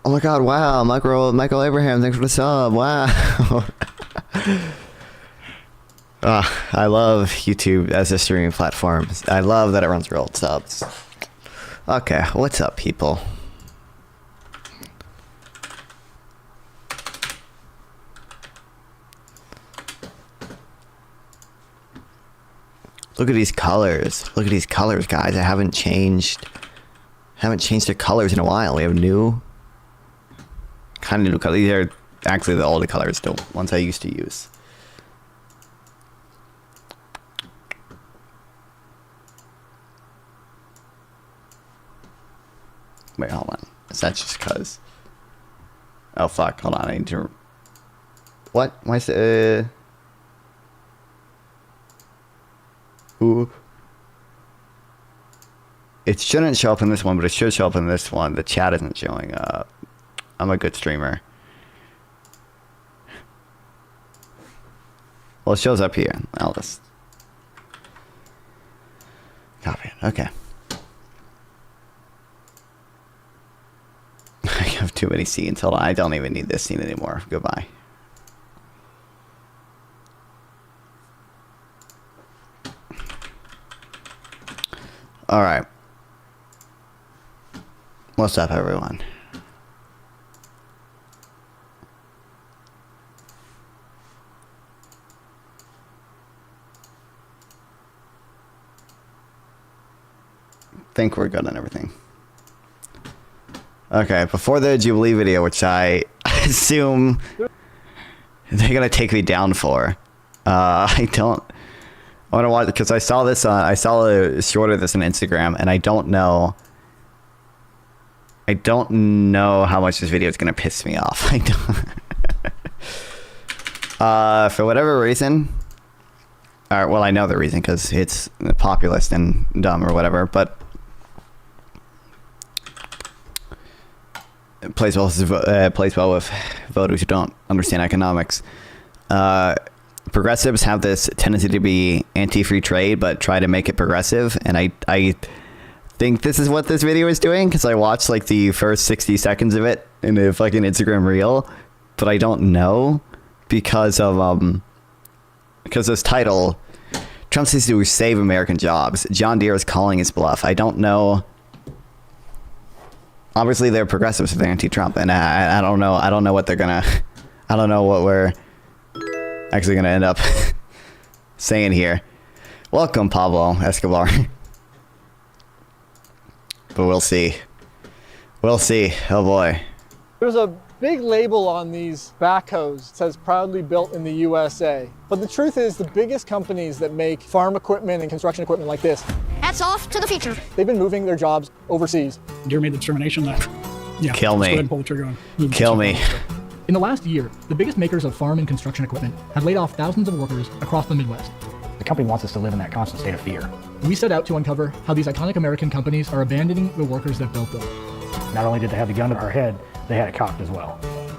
Oh my god, wow, Michael Abraham, thanks for the sub, wow. I love YouTube as a streaming platform. I love that it runs real subs. Okay, what's up, people? Look at these colors. Look at these colors, guys. I haven't changed the colors in a while. We have new, kind of new colors. These are actually the older colors, the ones I used to use. Wait, hold on. Is that just cause? Oh fuck! Hold on. I need to. What? Why is it? Ooh. It shouldn't show up in this one, but it should show up in this one. The chat isn't showing up. I'm a good streamer. Well, it shows up here. I'll just copy it. Okay. I have too many scenes. Hold on. I don't even need this scene anymore. Goodbye. All right. What's up, everyone? Think we're good on everything. Okay, before the Jubilee video, which I assume they're gonna take me down for. I want to watch because I saw this on. I saw a short of this on Instagram, and I don't know. I don't know how much this video is gonna piss me off. I don't. For whatever reason. Well, I know the reason because it's populist and dumb or whatever, but. It plays well with voters who don't understand economics. Progressives have this tendency to be anti-free trade, but try to make it progressive. And I think this is what this video is doing because I watched like the first 60 seconds of it in a fucking Instagram reel, but I don't know because this title, Trump says to save American jobs. John Deere is calling his bluff. I don't know. Obviously, they're progressives, so they're anti-Trump, and I don't know. I don't know what they're gonna. I don't know what we're actually gonna end up saying here. Welcome, Pablo Escobar. But we'll see. We'll see. Oh boy. There's a big label on these backhoes that says proudly built in the USA. But the truth is, the biggest companies that make farm equipment and construction equipment like this, hats off to the future. They've been moving their jobs overseas. Deere made the determination that, yeah, kill me. go ahead and pull the trigger on. Kill me. In the last year, the biggest makers of farm and construction equipment have laid off thousands of workers across the Midwest. The company wants us to live in that constant state of fear. We set out to uncover how these iconic American companies are abandoning the workers that built them. Not only did they have the gun to our head, they had it cocked as well.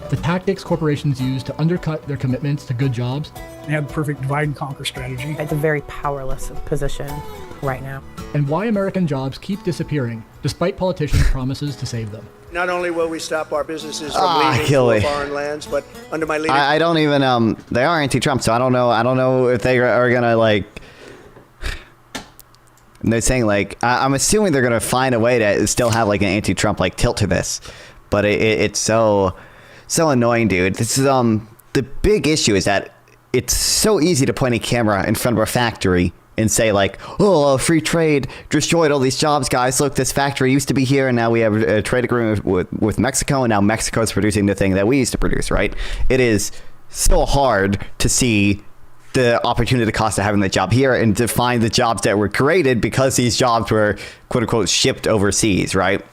The tactics corporations use to undercut their commitments to good jobs. They had the perfect divide and conquer strategy. It's a very powerless position right now. And why American jobs keep disappearing despite politicians' promises to save them. Not only will we stop our businesses from leaving for foreign lands, but under my leadership... I don't even, they are anti-Trump, so I don't know if they are gonna, like... They're saying, like, I'm assuming they're gonna find a way to still have, like, an anti-Trump, like, tilt to this. But it's so annoying, dude. This is, the big issue is that it's so easy to point a camera in front of a factory and say like, oh, free trade destroyed all these jobs, guys. Look, this factory used to be here, and now we have a trade agreement with Mexico, and now Mexico is producing the thing that we used to produce, right? It is so hard to see the opportunity cost of having the job here and to find the jobs that were created because these jobs were, quote unquote, shipped overseas, right?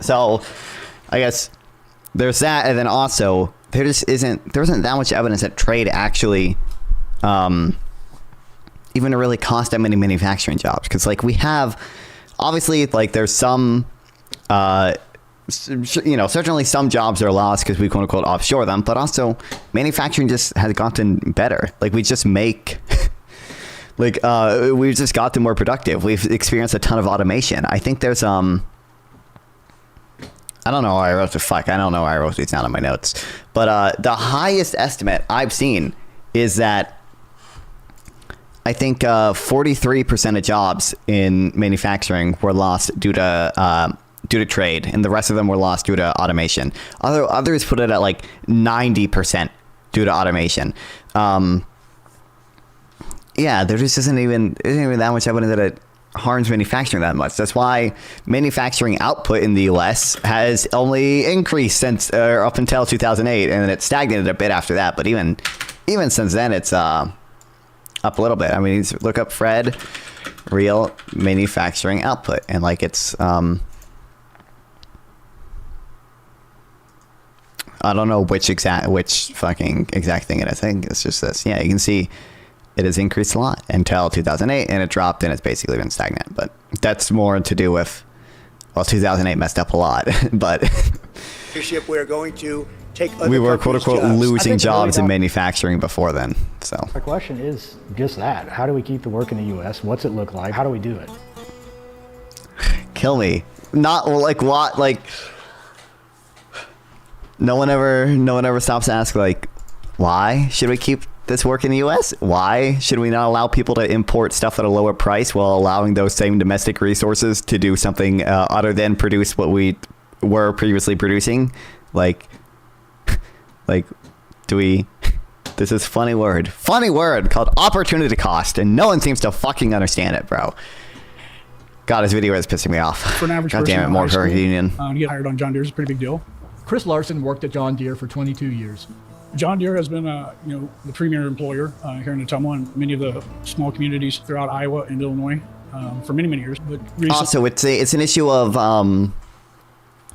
So I guess there's that, and then also there isn't that much evidence that trade actually even to really cost that many manufacturing jobs, because like we have obviously like there's some certainly some jobs are lost because we quote unquote offshore them, but also manufacturing just has gotten better. Like we just make like we've just gotten more productive. We've experienced a ton of automation. I think there's I don't know why I wrote the fuck. I don't know why I wrote these down in my notes. But the highest estimate I've seen is that I think 43% of jobs in manufacturing were lost due to trade, and the rest of them were lost due to automation. Others put it at like 90% due to automation. Yeah, there just isn't even that much evidence that it harms manufacturing that much. That's why manufacturing output in the U.S. has only increased since up until 2008, and then it stagnated a bit after that. But even since then, it's up a little bit. I mean, look up Fred real manufacturing output, and like it's I don't know which fucking exact thing it is. I think it's just this. Yeah, you can see it has increased a lot until 2008, and it dropped, and it's basically been stagnant. But that's more to do with, well, 2008 messed up a lot, but We're going to take other we were quote countries' unquote jobs. losing jobs in manufacturing before then. So The question is just that. How do we keep the work in the U.S.? What's it look like? How do we do it? kill me. Not like what, like no one ever stops to ask like, why should we keep this work in the U.S.? Why should we not allow people to import stuff at a lower price while allowing those same domestic resources to do something other than produce what we were previously producing? Like do we? This is funny word called opportunity cost, and no one seems to fucking understand it, bro. God, this video is pissing me off. For an average God person damn it, in more high school, union. to get hired on John Deere is a pretty big deal. Chris Larson worked at John Deere for 22 years. John Deere has been, the premier employer here in Ottumwa and many of the small communities throughout Iowa and Illinois for many, many years. But Also, it's an issue of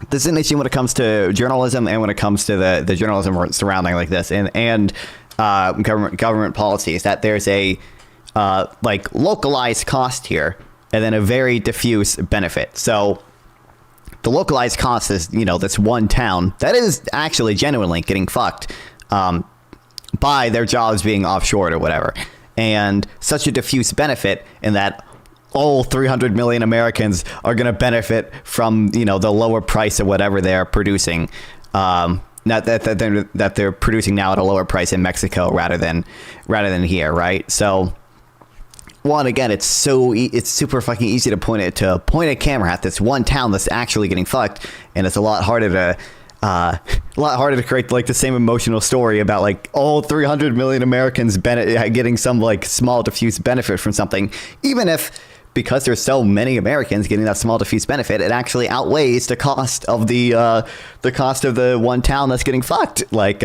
this is an issue when it comes to journalism and when it comes to the journalism surrounding like this and government policies, that there's a like localized cost here and then a very diffuse benefit. So the localized cost is, this one town that is actually genuinely getting fucked by their jobs being offshored or whatever. And such a diffuse benefit in that all 300 million Americans are going to benefit from, the lower price of whatever they're producing. Not that they're producing now at a lower price in Mexico rather than here, right? So, one, again, it's super fucking easy to point a camera at this one town that's actually getting fucked, and it's a lot harder to create like the same emotional story about like all 300 million Americans getting some like small diffuse benefit from something, even if, because there's so many Americans getting that small diffuse benefit, it actually outweighs the cost of the cost of the one town that's getting fucked. Like,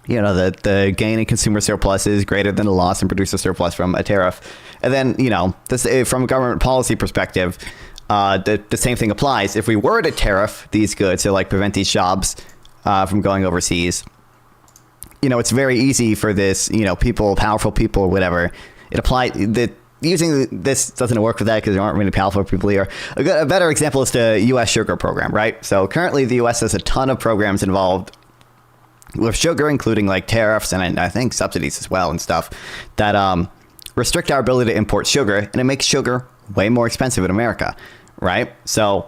the gain in consumer surplus is greater than the loss in producer surplus from a tariff. And then, this, from a government policy perspective, the same thing applies. If we were to tariff these goods to like prevent these jobs from going overseas, it's very easy for this, powerful people or whatever. It applies that. Using this doesn't work with that because there aren't many powerful people here. A better example is the U.S. sugar program, right? So currently the U.S. has a ton of programs involved with sugar, including like tariffs and I think subsidies as well and stuff that restrict our ability to import sugar, and it makes sugar way more expensive in America, right? So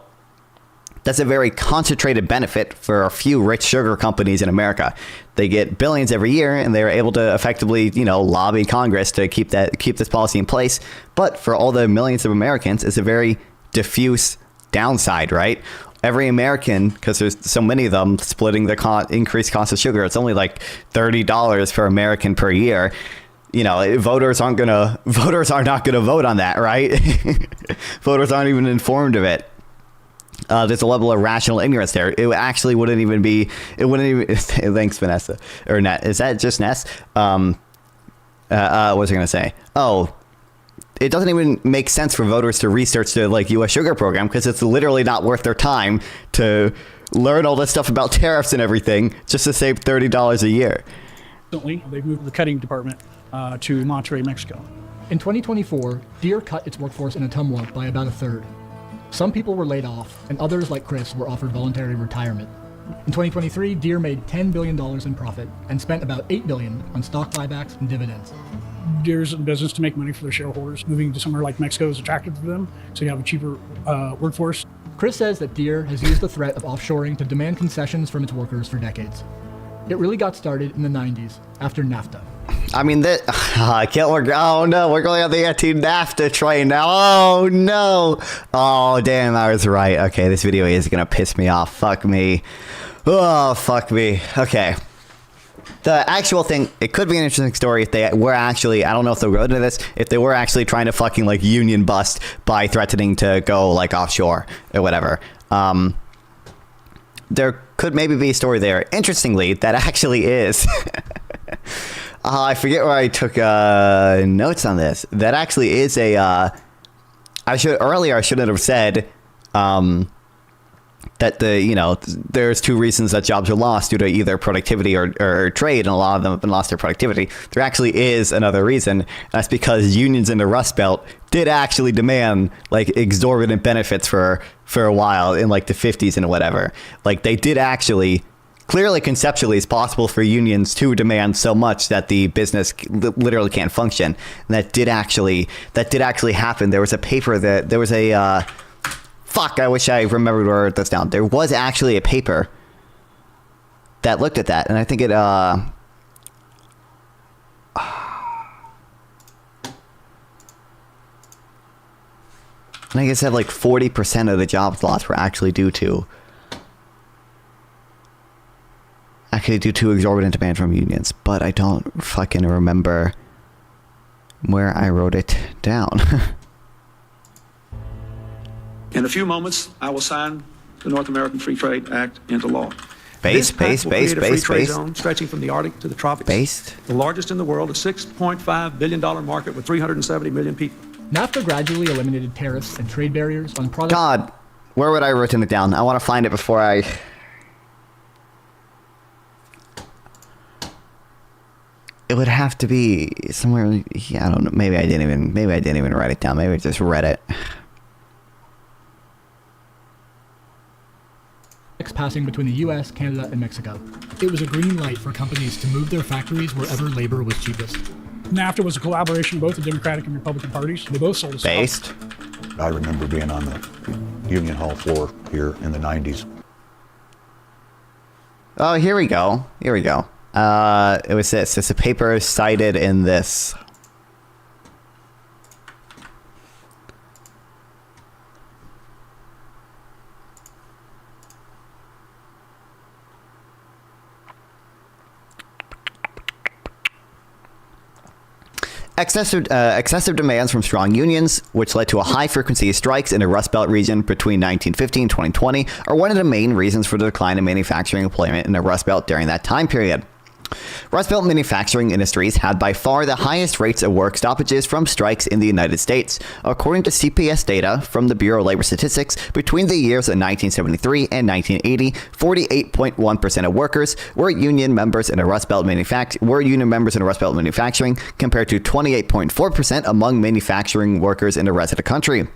that's a very concentrated benefit for a few rich sugar companies in America. They get billions every year, and they're able to effectively, lobby Congress to keep this policy in place. But for all the millions of Americans, it's a very diffuse downside, right? Every American, because there's so many of them splitting the increased cost of sugar, it's only like $30 per American per year. Voters are not gonna vote on that, right? Voters aren't even informed of it. There's a level of rational ignorance there. It actually wouldn't even be. It wouldn't even. Thanks, Vanessa. Or Ness. Is that just Ness? What was I going to say? Oh, it doesn't even make sense for voters to research the like U.S. sugar program because it's literally not worth their time to learn all this stuff about tariffs and everything just to save $30 a year. Recently, they've moved the cutting department to Monterrey, Mexico. In 2024, Deere cut its workforce in Ottumwa by about a third. Some people were laid off, and others, like Chris, were offered voluntary retirement. In 2023, Deere made $10 billion in profit and spent about $8 billion on stock buybacks and dividends. Deere's in business to make money for their shareholders. Moving to somewhere like Mexico is attractive to them, so you have a cheaper workforce. Chris says that Deere has used the threat of offshoring to demand concessions from its workers for decades. It really got started in the 90s, after NAFTA. I mean, I can't work. Oh no, we're going on the anti-NAFTA train now. Oh no. Oh damn, I was right. Okay, this video is gonna piss me off. Fuck me. Oh, fuck me. Okay. The actual thing, it could be an interesting story if they were actually, I don't know if they'll go into this, if they were actually trying to fucking like union bust by threatening to go like offshore or whatever. There could maybe be a story there. Interestingly, that actually is. I forget where I took notes on this. That actually is a, I shouldn't have said, that there's two reasons that jobs are lost due to either productivity or trade, and a lot of them have been lost their productivity. There actually is another reason. And that's because unions in the Rust Belt did actually demand like exorbitant benefits for a while in like the 50s and whatever. Like they did actually, clearly conceptually it's possible for unions to demand so much that the business literally can't function. And that did actually happen. There was a paper that there was a, fuck, I wish I remembered where I wrote this down. There was actually a paper that looked at that, and I think it, I think it said like 40% of the jobs lost were actually due to exorbitant demand from unions, but I don't fucking remember where I wrote it down. In a few moments, I will sign the North American Free Trade Act into law. Based. Zone stretching from the Arctic to the tropics. Based. The largest in the world, a $6.5 billion market with 370 million people. NAFTA gradually eliminated tariffs and trade barriers on products. God, where would I have written it down? I want to find it before I... It would have to be somewhere... Yeah, I don't know. Maybe I didn't even write it down. Maybe I just read it. Passing between the US, Canada, and Mexico. It was a green light for companies to move their factories wherever labor was cheapest. NAFTA was a collaboration of both the Democratic and Republican parties. They both sold us. Based. I remember being on the Union Hall floor here in the 90s. Oh, here we go. It was this. It's a paper cited in this. Excessive demands from strong unions, which led to a high frequency of strikes in the Rust Belt region between 1950 and 2020, are one of the main reasons for the decline in manufacturing employment in the Rust Belt during that time period. Rust Belt manufacturing industries had by far the highest rates of work stoppages from strikes in the United States. According to CPS data from the Bureau of Labor Statistics, between the years of 1973 and 1980, 48.1% of workers were union members in the Rust Belt manufacturing, compared to 28.4% among manufacturing workers in the rest of the country.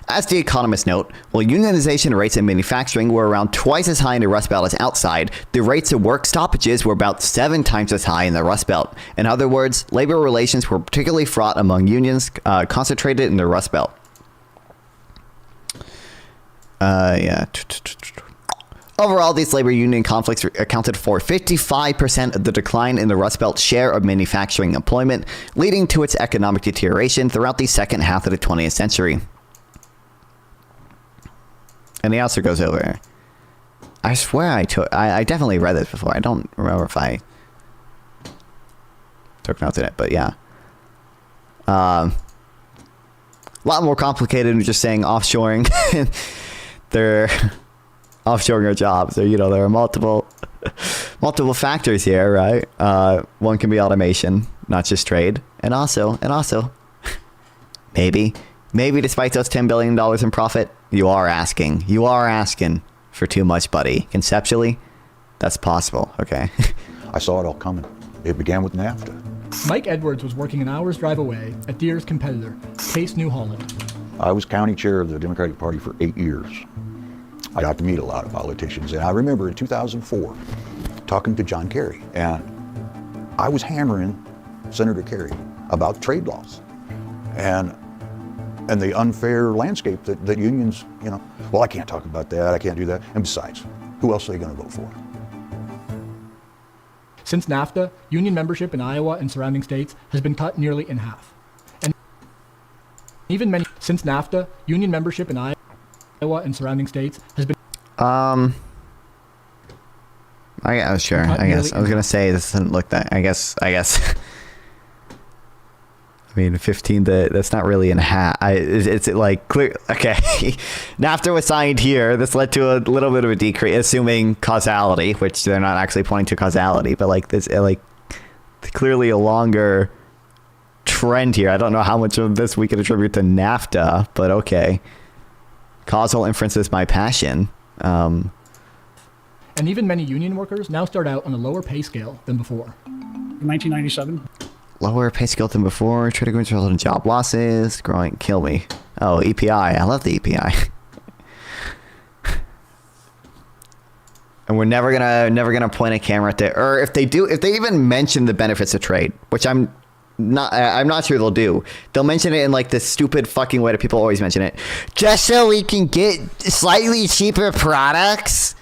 As the economists note, while unionization rates in manufacturing were around twice as high in the Rust Belt as outside, the rates of work stoppages were about 7 times as high in the Rust Belt. In other words, labor relations were particularly fraught among unions concentrated in the Rust Belt. Overall, these labor union conflicts accounted for 55% of the decline in the Rust Belt's share of manufacturing employment, leading to its economic deterioration throughout the second half of the 20th century. And he also goes over, I swear I definitely read this before. I don't remember if I took notes in it, but yeah. A lot more complicated than just saying offshoring. They're offshoring our jobs. There are multiple factors here, right? One can be automation, not just trade. And also, maybe despite those $10 billion in profit, you are asking for too much, buddy. Conceptually, that's possible. Okay. I saw it all coming. It began with NAFTA. Mike Edwards was working an hour's drive away at Deere's competitor, Case New Holland. I was county chair of the Democratic Party for 8 years. I got to meet a lot of politicians, and I remember in 2004 talking to John Kerry, and I was hammering Senator Kerry about trade laws. And and the unfair landscape that unions, well, I can't talk about that, I can't do that. And besides, who else are they going to vote for? Since NAFTA, union membership in Iowa and surrounding states has been cut nearly in half. And since NAFTA, union membership in Iowa and surrounding states has been sure. I guess I was gonna say this doesn't look that. I guess. I mean, 15. That's not really in half. It's like clear. Okay, NAFTA was signed here. This led to a little bit of a decrease, assuming causality, which they're not actually pointing to causality, but like this, like clearly a longer trend here. I don't know how much of this we could attribute to NAFTA, but okay. Causal inference is my passion. And even many union workers now start out on a lower pay scale than before. In 1997. Lower pay scale than before. Trade agreements result in job losses. Growing. Kill me. Oh, EPI. I love the EPI. And we're never gonna point a camera at it. Or if they even mention the benefits of trade, which I'm not sure they'll do. They'll mention it in like this stupid fucking way that people always mention it. Just so we can get slightly cheaper products.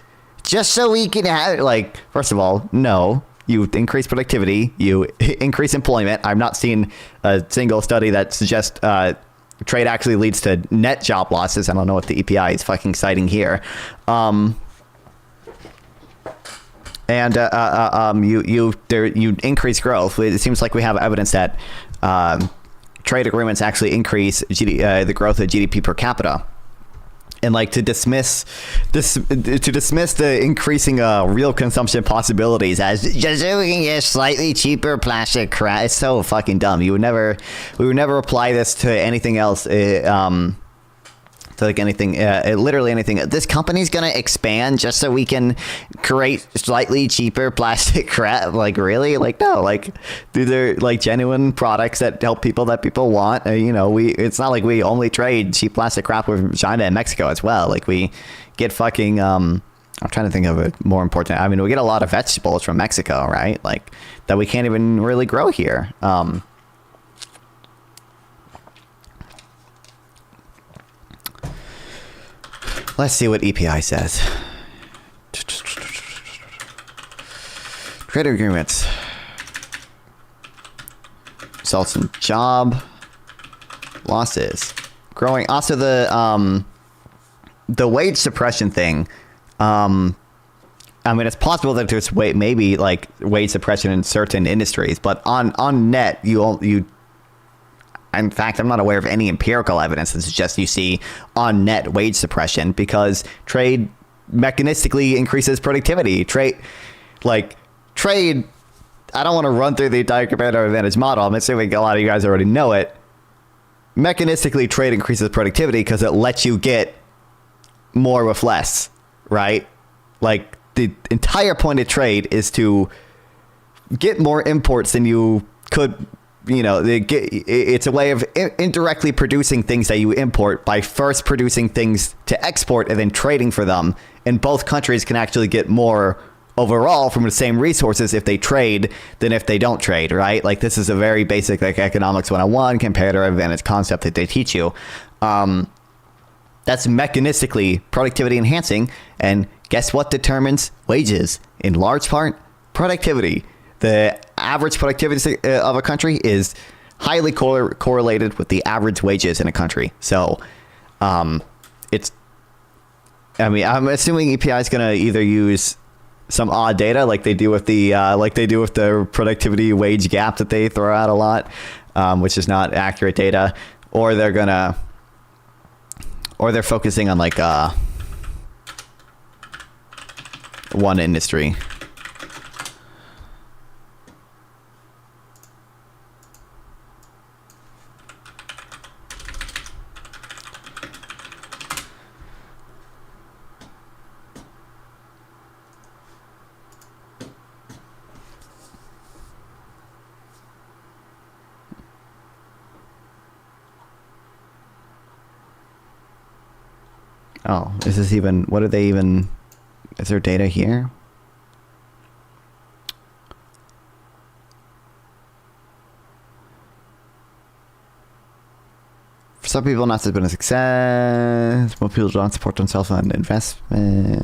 Just so we can have, like, first of all, no. You increase productivity. You increase employment. I've not seen a single study that suggests trade actually leads to net job losses. I don't know what the EPI is fucking citing here. You increase growth. It seems like we have evidence that trade agreements actually increase the growth of GDP per capita. And like to dismiss the increasing real consumption possibilities as just so we can get slightly cheaper plastic crap. It's so fucking dumb. We would never apply this to anything else. To like anything, literally anything. This company's gonna expand just so we can create slightly cheaper plastic crap. Like really? Like no. Like these are like genuine products that help people that people want. It's not like we only trade cheap plastic crap with China and Mexico as well. Like we get fucking. I'm trying to think of it more important. I mean, we get a lot of vegetables from Mexico, right? Like that we can't even really grow here. Let's see what EPI says. Trade agreements. Results in job losses. Growing. Also the wage suppression thing. I mean, it's possible that there's maybe like wage suppression in certain industries, but on net, you. In fact, I'm not aware of any empirical evidence that suggests you see on net wage suppression because trade mechanistically increases productivity. Trade, I don't want to run through the entire competitive advantage model. I'm assuming a lot of you guys already know it. Mechanistically, trade increases productivity because it lets you get more with less, right? Like the entire point of trade is to get more imports than you could. It's a way of indirectly producing things that you import by first producing things to export and then trading for them. And both countries can actually get more overall from the same resources if they trade than if they don't trade, right? Like this is a very basic like economics 101 comparative advantage concept that they teach you. That's mechanistically productivity enhancing. And guess what determines wages? In large part, productivity. The average productivity of a country is highly correlated with the average wages in a country. So, I'm assuming EPI is going to either use some odd data like they do with the productivity wage gap that they throw out a lot, which is not accurate data, or they're focusing on like one industry. Oh, is this even, what are they even, is there data here? For Some people not has been a success. Most people don't support themselves on investment.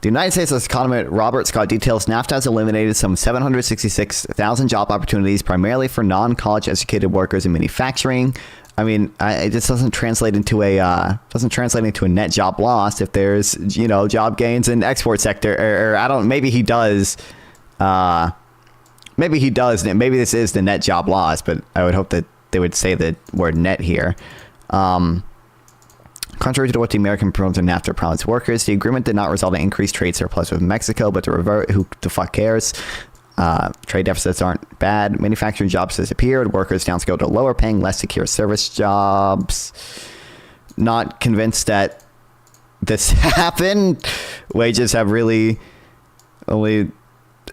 The United States economist Robert Scott details NAFTA has eliminated some 766,000 job opportunities, primarily for non-college educated workers in manufacturing. I mean, it just doesn't translate into a net job loss if there's job gains in export sector. Or I don't. Maybe he does. Maybe he does. Maybe this is the net job loss, but I would hope that they would say the word net here. Contrary to what the American proponents of NAFTA promised workers, the agreement did not result in increased trade surplus with Mexico, but to revert, who the fuck cares? Trade deficits aren't bad. Manufacturing jobs disappeared. Workers downscaled to lower paying, less secure service jobs. Not convinced that this happened. Wages have really only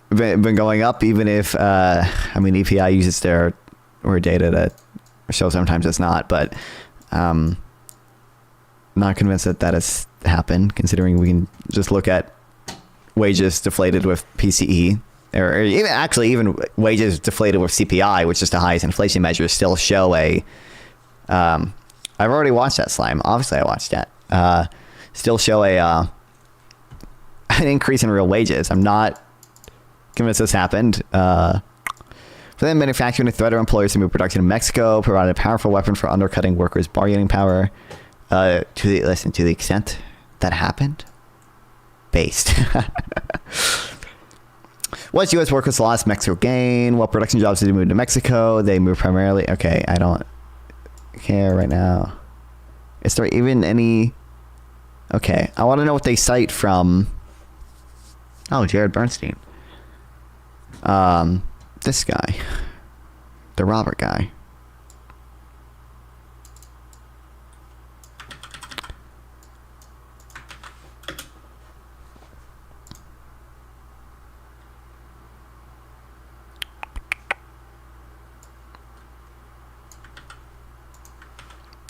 been going up, even if EPI uses their data to show sometimes it's not, but not convinced that has happened, considering we can just look at wages deflated with PCE, or even wages deflated with CPI, which is the highest inflation measure, still show a I've already watched that, Slime. Obviously I watched that. Still show an increase in real wages. I'm not convinced this happened. For them, manufacturing to threat our employers to move production to Mexico provided a powerful weapon for undercutting workers' bargaining power. To the extent that happened, based. What's U.S. workers lost, Mexico gain? What production jobs did they move to Mexico? They moved primarily. Okay, I don't care right now. Is there even any? Okay, I want to know what they cite from. Oh, Jared Bernstein. This guy, the Robert guy.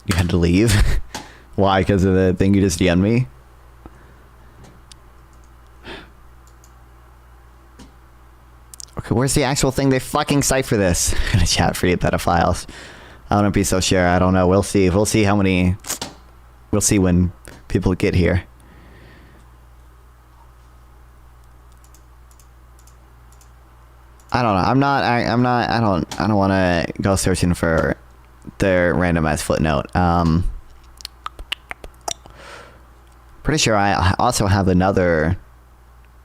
You had to leave? Why? Because of the thing you just DM'd me? Okay, where's the actual thing they fucking cite for this? I'm gonna chat for you pedophiles. I don't be so sure. I don't know. We'll see. We'll see how many. We'll see when people get here. I don't know. I don't want to go searching for their randomized footnote. Pretty sure I also have another.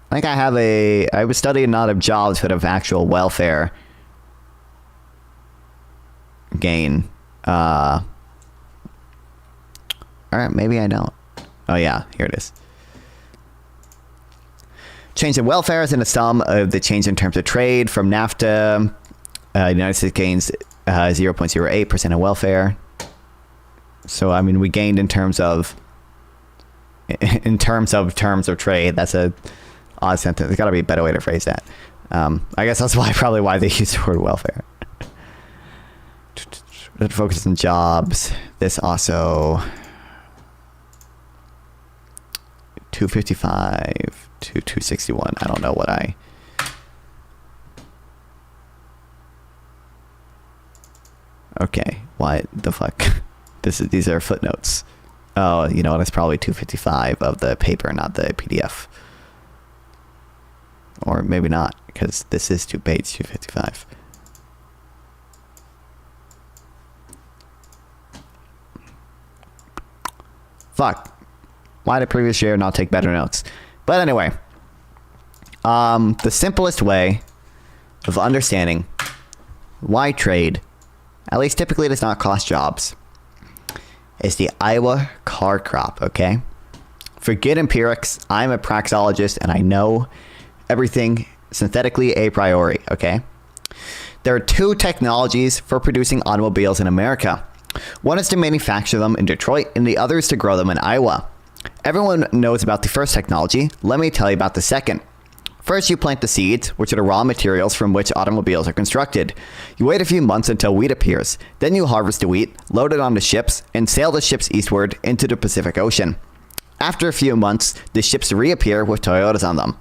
I think I was studying not of jobs, but of actual welfare gain. All right, maybe I don't. Oh yeah, here it is. Change in welfare is in the sum of the change in terms of trade from NAFTA. United States gains 0.08% in welfare. So I mean, we gained in terms of terms of trade. That's a odd sentence. There's got to be a better way to phrase that. I guess that's probably why they use the word welfare. It focuses on jobs. This also 255 to 261. I don't know what I. Okay, why the fuck? These are footnotes. Oh, you know what? It's probably 255 of the paper, not the PDF. Or maybe not, because this is page 255. Fuck. Why did previous share not take better notes? But anyway, the simplest way of understanding why trade, at least typically does not cost jobs, is the Iowa car crop, okay? Forget empirics. I'm a praxologist and I know everything synthetically a priori, okay? There are two technologies for producing automobiles in America. One is to manufacture them in Detroit and the other is to grow them in Iowa. Everyone knows about the first technology. Let me tell you about the second. First, you plant the seeds, which are the raw materials from which automobiles are constructed. You wait a few months until wheat appears. Then you harvest the wheat, load it onto ships, and sail the ships eastward into the Pacific Ocean. After a few months, the ships reappear with Toyotas on them.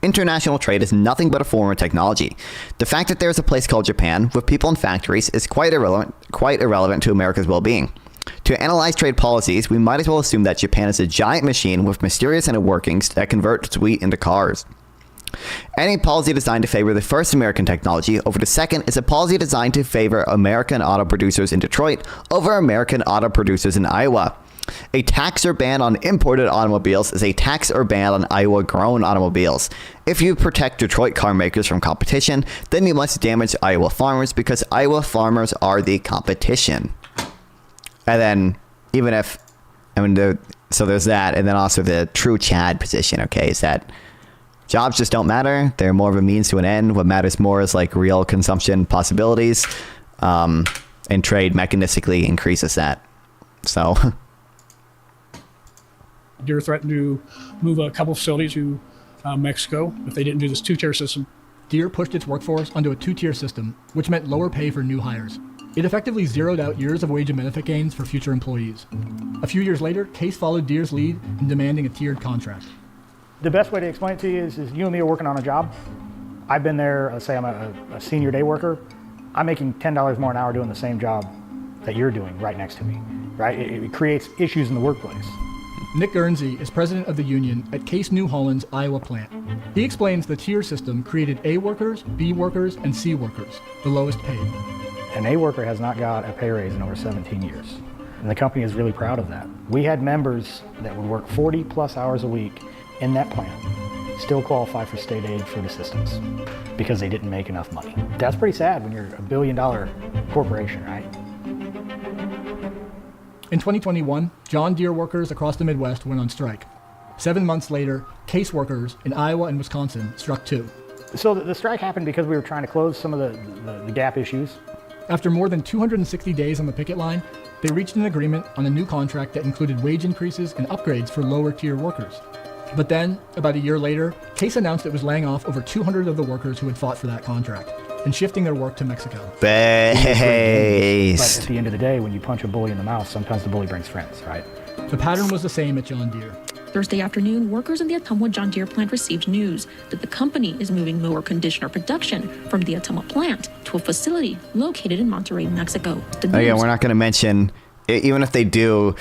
International trade is nothing but a form of technology. The fact that there's a place called Japan with people and factories is quite irrelevant to America's well-being. To analyze trade policies, we might as well assume that Japan is a giant machine with mysterious inner workings that convert wheat into cars. Any policy designed to favor the first American technology over the second is a policy designed to favor American auto producers in Detroit over American auto producers in Iowa. A tax or ban on imported automobiles is a tax or ban on Iowa-grown automobiles. If you protect Detroit car makers from competition, then you must damage Iowa farmers because Iowa farmers are the competition. And then, even if, so there's that, and then also the true Chad position, okay, is that jobs just don't matter. They're more of a means to an end. What matters more is like real consumption possibilities, and trade mechanistically increases that. So... Deere threatened to move a couple facilities to Mexico if they didn't do this two-tier system. Deere pushed its workforce onto a two-tier system, which meant lower pay for new hires. It effectively zeroed out years of wage and benefit gains for future employees. A few years later, Case followed Deere's lead in demanding a tiered contract. The best way to explain it to you is you and me are working on a job. I've been there, let's say I'm a senior day worker. I'm making $10 more an hour doing the same job that you're doing right next to me, right? It creates issues in the workplace. Nick Guernsey is president of the union at Case New Holland's Iowa plant. He explains the tier system created A workers, B workers, and C workers, the lowest paid. An A worker has not got a pay raise in over 17 years. And the company is really proud of that. We had members that would work 40 plus hours a week in that plant, still qualify for state aid food assistance because they didn't make enough money. That's pretty sad when you're a $1 billion corporation, right? In 2021, John Deere workers across the Midwest went on strike. 7 months later, Case workers in Iowa and Wisconsin struck too. So the strike happened because we were trying to close some of the gap issues. After more than 260 days on the picket line, they reached an agreement on a new contract that included wage increases and upgrades for lower tier workers. But then, about a year later, Case announced it was laying off over 200 of the workers who had fought for that contract and shifting their work to Mexico. Base. But at the end of the day, when you punch a bully in the mouth, sometimes the bully brings friends, right? The pattern was the same at John Deere. Thursday afternoon, workers in the Ottumwa John Deere plant received news that the company is moving mower conditioner production from the Ottumwa plant to a facility located in Monterrey, Mexico. Again, we're not going to mention, even if they do.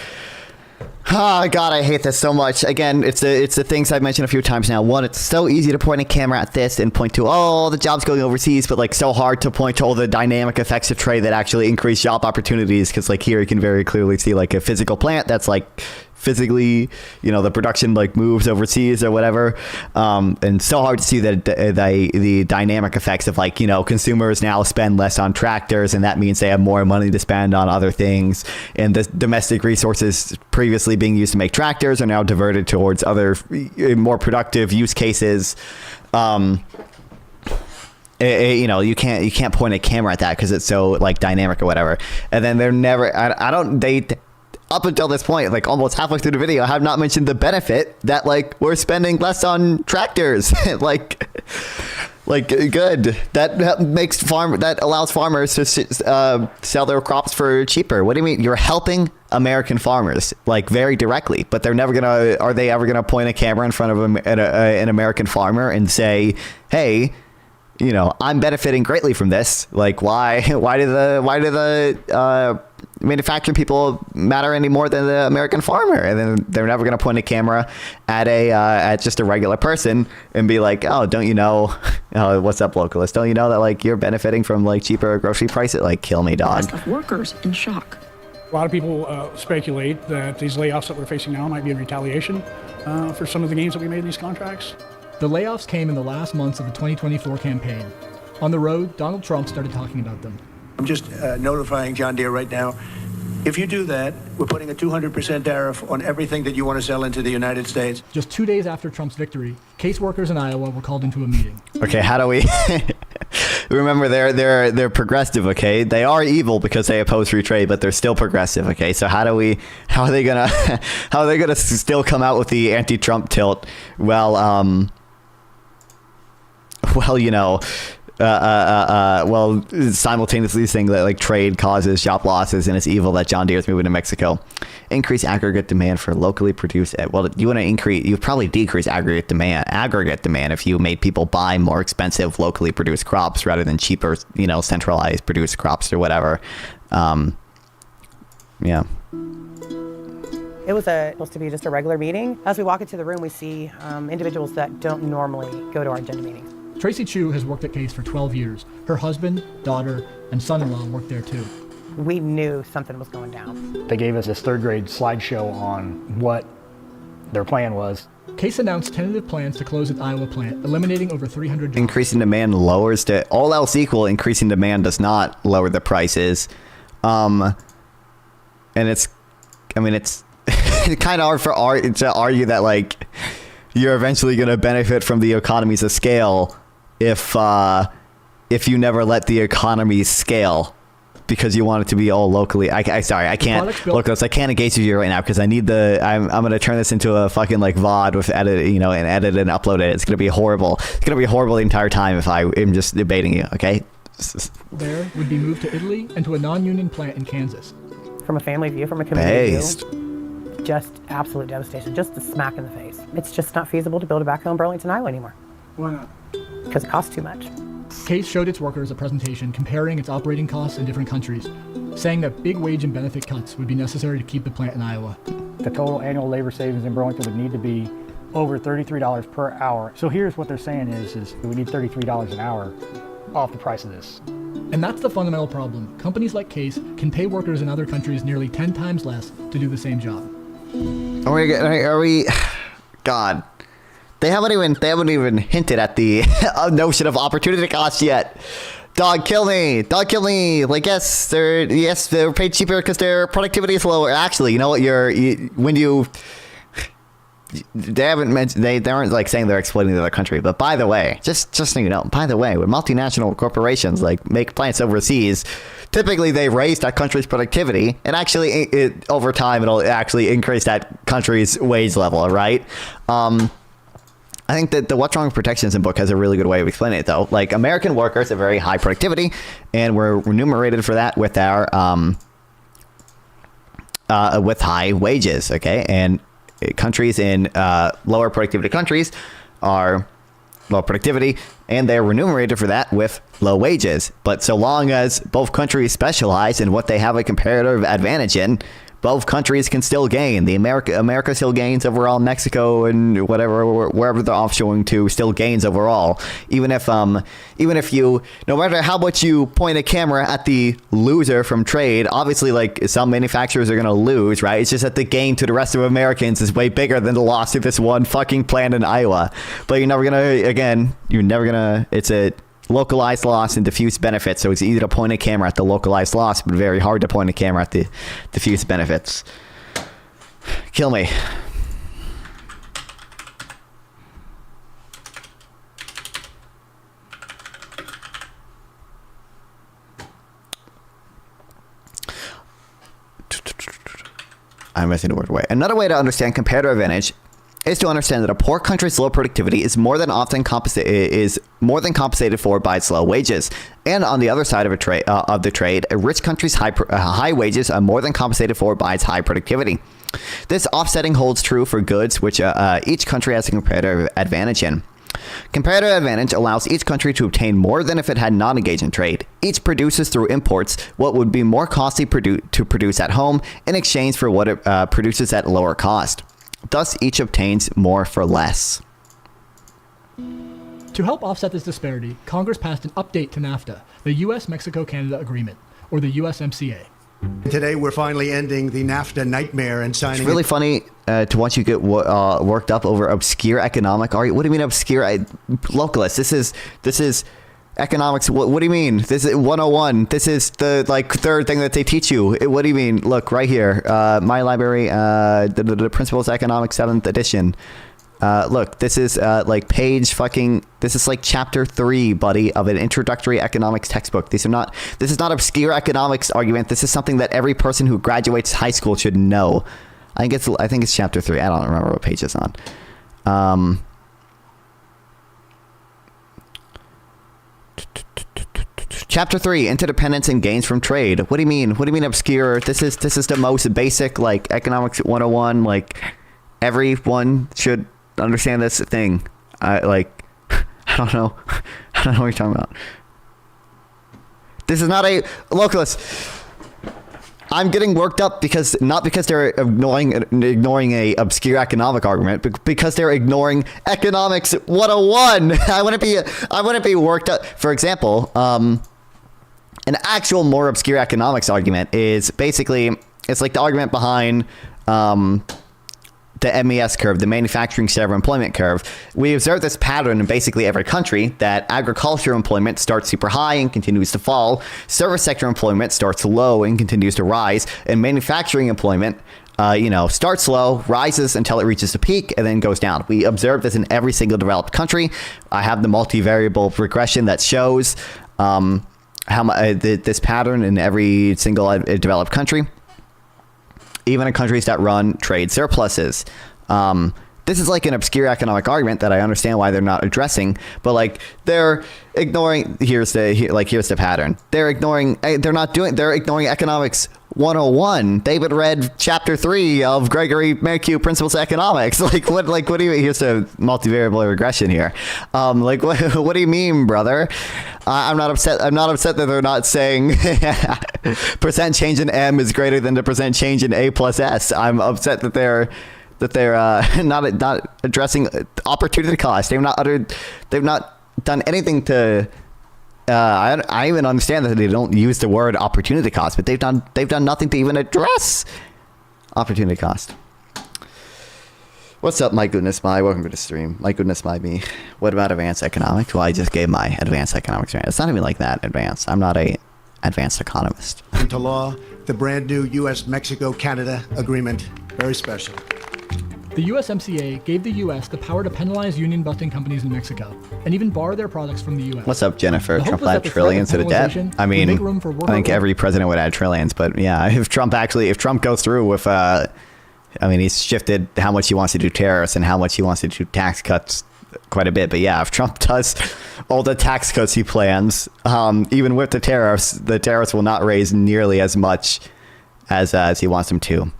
Oh, God, I hate this so much. Again, it's the things I've mentioned a few times now. One, it's so easy to point a camera at this and point to, all the jobs going overseas, but like so hard to point to all the dynamic effects of trade that actually increase job opportunities. Because like here you can very clearly see like a physical plant that's like physically, the production like moves overseas or whatever. And so hard to see that the dynamic effects of like, consumers now spend less on tractors and that means they have more money to spend on other things. And the domestic resources previously being used to make tractors are now diverted towards other more productive use cases. You can't point a camera at that because it's so like dynamic or whatever. And then they're never, up until this point, like almost halfway through the video, I have not mentioned the benefit that like we're spending less on tractors. like good. That allows farmers to sell their crops for cheaper. What do you mean? You're helping American farmers like very directly, but are they ever gonna point a camera in front of an American farmer and say, hey, I'm benefiting greatly from this. Like, why do the manufacturing people matter any more than the American farmer? And then they're never going to point a camera at just a regular person and be like, oh, don't you know, what's up, localist? Don't you know that like you're benefiting from like cheaper grocery prices? Like, kill me, dog. Workers in shock. A lot of people speculate that these layoffs that we're facing now might be a retaliation for some of the gains that we made in these contracts. The layoffs came in the last months of the 2024 campaign. On the road, Donald Trump started talking about them. I'm just notifying John Deere right now. If you do that, we're putting a 200% tariff on everything that you want to sell into the United States. Just 2 days after Trump's victory, Case workers in Iowa were called into a meeting. Okay, how do we remember they're progressive? Okay, they are evil because they oppose free trade, but they're still progressive. Okay, so how are they gonna still come out with the anti-Trump tilt? well, simultaneously saying that like trade causes job losses and it's evil that John Deere is moving to Mexico. Increase aggregate demand for locally produced. Well, you want to increase, you probably decrease aggregate demand if you made people buy more expensive locally produced crops rather than cheaper, centralized produced crops or whatever. Yeah. It was supposed to be just a regular meeting. As we walk into the room, we see individuals that don't normally go to our agenda meetings. Tracy Chu has worked at Case for 12 years. Her husband, daughter, and son-in-law work there too. We knew something was going down. They gave us this third grade slideshow on what their plan was. Case announced tentative plans to close its Iowa plant, eliminating over 300 jobs. Increasing demand lowers all else equal. Increasing demand does not lower the prices. And it's kind of hard to argue that like you're eventually going to benefit from the economies of scale if you never let the economy scale because you want it to be all locally. I can't look this. I can't engage with you right now because I need I'm going to turn this into a fucking like VOD with edit, and edit and upload it. It's going to be horrible. It's going to be horrible the entire time if I am just debating you. Okay. There would be moved to Italy and to a non-union plant in Kansas. From a family view, from a community view, just absolute devastation, just a smack in the face. It's just not feasible to build a backhoe in Burlington, Iowa anymore. Why not? Because it costs too much. Case showed its workers a presentation comparing its operating costs in different countries, saying that big wage and benefit cuts would be necessary to keep the plant in Iowa. The total annual labor savings in Burlington would need to be over $33 per hour. So here's what they're saying is we need $33 an hour off the price of this. And that's the fundamental problem. Companies like Case can pay workers in other countries nearly 10 times less to do the same job. Are we God. They haven't even hinted at the notion of opportunity cost yet. Dog kill me. Like yes, they're paid cheaper because their productivity is lower. Actually, you know what? They haven't mentioned they aren't like saying they're exploiting the other country. But by the way, just so you know, when multinational corporations like make plants overseas, typically they raise that country's productivity, and actually over time it'll actually increase that country's wage level, right? I think that the What's Wrong with Protectionism book has a really good way of explaining it, though. Like, American workers have very high productivity, and we're remunerated for that with our with high wages, okay? And countries in lower productivity countries are low productivity, and they're remunerated for that with low wages. But so long as both countries specialize in what they have a comparative advantage in, both countries can still gain. America still gains overall. Mexico and wherever they're offshoring to still gains overall. Even if you, no matter how much you point a camera at the loser from trade, obviously like some manufacturers are gonna lose, right? It's just that the gain to the rest of Americans is way bigger than the loss to this one fucking plant in Iowa. But you're never gonna. It's a localized loss and diffuse benefits, so it's easy to point a camera at the localized loss, but very hard to point a camera at the diffuse benefits. Kill me. I'm missing the word away. Another way to understand comparative advantage is to understand that a poor country's low productivity is more than compensated for by its low wages, and on the other side of the trade, a rich country's high wages are more than compensated for by its high productivity. This offsetting holds true for goods which each country has a comparative advantage in. Comparative advantage allows each country to obtain more than if it had not engaged in trade. Each produces through imports what would be more costly to produce at home in exchange for what it produces at lower cost. Thus, each obtains more for less. To help offset this disparity, Congress passed an update to NAFTA, the U.S.-Mexico-Canada Agreement, or the USMCA. Today, we're finally ending the NAFTA nightmare and signing. It's really funny to watch you get worked up over obscure economic argument. What do you mean obscure? Localist. This is economics. What do you mean? This is 101. This is the third thing that they teach you. What do you mean? Look right here. My library. The Principles of Economics 7th edition. Look, this is page fucking. This is like chapter 3, buddy, of an introductory economics textbook. This is not obscure economics argument. This is something that every person who graduates high school should know. I think it's chapter 3. I don't remember what page it's on. Chapter 3, interdependence and gains from trade. What do you mean? What do you mean obscure? This is the most basic, like, economics 101. Like, everyone should understand this thing. I don't know. I don't know what you're talking about. This is not a localist. I'm getting worked up not because they're ignoring a obscure economic argument, but because they're ignoring economics 101. I wouldn't be worked up. For example, an actual more obscure economics argument is basically, it's like the argument behind the MES curve, the manufacturing sector employment curve. We observe this pattern in basically every country, that agricultural employment starts super high and continues to fall. Service sector employment starts low and continues to rise. And manufacturing employment, starts low, rises until it reaches a peak, and then goes down. We observe this in every single developed country. I have the multivariable regression that shows this pattern in every single developed country, even in countries that run trade surpluses. This is like an obscure economic argument that I understand why they're not addressing, but like they're ignoring. Here's the pattern. They're ignoring economics 101. David read chapter 3 of Gregory Mankiw Principles of Economics. What do you? Here's the multivariable regression here. What do you mean, brother? I'm not upset that they're not saying percent change in M is greater than the percent change in A plus S. I'm upset that they're not addressing opportunity cost. They've not done anything to. I even understand that they don't use the word opportunity cost, but they've done nothing to even address opportunity cost. What's up, my goodness, my welcome to the stream. My goodness, my me. What about advanced economics? Well, I just gave my advanced economics. It's not even like that advanced. I'm not a advanced economist. Into law, the brand new U.S.-Mexico-Canada agreement. Very special. The USMCA gave the U.S. the power to penalize union-busting companies in Mexico and even bar their products from the U.S. What's up, Jennifer? Trump will add trillions to the debt. I mean, I think every president would add trillions, but yeah, if Trump goes through with, he's shifted how much he wants to do tariffs and how much he wants to do tax cuts quite a bit. But yeah, if Trump does all the tax cuts he plans, even with the tariffs will not raise nearly as much as he wants them to.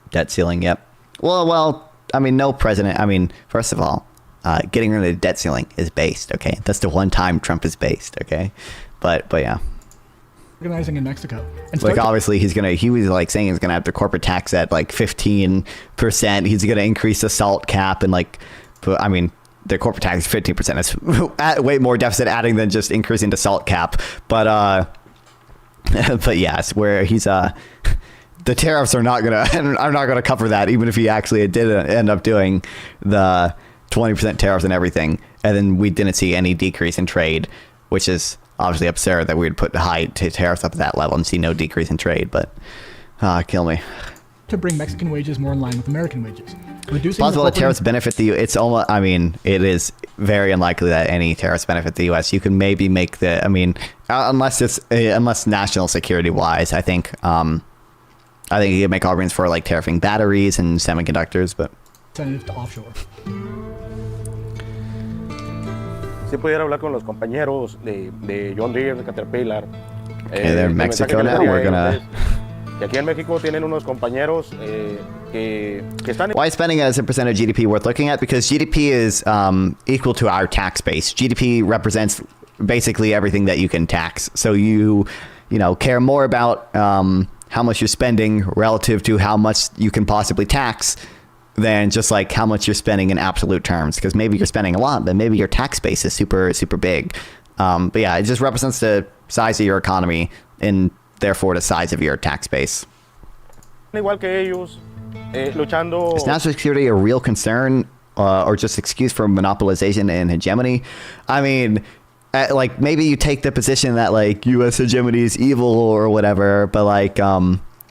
Debt ceiling, yep. Well, no president. First of all, getting rid of the debt ceiling is based. Okay, that's the one time Trump is based. Okay, but yeah. Organizing in Mexico. Obviously he was saying he's gonna have the corporate tax at 15%. He's gonna increase the SALT cap and the corporate tax is 15%. That's way more deficit adding than just increasing the SALT cap. But yes, where he's the tariffs are not gonna cover that, even if he actually did end up doing the 20% tariffs and everything, and then we didn't see any decrease in trade, which is obviously absurd that we would put high tariffs up at that level and see no decrease in trade. But kill me. To bring Mexican wages more in line with American wages, reducing possible that tariffs benefit the. It's almost. It is very unlikely that any tariffs benefit the U.S. You can maybe make the. Unless national security wise, I think you can make arguments for tariffing batteries and semiconductors, but incentive to offshore. Si pudiera hablar con los compañeros de John Deere, de Caterpillar. They're in Mexico now. We're gonna. Aquí en México tienen unos compañeros que están. Why is spending as a percent of GDP worth looking at? Because GDP is equal to our tax base. GDP represents basically everything that you can tax. So you care more about how much you're spending relative to how much you can possibly tax than just how much you're spending in absolute terms. Because maybe you're spending a lot, but maybe your tax base is super, super big. But yeah, it just represents the size of your economy and therefore the size of your tax base. Igual que ellos, luchando. Is national security a real concern or just excuse for monopolization and hegemony? Maybe you take the position that U.S. hegemony is evil or whatever, but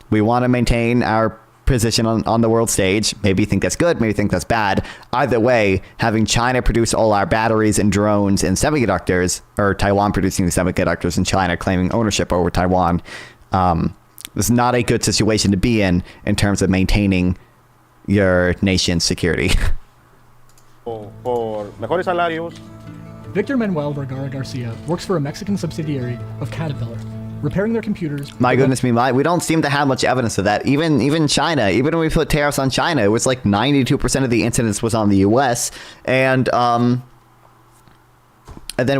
we want to maintain our position on the world stage. Maybe you think that's good, maybe you think that's bad. Either way, having China produce all our batteries and drones and semiconductors, or Taiwan producing the semiconductors and China claiming ownership over Taiwan, is not a good situation to be in terms of maintaining your nation's security. Por mejores salarios. Victor Manuel Vergara Garcia works for a Mexican subsidiary of Caterpillar, repairing their computers. My goodness me, we don't seem to have much evidence of that. Even China, even when we put tariffs on China, it was like 92% of the incidence was on the U.S. And then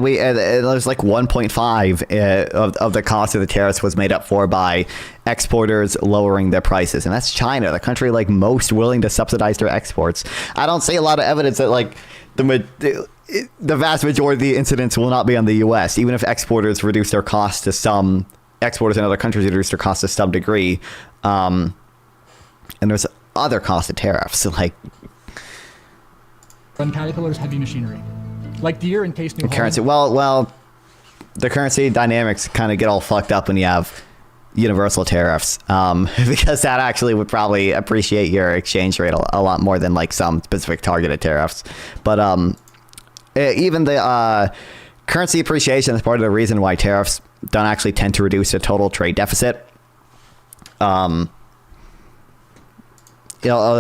there's like 1.5 of the cost of the tariffs was made up for by exporters lowering their prices. And that's China, the country like most willing to subsidize their exports. I don't see a lot of evidence that like the vast majority of the incidents will not be on the U.S., even if exporters reduce their costs to some, exporters in other countries reduce their costs to some degree. And there's other costs of tariffs, like on Caterpillar's heavy machinery. Like Deere and Case New Holland. Currency. Well, the currency dynamics kind of get all fucked up when you have universal tariffs, because that actually would probably appreciate your exchange rate a lot more than like some specific targeted tariffs. But even the currency appreciation is part of the reason why tariffs don't actually tend to reduce the total trade deficit. Although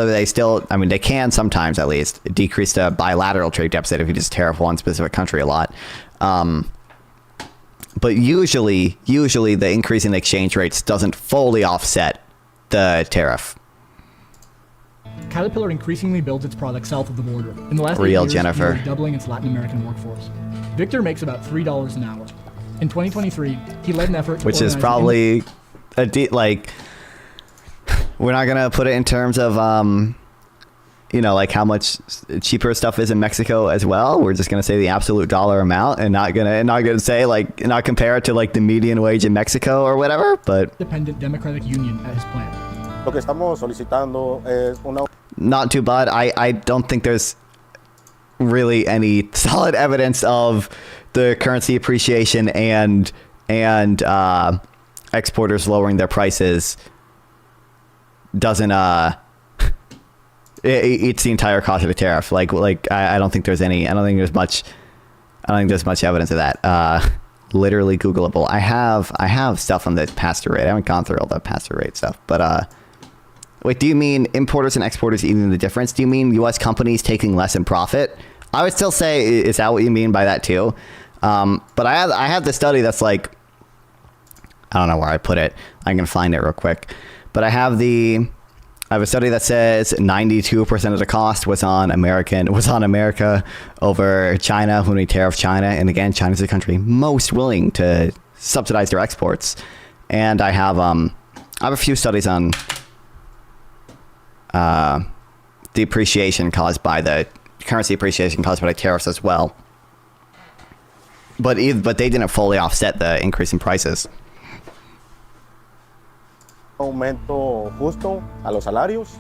they still, I mean, they can sometimes at least decrease the bilateral trade deficit if you just tariff one specific country a lot. But usually the increase in exchange rates doesn't fully offset the tariff. Caterpillar increasingly builds its products south of the border. In the last 8 Real years, Jennifer. nearly doubling its Latin American workforce. Victor makes about $3 an hour. In 2023, he led an effort to which is organize probably like, we're not gonna put it in terms of like how much cheaper stuff is in Mexico as well. We're just gonna say the absolute dollar amount and not gonna say like, not compare it to like the median wage in Mexico or whatever. But independent Democratic Union at his plant. Lo que estamos solicitando es una... Not too bad. I don't think there's really any solid evidence of the currency appreciation and exporters lowering their prices doesn't it's the entire cost of the tariff. Like I don't think there's much evidence of that. Literally Googleable. I have stuff on the pass-through rate. I haven't gone through all the pass-through rate stuff, but wait, do you mean importers and exporters eating the difference? Do you mean U.S. companies taking less in profit? I would still say, is that what you mean by that too? But I have the study that's like, I don't know where I put it. I can find it real quick. But I have a study that says 92% of the cost was on America over China when we tariff China. And again, China's the country most willing to subsidize their exports. And I have a few studies on the appreciation caused by the currency appreciation caused by the tariffs as well. But they didn't fully offset the increase in prices. Aumento justo a los salarios,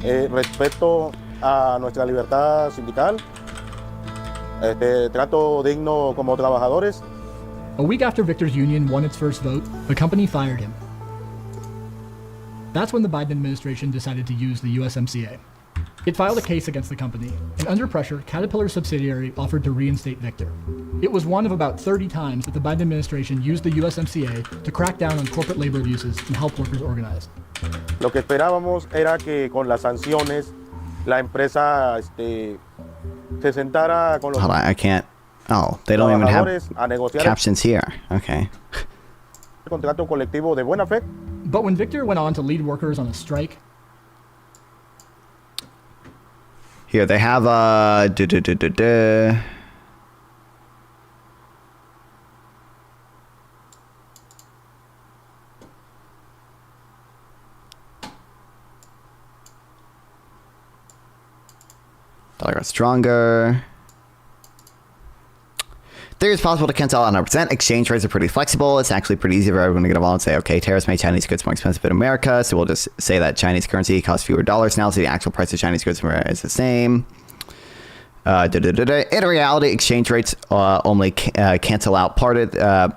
respeto a nuestra libertad sindical, trato digno como trabajadores. A week after Victor's union won its first vote, the company fired him. That's when the Biden administration decided to use the USMCA. It filed a case against the company, and under pressure, Caterpillar's subsidiary offered to reinstate Victor. It was one of about 30 times that the Biden administration used the USMCA to crack down on corporate labor abuses and help workers organize. Lo que esperábamos era que con las sanciones la empresa se sentara con los... Hold on, I can't. Oh, they don't even have captions here. Okay. Contrato colectivo de buena fe. But when Victor went on to lead workers on a strike, here they have dollar got stronger. There is possible to cancel out 100%. Exchange rates are pretty flexible. It's actually pretty easy for everyone to get involved and say, okay, tariffs make Chinese goods more expensive in America, so we'll just say that Chinese currency costs fewer dollars now, so the actual price of Chinese goods is the same. In reality, exchange rates only cancel out part of the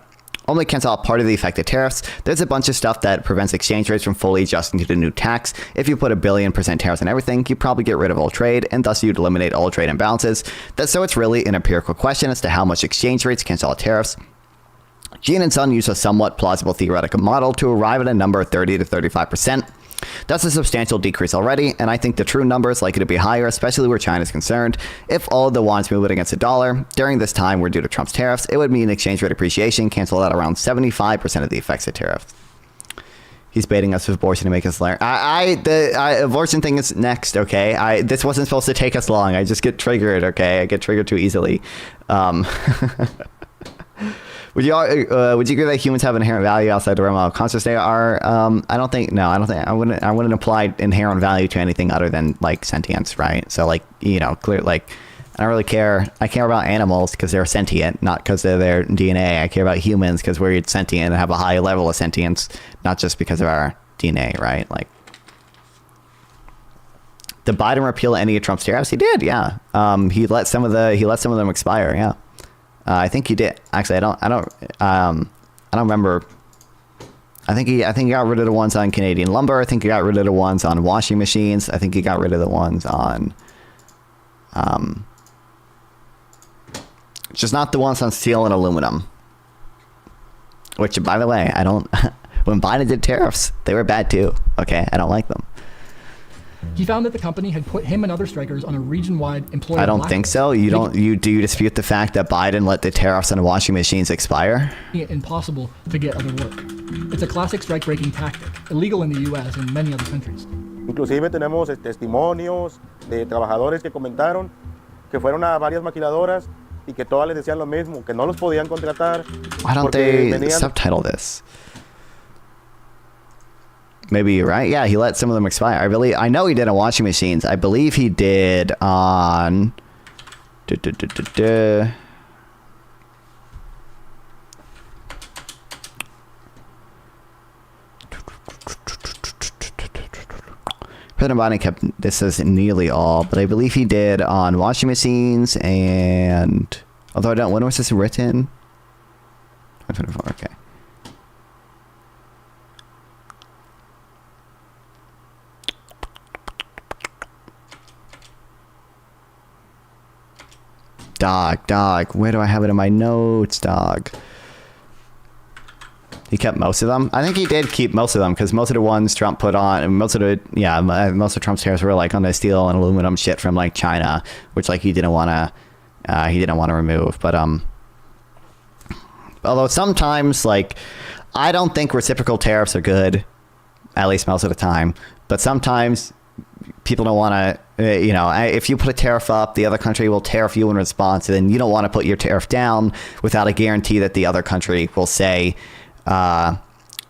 effective tariffs. There's a bunch of stuff that prevents exchange rates from fully adjusting to the new tax. If you put 1,000,000,000% tariffs on everything, you probably get rid of all trade, and thus you'd eliminate all trade imbalances. So it's really an empirical question as to how much exchange rates cancel out tariffs. Gene and Sun use a somewhat plausible theoretical model to arrive at a number of 30 to 35%. That's a substantial decrease already, and I think the true number is likely to be higher, especially where China is concerned. If all of the won's movement against the dollar during this time were due to Trump's tariffs, it would mean exchange rate appreciation cancel out around 75% of the effects of tariffs. He's baiting us with abortion to make us learn. The abortion thing is next, okay? This wasn't supposed to take us long. I just get triggered, okay? I get triggered too easily. Would you agree that humans have inherent value outside the realm of consciousness? They are. I wouldn't apply inherent value to anything other than like sentience, right? So like, clear, like, I don't really care. I care about animals because they're sentient, not because of their DNA. I care about humans because we're sentient and have a high level of sentience, not just because of our DNA, right? Like, did Biden repeal any of Trump's tariffs? He did, yeah. He let some of them expire, yeah. I think he did. Actually, I don't remember. I think he got rid of the ones on Canadian lumber. I think he got rid of the ones on washing machines. I think he got rid of the ones on, just not the ones on steel and aluminum. Which, by the way, when Biden did tariffs, they were bad too. Okay, I don't like them. He found that the company had put him and other strikers on a region-wide employer. I don't think so. Do you dispute the fact that Biden let the tariffs on washing machines expire? It impossible to get other work. It's a classic strike-breaking tactic, illegal in the U.S. and many other countries. Inclusive tenemos testimonios de trabajadores que comentaron que fueron a varias maquiladoras y que todas les decían lo mismo, que no los podían contratar. Why don't they subtitle this? Maybe you're right. Yeah, he let some of them expire. I know he did on washing machines. I believe he did on. President Biden kept this as nearly all, but I believe he did on washing machines and. Although I don't. When was this written? 2024. Okay. Dog, where do I have it in my notes, dog? He kept most of them. I think he did keep most of them because most of the ones Trump put on, and most of Trump's tariffs were like on the steel and aluminum shit from like China, which like he didn't want to remove. But although sometimes like I don't think reciprocal tariffs are good, at least most of the time. But sometimes people don't want to. If you put a tariff up, the other country will tariff you in response, and then you don't want to put your tariff down without a guarantee that the other country will say, without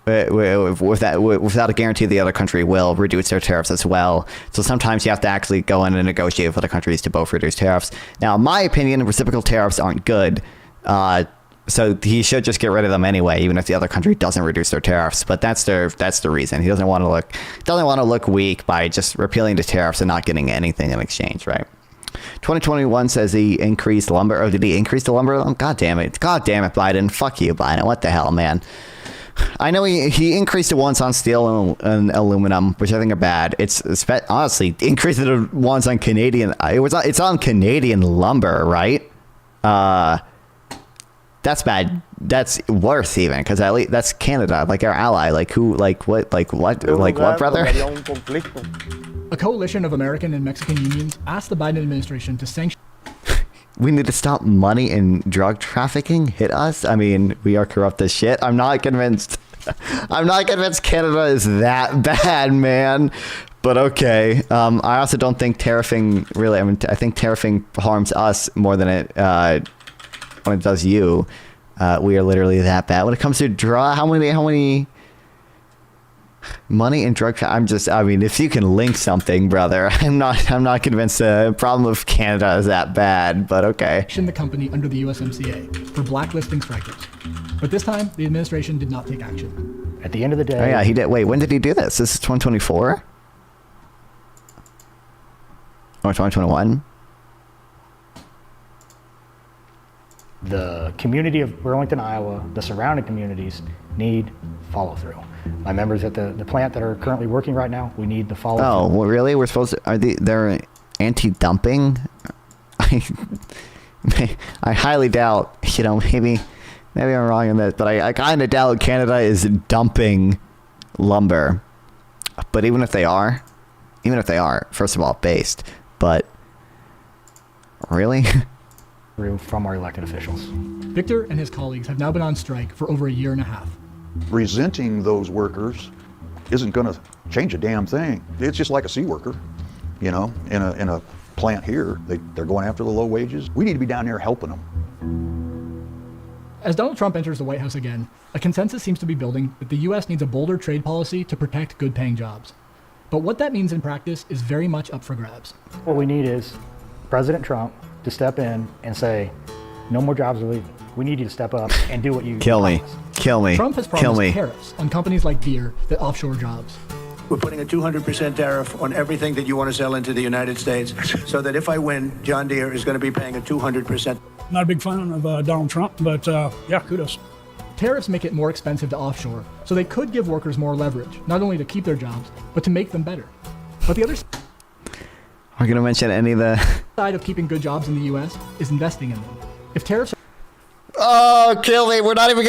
a guarantee the other country will reduce their tariffs as well. So sometimes you have to actually go in and negotiate with other countries to both reduce tariffs. Now, in my opinion, reciprocal tariffs aren't good. So he should just get rid of them anyway, even if the other country doesn't reduce their tariffs. But that's the reason. He doesn't want to look weak by just repealing the tariffs and not getting anything in exchange, right? 2021 says he increased lumber. Oh, did he increase the lumber? Oh, God damn it, Biden. Fuck you, Biden. What the hell, man? I know he increased the ones on steel and aluminum, which I think are bad. It's honestly increased the ones on Canadian. It's on Canadian lumber, right? That's bad. That's worse even because at least that's Canada, like our ally. Like who? Like what? Like what? Like what, brother? A coalition of American and Mexican unions asked the Biden administration to sanction. We need to stop money and drug trafficking. Hit us. I mean, we are corrupt as shit. I'm not convinced. Canada is that bad, man. But okay. I also don't think tariffing really. I think tariffing harms us more than it does you. We are literally that bad when it comes to how many money and drug. If you can link something, brother, I'm not convinced the problem of Canada is that bad, but okay. The company under the USMCA for blacklisting strikers. But this time, the administration did not take action. At the end of the day... Oh yeah, he did. Wait, when did he do this? This is 2024? Or 2021? The community of Burlington, Iowa, the surrounding communities need follow-through. My members at the plant that are currently working right now, we need the follow-through. Oh, well, really? We're supposed to... They're anti-dumping? I highly doubt, maybe I'm wrong on this, but I kind of doubt Canada is dumping lumber. But even if they are, first of all, based, but really? From our elected officials. Victor and his colleagues have now been on strike for over a year and a half. Resenting those workers isn't going to change a damn thing. It's just like a C worker, you know, in a plant here. They're going after the low wages. We need to be down there helping them. As Donald Trump enters the White House again, a consensus seems to be building that the U.S. needs a bolder trade policy to protect good-paying jobs. But what that means in practice is very much up for grabs. What we need is President Trump to step in and say, no more jobs are leaving. We need you to step up and do what you Kill me. Trump has promised tariffs on companies like Deere that offshore jobs. We're putting a 200% tariff on everything that you want to sell into the United States, so that if I win, John Deere is going to be paying a 200%. Not a big fan of Donald Trump, but yeah, kudos. Tariffs make it more expensive to offshore, so they could give workers more leverage, not only to keep their jobs, but to make them better. But the other Are you going to mention any of the side of keeping good jobs in the U.S. is investing in them. If tariffs Oh, kill me. We're not even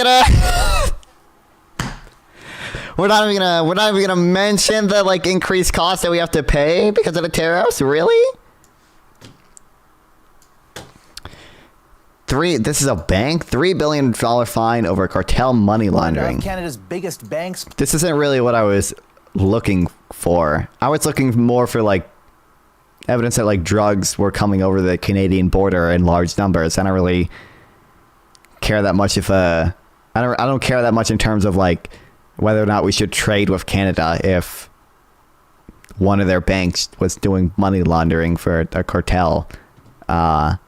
gonna mention the like increased cost that we have to pay because of the tariffs. Really? This is a bank? $3 billion fine over cartel money laundering. Canada's biggest banks. This isn't really what I was looking for. I was looking more for like evidence that like drugs were coming over the Canadian border in large numbers. I don't really care that much if I don't care that much in terms of like whether or not we should trade with Canada if one of their banks was doing money laundering for a cartel. I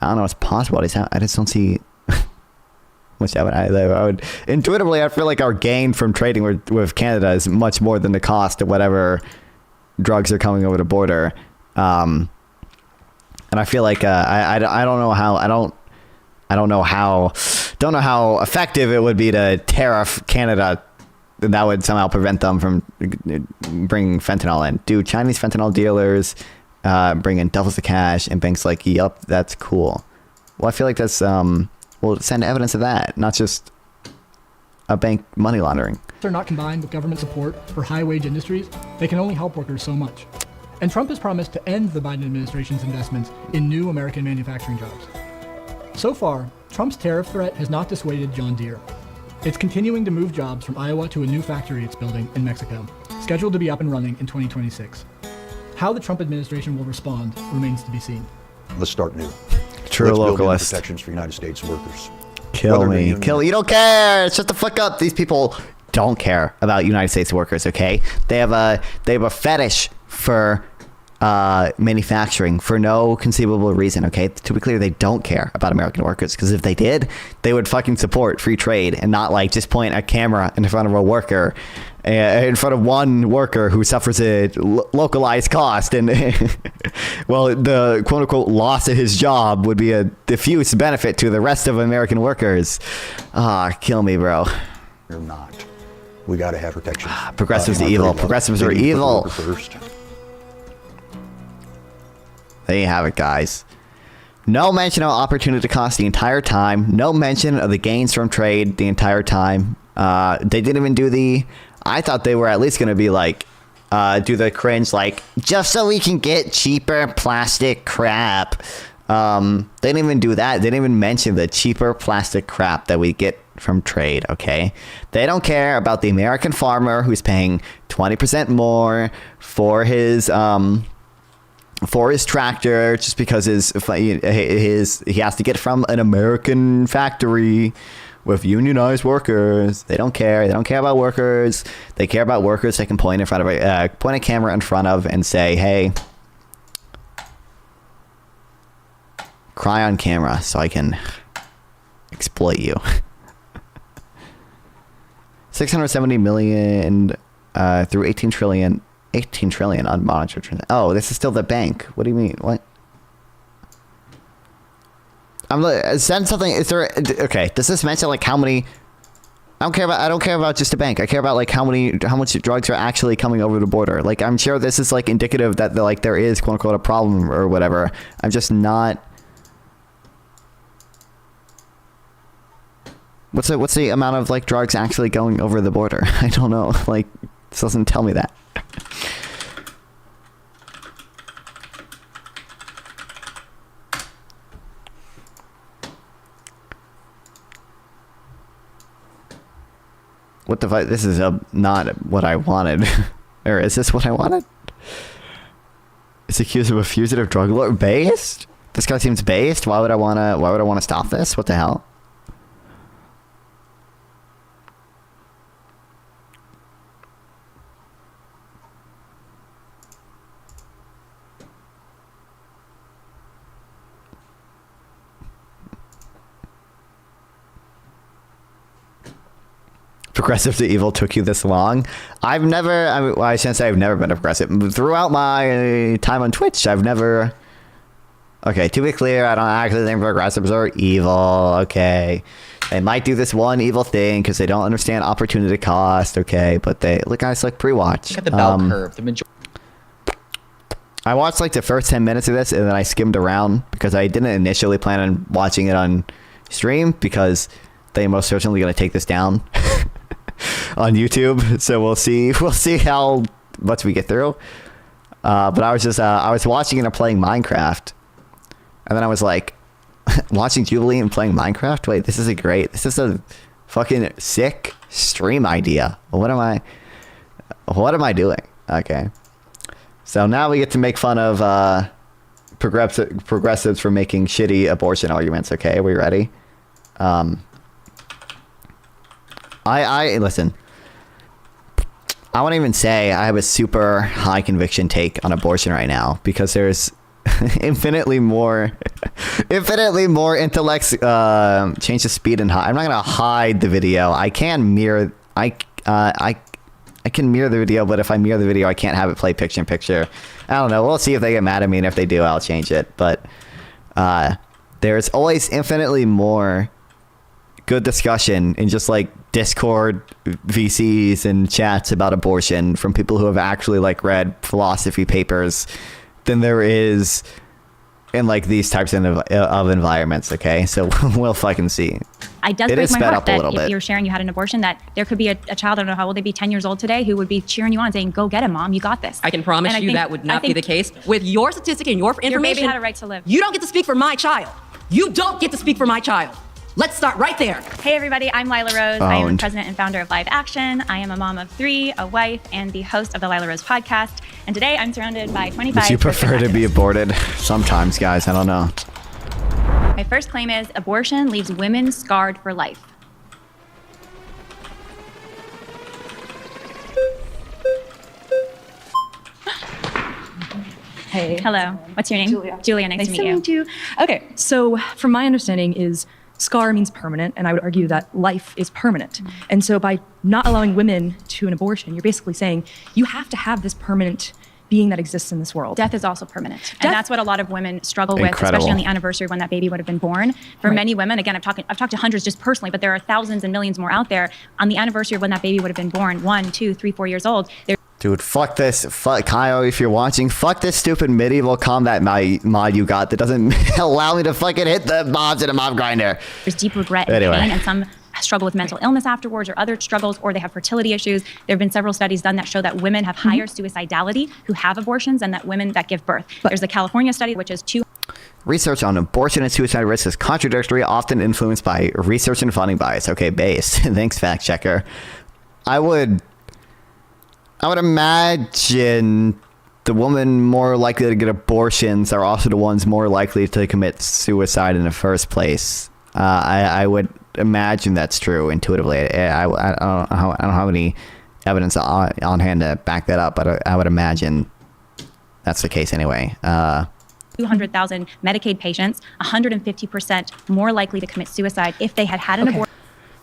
don't know. It's possible. I just don't see much evidence. I would intuitively, I feel like our gain from trading with Canada is much more than the cost of whatever drugs are coming over the border. And I feel like I don't know how effective it would be to tariff Canada. That would somehow prevent them from bringing fentanyl in. Do Chinese fentanyl dealers bring in doubles the cash, and banks like, yup, that's cool. Well, I feel like that's we'll send evidence of that, not just a bank money laundering. They're not combined with government support for high-wage industries. They can only help workers so much. And Trump has promised to end the Biden administration's investments in new American manufacturing jobs. So far, Trump's tariff threat has not dissuaded John Deere. It's continuing to move jobs from Iowa to a new factory it's building in Mexico, scheduled to be up and running in 2026. How the Trump administration will respond remains to be seen. Let's start new. True Let's build localist. protections for United States workers. Kill me. Kill. You don't care. Shut the fuck up. These people don't care about United States workers, okay? They have a fetish for manufacturing for no conceivable reason, okay? To be clear, they don't care about American workers, because if they did, they would fucking support free trade and not like just point a camera in front of a worker, in front of one worker who suffers a localized cost, and well, the quote-unquote loss of his job would be a diffuse benefit to the rest of American workers. Kill me, bro. You're not. We got to have protection. Progressives are evil. Progressives are evil. First. There you have it, guys. No mention of opportunity cost the entire time. No mention of the gains from trade the entire time. They didn't even do I thought they were at least going to be like, do the cringe, like, just so we can get cheaper plastic crap. They didn't even do that. They didn't even mention the cheaper plastic crap that we get from trade, okay? They don't care about the American farmer who's paying 20% more for his tractor just because he has to get from an American factory with unionized workers. They don't care. They don't care about workers. They care about workers they can point a camera in front of and say, hey, cry on camera so I can exploit you. 670 million through 18 trillion unmonitored. Oh, this is still the bank. What do you mean? What? Send something. Is there? Okay. Does this mention like how many? I don't care about just a bank. I care about like how much drugs are actually coming over the border. Like, I'm sure this is like indicative that like there is quote unquote a problem or whatever. I'm just not. What's the amount of like drugs actually going over the border? I don't know. Like This doesn't tell me that. What the fuck? This is not what I wanted. Or is this what I wanted? Is accused of a fugitive drug lord based? This guy seems based. Why would I wanna stop this? What the hell? Progressive to evil took you this long? I shouldn't say I've never been progressive. Throughout my time on Twitch, I've never... Okay, to be clear, I don't actually think progressives are evil, okay. They might do this one evil thing because they don't understand opportunity cost, okay, but they... Look, guys, like, pre-watch. Look at the bell curve. I watched, like, the first 10 minutes of this, and then I skimmed around because I didn't initially plan on watching it on stream because they most certainly going to take this down. On YouTube, so we'll see how much we get through. But I was watching it and playing Minecraft, and then I was like, watching Jubilee and playing Minecraft. Wait, this is a fucking sick stream idea. What am I doing? Okay, so now we get to make fun of progressives for making shitty abortion arguments. Okay, are we ready? I listen. I won't even say I have a super high conviction take on abortion right now because there's infinitely more intellects change the speed and hide. I'm not gonna hide the video. I can mirror. I can mirror the video, but if I mirror the video, I can't have it play picture in picture. I don't know. We'll see if they get mad at me, and if they do, I'll change it. But there's always infinitely more good discussion in just like Discord VCs and chats about abortion from people who have actually like read philosophy papers than there is in like these types of environments. Okay, so we'll fucking see. It does break my heart that if you're sharing you had an abortion, that there could be a child, I don't know how old they'd be, 10 years old today, who would be cheering you on saying, go get it, mom, you got this. I can promise you that would not be the case. With your statistic and your information, your baby had a right to live. You don't get to speak for my child. You don't get to speak for my child. Let's start right there. Hey everybody, I'm Lila Rose. I am the president and founder of Live Action. I am a mom of 3, a wife, and the host of the Lila Rose podcast. And today I'm surrounded by 25. Would you prefer to be aborted? Sometimes, guys, I don't know. My first claim is abortion leaves women scarred for life. Hey. Hello. What's your name? Julia. Julia, nice to meet you. Okay, so from my understanding is scar means permanent, and I would argue that life is permanent. And so by not allowing women to an abortion, you're basically saying you have to have this permanent being that exists in this world. Death is also permanent. And that's what a lot of women struggle with, especially on the anniversary when that baby would have been born. For many women, again, I've talked to hundreds just personally, but there are thousands and millions more out there. On the anniversary of when that baby would have been born, 1, 2, 3, 4 years old, Dude, fuck this. Fuck, Kyle, if you're watching, fuck this stupid medieval combat mod you got that doesn't allow me to fucking hit the mobs in a mob grinder. There's deep regret and pain, and some struggle with mental illness afterwards or other struggles, or they have fertility issues. There have been several studies done that show that women have higher suicidality who have abortions than that women that give birth. There's the California study, which is Research on abortion and suicide risk is contradictory, often influenced by research and funding bias. Okay, base. Thanks, fact checker. I would imagine the women more likely to get abortions are also the ones more likely to commit suicide in the first place. I would imagine that's true intuitively. I don't have any evidence on hand to back that up, but I would imagine that's the case anyway. 200,000 Medicaid patients, 150% more likely to commit suicide if they had an abortion.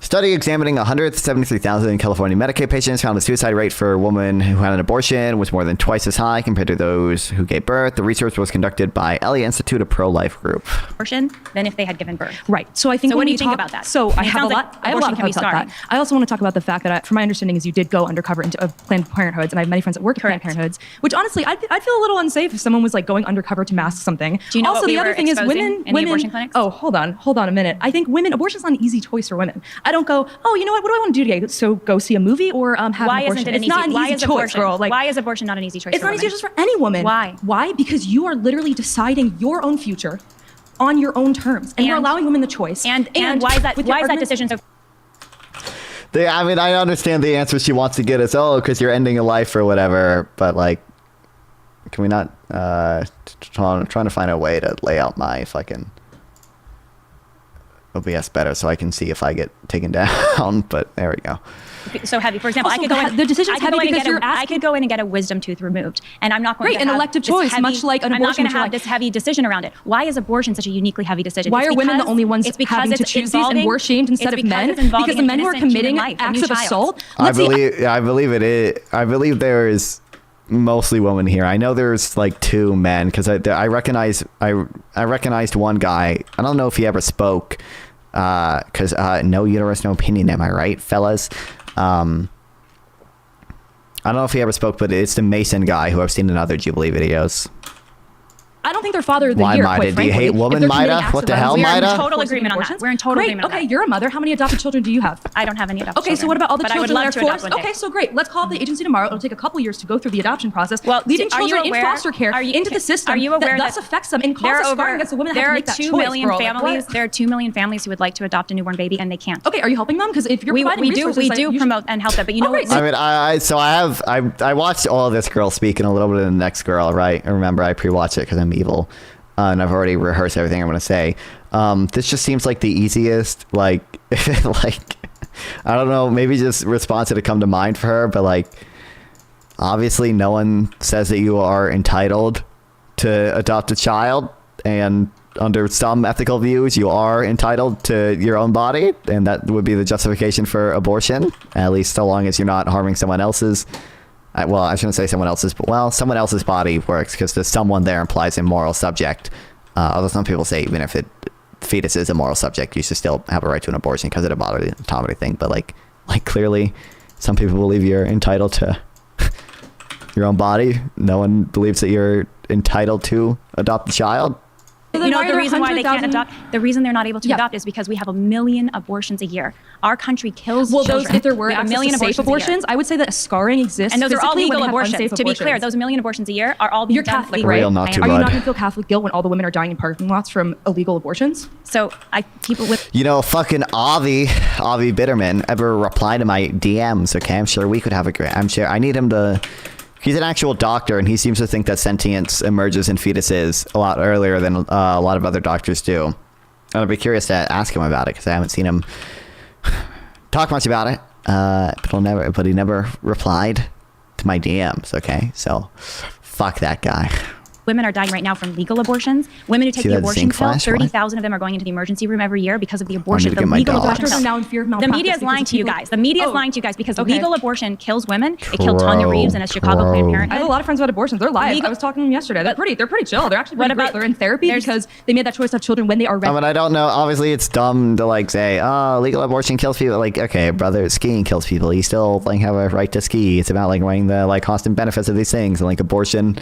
Study examining 173,000 California Medicaid patients found the suicide rate for a woman who had an abortion was more than twice as high compared to those who gave birth. The research was conducted by Elliott Institute, a pro-life group. Abortion than if they had given birth. Right. So I think. So what do you think about that? So I have a lot. I have a lot of thoughts about that. I also want to talk about the fact that, from my understanding, is you did go undercover into Planned Parenthoods, and I have many friends that work at Planned Parenthoods. Which honestly, I'd feel a little unsafe if someone was like going undercover to mask something. Do you know also, what we the other were thing is exposing in the abortion clinics? Oh, hold on a minute. I think abortion is not an easy choice for women. I don't go, oh, you know what do I want to do today? So go see a movie or have an abortion. Isn't it It's not an easy choice, girl. Like, why is abortion not an easy choice? It's not easy choice for any woman. Why? Why? Because you are literally deciding your own future on your own terms, and you're allowing women the choice. And why is that? Why is that decision so? I mean, I understand the answer she wants to get is, oh, because you're ending a life or whatever. But like, can we not trying to find a way to lay out my fucking OBS better so I can see if I get taken down? But there we go. So heavy. For example, Also, I could go in. the decision's I could heavy go in and because get you're I could go in and get a wisdom tooth removed, and I'm not going Great, to an have elective this choice, heavy, much like an I'm not abortion, going to have which this heavy decision around it. Why is abortion such a uniquely heavy decision? Why It's are women the because- only ones it's because having to it's choose these, involving- and we're shamed instead it's of men? because it's involving Because the an men who are innocent human committing life, a acts new of child. assault. I believe it is. I believe there is mostly women here. I know there's like 2 men because I recognized one guy. I don't know if he ever spoke because no uterus, no opinion. Am I right, fellas? I don't know if he ever spoke, but it's the Mason guy who I've seen in other Jubilee videos. I don't think they're father of the Why, year, Maida? quite Do you frankly. hate If women, they're committing Maida? acts What of the hell, violence, Maida? We're in total agreement on that. We're in total agreement on Okay, that. you're a mother. How many adopted children do you have? I don't have any adopted Okay, so children. what about all the But I would children love that to are adopt forced? one day. Okay, so great. Let's call the agency tomorrow. It'll take a couple years to go through the adoption process, Well, leaving are you children aware- in foster care are you- into the system are you aware that thus that affects them and there causes are scarring over against the women that there have to are make that 2 choice, million girl. Like, families. what? There are 2 million families who would like to adopt a newborn baby and they can't. Okay, are you helping them? Because if you're providing we resources, do like, you should- promote and help them, but you know great. what? I mean, I watched all of this girl speak and a little bit of the next girl, right? I remember I pre-watched it because I'm evil, and I've already rehearsed everything I'm going to say. This just seems like the easiest, like, like, I don't know, maybe just response to come to mind for her, but like, obviously no one says that you are entitled to adopt a child, and under some ethical views, you are entitled to your own body, and that would be the justification for abortion, at least so long as you're not harming someone else's. Well, I shouldn't say someone else's, but well, someone else's body works because the someone there implies a moral subject. Although some people say even if fetus is a moral subject, you should still have a right to an abortion because of the bodily autonomy thing. But like clearly, some people believe you're entitled to your own body. No one believes that you're entitled to adopt a child. You know the reason why they can't 100,000 adopt? The reason they're not able to adopt is because we have 1 million abortions a year. Our country kills children. Those, if there were we have 1 million safe abortions, I would say that scarring exists. And those are all physically when legal they have abortions. unsafe To be clear, abortions. those 1 million abortions a year are all being You're done Catholic, legally. right? Real, not too Are you bad. not going to feel Catholic guilt when all the women are dying in parking lots from illegal abortions? So people with You know, fucking Avi Bitterman ever reply to my DMs? Okay, I'm sure we could have a great. I'm sure I need him to. He's an actual doctor, and he seems to think that sentience emerges in fetuses a lot earlier than a lot of other doctors do. And I'd be curious to ask him about it because I haven't seen him talk much about it. But he never replied to my DMs. Okay, so fuck that guy. women are dying right now from legal abortions. Women who take See the that abortion zinc pill, flash? What? 30,000 of them are going into the emergency room every year because of the abortion, to the get my legal dog. abortion Doctors pill. are now in fear of The malpractice media is because lying of to you people- guys. The media is Oh, lying to you guys because okay. legal abortion kills women. It killed Tanya Reeves and a Chicago Planned I Parenthood. have a lot of friends about abortions. They're live. Legal- I was talking to them yesterday. They're pretty chill. They're actually What pretty great. about- They're in therapy there's- because they made that choice to have children when they are ready. I mean, I don't know. Obviously, it's dumb to like say, "Oh, legal abortion kills people." Like, okay, brother, skiing kills people. You still like have a right to ski. It's about like weighing the like constant benefits of these things, and like abortion,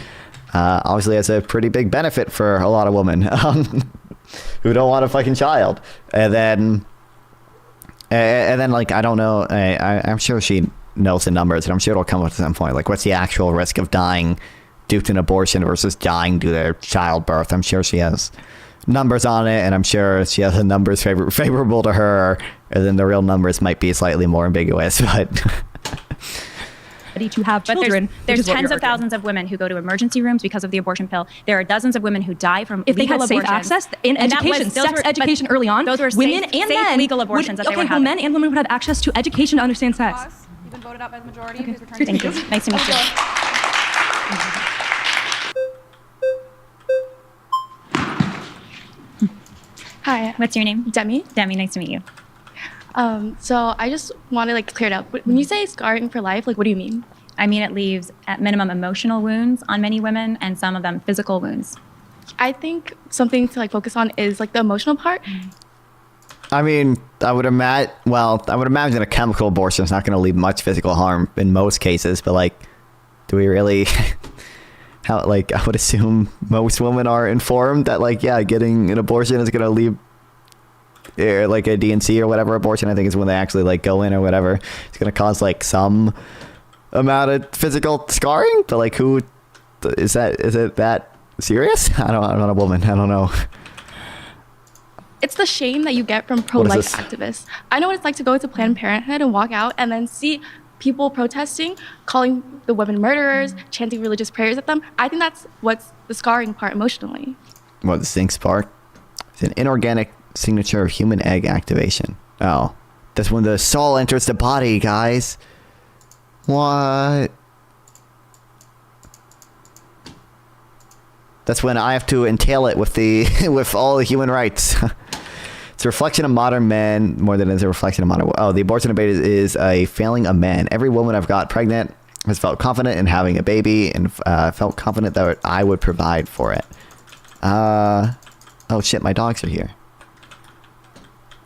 obviously has a pretty big benefit for a lot of women who don't want a fucking child. And then like I don't know. I'm sure she knows the numbers, and I'm sure it'll come up at some point. Like, what's the actual risk of dying due to an abortion versus dying due to childbirth? I'm sure she has numbers on it, and I'm sure she has the numbers favorable to her, and then the real numbers might be slightly more ambiguous. But to have But children. there's tens of thousands of women who go to emergency rooms because of the abortion pill. There are dozens of women who die from If they legal had safe abortions. access in And that education, was- those sex were- education but early on, those were women safe, and safe men legal abortions that they were having. men and women would have access to education to understand sex. You've been voted out by the majority. Okay. Please return Thank to you. your seat. Nice to meet you. Hi. What's your name? Demi. Demi, nice to meet you. So I just want to clear it up. When you say scarring for life, what do you mean? I mean, it leaves at minimum emotional wounds on many women and some of them physical wounds. I think something to focus on is the emotional part. I mean, I would imagine a chemical abortion is not going to leave much physical harm in most cases, but like, do we really, I would assume most women are informed that getting an abortion is going to leave like a DNC or whatever abortion, I think is when they actually like go in or whatever. It's going to cause like some amount of physical scarring, but like who is that? Is it that serious? I'm not a woman. I don't know. It's the shame that you get from pro-life activists. I know what it's like to go to Planned Parenthood and walk out and then see people protesting, calling the women murderers, chanting religious prayers at them. I think that's what's the scarring part emotionally. What, the stink spark? It's an inorganic signature of human egg activation. Oh, that's when the soul enters the body, guys. What? That's when I have to entail it with with all the human rights. It's a reflection of modern men more than it's a reflection of modern. Oh, the abortion debate is a failing of men. Every woman I've got pregnant has felt confident in having a baby and felt confident that I would provide for it. Oh shit, my dogs are here.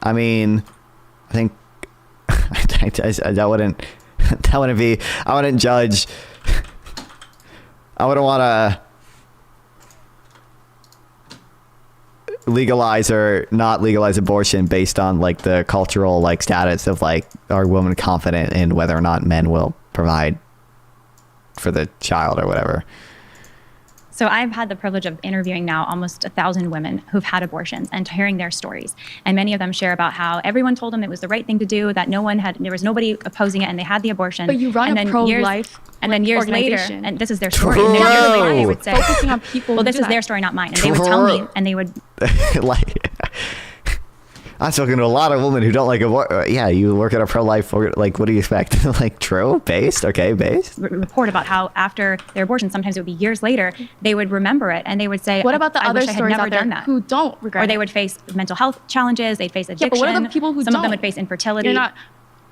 I mean, I think that wouldn't be. I wouldn't judge. I wouldn't want to legalize or not legalize abortion based on like the cultural like status of like, are women confident in whether or not men will provide for the child or whatever. So I've had the privilege of interviewing now almost 1,000 women who've had abortions and hearing their stories. And many of them share about how everyone told them it was the right thing to do, that there was nobody opposing it, and they had the abortion. But you run a pro-life and then years later, organization. and this is their story. And then years later, they would say, focusing on people. well, this is their story, not mine. And they would tell me, and they would like, I've spoken to a lot of women who don't like abortion. Yeah, you work at a pro-life, like, what do you expect? Like, true? Based? Okay, based? Report about how after their abortion, sometimes it would be years later, they would remember it, and they would say, what about the other wish I had stories never out there done that. who don't regret Or they it? would face mental health challenges, they'd face addiction. Yeah, but what are the people who Some don't? of them would face infertility. You're not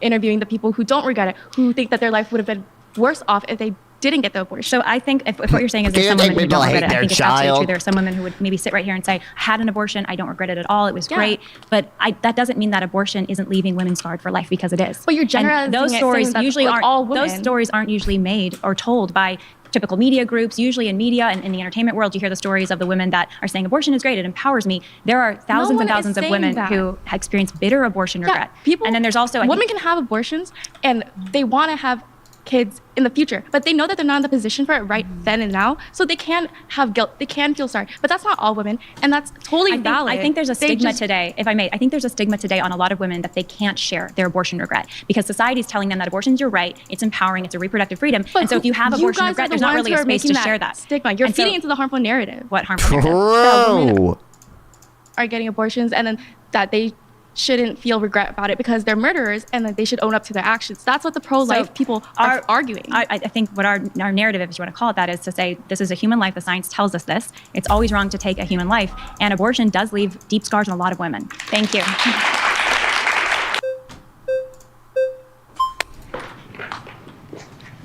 interviewing the people who don't regret it, who think that their life would have been worse off if they didn't get the abortion. So I think if what you're saying is there's some women who don't regret it, I think it's absolutely true. There are some women who would maybe sit right here and say, I had an abortion, I don't regret it at all, it was great. But that doesn't mean that abortion isn't leaving women scarred for life, because it is. But you're generalizing those it, stories saying usually that's aren't. all women. Those stories aren't usually made or told by typical media groups. Usually in media and in the entertainment world, you hear the stories of the women that are saying abortion is great, it empowers me. There are thousands and thousands of women who have experienced bitter abortion regret. People, and then there's also women can have abortions and they want to have kids in the future, but they know that they're not in the position for it right then and now, so they can have guilt, they can feel sorry. But that's not all women, and that's totally valid. I think there's a stigma today, if I may, I think there's a stigma today on a lot of women that they can't share their abortion regret, because society's telling them that abortion's your right, it's empowering, it's a reproductive freedom, and so if you have abortion regret, there's not really a space to share that. Stigma. You're feeding into the harmful narrative. What harmful narrative? Women are getting abortions, and then that they shouldn't feel regret about it because they're murderers, and that they should own up to their actions. That's what the pro-life people are arguing. I think what our narrative, if you want to call it that, is to say this is a human life. The science tells us this. It's always wrong to take a human life, and abortion does leave deep scars on a lot of women. Thank you.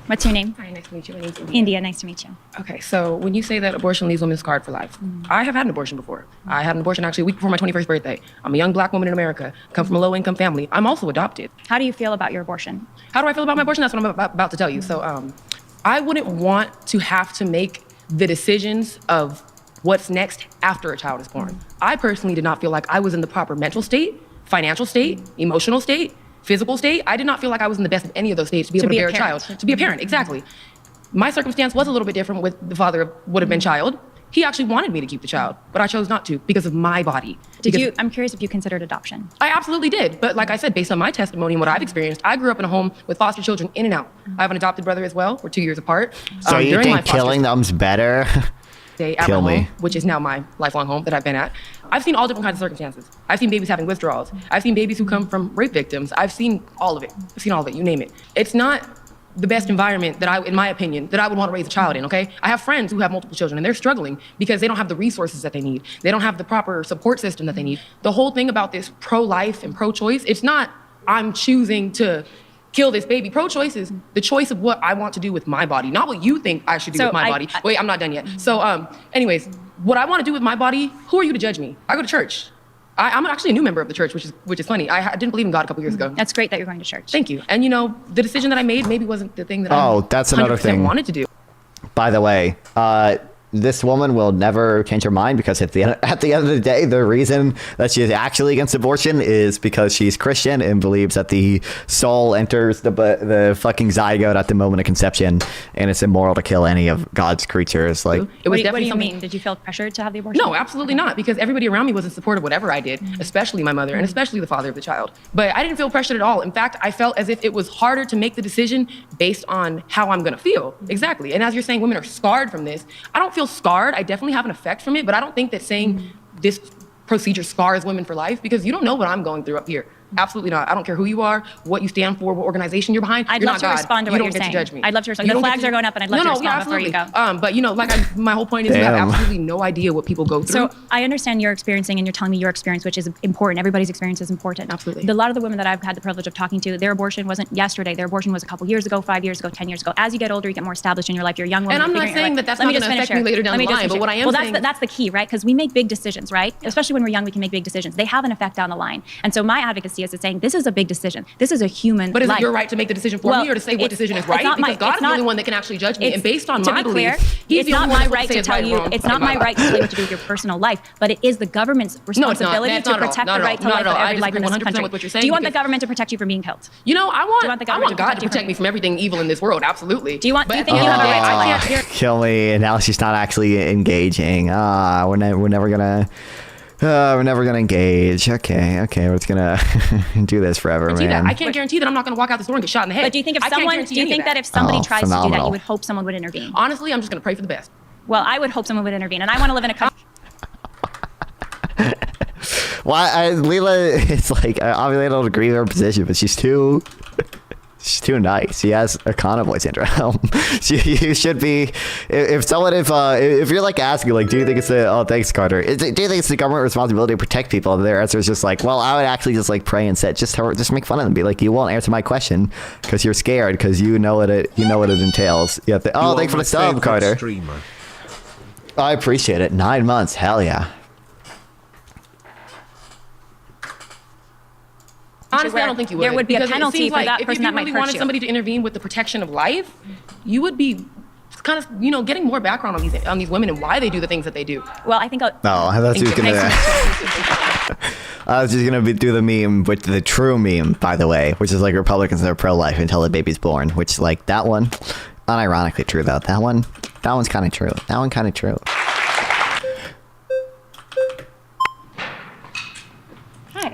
What's your name? Hi, nice to meet you. My name's India. Nice to meet you. Okay, so when you say that abortion leaves women scarred for life, I have had an abortion before. I had an abortion actually a week before my 21st birthday. I'm a young black woman in America, come from a low-income family. I'm also adopted. How do you feel about your abortion? How do I feel about my abortion? That's what I'm about to tell you. So I wouldn't want to have to make the decisions of what's next after a child is born. I personally did not feel like I was in the proper mental state, financial state, emotional state, physical state. I did not feel like I was in the best of any of those states to be able to bear a child. To be a parent, exactly. My circumstance was a little bit different with the father of would have been child. He actually wanted me to keep the child, but I chose not to because of my body. I'm curious if you considered adoption. I absolutely did. But like I said, based on my testimony and what I've experienced, I grew up in a home with foster children in and out. I have an adopted brother as well. We're 2 years apart. So you think killing them's better? At my home, which is now my lifelong home that I've been at. I've seen all different kinds of circumstances. I've seen babies having withdrawals. I've seen babies who come from rape victims. I've seen all of it. I've seen all of it, you name it. It's not the best environment that in my opinion, that I would want to raise a child in, okay? I have friends who have multiple children and they're struggling because they don't have the resources that they need. They don't have the proper support system that they need. The whole thing about this pro-life and pro-choice, it's not I'm choosing to kill this baby. Pro-choice is the choice of what I want to do with my body, not what you think I should do with my body. Wait, I'm not done yet. So anyways, what I want to do with my body, who are you to judge me? I go to church. I'm actually a new member of the church, which is funny. I didn't believe in God a couple years ago. That's great that you're going to church. Thank you. And you know, the decision that I made maybe wasn't the thing that that's another thing wanted to do. By the way, this woman will never change her mind, because at the end of the day, the reason that she is actually against abortion is because she's Christian and believes that the soul enters the fucking zygote at the moment of conception, and it's immoral to kill any of God's creatures. Like, what do you mean? Did you feel pressured to have the abortion? No, absolutely not, because everybody around me was in support of whatever I did, especially my mother and especially the father of the child. But I didn't feel pressured at all. In fact, I felt as if it was harder to make the decision based on how I'm going to feel. Exactly. And as you're saying, women are scarred from this. I don't feel scarred. I definitely have an effect from it, but I don't think that saying this procedure scars women for life, because you don't know what I'm going through up here. Absolutely not. I don't care who you are, what you stand for, what organization you're behind. I'd you're love not to God. respond to you what don't you're get saying. To judge me. I'd love to respond. The flags are going up, and I'd love to respond before you go. But you know, like my whole point is you have absolutely no idea what people go through. So I understand you're experiencing, and you're telling me your experience, which is important. Everybody's experience is important. Absolutely. A lot of the women that I've had the privilege of talking to, their abortion wasn't yesterday. Their abortion was a couple years ago, 5 years ago, 10 years ago. As you get older, you get more established in your life. You're a young woman. And I'm not saying that that's not going to affect me later down the line. But what I am saying, that's the key, right? Because we make big decisions, right? Especially when we're young, we can make big decisions. They have an effect down the line. And so my advocacy is saying this is a big decision. This is a human But is life. it your right to make the decision for me, or to say what decision is right? Because God is the only one that can actually judge me. And based on my beliefs, He's it's not my right to tell you. It's not my right to tell you what to do with your personal life, but it is the government's responsibility to protect the right to life of every life in this country. Do you want the government to protect you from being killed? You know, I want God to protect me from everything evil in this world. Absolutely. Do you think you have a right to life? Kill me, and now she's not actually engaging. We're never gonna engage. Okay, we're just gonna do this forever, man. I can't guarantee that I'm not gonna walk out this door and get shot in the head. But do you think if somebody tries to do that, you would hope someone would intervene? Honestly, I'm just gonna pray for the best. Well, I would hope someone would intervene, and I want to live in a country. Well, Leela is like, obviously I don't agree with her position, but she's too nice. She has a convoy syndrome. You should be, if you're like asking, like, do you think it's thanks, Carter. Do you think it's the government responsibility to protect people? And their answer is just like, well, I would actually just like pray and sit, just make fun of them, be like, you won't answer my question because you're scared, because you know what it entails. You have to, thanks for the sub, Carter. Streamer. I appreciate it. 9 months, hell yeah. Honestly, I don't think you would. There would be a penalty for that person that might hurt you. If you really wanted somebody to intervene with the protection of life, you would be kind of, getting more background on these women and why they do the things that they do. Well, I think. I was just gonna do the meme, with the true meme, by the way, which is like Republicans that are pro-life until the baby's born, which like that one, unironically true though. That one's kind of true. That one kind of true.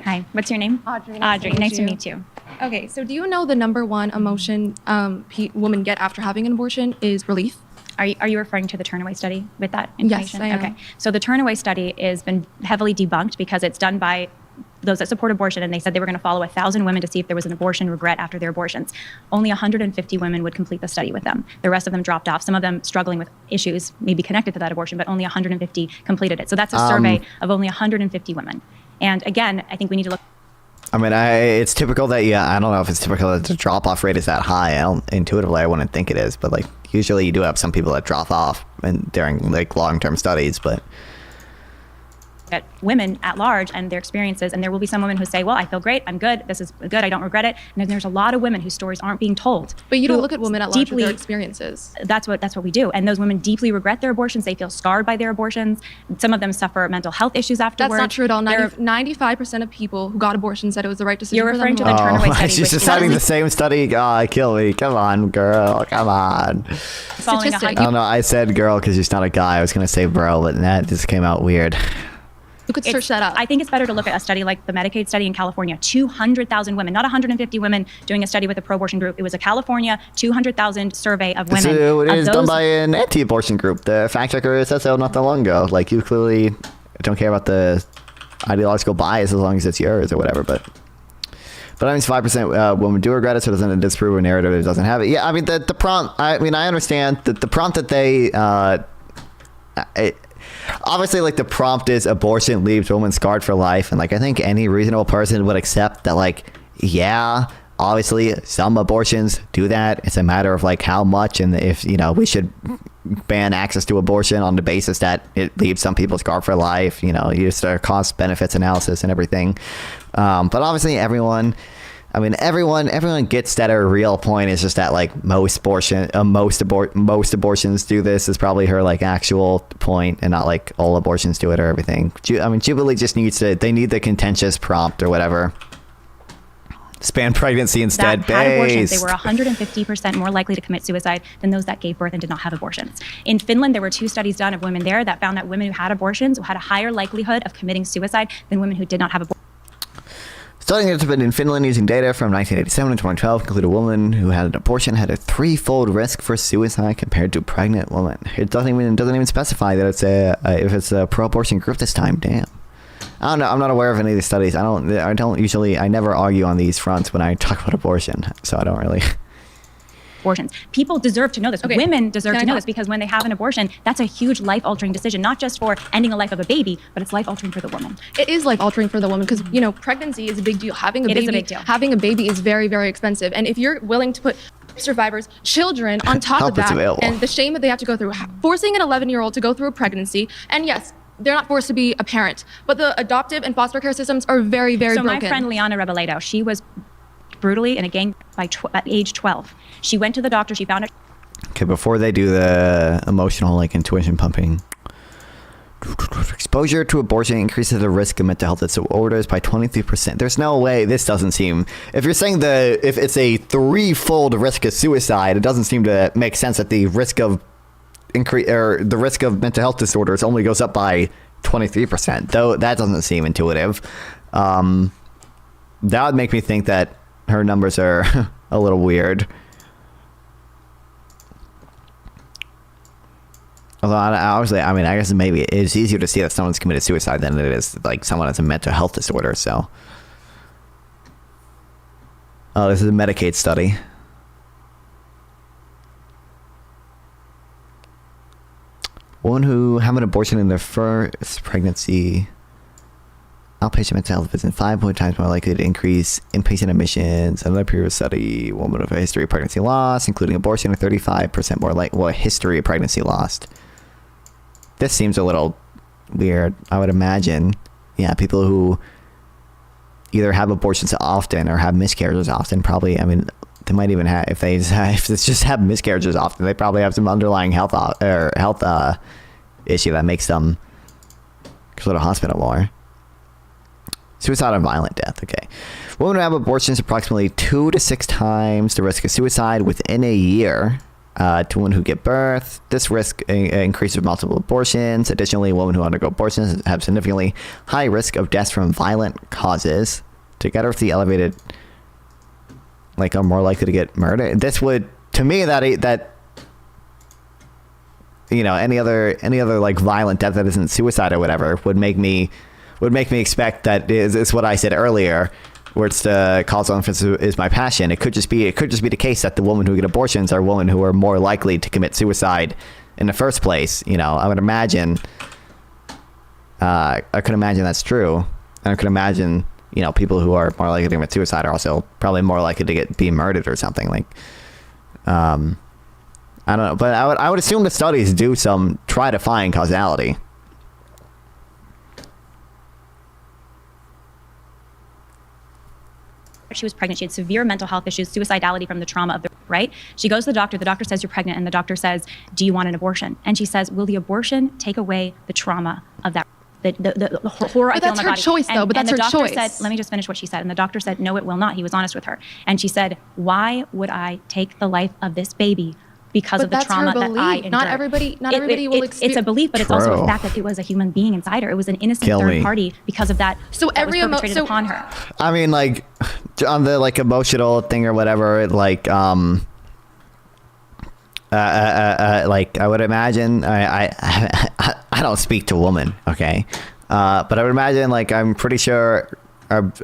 Hi, what's your name? Audrey. Nice to meet you. Okay, so do you know the number one emotion women get after having an abortion is relief? Are you referring to the Turnaway study with that information? Yes, I am. Okay, so the Turnaway study has been heavily debunked because it's done by those that support abortion, and they said they were going to follow 1,000 women to see if there was an abortion regret after their abortions. Only 150 women would complete the study with them. The rest of them dropped off, some of them struggling with issues maybe connected to that abortion, but only 150 completed it. So that's a survey of only 150 women. And again, I think we need to look. I mean, it's typical that, I don't know if it's typical that the drop-off rate is that high. Intuitively, I wouldn't think it is, but like usually you do have some people that drop off during like long-term studies, but at women at large and their experiences, and there will be some women who say, well, I feel great, I'm good, this is good, I don't regret it. And then there's a lot of women whose stories aren't being told. But you don't look at women at large with their experiences. That's what we do. And those women deeply regret their abortions. They feel scarred by their abortions. Some of them suffer mental health issues afterwards. That's not true at all. 95% of people who got abortions said it was the right decision. You're referring to the Turnaway study. She's just citing the same study. Kill me. Come on, girl. Come on. Statistics. I don't know. I said girl because she's not a guy. I was going to say bro, but that just came out weird. You could search that up. I think it's better to look at a study like the Medicaid study in California. 200,000 women, not 150 women doing a study with a pro-abortion group. It was a California 200,000 survey of women. It is done by an anti-abortion group. The fact checker said so not that long ago. Like, you clearly don't care about the ideological bias as long as it's yours or whatever. But I mean, 5% women do regret it, so it doesn't disprove a narrative that doesn't have it. Yeah, I mean, the prompt, I understand that the prompt that they... obviously, like, the prompt is abortion leaves women scarred for life, and like I think any reasonable person would accept that, like, yeah, obviously some abortions do that. It's a matter of like how much, and if we should ban access to abortion on the basis that it leaves some people scarred for life. You use their cost benefits analysis and everything. But obviously everyone I mean, everyone gets that her real point is just that like most abortions do this is probably her like actual point, and not like all abortions do it or everything. I mean, Jubilee just needs they need the contentious prompt or whatever. Span pregnancy instead. That had abortions, they were 150% more likely to commit suicide than those that gave birth and did not have abortions. In Finland, there were 2 studies done of women there that found that women who had abortions had a higher likelihood of committing suicide than women who did not have abortions. Studying has been in Finland using data from 1987 and 2012 concluded a woman who had an abortion had a 3-fold risk for suicide compared to a pregnant woman. It doesn't even specify that it's if it's a pro-abortion group this time. Damn. I don't know. I'm not aware of any of these studies. I never argue on these fronts when I talk about abortion, so I don't really. Abortions. People deserve to know this. Okay. Women deserve to know this because when they have an abortion, that's a huge life-altering decision, not just for ending the life of a baby, but it's life-altering for the woman. It is life-altering for the woman because, you know, pregnancy is a big deal. Having a baby is very, very expensive. And if you're willing to put survivors, children on top of that, and the shame that they have to go through, forcing an 11-year-old to go through a pregnancy, and yes, they're not forced to be a parent, but the adoptive and foster care systems are very, very broken. So my friend Liana Rebeledo, she was brutally in a gang at age 12. She went to the doctor, she found it. Okay, before they do the emotional like intuition pumping. Exposure to abortion increases the risk of mental health disorders by 23%. There's no way this doesn't seem. If you're saying if it's a 3-fold risk of suicide, it doesn't seem to make sense that the risk of the risk of mental health disorders only goes up by 23%. Though that doesn't seem intuitive. That would make me think that her numbers are a little weird. Although, obviously, I mean, I guess maybe it's easier to see that someone's committed suicide than it is like someone has a mental health disorder. So, oh, this is a Medicaid study. Women who have an abortion in their first pregnancy, outpatient mental health visit 5 times more likely to increase inpatient admissions. Another previous study, women with a history of pregnancy loss, including abortion, are 35% more history of pregnancy lost. This seems a little weird. I would imagine, people who either have abortions often or have miscarriages often probably, I mean, they might even have, if they just have miscarriages often, they probably have some underlying health issue that makes them go to the hospital more. Suicide and violent death. Okay. Women who have abortions approximately 2 to 6 times the risk of suicide within a year to women who give birth. This risk increases with multiple abortions. Additionally, women who undergo abortions have significantly high risk of deaths from violent causes. Together with the elevated, are more likely to get murdered. This would, to me, that any other like violent death that isn't suicide or whatever would make me expect that is what I said earlier, where it's the causal inference is my passion. It could just be the case that the women who get abortions are women who are more likely to commit suicide in the first place. I would imagine. I could imagine that's true, and I could imagine people who are more likely to commit suicide are also probably more likely to be murdered or something like. I don't know, but I would assume the studies try to find causality. She was pregnant. She had severe mental health issues, suicidality from the trauma of the, right? She goes to the doctor says you're pregnant, and the doctor says, do you want an abortion? And she says, will the abortion take away the trauma of that? The horror I feel in my body. But that's her choice, though. But that's her choice. Let me just finish what she said. And the doctor said, no, it will not. He was honest with her. And she said, why would I take the life of this baby because of the trauma that I endured? Not everybody will experience. It's a belief, but it's also the fact that it was a human being inside her. It was an innocent third party because of that. So that was perpetrated upon her. I mean, on the emotional thing or whatever, I would imagine I don't speak to women, okay, but I would imagine I'm pretty sure I've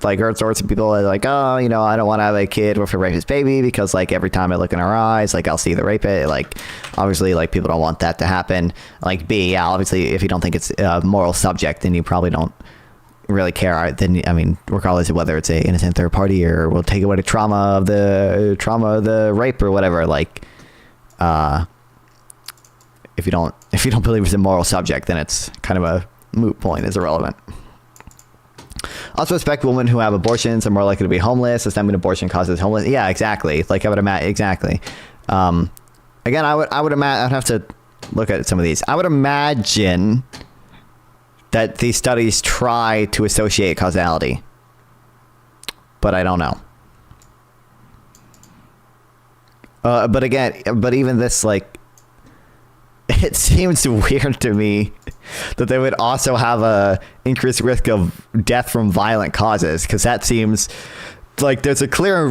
heard stories of people I don't want to have a kid with a rapist baby because every time I look in her eyes I'll see the rapist. Obviously people don't want that to happen. Obviously if you don't think it's a moral subject, then you probably don't really care. Then I mean, regardless of whether it's a innocent third party or will take away the trauma of the rape or whatever. If you don't believe it's a moral subject, then it's kind of a moot point. It's irrelevant. Also expect women who have abortions are more likely to be homeless. Does that mean abortion causes homeless? Yeah, exactly. Like I would imagine, exactly. Again, I would imagine, I'd have to look at some of these. I would imagine that these studies try to associate causality, but I don't know. But even this, like, it seems weird to me that they would also have a increased risk of death from violent causes, because that seems like there's a clear,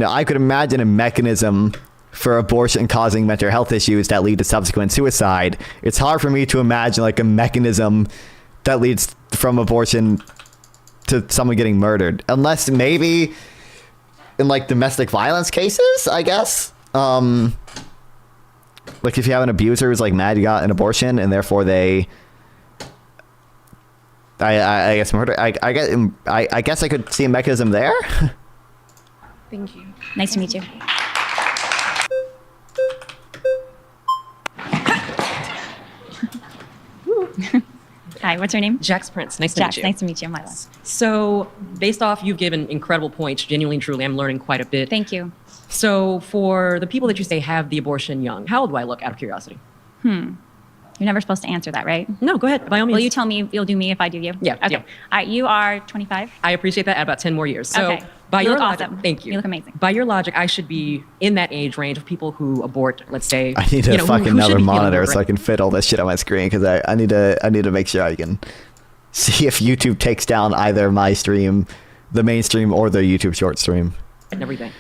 I could imagine a mechanism for abortion causing mental health issues that lead to subsequent suicide. It's hard for me to imagine like a mechanism that leads from abortion to someone getting murdered, unless maybe in like domestic violence cases, I guess. Like if you have an abuser who's like mad you got an abortion and therefore they, I guess murder. I guess I could see a mechanism there. Thank you. Nice to meet you. Hi, what's your name? Jax Prince. Nice to Jax, meet you. nice to meet you, Mila. So, based off you've given incredible points, genuinely and truly, I'm learning quite a bit. Thank you. So, for the people that you say have the abortion young, how old do I look, out of curiosity? You're never supposed to answer that, right? No, go ahead. By all means. Will you tell me you'll do me if I do you? Yeah. Okay. Yeah. All right, you are 25. I appreciate that. At about 10 more years. So, Okay. by You your look logic, awesome. thank you. You look amazing. By your logic, I should be in that age range of people who abort, let's say. I need a who fucking should another be feeling monitor good, so I right? can fit all this shit on my screen, because I need to make sure I can see if YouTube takes down either my stream, the main stream, or the YouTube short stream. And everything.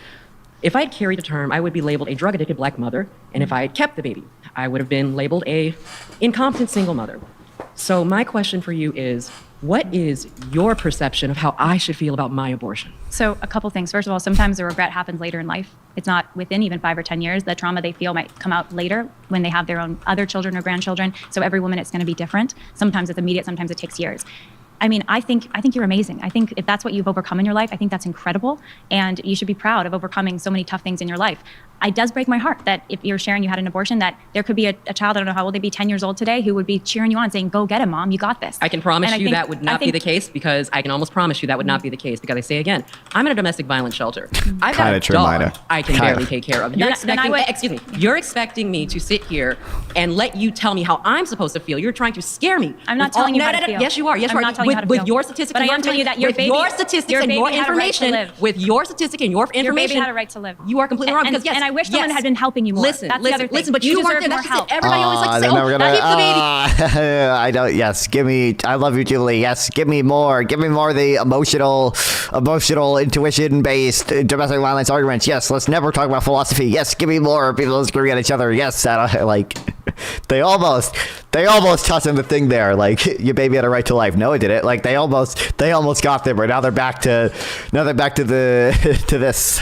If I had carried a term, I would be labeled a drug-addicted black mother, and if I had kept the baby, I would have been labeled a incompetent single mother. So my question for you is, what is your perception of how I should feel about my abortion? So a couple things. First of all, sometimes the regret happens later in life. It's not within even 5 or 10 years. The trauma they feel might come out later when they have their own other children or grandchildren. So every woman, it's going to be different. Sometimes it's immediate, sometimes it takes years. I mean, I think you're amazing. I think if that's what you've overcome in your life, I think that's incredible. And you should be proud of overcoming so many tough things in your life. It does break my heart that if you're sharing you had an abortion, that there could be a child, I don't know how old they'd be, 10 years old today, who would be cheering you on saying, go get him, Mom, you got this. I can promise And I you think- that would not be the case, because I can almost promise you that would not be the case, because I say again, I'm in a domestic violence shelter. I've got Kinda a true, dog Mida. I can Kinda. barely take care of. You're expecting, you're expecting me to sit here and let you tell me how I'm supposed to feel. You're trying to scare me. I'm not with all- telling you No, how no, to no, feel. Yes, you are. Yes, I'm you are. not telling you how to with feel. your statistics, But I and am your telling you that your with baby- your statistics your and your baby had a right to information, live. with your statistic and your information, Your baby had a right to live. You are completely wrong. And- Because yes, and I wish someone yes. had been helping you more. Listen, That's the listen, other thing. listen. But You you weren't deserve there. more That's just help. it. Everybody always likes to say, then "Oh, we're that hits the baby." I don't. Yes, give me. I love you, Jubilee. Yes, give me more. Give me more of the emotional, intuition-based domestic violence arguments. Yes, let's never talk about philosophy. Yes, give me more people screaming at each other. Yes, like they almost touched on the thing there. Like your baby had a right to life. No, it didn't. Like they almost got there, but now they're back to to this.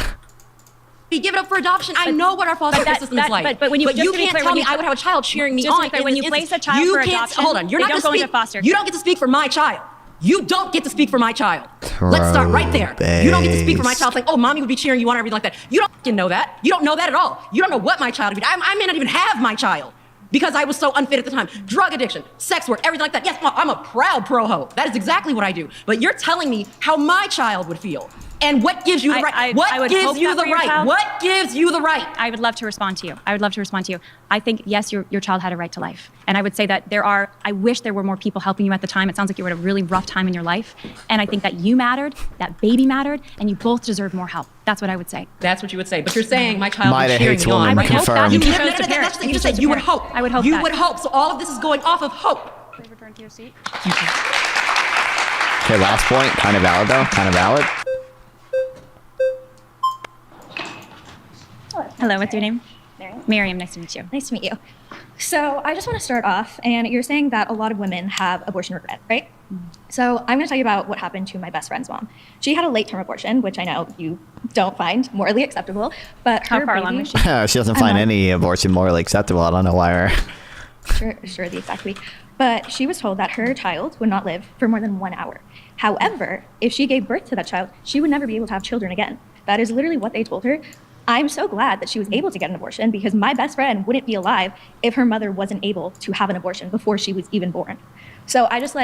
Be given up for adoption. I know what our foster care system is like. But when you, just you to be can't clear, tell when me you- I would have a child cheering me just to be on. clear, in when this you place instance. a child You for can't- adoption, hold on. You're they not don't gonna go speak. into foster You care. don't get to speak for my child. You don't get to speak for my child. Let's start right there. You don't get to speak for my child saying, oh, mommy would be cheering you on, or everything like that. You don't fucking know that. You don't know that at all. You don't know what my child would be. I may not even have my child, because I was so unfit at the time. Drug addiction, sex work, everything like that. Yes, I'm a proud pro-ho. That is exactly what I do. But you're telling me how my child would feel. And what gives you the right? I What would gives hope you that the for your right? child. What gives you the right? I would love to respond to you. I think, yes, your child had a right to life. And I would say that I wish there were more people helping you at the time. It sounds like you were at a really rough time in your life. And I think that you mattered, that baby mattered, and you both deserve more help. That's what I would say. That's what you would say. But you're saying my child Mida is cheering hates me on. women, Right? confirmed. You You chose chose to that's parent. what you You just said. chose to You would parent. hope. I would hope You that. would hope. So all of this is going off of hope. Please return to your seat. Okay, last point. Kind of valid though. Kind of valid. Hello, what's your name? Miriam. Miriam, nice to meet you. Nice to meet you. So I just want to start off, and you're saying that a lot of women have abortion regret, right? So I'm going to tell you about what happened to my best friend's mom. She had a late-term abortion, which I know you don't find morally acceptable, but How her far baby, along was she? She doesn't find any abortion morally acceptable. I don't know why. Sure, the exact week. But she was told that her child would not live for more than 1 hour. However, if she gave birth to that child, she would never be able to have children again. That is literally what they told her. I'm so glad that she was able to get an abortion, because my best friend wouldn't be alive if her mother wasn't able to have an abortion before she was even born. So I just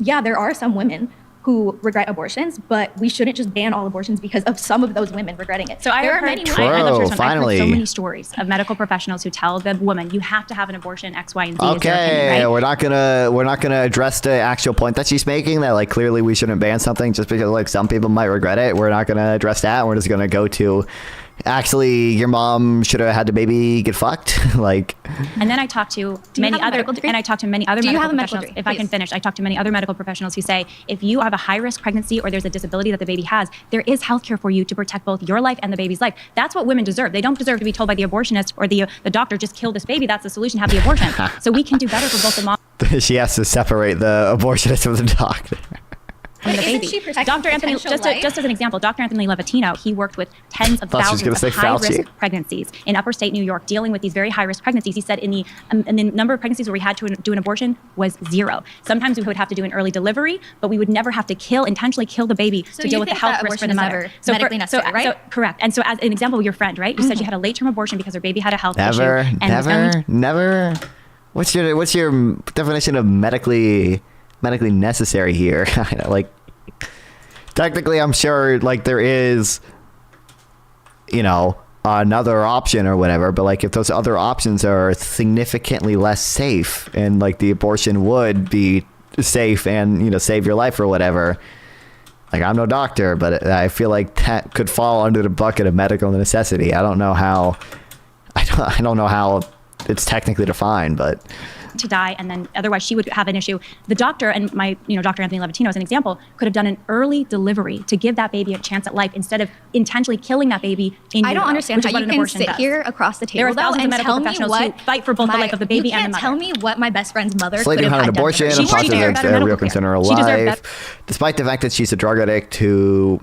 yeah, there are some women who regret abortions, but we shouldn't just ban all abortions because of some of those women regretting it. So I there have are heard, many I love women. I've finally. heard so many stories of medical professionals who tell the woman, you have to have an abortion, X, Y, and Z. Okay, right? we're not gonna address the actual point that she's making, that like clearly we shouldn't ban something just because like some people might regret it. We're not gonna address that. We're just gonna go to, actually, your mom should have had the baby get fucked. Like, and then I talked to many other medical professionals. If I can finish, I talked to many other medical professionals who say, if you have a high risk pregnancy or there's a disability that the baby has, there is healthcare for you to protect both your life and the baby's life. That's what women deserve. They don't deserve to be told by the abortionist or the doctor, just kill this baby. That's the solution. Have the abortion. So we can do better for both the mom. She has to separate the abortionist from the doctor. And the baby. Dr. Anthony, just as an example, Dr. Anthony Levatino, he worked with tens of thousands of high-risk pregnancies in upstate New York, dealing with these very high-risk pregnancies. He said in the number of pregnancies where we had to do an abortion was 0. Sometimes we would have to do an early delivery, but we would never have to intentionally kill the baby to deal with the health risk for the mother. Medically necessary, right? Correct. And so as an example, your friend, right? You said you had a late-term abortion because her baby had a health issue. Never. What's your definition of medically necessary here? Like, technically, I'm sure like there is, another option or whatever, but like if those other options are significantly less safe and like the abortion would be safe and save your life or whatever. Like, I'm no doctor, but I feel like that could fall under the bucket of medical necessity. I don't know how it's technically defined, but to die, and then otherwise she would have an issue. The doctor, and my, Dr. Anthony Levatino as an example, could have done an early delivery to give that baby a chance at life instead of intentionally killing that baby in I don't understand how you can sit here across the table and tell me what who fight for both the life of the baby and the mother. You can't tell me what my best friend's mother could have had an abortion, a process that's a real concern in her life, despite the fact that she's a drug addict who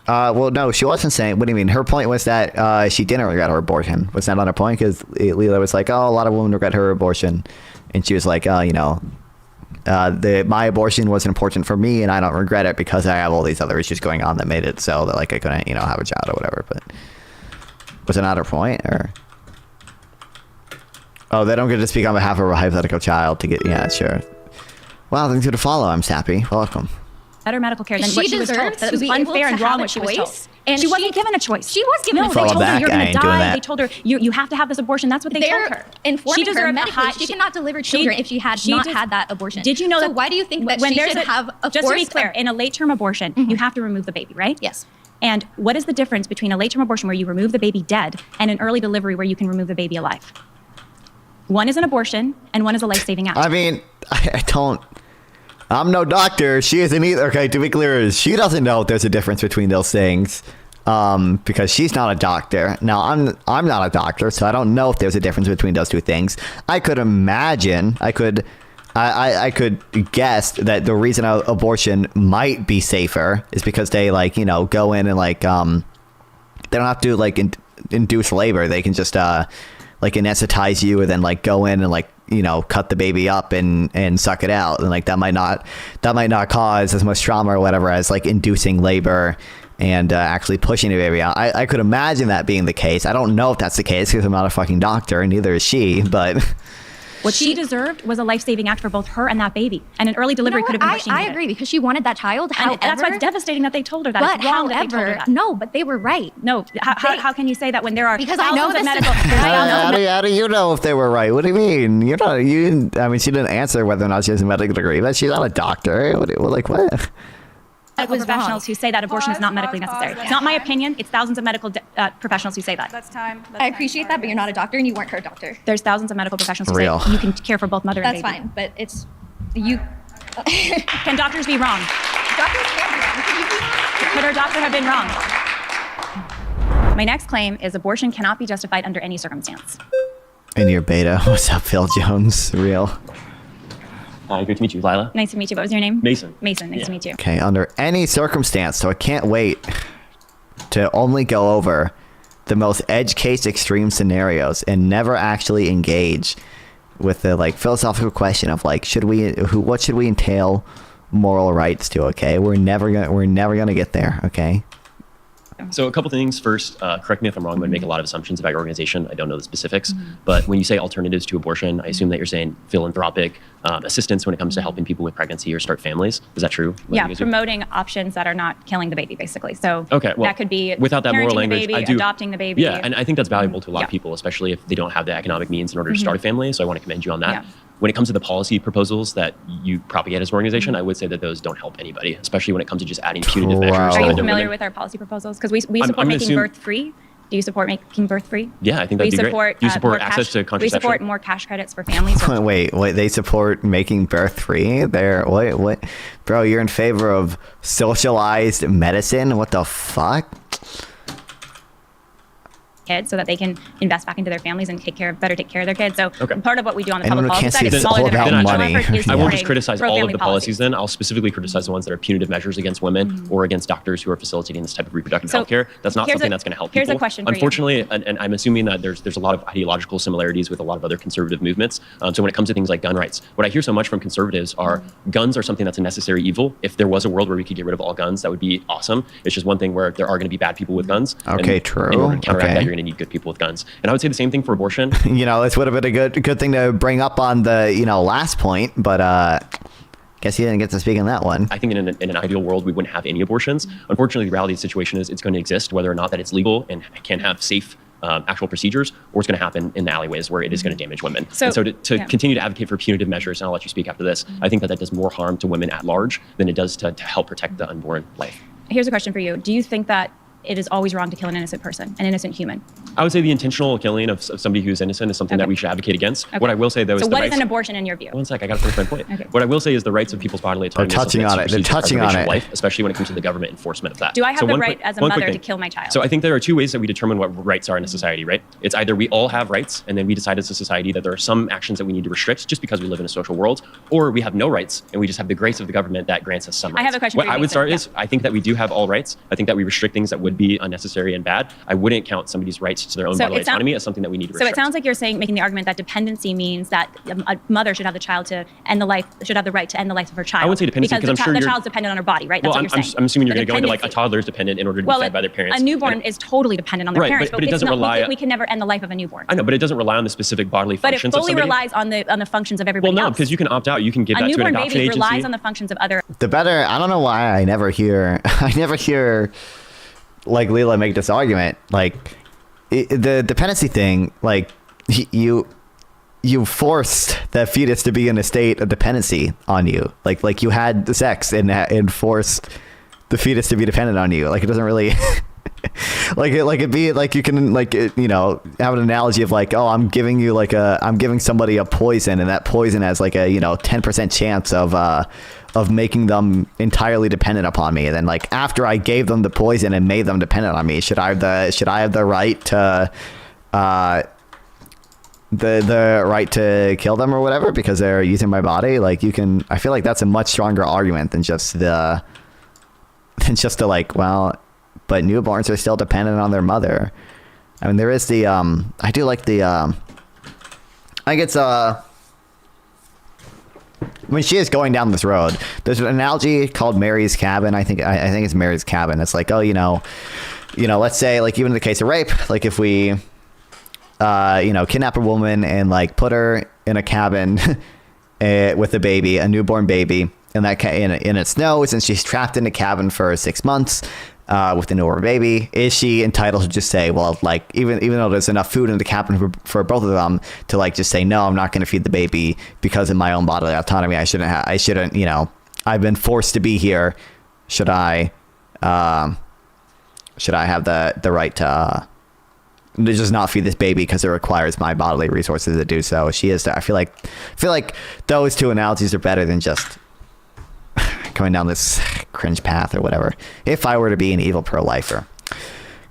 well, no, she wasn't saying. What do you mean? Her point was that she didn't regret her abortion. Was that not her point? Because Leela was like, "Oh, a lot of women regret her abortion," and she was like, my abortion wasn't important for me, and I don't regret it because I have all these other issues going on that made it so that like I couldn't, have a child or whatever." But was it not her point, or? Oh, they don't get to speak on behalf of a hypothetical child to get. Yeah, sure. Well, thanks for the follow. I'm Sappy. Welcome. Better medical care than what she was told. That it was unfair and wrong what she was told. And she wasn't given a choice. She was given a choice. They told her you're going to die. They told her you have to have this abortion. That's what they told her. Informing her medically, she cannot deliver children if she had not had that abortion. Did you know that? So why do you think that she should have a just to be clear, in a late-term abortion, you have to remove the baby, right? Yes. And what is the difference between a late-term abortion where you remove the baby dead and an early delivery where you can remove the baby alive? One is an abortion and one is a life-saving act. I mean, I'm no doctor. She isn't either. Okay, to be clear, she doesn't know if there's a difference between those things because she's not a doctor. Now, I'm not a doctor, so I don't know if there's a difference between those two things. I could imagine, I could guess that the reason abortion might be safer is because they go in and they don't have to induce labor. They can just anesthetize you and then go in and cut the baby up and suck it out, and that might not cause as much trauma or whatever as inducing labor and actually pushing the baby out. I could imagine that being the case. I don't know if that's the case because I'm not a fucking doctor, and neither is she, but what she deserved was a life-saving act for both her and that baby, and an early delivery could have been what she needed. I agree because she wanted that child. However, and that's why it's devastating that they told her that. But it's wrong that they told her that. No, but they were right. No, how can you say that when there are because I know this medical? How do you know if they were right? What do you mean? I mean, she didn't answer whether or not she has a medical degree, but she's not a doctor. What? Medical professionals who say that abortion is not medically necessary. It's not my opinion. It's thousands of medical professionals who say that. That's time. I appreciate that, but you're not a doctor and you weren't her doctor. There's thousands of medical professionals who say you can care for both mother and baby. That's fine, but it's you. Can doctors be wrong? Doctors can be wrong. Could her doctor have been wrong? My next claim is abortion cannot be justified under any circumstance. In your beta, what's up, Phil Jones? Real. Hi, good to meet you, Lila. Nice to meet you. What was your name? Mason. Mason, nice to meet you. Okay, under any circumstance, so I can't wait to only go over the most edge case extreme scenarios and never actually engage with the philosophical question of what should we entail moral rights to, okay? We're never gonna get there, okay? So a couple things. First, correct me if I'm wrong, I'm going to make a lot of assumptions about your organization. I don't know the specifics. But when you say alternatives to abortion, I assume that you're saying philanthropic, assistance when it comes to helping people with pregnancy or start families. Is that true? Yeah, promoting options that are not killing the baby, basically. So okay, well, that could be without that moral language, the baby, adopting the baby. Yeah, and I think that's valuable to a lot of people, especially if they don't have the economic means in order to start a family. So I want to commend you on that. Yeah. When it comes to the policy proposals that you propagate as an organization, I would say that those don't help anybody, especially when it comes to just adding punitive measures. Are you familiar with our policy proposals? Because we support making birth free. Do you support making birth free? Yeah, I think that'd be great. Do you support access to contraception? We support more cash credits for families. Wait, they support making birth free? What? Bro, you're in favor of socialized medicine? What the fuck? Kids so that they can invest back into their families and take care of their kids. So part of what we do on the public policy side is smaller than money. I won't just criticize all of the policies then. I'll specifically criticize the ones that are punitive measures against women or against doctors who are facilitating this type of reproductive health care. That's not something that's going to help people. Here's a question for you. Unfortunately, and I'm assuming that there's a lot of ideological similarities with a lot of other conservative movements. So when it comes to things like gun rights, what I hear so much from conservatives are guns are something that's a necessary evil. If there was a world where we could get rid of all guns, that would be awesome. It's just one thing where there are going to be bad people with guns. Okay, true. In order to counteract that, you're going to need good people with guns. And I would say the same thing for abortion. This would have been a good thing to bring up on the, last point, but guess you didn't get to speak on that one. I think in an ideal world, we wouldn't have any abortions. Unfortunately, the reality of the situation is it's going to exist, whether or not that it's legal and can have safe actual procedures, or it's going to happen in the alleyways where it is going to damage women. So to continue to advocate for punitive measures, and I'll let you speak after this, I think that does more harm to women at large than it does to help protect the unborn life. Here's a question for you. Do you think that it is always wrong to kill an innocent person, an innocent human? I would say the intentional killing of somebody who's innocent is something that we should advocate against. Okay. What I will say, though, is what is an abortion in your view? One sec, I got to finish my point. Okay. What I will say is the rights of people's bodily autonomy. They're touching on it. Life, especially when it comes to the government enforcement of that. Do I have the right as a mother to kill my child? So I think there are two ways that we determine what rights are in a society, right? It's either we all have rights, and then we decide as a society that there are some actions that we need to restrict just because we live in a social world, or we have no rights, and we just have the grace of the government that grants us some rights. I have a question for you. What I would start is, I think that we do have all rights. I think that we restrict things that would be unnecessary and bad. I wouldn't count somebody's rights to their own bodily autonomy as something that we need to restrict. So it sounds like you're making the argument that dependency means that a mother should have the right to end the life of her child. I wouldn't say dependency because I'm sure the child's dependent on her body, right? That's what you're saying. I'm assuming you're going to go into like a toddler's dependent in order to be fed by their parents. A newborn is totally dependent on their parents, but it doesn't rely. We can never end the life of a newborn. I know, but it doesn't rely on the specific bodily functions of somebody. But it fully relies on the functions of everybody else. Well, no, because you can opt out. You can give that to an adoption agency. A newborn baby relies on the functions of other. I don't know why I never hear like Leela make this argument. Like the dependency thing, like you forced that fetus to be in a state of dependency on you. Like you had the sex and forced the fetus to be dependent on you. Like it doesn't really it'd be like you can have an analogy of like, oh, I'm giving somebody a poison, and that poison has like a 10% chance of making them entirely dependent upon me. And then like after I gave them the poison and made them dependent on me, should I have the right to the right to kill them or whatever because they're using my body? Like I feel like that's a much stronger argument than just the like, well, but newborns are still dependent on their mother. I mean, there is the I do like the I think it's when she is going down this road, there's an analogy called Mary's Cabin. I think it's Mary's Cabin. It's like, oh, let's say like even in the case of rape, like if we kidnap a woman and like put her in a cabin with a baby, a newborn baby, and it snows and she's trapped in a cabin for 6 months with a newborn baby, is she entitled to just say, well, like even though there's enough food in the cabin for both of them, to like just say, no, I'm not going to feed the baby because of my own bodily autonomy. I shouldn't, I've been forced to be here. Should I have the right to just not feed this baby because it requires my bodily resources to do so? She is. I feel like those two analogies are better than just going down this cringe path or whatever. If I were to be an evil pro-lifer,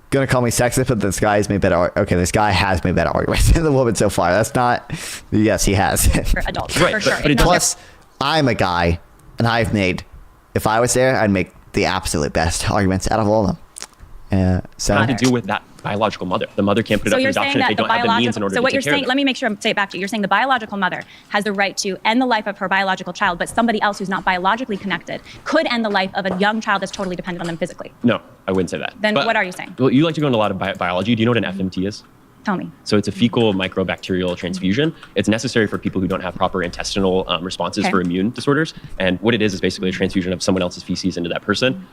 gonna call me sexist, but this guy has made better. Okay, this guy has made better arguments than the woman so far. That's not. Yes, he has. For adults, right, for sure. But plus, I'm a guy, and I've made. If I was there, I'd make the absolute best arguments out of all of them. So nothing to do with that biological mother. The mother can't put it up for adoption if they don't have the means in order to take care of it. So what you're saying, let me make sure I say it back to you. You're saying the biological mother has the right to end the life of her biological child, but somebody else who's not biologically connected could end the life of a young child that's totally dependent on them physically. No, I wouldn't say that. Then what are you saying? Well, you like to go into a lot of biology. Do you know what an FMT is? Tell me. So it's a fecal microbacterial transfusion. It's necessary for people who don't have proper intestinal responses for immune disorders. And what it is basically a transfusion of someone else's feces into that person.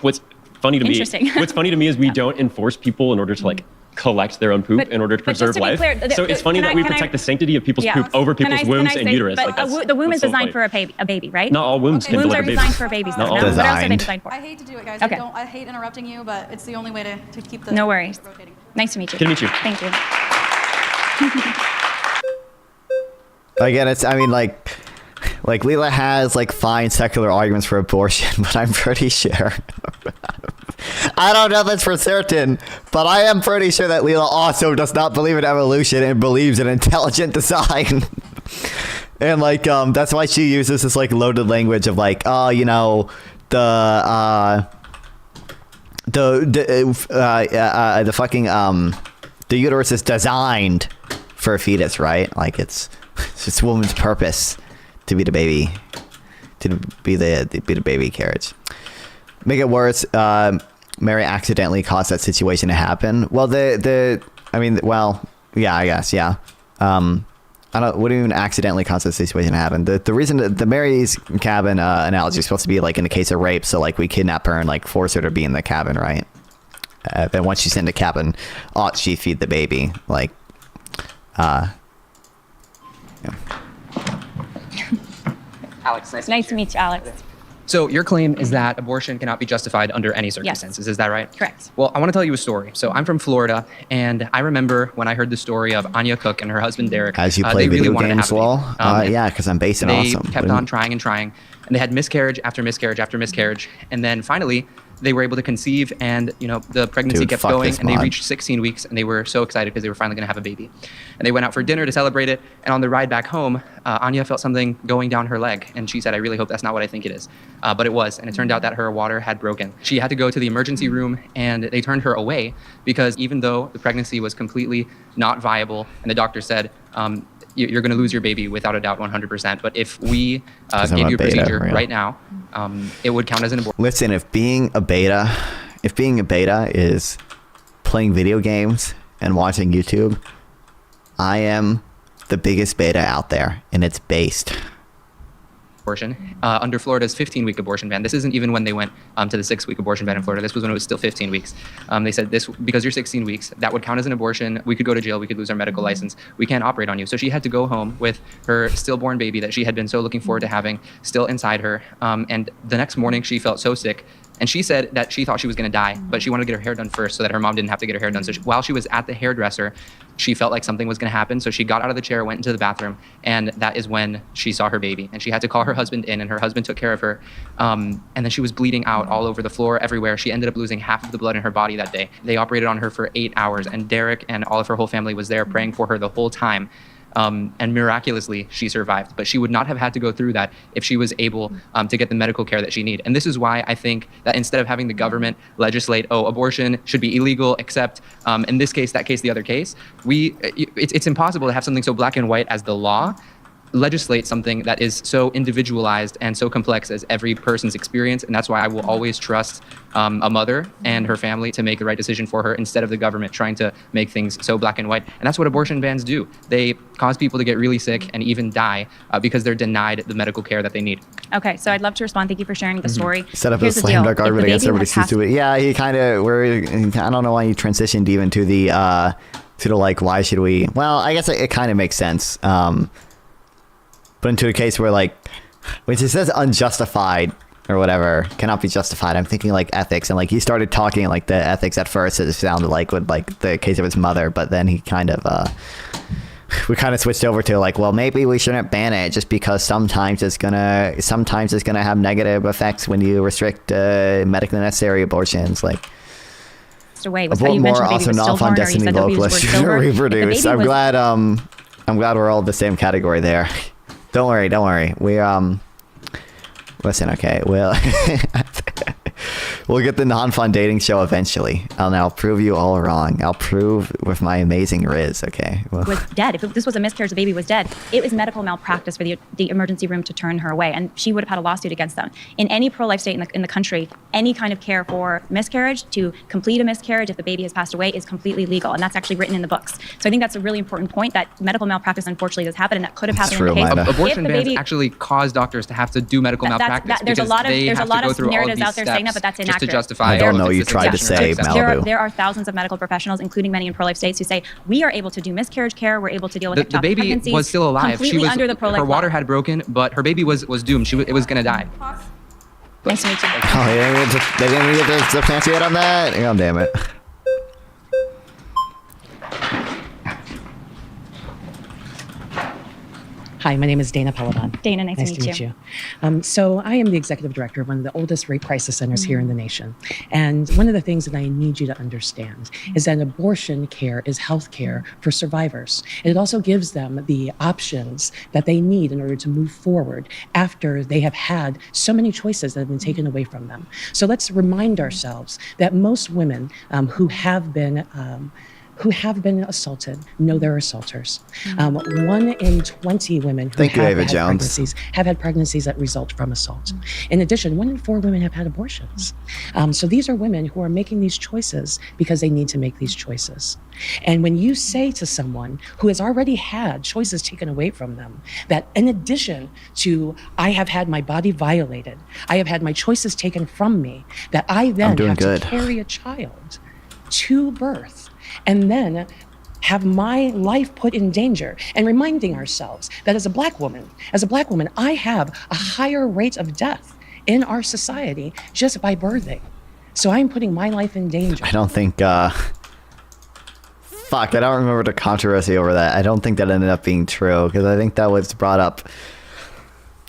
What's funny to me is we don't enforce people in order to like collect their own poop in order to preserve life. Clear, so it's funny that we protect the sanctity of people's poop over people's wombs and uterus. But like the womb is designed for a baby, right? Not all wombs can deliver babies. Wombs are designed for babies. Not all. What else are they designed for? I hate to do it, guys. Okay. I hate interrupting you, but it's the only way to keep the No worries. rotating. Nice to meet you. Good to meet you. Thank you. Again, like Leela has like fine secular arguments for abortion, but I'm pretty sure. I don't know this for certain, but I am pretty sure that Leela also does not believe in evolution and believes in intelligent design. And like that's why she uses this like loaded language of like, oh, you know, the uterus is designed for a fetus, right? Like it's a woman's purpose to be the baby, to be the baby carriage. Make it worse, Mary accidentally caused that situation to happen. Well, yeah, I guess, yeah. I don't. What do you mean accidentally cause that situation to happen? The reason that the Mary's cabin analogy is supposed to be like in the case of rape, so like we kidnap her and like force her to be in the cabin, right? Then once she's in the cabin, ought she feed the baby? Like, yeah. Alex, Nice to meet you, Alex. So your claim is that abortion cannot be justified under any circumstances. Yes. Is that right? Correct. Well, I want to tell you a story. So I'm from Florida, and I remember when I heard the story of Anya Cook and her husband Derek. As you play video games, well, yeah, because I'm based in awesome. They kept on trying and trying, and they had miscarriage after miscarriage after miscarriage, and then finally they were able to conceive, and the pregnancy kept going, and they reached 16 weeks, and they were so excited because they were finally going to have a baby. And they went out for dinner to celebrate it, and on the ride back home, Anya felt something going down her leg, and she said, "I really hope that's not what I think it is." But it was, and it turned out that her water had broken. She had to go to the emergency room, and they turned her away because even though the pregnancy was completely not viable, and the doctor said, you're going to lose your baby without a doubt 100%. But if we give you a procedure right now, it would count as an abortion. Listen, if being a beta is playing video games and watching YouTube, I am the biggest beta out there, and it's based. Abortion under Florida's 15-week abortion ban. This isn't even when they went to the 6-week abortion ban in Florida. This was when it was still 15 weeks. They said this because you're 16 weeks, that would count as an abortion. We could go to jail. We could lose our medical license. We can't operate on you. So she had to go home with her stillborn baby that she had been so looking forward to having still inside her. And the next morning she felt so sick. And she said that she thought she was going to die, but she wanted to get her hair done first so that her mom didn't have to get her hair done. So while she was at the hairdresser, she felt like something was going to happen. So she got out of the chair, went into the bathroom, and that is when she saw her baby. And she had to call her husband in, and her husband took care of her. And then she was bleeding out all over the floor, everywhere. She ended up losing half of the blood in her body that day. They operated on her for 8 hours, and Derek and all of her whole family was there praying for her the whole time. And miraculously, she survived. But she would not have had to go through that if she was able to get the medical care that she needed. And this is why I think that instead of having the government legislate, abortion should be illegal, except in this case, that case, the other case, it's impossible to have something so black and white as the law legislate something that is so individualized and so complex as every person's experience. And that's why I will always trust a mother and her family to make the right decision for her instead of the government trying to make things so black and white. And that's what abortion bans do. They cause people to get really sick and even die because they're denied the medical care that they need. Okay, so I'd love to respond. Thank you for sharing the story. Set up a slam dunk argument against everybody seems to it. Yeah, he kind of, I don't know why he transitioned even to the like, why should we? Well, I guess it kind of makes sense. But into a case where, like, when it says unjustified or whatever, cannot be justified, I'm thinking, like, ethics. And, like, he started talking, like, the ethics at first, it sounded like, with, like, the case of his mother. But then he kind of, we kind of switched over to, like, well, maybe we shouldn't ban it just because sometimes it's gonna have negative effects when you restrict medically necessary abortions. Like, away was how you mentioned the baby was stillborn, or you said the baby was stillborn. Reproduce. I'm glad we're all in the same category there. Don't worry. We listen, okay. Well, We'll get the non-fun dating show eventually. I'll prove you all wrong. I'll prove with my amazing Riz, okay? Well. Was dead. If this was a miscarriage, the baby was dead. It was medical malpractice for the emergency room to turn her away, and she would have had a lawsuit against them. In any pro-life state in the country, any kind of care for miscarriage, to complete a miscarriage if the baby has passed away, is completely legal, and that's actually written in the books. So I think that's a really important point, that medical malpractice unfortunately does happen, and that could have happened in the case. Abortion bans actually cause doctors to have to do medical malpractice. There's a lot of narratives out there saying that, but that's inaccurate. Just to justify. I don't know. You tried to say Malibu. There are thousands of medical professionals, including many in pro-life states, who say we are able to do miscarriage care. We're able to deal with the baby pregnancies was still alive. Completely She was under the pro-life her water law. had broken, but her baby was doomed. It was gonna die. Nice to meet you. Oh, they didn't even get the fancy head on that? Oh, damn it. Hi, my name is Dana Peladon. Dana, nice to meet you. So I am the executive director of one of the oldest rape crisis centers here in the nation. And one of the things that I need you to understand is that abortion care is health care for survivors. And it also gives them the options that they need in order to move forward after they have had so many choices that have been taken away from them. So let's remind ourselves that most women who have been assaulted know they're assaulters. 1 in 20 women who have had pregnancies that result from assault. In addition, 1 in 4 women have had abortions. So these are women who are making these choices because they need to make these choices. And when you say to someone who has already had choices taken away from them, that in addition to I have had my body violated, I have had my choices taken from me, that I then have to carry a child to birth, and then have my life put in danger, and reminding ourselves that as a black woman, I have a higher rate of death in our society just by birthing. So I'm putting my life in danger. I don't think, I don't remember the controversy over that. I don't think that ended up being true, because I think that was brought up.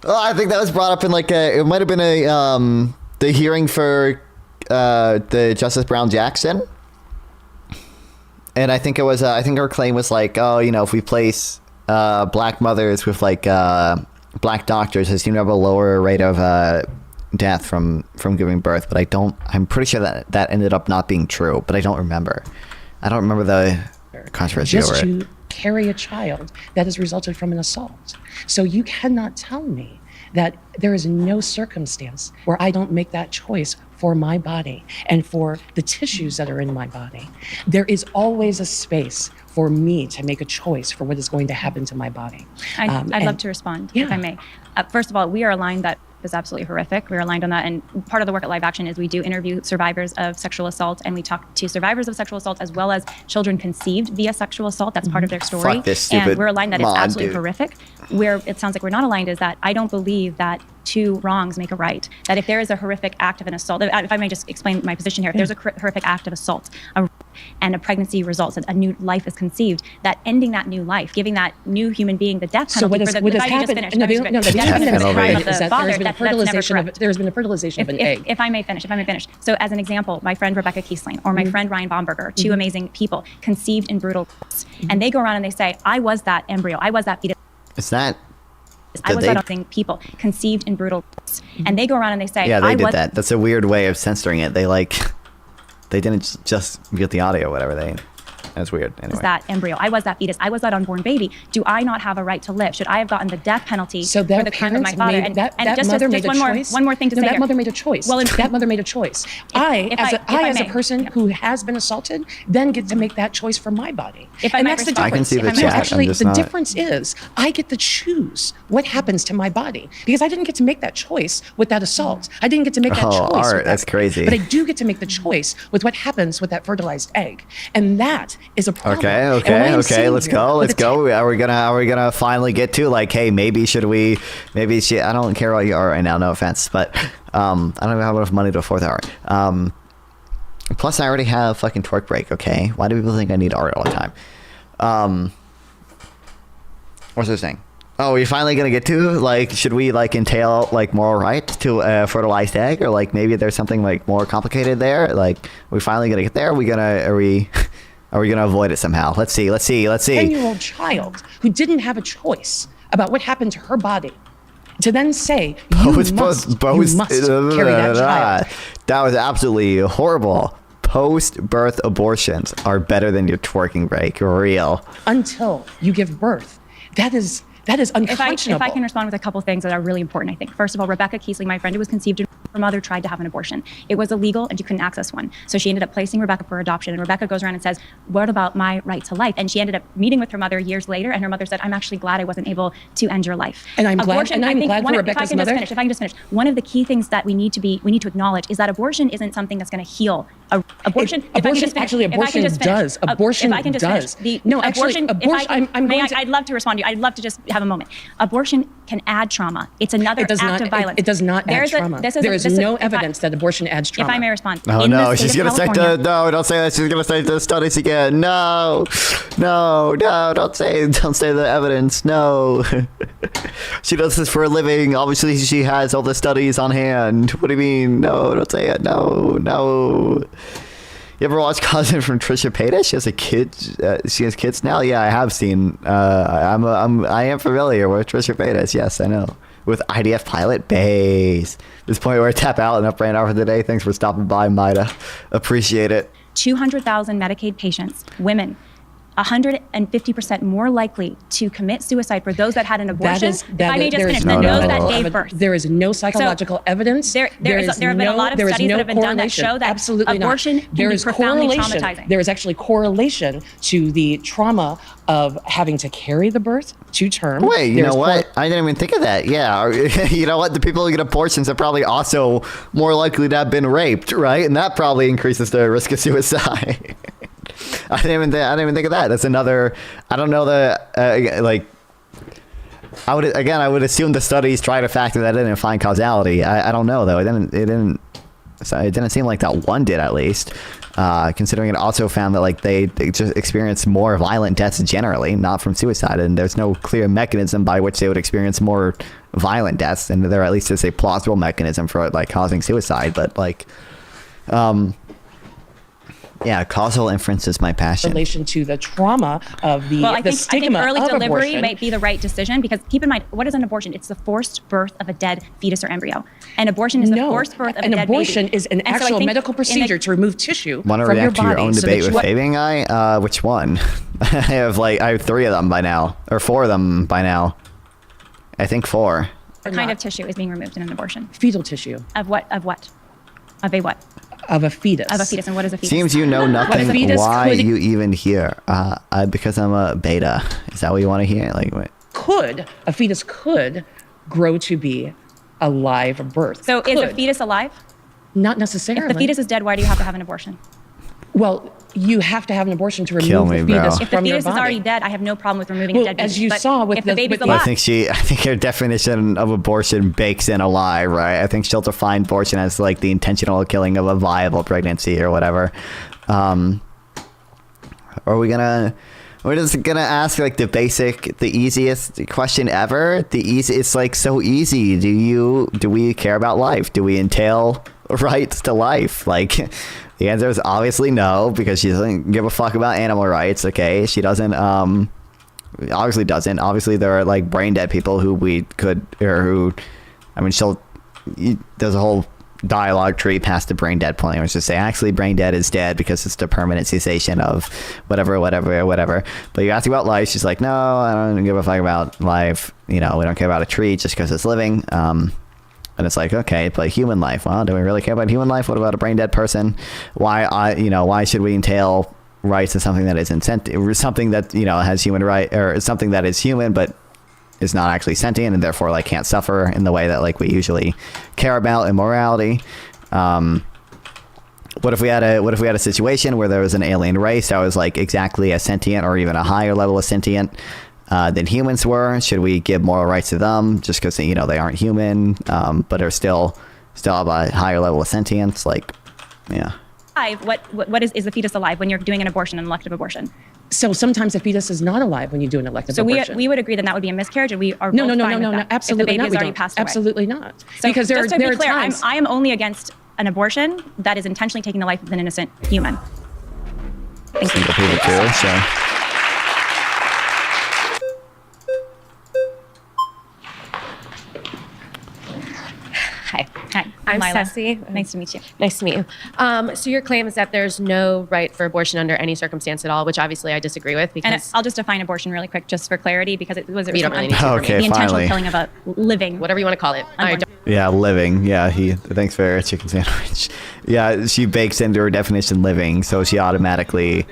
Oh, I think that was brought up in it might have been the hearing for the Justice Brown Jackson. And I think it was, I think her claim was if we place black mothers with black doctors, they seem to have a lower rate of death from giving birth. But I'm pretty sure that ended up not being true, but I don't remember. I don't remember the controversy over it. Just to carry a child that has resulted from an assault. So you cannot tell me that there is no circumstance where I don't make that choice for my body and for the tissues that are in my body. There is always a space for me to make a choice for what is going to happen to my body. I'd love to respond, if I may. First of all, we are aligned that is absolutely horrific. We're aligned on that. And part of the work at Live Action is we do interview survivors of sexual assault, and we talk to survivors of sexual assault as well as children conceived via sexual assault. That's part of their story. Fuck this stupid and we're aligned that it's absolutely dude. Horrific. Where it sounds like we're not aligned is that I don't believe that 2 wrongs make a right. That if there is a horrific act of an assault, if I may just explain my position here, if there's a horrific act of assault and a pregnancy results, a new life is conceived, that ending that new life, giving that new human being the death penalty so what has happened? The death penalty is that there's been a fertilization of an egg. If I may finish. So as an example, my friend Rebecca Kiesling or my friend Ryan Baumberger, 2 amazing people, conceived in brutal ways. And they go around and they say, I was that embryo, I was that fetus. It's not. I was that thing, people conceived in brutal ways. And they go around and they say, yeah, they did that. That's a weird way of censoring it. They didn't just get the audio, whatever. That's weird. Anyway. Was that embryo? I was that fetus. I was that unborn baby. Do I not have a right to live? Should I have gotten the death penalty for the crime of my father? One more thing to say. That mother made a choice. Well, that mother made a choice. I, as a person who has been assaulted, then get to make that choice for my body. And that's the difference. I can see the chat. Actually, the difference is I get to choose what happens to my body because I didn't get to make that choice with that assault. I didn't get to make that choice. Art, that's crazy. But I do get to make the choice with what happens with that fertilized egg, and that is a problem. Okay. Let's go. Are we gonna finally get to hey, maybe I don't care what you are right now. No offense, but I don't even have enough money to afford that art. Plus, I already have fucking twerk break. Okay, why do people think I need art all the time? What's this thing? Oh, we're finally gonna get to should we entail moral right to a fertilized egg, or maybe there's something more complicated there? We finally gonna get there? Are we gonna avoid it somehow? Let's see. 10-year-old child who didn't have a choice about what happened to her body to then say you must carry that child. That was absolutely horrible. Post-birth abortions are better than your twerking break. Real. Until you give birth. That is unconscionable. If I can respond with a couple things that are really important, I think. First of all, Rebecca Keesley, my friend who was conceived, her mother tried to have an abortion. It was illegal and she couldn't access one. So she ended up placing Rebecca for adoption. And Rebecca goes around and says, what about my right to life? And she ended up meeting with her mother years later, and her mother said, I'm actually glad I wasn't able to end your life. And I'm glad for Rebecca's mother. If I can just finish, one of the key things that we need to acknowledge is that abortion isn't something that's going to heal. Abortion does. Abortion does. I'd love to respond to you. I'd love to just have a moment. Abortion can add trauma. It's another act of violence. It does not add trauma. There is no evidence that abortion adds trauma. If I may respond. Oh no, she's gonna cite no, don't say that. She's gonna cite the studies again. No, don't say the evidence. No. She does this for a living. Obviously, she has all the studies on hand. What do you mean? No, don't say it. No. You ever watch Cousin from Trisha Paytas? She has a kid. She has kids now. Yeah, I have seen. I am familiar with Trisha Paytas. Yes, I know. With IDF pilot base. This point where I tap out and up ran out for the day. Thanks for stopping by, Maida. Appreciate it. 200,000 Medicaid patients, women, 150% more likely to commit suicide for those that had an abortion. Those that gave birth. There is no psychological evidence. There have been a lot of studies that have been done that show that abortion can be profoundly traumatizing. There is actually correlation to the trauma of having to carry the birth to term. Wait, you know what? I didn't even think of that. Yeah, you know what? The people who get abortions are probably also more likely to have been raped, right? And that probably increases the risk of suicide. I didn't even think of that. That's another. I don't know I would assume the studies try to factor that in and find causality. I don't know though. It didn't seem like that one did, at least. Considering it also found that they just experience more violent deaths generally, not from suicide, and there's no clear mechanism by which they would experience more violent deaths, and there at least is a plausible mechanism for causing suicide, but yeah, causal inference is my passion. In relation to the trauma of the stigma I think early of delivery abortion might be the right decision, because keep in mind, what is an abortion? It's the forced birth of a dead fetus or embryo. An abortion is the forced birth of a dead baby. An abortion is an actual medical procedure to remove tissue from your body. Want to react to your own debate with Fabian Guy? Which one? I have 3 of them by now, or 4 of them by now. I think 4. What kind of tissue is being removed in an abortion? Fetal tissue. Of what? Of a what? Of a fetus. Of a fetus. And what is a fetus? Seems you know nothing. Why you even here? Because I'm a beta. Is that what you want to hear? A fetus could grow to be a live birth. So is a fetus alive? Not necessarily. If the fetus is dead, why do you have to have an abortion? Well, you have to have an abortion to remove the fetus If the from your fetus body. is already dead, I have no problem with removing a dead baby. As you saw with the baby's alive. I think her definition of abortion bakes in a lie, right? I think she'll define abortion as the intentional killing of a viable pregnancy or whatever. We're just gonna ask the easiest question ever. It's so easy. Do we care about life? Do we entail rights to life? The answer is obviously no, because she doesn't give a fuck about animal rights. Okay, she doesn't. Obviously doesn't. Obviously, there are brain dead people who we could, or who, there's a whole dialogue tree past the brain dead point. I was just say actually brain dead is dead because it's the permanent cessation of whatever. But you ask about life, she's like, no, I don't give a fuck about life. We don't care about a tree just because it's living. And it's okay, but human life. Well, do we really care about human life? What about a brain dead person? Why should we entail rights to something that is something that has human right, or something that is human but is not actually sentient and therefore can't suffer in the way that we usually care about in morality? What if we had a situation where there was an alien race that was exactly as sentient or even a higher level of sentient than humans were? Should we give moral rights to them just because they aren't human, but are still have a higher level of sentience? Yeah. What is the fetus alive when you're doing an abortion, an elective abortion? So sometimes the fetus is not alive when you do an elective abortion. So we would agree that would be a miscarriage, and we are no, if the absolutely baby not. has already passed away. Absolutely not. So because just to be clear, times I am only against an abortion that is intentionally taking the life of an innocent human. Thank you. People too, so. I'm Lila. Ceci. Nice to meet you. Nice to meet you. So your claim is that there's no right for abortion under any circumstance at all, which obviously I disagree with because... And I'll just define abortion really quick, just for clarity, because it was You don't really need to. Okay, the intentional finally. killing of a living, whatever you want to call it. All right, Yeah, living. Yeah, thanks for a chicken sandwich. Yeah, she bakes into her definition living, so she automatically.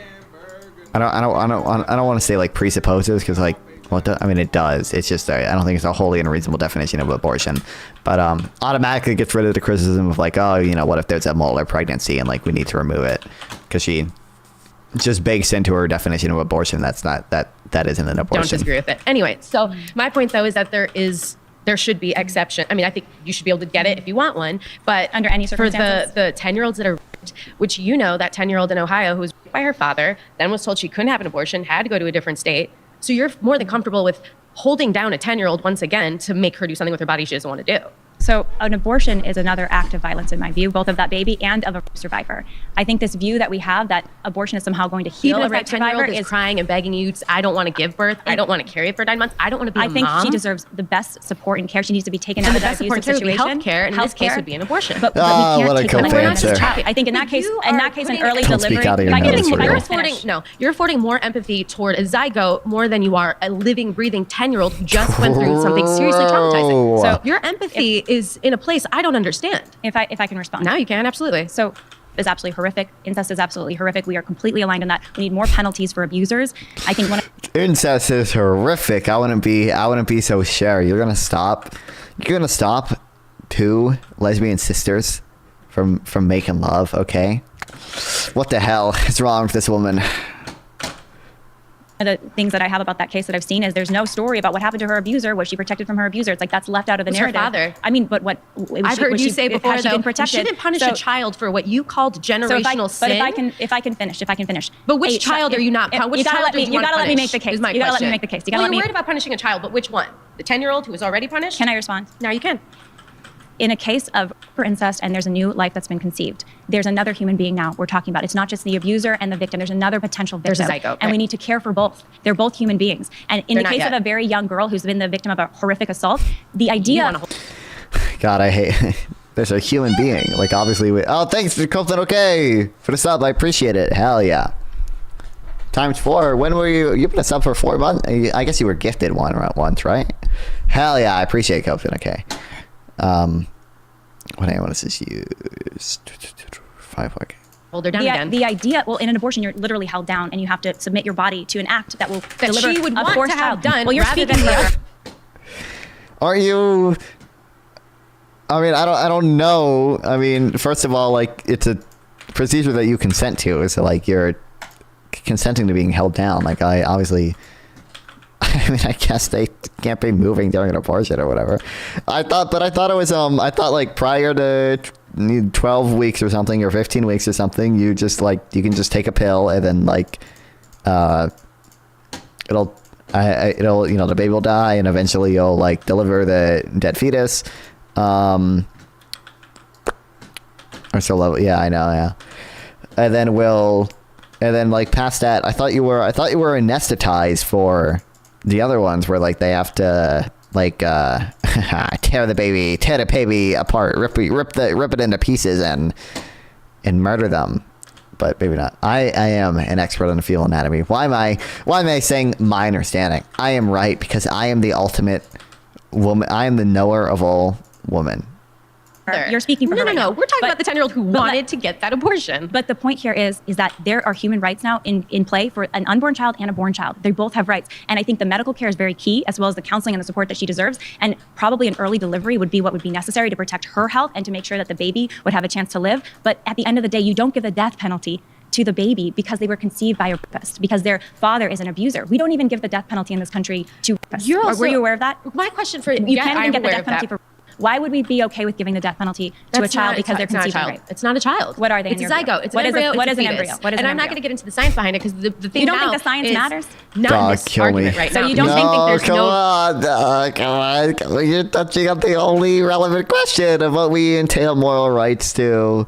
I don't want to say like presupposes because like I mean it does. It's just I don't think it's a wholly unreasonable definition of abortion, but automatically gets rid of the criticism of like, oh, you know, what if there's a molar pregnancy and like we need to remove it because she just bakes into her definition of abortion. That's not that isn't an abortion. Don't disagree with it. Anyway, so my point though is that there should be exception. I mean, I think you should be able to get it if you want one, but under any circumstances. For the 10-year-olds that are raped, which you know that 10-year-old in Ohio who was raped by her father, then was told she couldn't have an abortion, had to go to a different state. So you're more than comfortable with holding down a 10-year-old once again to make her do something with her body she doesn't want to do. So an abortion is another act of violence in my view, both of that baby and of a survivor. I think this view that we have that abortion is somehow going to heal Even a if rape that 10-year-old survivor is crying and begging you, I don't want to give birth, I don't want to carry it for 9 months, I don't want to be a I think mom. she deserves the best support and care. She needs to be taken And out the of that best support abusive care would be situation. healthcare, and in this case would be an abortion. But we can't what a take cool away answer. I think in that case, an early Don't speak delivery. out of your if I mouth, can- for if I real. can finish. You're affording more empathy toward a zygote more than you are a living, breathing 10-year-old who just went through something seriously traumatizing. So your empathy is in a place I don't understand. If I can respond. Now you can, absolutely. So is absolutely horrific. Incest is absolutely horrific. We are completely aligned on that. We need more penalties for abusers. I think Incest is horrific. I wouldn't be so sure. You're gonna stop 2 lesbian sisters from making love, okay? What the hell is wrong with this woman? the things that I have about that case that I've seen is there's no story about what happened to her abuser. Was she protected from her abuser? It's like that's left out of the It was her narrative. father. I mean, but what I've heard you say before, has she though, been protected? you shouldn't punish a child for what you called generational sin. But if I can finish. But which child are you not? Which you gotta child let me. do You want gotta to let me punish, make the case. is my You gotta let me question. make the case. You Well, gotta you're let me. worried about punishing a child, but which one? The 10-year-old who was already punished? Can I respond? Now you can. In a case of incest and there's a new life that's been conceived, there's another human being now we're talking about. It's not just the abuser and the victim. There's another potential victim. There's a zygote, and we right. need to care for both. They're both human beings. And in They're the not case yet. of a very young girl who's been the victim of a horrific assault, the idea. God, I hate. There's a human being. Like obviously. Oh, thanks, Colton. Okay, for the sub, I appreciate it. Hell yeah. ×4. When were you? You've been a sub for 4 months. I guess you were gifted one once, right? Hell yeah, I appreciate it, Colton. Okay. What was this used? 5. Okay. Well, they're down again. The idea, well, in an abortion, you're literally held down, and you have to submit your body to an act that will That deliver she would a want forced to have child. done Well, you're rather speaking than for. Are you? I mean, I don't know. I mean, first of all, like it's a procedure that you consent to, so like you're consenting to being held down. Like I obviously. I mean, I guess they can't be moving during an abortion or whatever. I thought it was I thought like prior to 12 weeks or something or 15 weeks or something, you just like you can just take a pill and then like it'll the baby will die and eventually you'll like deliver the dead fetus. Or so level, yeah, I know, yeah. And then like past that, I thought you were anesthetized for the other ones where like they have to like tear the baby apart, rip it into pieces and murder them. But maybe not. I am an expert on the fetal anatomy. Why am I saying my understanding? I am right because I am the ultimate woman. I am the knower of all women. You're speaking for her right now. We're talking about the 10-year-old who wanted to get that abortion. But the point here is that there are human rights now in play for an unborn child and a born child. They both have rights. And I think the medical care is very key, as well as the counseling and the support that she deserves. And probably an early delivery would be what would be necessary to protect her health and to make sure that the baby would have a chance to live. But at the end of the day, you don't give the death penalty to the baby because they were conceived by a rapist, because their father is an abuser. We don't even give the death penalty in this country to rapists. Were you aware of that? My question for You can't even get the death penalty for. Why would we be okay with giving the death penalty to a child because they're conceived by rape? It's not a child. What are they? It's in a your view? zygote. It's What an is embryo. what it's is a an fetus. embryo? What is and an I'm not embryo? going to get into the science behind it because the thing You don't now think the science is matters? not in this kill me. argument right So now. you don't think that there's come no- on, come on. You're touching on the only relevant question of what we entail moral rights to.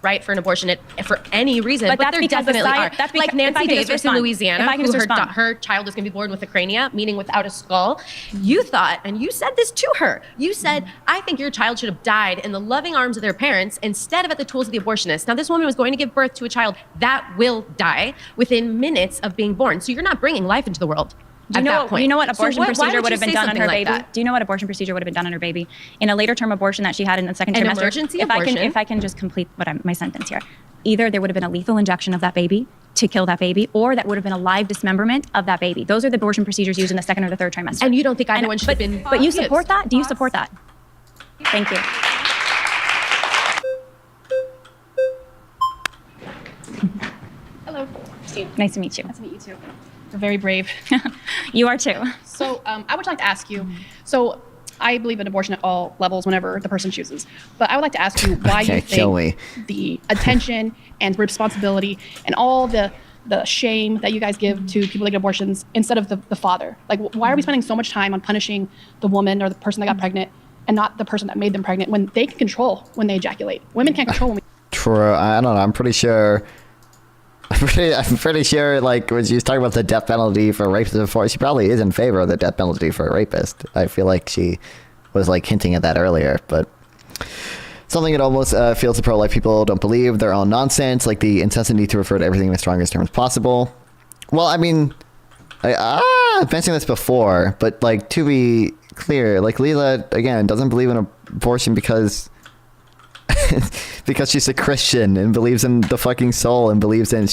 Right right for an abortion for any reason, but that's there because definitely are. that's like because, Nancy Davis in Louisiana, who her child was going to be born with a crania, meaning without a skull. You thought, and you said this to her, you said, I think your child should have died in the loving arms of their parents instead of at the tools of the abortionist. Now, this woman was going to give birth to a child that will die within minutes of being born. So you're not bringing life into the world. Do you know what abortion procedure would have been done on her like baby? Do you know what abortion procedure would have been done on her baby in a later term abortion that she had in the second trimester? Emergency abortion. If I can just complete my sentence here. Either there would have been a lethal injection of that baby to kill that baby, or that would have been a live dismemberment of that baby. Those are the abortion procedures used in the second or the third trimester. And you don't think either one should have been? But you support that? Do you support that? Thank you. Hello, Christine. Nice to meet you. Nice to meet you too. You're very brave. You are too. So I would like to ask you, so I believe in abortion at all levels whenever the person chooses. But I would like to ask you why you think the attention and responsibility and all the shame that you guys give to people that get abortions instead of the father. Like, why are we spending so much time on punishing the woman or the person that got pregnant and not the person that made them pregnant when they can control when they ejaculate? Women can't control when we... True. I don't know. I'm pretty sure, like, when she was talking about the death penalty for rapists before, she probably is in favor of the death penalty for a rapist. I feel like she was, like, hinting at that earlier, but something it almost feels the pro-life people don't believe their own nonsense, like the incessant need to refer to everything in the strongest terms possible. Well, I mean, I've mentioned this before, but, like, to be clear, like, Leela, again, doesn't believe in abortion because she's a Christian and believes in the fucking soul and believes in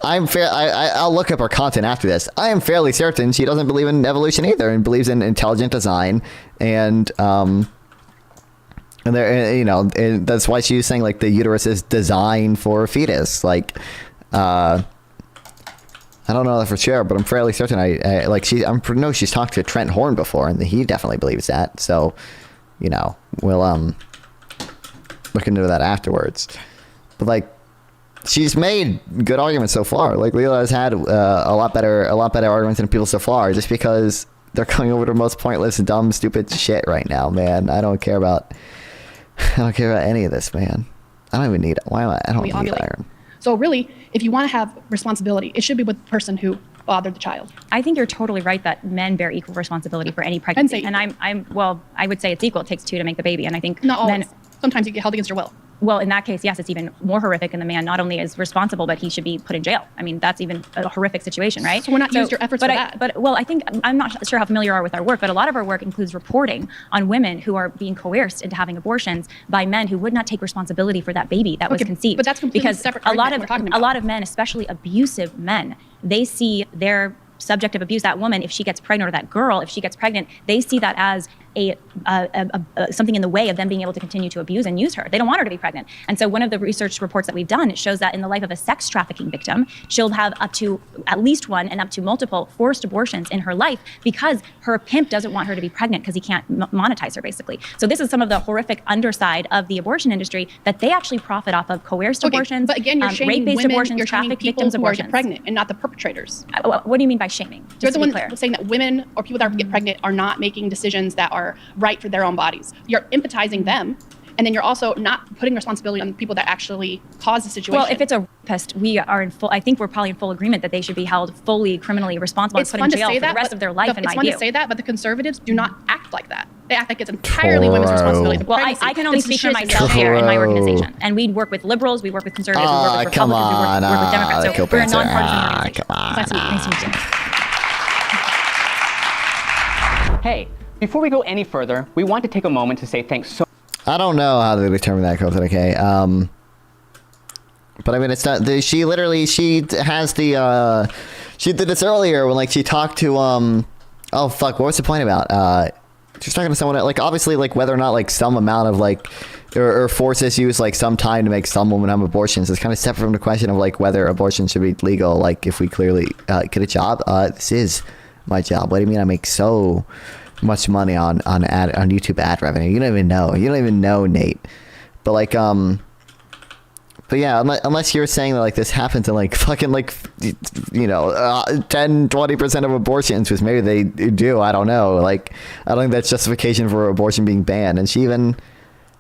I'll look up her content after this. I am fairly certain she doesn't believe in evolution either and believes in intelligent design and there, and that's why she was saying like the uterus is designed for a fetus. Like, I don't know that for sure, but I'm fairly certain I she's talked to Trent Horn before and he definitely believes that. So, we'll look into that afterwards. But like, she's made good arguments so far. Like, Leela has had a lot better arguments than people so far, just because they're coming over to the most pointless, dumb, stupid shit right now, man. I don't care about any of this, man. I don't even need it. I don't need iron. So really, if you want to have responsibility, it should be with the person who fathered the child. I think you're totally right that men bear equal responsibility for any pregnancy. And I would say it's equal. It takes two to make the baby. And I think not always. Sometimes you get held against your will. Well, in that case, yes, it's even more horrific, and the man not only is responsible, but he should be put in jail. I mean, that's even a horrific situation, right? So we're not used your efforts for that. I think, I'm not sure how familiar you are with our work, but a lot of our work includes reporting on women who are being coerced into having abortions by men who would not take responsibility for that baby that was conceived. But that's completely separate. A lot of men, especially abusive men, they see their subject of abuse, that woman, if she gets pregnant, or that girl, if she gets pregnant, they see that as something in the way of them being able to continue to abuse and use her. They don't want her to be pregnant. And so one of the research reports that we've done, it shows that in the life of a sex trafficking victim, she'll have up to at least one and up to multiple forced abortions in her life because her pimp doesn't want her to be pregnant because he can't monetize her, basically. So this is some of the horrific underside of the abortion industry that they actually profit off of: coerced abortions, but again, you're shaming rape-based women, abortions, you're trafficked people victims who abortions. Are pregnant and not the perpetrators. What do you mean by shaming? You're the one saying that women or people that get pregnant are not making decisions that are right for their own bodies. You're empathizing them, and then you're also not putting responsibility on the people that actually cause the situation. Well, if it's a rapist, I think we're probably in full agreement that they should be held fully criminally responsible and put in jail for the rest of their life, in my view. It's fun to say that, but the conservatives do not act like that. They act like it's entirely women's responsibility. Well, I can only speak for myself here in my organization. And we work with liberals, we work with conservatives, we work with Republicans, we work with Democrats. So we're a nonpartisan organization. Nice to meet you. Hey, before we go any further, we want to take a moment to say thanks so much. I don't know how they determine that, okay? But I mean, it's not. She has the. She did this earlier when, like, she talked to oh fuck, what was the point about? She's talking to someone like, obviously, like, whether or not, like, some amount of, like, or forces use, like, some time to make some women have abortions is kind of separate from the question of, like, whether abortion should be legal. Like, if we clearly get a job, this is my job. What do you mean I make so much money on YouTube ad revenue? You don't even know, Nate. But like, but yeah, unless you're saying that, like, this happens in, like, fucking, like, 10-20% of abortions, which maybe they do, I don't know. Like, I don't think that's justification for abortion being banned. And she even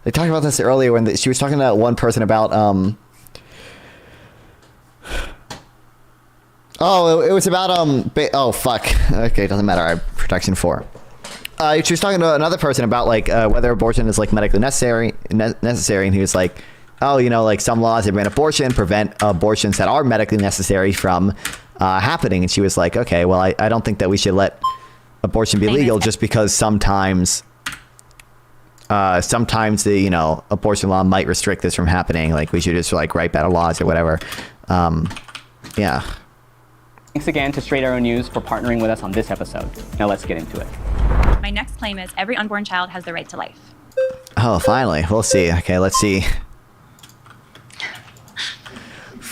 They talked about this earlier when she was talking to one person about it was about oh fuck. Okay, doesn't matter. I have protection 4. She was talking to another person about like whether abortion is like medically necessary, and he was like, oh, you know, like some laws that ban abortion prevent abortions that are medically necessary from happening. And she was like, okay, well, I don't think that we should let abortion be legal just because sometimes the, you know, abortion law might restrict this from happening. Like we should just like write better laws or whatever. Yeah. Thanks again to Straight Arrow News for partnering with us on this episode. Now let's get into it. My next claim is every unborn child has the right to life. Oh, finally. We'll see. Okay, let's see.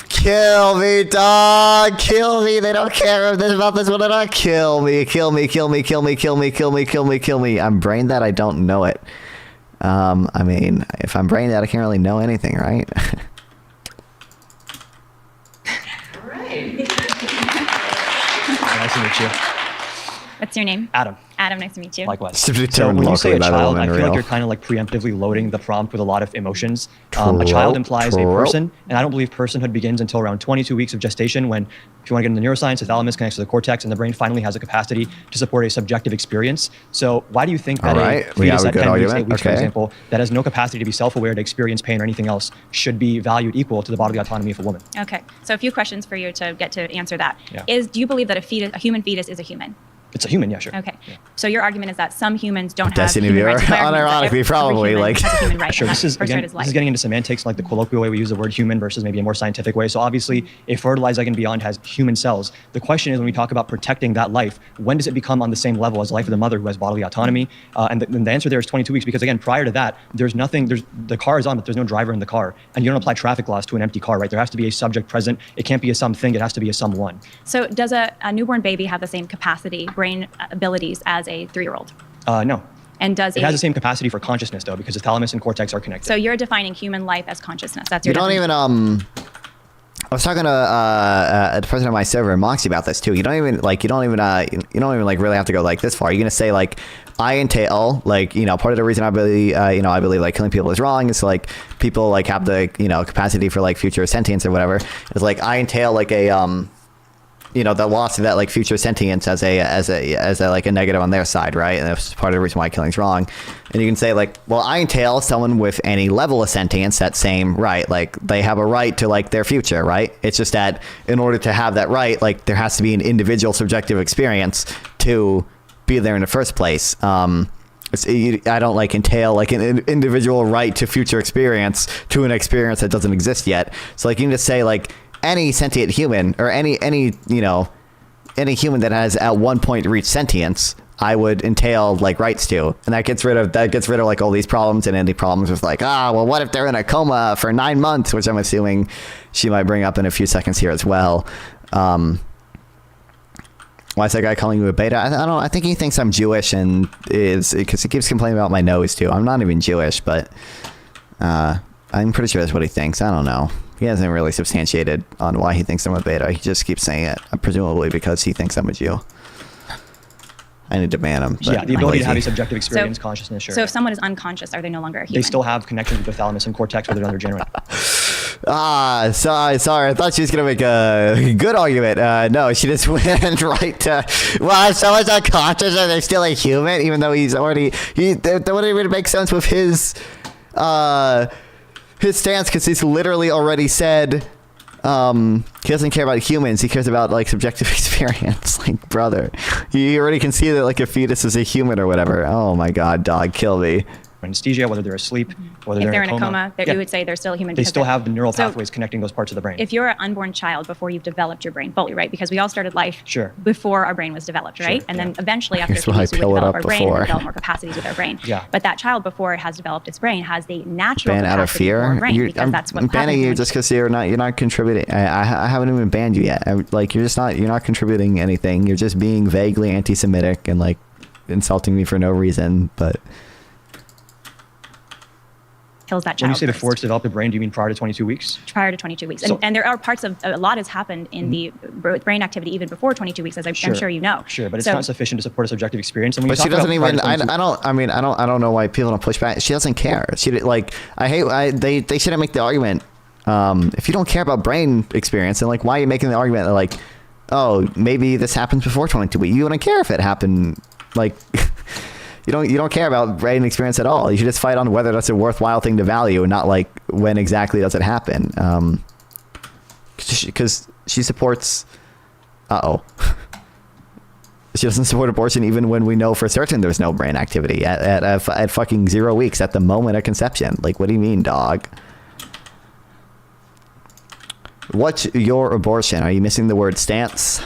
Kill me, dog. Kill me. They don't care about this one at all. Kill me. Kill me. Kill me. Kill me. Kill me. Kill me. Kill me. Kill me. I'm brain dead. I don't know it. I mean, if I'm brain dead, I can't really know anything, right? All right. Nice to meet you. What's your name? Adam. Adam, nice to meet you. Likewise. So when you say a child, I feel like you're kind of like preemptively loading the prompt with a lot of emotions. A child implies a person, and I don't believe personhood begins until around 22 weeks of gestation when, if you want to get into neuroscience, the thalamus connects to the cortex, and the brain finally has a capacity to support a subjective experience. So why do you think that a fetus at 10 weeks, 8 weeks, for example, that has no capacity to be self-aware, to experience pain or anything else, should be valued equal to the bodily autonomy of a woman? Okay, so a few questions for you to get to answer that. Yeah. Do you believe that a human fetus is a human? It's a human, yeah, sure. Okay. Yeah. So your argument is that some humans don't Destiny have human rights. Unironically, probably like. Sure. This is getting into semantics, like the colloquial way we use the word human versus maybe a more scientific way. So obviously, a fertilized egg and beyond has human cells. The question is, when we talk about protecting that life, when does it become on the same level as the life of the mother who has bodily autonomy? And the answer there is 22 weeks, because again, prior to that, there's nothing. The car is on, but there's no driver in the car, and you don't apply traffic laws to an empty car, right? There has to be a subject present. It can't be a something. It has to be a someone. So does a newborn baby have the same capacity, brain ability, as a 3-year-old? No. And does it has the same capacity for consciousness though, because the thalamus and cortex are connected. So you're defining human life as consciousness. That's your definition. I was talking to the president of my server, Moxie, about this too. You don't even really have to go like this far. You're gonna say like, I entail, like, you know, part of the reason I believe like killing people is wrong is like people like have the, you know, capacity for like future sentience or whatever. It's like I entail like a you know, the loss of that like future sentience as a like a negative on their side, right? And that's part of the reason why killing's wrong. And you can say like, well, I entail someone with any level of sentience that same right, like they have a right to like their future, right? It's just that in order to have that right, like there has to be an individual subjective experience to be there in the first place. I don't like entail like an individual right to future experience to an experience that doesn't exist yet. So like you can just say like, any sentient human or any human that has at one point reached sentience, I would entail like rights to, and that gets rid of like all these problems and any problems with like, well, what if they're in a coma for 9 months, which I'm assuming she might bring up in a few seconds here as well. Why is that guy calling you a beta? I think he thinks I'm Jewish, and is because he keeps complaining about my nose too. I'm not even Jewish, but I'm pretty sure that's what he thinks. I don't know. He hasn't really substantiated on why he thinks I'm a beta. He just keeps saying it, presumably because he thinks I'm a Jew. I need to ban him. Yeah, the ability to have a subjective experience, consciousness, sure. So if someone is unconscious, are they no longer a human? They still have connections with the thalamus and cortex, whether they're generate. Sorry. I thought she was going to make a good argument. No, she just went right to, well, if someone's unconscious and they're still a human, even though he's already, that wouldn't even make sense with his stance, because he's literally already said he doesn't care about humans, he cares about like subjective experience. Like, brother, you already can see that like a fetus is a human or whatever. Oh my god, dog, kill me. Anesthesia, whether they're asleep, whether if they're in a coma, you would say they're still a human. They still have the neural pathways connecting those parts of the brain. If you're an unborn child before you've developed your brain fully, right? Because we all started life before our brain was developed, right? And then eventually after we develop our brain, we develop more capacities with our brain. But that child, before it has developed its brain, has the natural capacity out of fear. For brain, because that's what banning you just because you're not contributing. I haven't even banned you yet. You're not contributing anything. You're just being vaguely anti-Semitic and like insulting me for no reason, but. kills that child. When you say first. before it's developed a brain, do you mean prior to 22 weeks? Prior to 22 weeks. So, and there are parts of, a lot has happened in the brain activity even before 22 weeks, as I'm sure you know. Sure, but it's not sufficient to support a subjective experience. And but she doesn't even, I don't know why people don't push back. She doesn't care. She they shouldn't make the argument. If you don't care about brain experience, then like, why are you making the argument that like, oh, maybe this happens before 22 weeks? You don't care if it happened, like, you don't care about brain experience at all. You should just fight on whether that's a worthwhile thing to value, and not like when exactly does it happen. Because she supports, she doesn't support abortion even when we know for certain there's no brain activity at fucking 0 weeks at the moment of conception. Like, what do you mean, dog? What's your abortion? Are you missing the word stance?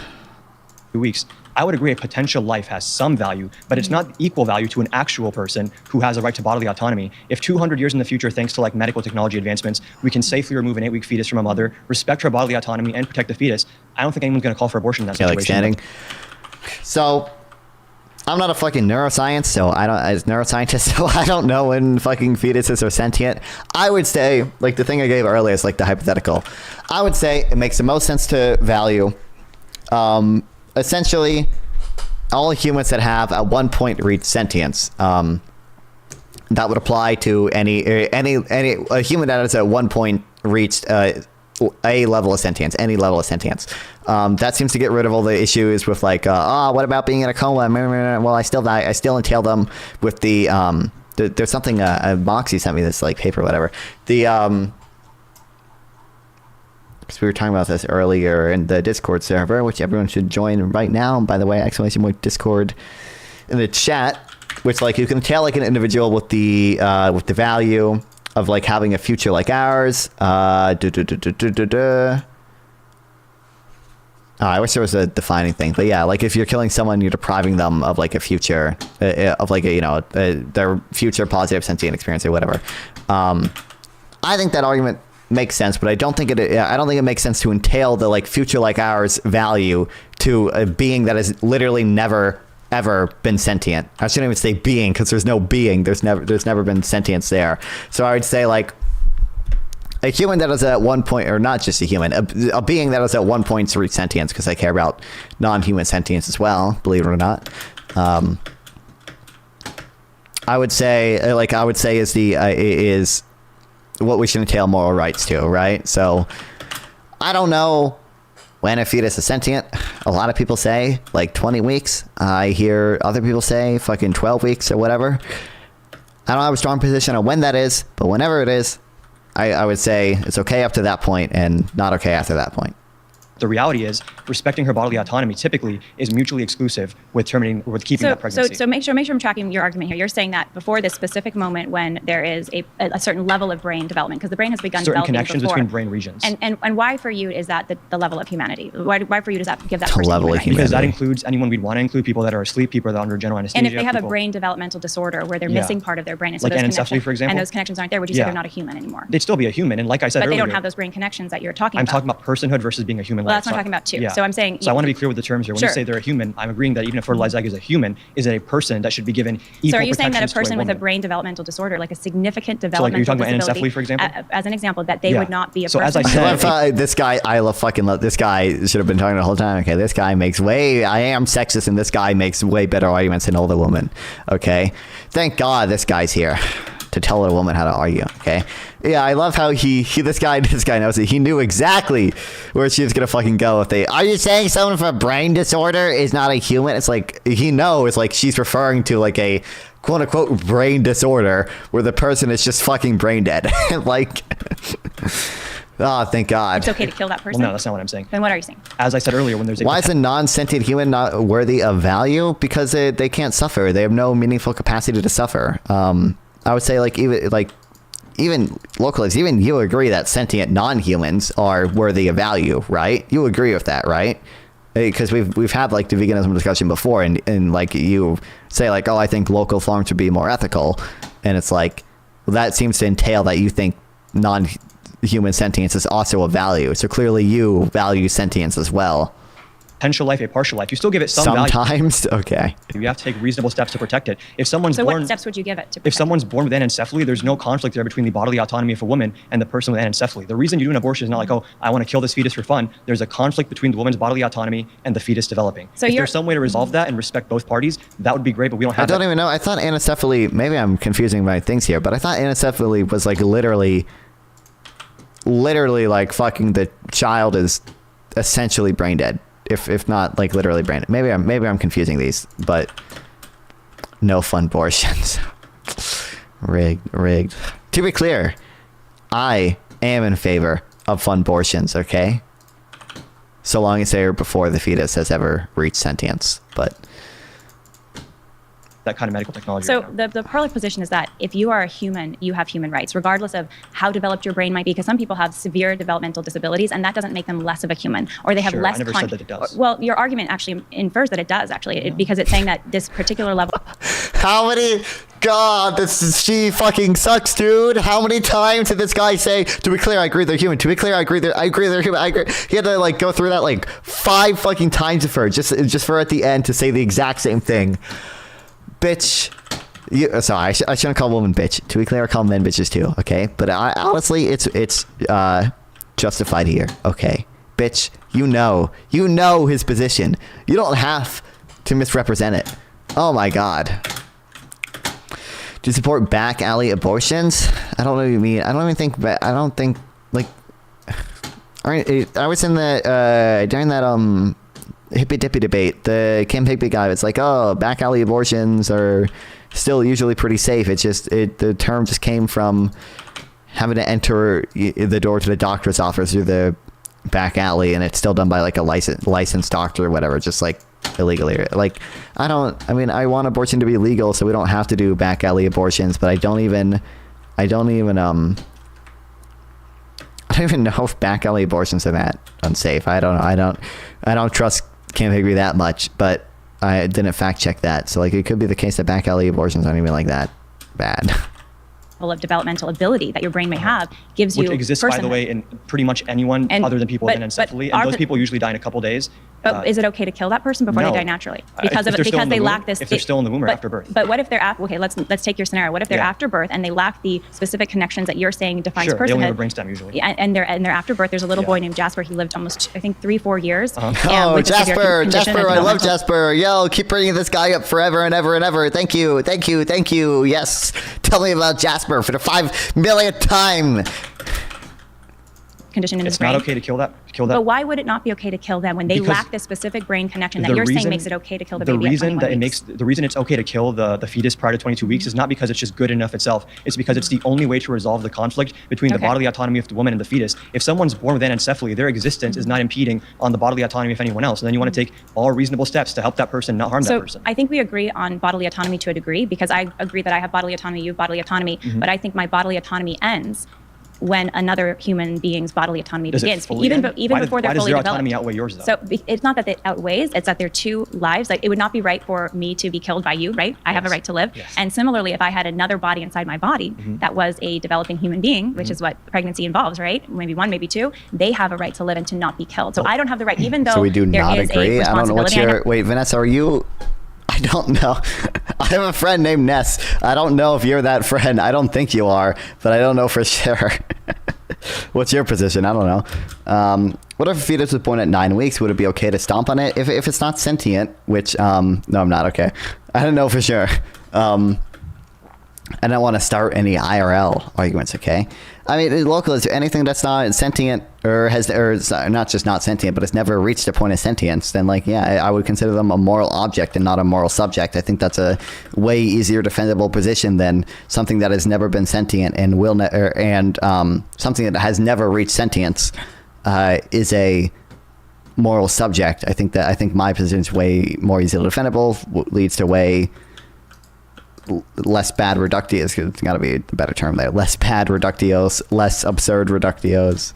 2 weeks. I would agree a potential life has some value, but it's not equal value to an actual person who has a right to bodily autonomy. If 200 years in the future, thanks to like medical technology advancements, we can safely remove an 8-week fetus from a mother, respect her bodily autonomy, and protect the fetus, I don't think anyone's going to call for abortion in that situation. Like standing. So, I'm not a fucking neuroscientist, so I don't know when fucking fetuses are sentient. I would say, like the thing I gave earlier is like the hypothetical. I would say it makes the most sense to value, essentially, all humans that have at one point reached sentience. That would apply to any a human that has at one point reached a level of sentience, any level of sentience. That seems to get rid of all the issues with like, what about being in a coma? Well, I still entail them with the, there's something, Moxie sent me this like paper, whatever. Because we were talking about this earlier in the Discord server, which everyone should join right now. By the way, ! Discord in the chat, which like you can tell like an individual with the value of like having a future like ours. I wish there was a defining thing, but yeah, like if you're killing someone, you're depriving them of like a future, of like their future positive sentient experience or whatever. I think that argument makes sense, but I don't think it makes sense to entail the like future like ours value to a being that has literally never ever been sentient. I shouldn't even say being, because there's no being. There's never been sentience there. So I would say like a human that is at one point, or not just a human, a being that is at one point to reach sentience, because I care about non-human sentience as well, believe it or not. I would say is what we should entail moral rights to, right? So I don't know when a fetus is sentient. A lot of people say like 20 weeks. I hear other people say fucking 12 weeks or whatever. I don't have a strong position on when that is, but whenever it is, I would say it's okay up to that point and not okay after that point. The reality is, respecting her bodily autonomy typically is mutually exclusive with keeping that pregnancy. So make sure I'm tracking your argument here. You're saying that before this specific moment when there is a certain level of brain development, because the brain has begun certain developing connections before. between brain regions. And why for you is that the level of humanity? Why for you does that give that person level of humanity? Because that includes anyone we'd want to include, people that are asleep, people that are under general anesthesia. And if they have a brain developmental disorder where they're missing part of their brain, and so like anencephaly, for example, and those connections aren't there, would you say they're not a human anymore? They'd still be a human, and like I said earlier, but they don't have those brain connections that you're talking I'm about. talking about personhood versus being a human. Well, that's what I'm talking about too. Yeah. So I'm saying. So I want to be clear with the terms here. When you say they're a human, I'm agreeing that even a fertilized egg is a human, is it a person that should be given equal. So are you saying that a person with a brain developmental disorder, like a significant so developmental like, are you talking disability, about anencephaly, for example? As an example, that they would not be a so person? As I said, this guy, this guy should have been talking the whole time. Okay, this guy makes I am sexist, and this guy makes way better arguments than older woman. Okay, thank God this guy's here to tell a woman how to argue. Okay, yeah, I love how this guy knows it. He knew exactly where she was gonna fucking go. Are you saying someone with a brain disorder is not a human? It's like he knows, like she's referring to like a quote unquote brain disorder where the person is just fucking brain dead. Like, oh, thank God. It's okay to kill that person? Well, no, that's not what I'm saying. Then what are you saying? As I said earlier, when there's why is a non-sentient human not worthy of value? Because they can't suffer. They have no meaningful capacity to suffer. I would say even localists, even you agree that sentient non-humans are worthy of value, right? You agree with that, right? Because we've had like the veganism discussion before, and like you say like, oh, I think local farms would be more ethical, and it's like, well, that seems to entail that you think non-human sentience is also a value. So clearly you value sentience as well. potential life, a partial life. You still give it some value. Sometimes, okay. You have to take reasonable steps to protect it. If someone's So born, what steps would you give it to if someone's born with anencephaly, there's no conflict there between the bodily autonomy of a woman and the person with anencephaly. The reason you do an abortion is not like, oh, I want to kill this fetus for fun. There's a conflict between the woman's bodily autonomy and the fetus developing. So if there's some way to resolve that and respect both parties, that would be great, but we don't have I don't even know. I thought anencephaly, maybe I'm confusing my things here, but I thought anencephaly was like literally like fucking the child is essentially brain dead. If not like literally brain dead. Maybe I'm confusing these, but no fun abortions. Rigged. To be clear, I am in favor of fun abortions, okay? So long as they are before the fetus has ever reached sentience, but that kind of medical technology. So the public position is that if you are a human, you have human rights, regardless of how developed your brain might be, because some people have severe developmental disabilities, and that doesn't make them less of a human, or they have less. I never said that it does. Well, your argument actually infers that it does, actually, because it's saying that this particular level. How many? God, she fucking sucks, dude. How many times did this guy say, to be clear, I agree they're human. To be clear, I agree they're human. I agree. He had to like go through that like 5 fucking times for her, just for at the end to say the exact same thing. Bitch. Sorry, I shouldn't call women bitch. To be clear, I call men bitches too, okay? But honestly, it's justified here, okay? Bitch, you know his position. You don't have to misrepresent it. Oh my God. Do you support back alley abortions? I don't know what you mean. I don't think like. I was in the during that hippy dippy debate, the Kim Higby guy was like, oh, back alley abortions are still usually pretty safe. It's just the term just came from having to enter the door to the doctor's office through the back alley, and it's still done by like a licensed doctor or whatever, just like illegally. Like I want abortion to be legal so we don't have to do back alley abortions, but I don't even know if back alley abortions are that unsafe. I don't know. I don't trust Kim Higby that much, but I didn't fact check that. So like it could be the case that back alley abortions aren't even like that bad. Of developmental ability that your brain may have gives you which exists by the way in pretty much anyone other than people with anencephaly, and those people usually die in a couple days. But is it okay to kill that person before they die naturally? Because they lack this. If they're still in the womb or after birth. But what if they're okay? Let's take your scenario. What if they're after birth and they lack the specific connections that you're saying defines personhood? They only have a brainstem usually. And they're after birth. There's a little boy named Jasper. He lived almost 3-4 years. Oh, Jasper! I love Jasper. Yo, keep bringing this guy up forever and ever and ever. Thank you. Yes, tell me about Jasper for the 5 millionth time. Condition in his brain. It's not okay to kill that. But why would it not be okay to kill them when they lack this specific brain connection that you're saying makes it okay to kill the baby? The reason it's okay to kill the fetus prior to 22 weeks is not because it's just good enough itself. It's because it's the only way to resolve the conflict between the bodily autonomy of the woman and the fetus. If someone's born with anencephaly, their existence is not impeding on the bodily autonomy of anyone else. And then you want to take all reasonable steps to help that person not harm that person. I think we agree on bodily autonomy to a degree, because I agree that I have bodily autonomy, you have bodily autonomy, but I think my bodily autonomy ends when another human being's bodily autonomy begins, even before they're fully developed. Why does their autonomy outweigh yours, though? So it's not that it outweighs; it's that they're two lives. Like it would not be right for me to be killed by you, right? I have a right to live. Yes. And similarly, if I had another body inside my body that was a developing human being, which is what pregnancy involves, right? Maybe 1, maybe 2, they have a right to live and to not be killed. So I don't have the right, even though so we do there not is agree. a responsibility. I don't know what's your wait, Vanessa. Are you? I don't know. I have a friend named Ness. I don't know if you're that friend. I don't think you are, but I don't know for sure. What's your position? I don't know. What if a fetus was born at 9 weeks? Would it be okay to stomp on it? If it's not sentient, which, no, I'm not, okay. I don't know for sure. I don't want to start any IRL arguments, okay? I mean, local, is there anything that's not sentient or not just not sentient, but it's never reached a point of sentience, then like, yeah, I would consider them a moral object and not a moral subject. I think that's a way easier defendable position than something that has never been sentient and something that has never reached sentience is a moral subject. I think my position is way more easily defendable, leads to way less bad reductios. It's got to be the better term there. Less bad reductios, less absurd reductios.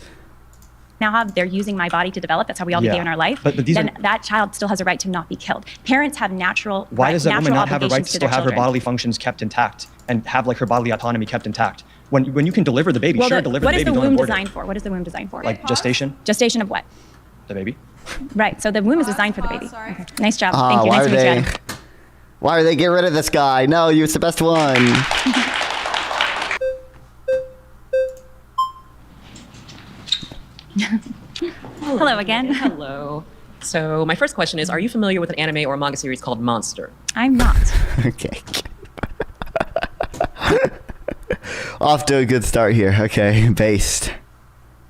Now they're using my body to develop. That's how we all behave in our life. But then that child still has a right to not be killed. Parents have natural. Why does that woman not have a right to still have her bodily functions kept intact and have like her bodily autonomy kept intact? When you can deliver the baby, deliver the baby. What is the womb designed for? What is the womb designed for? Like gestation. Gestation of what? The baby. Right. So the womb is designed for the baby. Okay. Nice job. Thank you. Nice to meet you, Adam. Why are they getting rid of this guy? No, you was the best one. Hello again. Hello. So my first question is, are you familiar with an anime or a manga series called Monster? I'm not. Okay. Off to a good start here. Okay, based.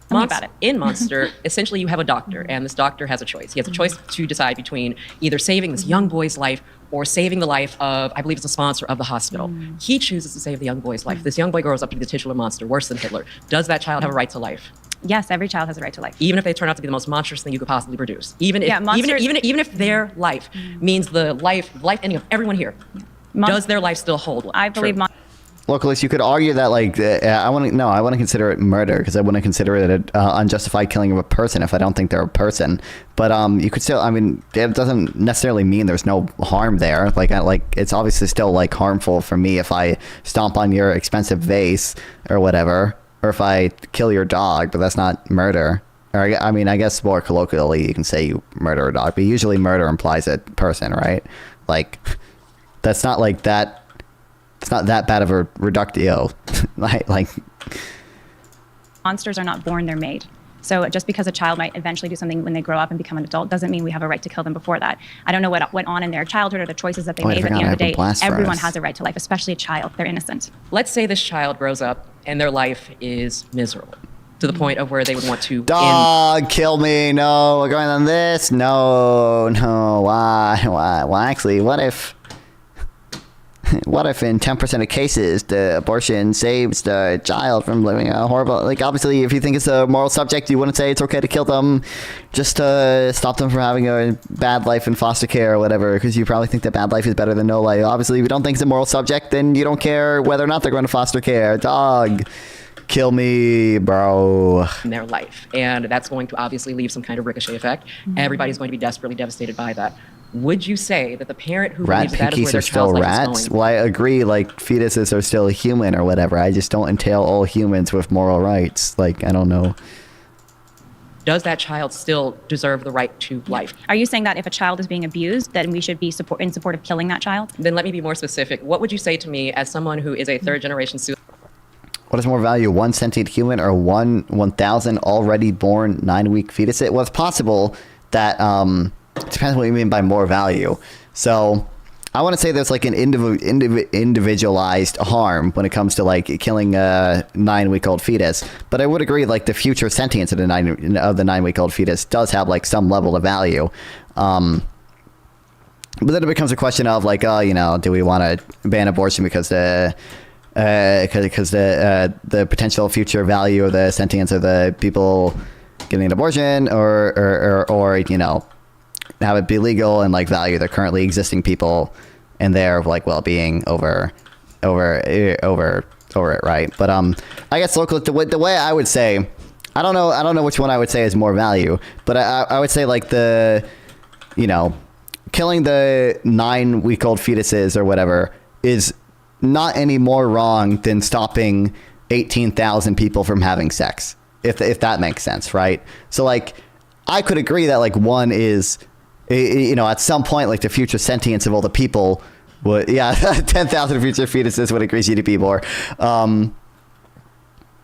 Tell me about it. In Monster, essentially you have a doctor, and this doctor has a choice. He has a choice to decide between either saving this young boy's life or saving the life of, I believe it's a sponsor of the hospital. He chooses to save the young boy's life. This young boy grows up to be the titular monster, worse than Hitler. Does that child have a right to life? Yes, every child has a right to life. Even if they turn out to be the most monstrous thing you could possibly produce. Even if their life means the life ending of everyone here. Does their life still hold? I believe Look, Elise, you could argue that, like, I want to consider it murder because I wouldn't consider it an unjustified killing of a person if I don't think they're a person. But you could still, I mean, it doesn't necessarily mean there's no harm there. Like it's obviously still, like, harmful for me if I stomp on your expensive vase or whatever, or if I kill your dog, but that's not murder. Or, I mean, I guess more colloquially you can say you murder a dog, but usually murder implies a person, right? Like, that's not like that. It's not that bad of a reductio. like monsters are not born, they're made. So just because a child might eventually do something when they grow up and become an adult doesn't mean we have a right to kill them before that. I don't know what went on in their childhood or the choices that they made, but at the end of the day, everyone has a right to life, especially a child. They're innocent. Let's say this child grows up and their life is miserable to the point of where they would want to dog kill me. No, we're going on this. No, why? Well, actually, what if in 10% of cases the abortion saves the child from living a horrible, like, obviously if you think it's a moral subject you wouldn't say it's okay to kill them just to stop them from having a bad life in foster care or whatever, because you probably think that bad life is better than no life. Obviously if you don't think it's a moral subject, then you don't care whether or not they're going to foster care. Dog kill me, bro. In their life, and that's going to obviously leave some kind of ricochet effect. Everybody's going to be desperately devastated by that. Would you say that the parent who believes that is where their child's life is going? Well, I agree, like, fetuses are still human or whatever. I just don't entail all humans with moral rights. Like, I don't know. Does that child still deserve the right to life? Are you saying that if a child is being abused, then we should be in support of killing that child? Then let me be more specific. What would you say to me as someone who is a third-generation suicide? What is more value, one sentient human or 1,000 already born 9-week fetuses? Well, it's possible that... it depends what you mean by more value. So I want to say there's like an individualized harm when it comes to like killing a 9-week-old fetus. But I would agree, like, the future sentience of the 9-week-old fetus does have like some level of value. But then it becomes a question of like, do we want to ban abortion because the potential future value of the sentience of the people getting an abortion, or have it be legal and like value the currently existing people and their like well-being over it, right? But I guess local, the way I would say, I don't know which one I would say is more value, but I would say like killing the 9-week-old fetuses or whatever is not any more wrong than stopping 18,000 people from having sex, if that makes sense, right? So like I could agree that like one is, at some point, like the future sentience of all the people would, 10,000 future fetuses would increase GDP more.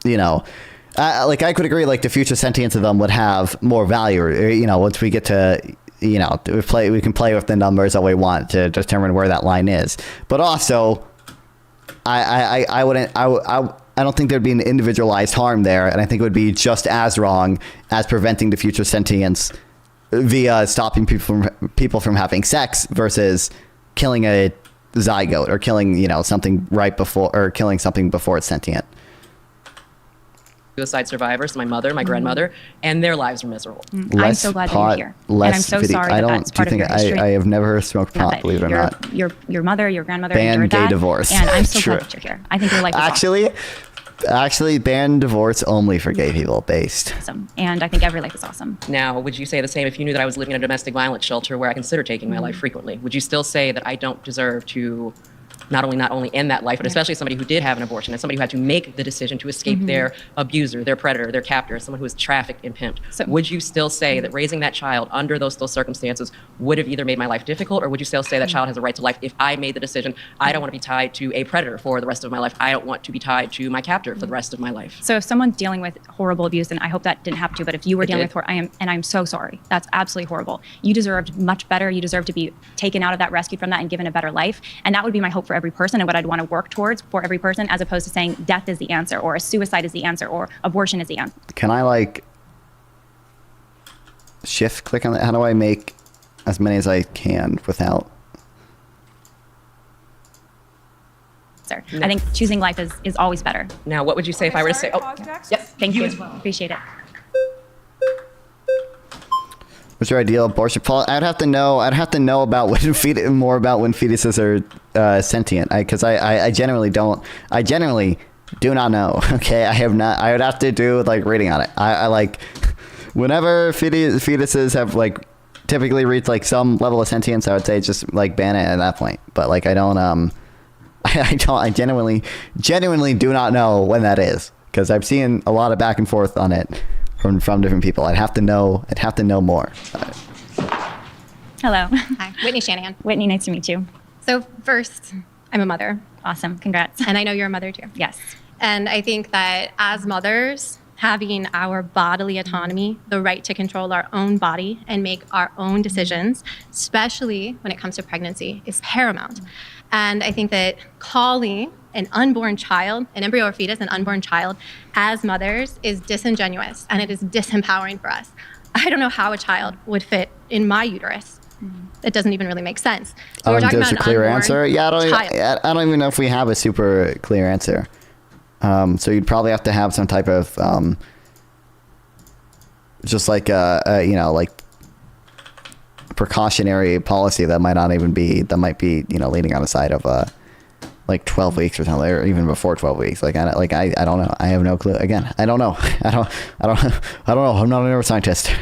Like I could agree, like the future sentience of them would have more value. Or, once we get to, we can play with the numbers all we want to determine where that line is. But also, I don't think there'd be an individualized harm there, and I think it would be just as wrong as preventing the future sentience via stopping people from having sex versus killing a zygote or killing something right before, or killing something before it's sentient. Suicide survivors, my mother, my grandmother, and their lives are miserable. I'm so glad that you're here, and I'm so sorry that's part of your history. I have never smoked pot, believe it or not. Your mother, your grandmother, ban and your dad, gay divorce, and I'm so glad that you're here. I think your life is Actually, ban divorce only for gay people, based. Awesome. And I think every life is awesome. Now, would you say the same if you knew that I was living in a domestic violence shelter where I consider taking my life frequently? Would you still say that I don't deserve to not only end that life, but especially somebody who did have an abortion, and somebody who had to make the decision to escape their abuser, their predator, their captor, someone who was trafficked and pimped. So, would you still say that raising that child under those circumstances would have either made my life difficult, or would you still say that child has a right to life if I made the decision, I don't want to be tied to a predator for the rest of my life, I don't want to be tied to my captor for the rest of my life? So if someone's dealing with horrible abuse, and I hope that didn't happen to you, but if you were dealing with I'm so sorry. That's absolutely horrible. You deserved much better. You deserve to be taken out of that, rescued from that, and given a better life. And that would be my hope for every person, and what I'd want to work towards for every person, as opposed to saying death is the answer, or a suicide is the answer, or abortion is the answer. Can I like shift click on that? How do I make as many as I can without? I think choosing life is always better. Now, what would you say if I were to say, yep, thank you as well. Appreciate it. What's your ideal abortion policy? I'd have to know about more about when fetuses are sentient. Because I generally don't. I generally do not know. Okay, I have not. I would have to do like reading on it. I like whenever fetuses have like typically reached like some level of sentience, I would say just like ban it at that point. But like I genuinely do not know when that is, because I've seen a lot of back and forth on it from different people. I'd have to know more. Hello. Hi, Whitney Shanahan. Whitney, nice to meet you. So first, I'm a mother. Awesome, congrats. And I know you're a mother too. Yes. And I think that as mothers, having our bodily autonomy, the right to control our own body and make our own decisions, especially when it comes to pregnancy, is paramount. And I think that calling an unborn child, an embryo or fetus, an unborn child, as mothers is disingenuous, and it is disempowering for us. I don't know how a child would fit in my uterus. It doesn't even really make sense. So I don't think there's a clear answer. Yeah, I don't even know if we have a super clear answer. So you'd probably have to have some type of just like like precautionary policy that might be leaning on the side of like 12 weeks or something, or even before 12 weeks. I don't know. I have no clue. Again, I don't know. I don't know. I'm not a neuroscientist.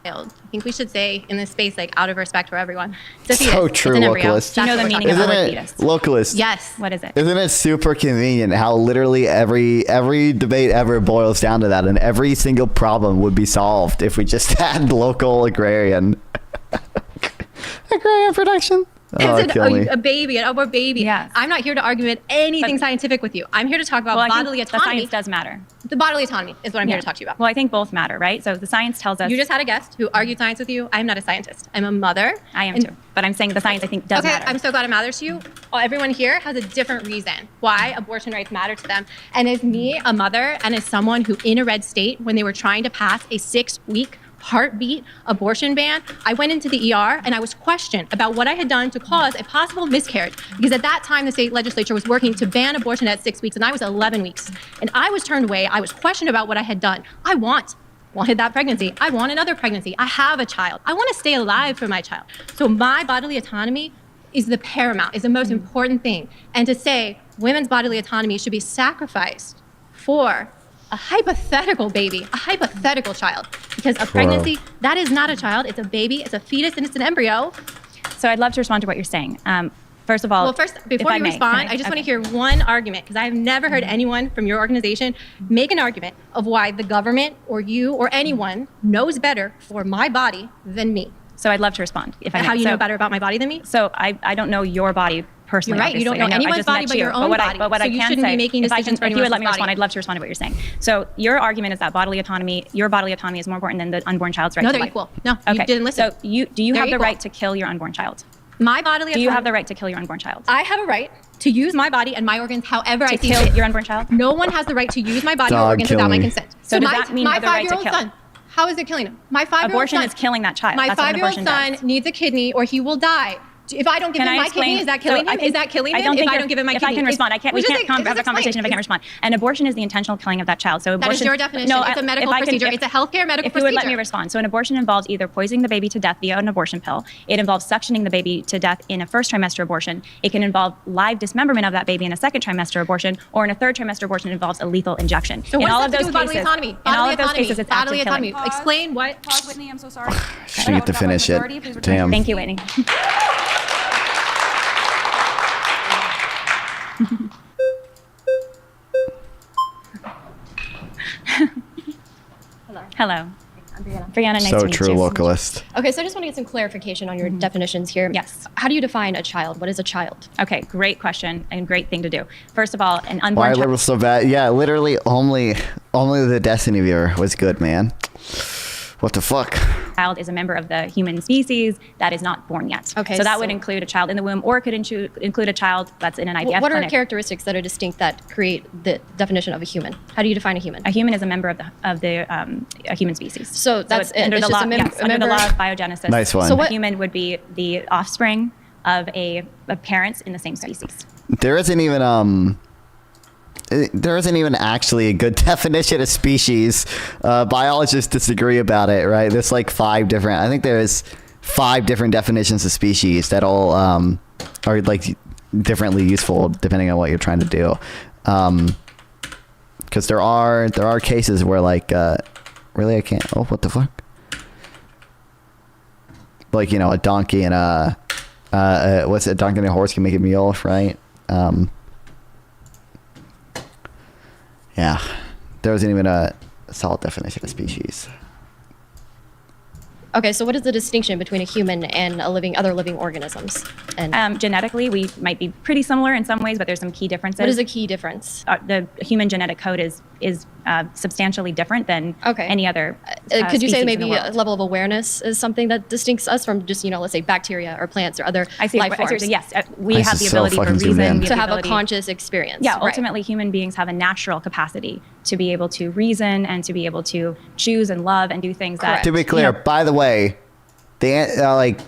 I think we should say in this space, like out of respect for everyone, it's a fetus. So true, it's an localist. Do you know the meaning of the word fetus? Localist. Yes. What is it? Isn't it super convenient how literally every debate ever boils down to that, and every single problem would be solved if we just had local agrarian production? A baby, an unborn baby. Yes. I'm not here to argue anything scientific with you. I'm here to talk about bodily autonomy. The science does matter. The bodily autonomy is what I'm here to talk to you about. Well, I think both matter, right? So the science tells us. You just had a guest who argued science with you. I'm not a scientist. I'm a mother. I am too. But I'm saying the science, I think, does matter. I'm so glad it matters to you. Everyone here has a different reason why abortion rights matter to them. And as me, a mother, and as someone who in a red state, when they were trying to pass a 6-week heartbeat abortion ban, I went into the ER and I was questioned about what I had done to cause a possible miscarriage, because at that time the state legislature was working to ban abortion at 6 weeks and I was 11 weeks. And I was turned away. I was questioned about what I had done. I wanted that pregnancy. I want another pregnancy. I have a child. I want to stay alive for my child. So my bodily autonomy is the paramount, is the most important thing. And to say women's bodily autonomy should be sacrificed for a hypothetical baby, a hypothetical child, because a pregnancy, that is not a child, it's a baby, it's a fetus, and it's an embryo. So I'd love to respond to what you're saying. First of all, before you respond, I just want to hear one argument, because I've never heard anyone from your organization make an argument of why the government or you or anyone knows better for my body than me. So I'd love to respond, if I may. How you know better about my body than me? So I don't know your body personally. You're right. You don't know anyone's body but your own body. But what so I can you shouldn't say, be making decisions for if you would let me body. respond, I'd love to respond to what you're saying. So your argument is that your bodily autonomy is more important than the unborn child's right to life. No, they're equal. No, you didn't listen. So do you have the right to kill your unborn child? My bodily autonomy. Do you have the right to kill your unborn child? I have a right to use my body and my organs however I see fit. To kill your unborn child? No one has the right to use my body or organs without my consent. So does that mean you have the right to kill? Son, how is it killing him? My 5-year-old abortion son is killing that child. My That's what an 5-year-old abortion son needs a kidney or he will die. If I don't give him my kidney, is that killing him? Is that killing him? If I don't give him my kidney? If I can respond, we can't have a conversation if I can't respond. An abortion is the intentional killing of that child. So abortion, that is your definition. No, it's a medical procedure. It's a healthcare medical procedure. If you would let me respond. So an abortion involves either poisoning the baby to death via an abortion pill. It involves suctioning the baby to death in a first trimester abortion. It can involve live dismemberment of that baby in a second trimester abortion, or in a third trimester abortion, it involves a lethal injection. So in all of those cases, bodily autonomy? In all of those cases, it's active killing. Explain what? Pause, Whitney. I'm so sorry. She get to finish it. Damn. Thank you, Whitney. Hello. Brianna, nice so to meet true you. localist. Okay, so I just want to get some clarification on your definitions here. Yes. How do you define a child? What is a child? Okay, great question and great thing to do. First of all, an unborn Why are child. liberals so bad? Yeah, literally only the Destiny viewer was good, man. What the fuck? Child is a member of the human species that is not born yet. Okay, so that would include a child in the womb, or it could include a child that's in an IVF What are clinic. characteristics that are distinct that create the definition of a human? How do you define a human? A human is a member of a human species. So that's under it's the just law. a Yes, under the law of biogenesis. Nice one. So So a human would be the offspring of parents in the same species. There isn't even actually a good definition of species. Biologists disagree about it, right? There's like 5 different. I think there's 5 different definitions of species that all are like differently useful depending on what you're trying to do. Because there are cases where like really I can't. Oh, what the fuck? Like, you know, a donkey and a donkey and a horse can make a mule, right? Yeah, there wasn't even a solid definition of species. Okay, so what is the distinction between a human and other living organisms? And genetically, we might be pretty similar in some ways, but there's some key differences. What is a key difference? The human genetic code is substantially different than any other. Could you say species in maybe the world. a level of awareness is something that distincts us from just, let's say bacteria or plants or other life forms? Yes, we have the ability for reason. To have a conscious experience. Yeah, right. ultimately, human beings have a natural capacity to be able to reason and to be able to choose and love and do things that. To be clear, by the way,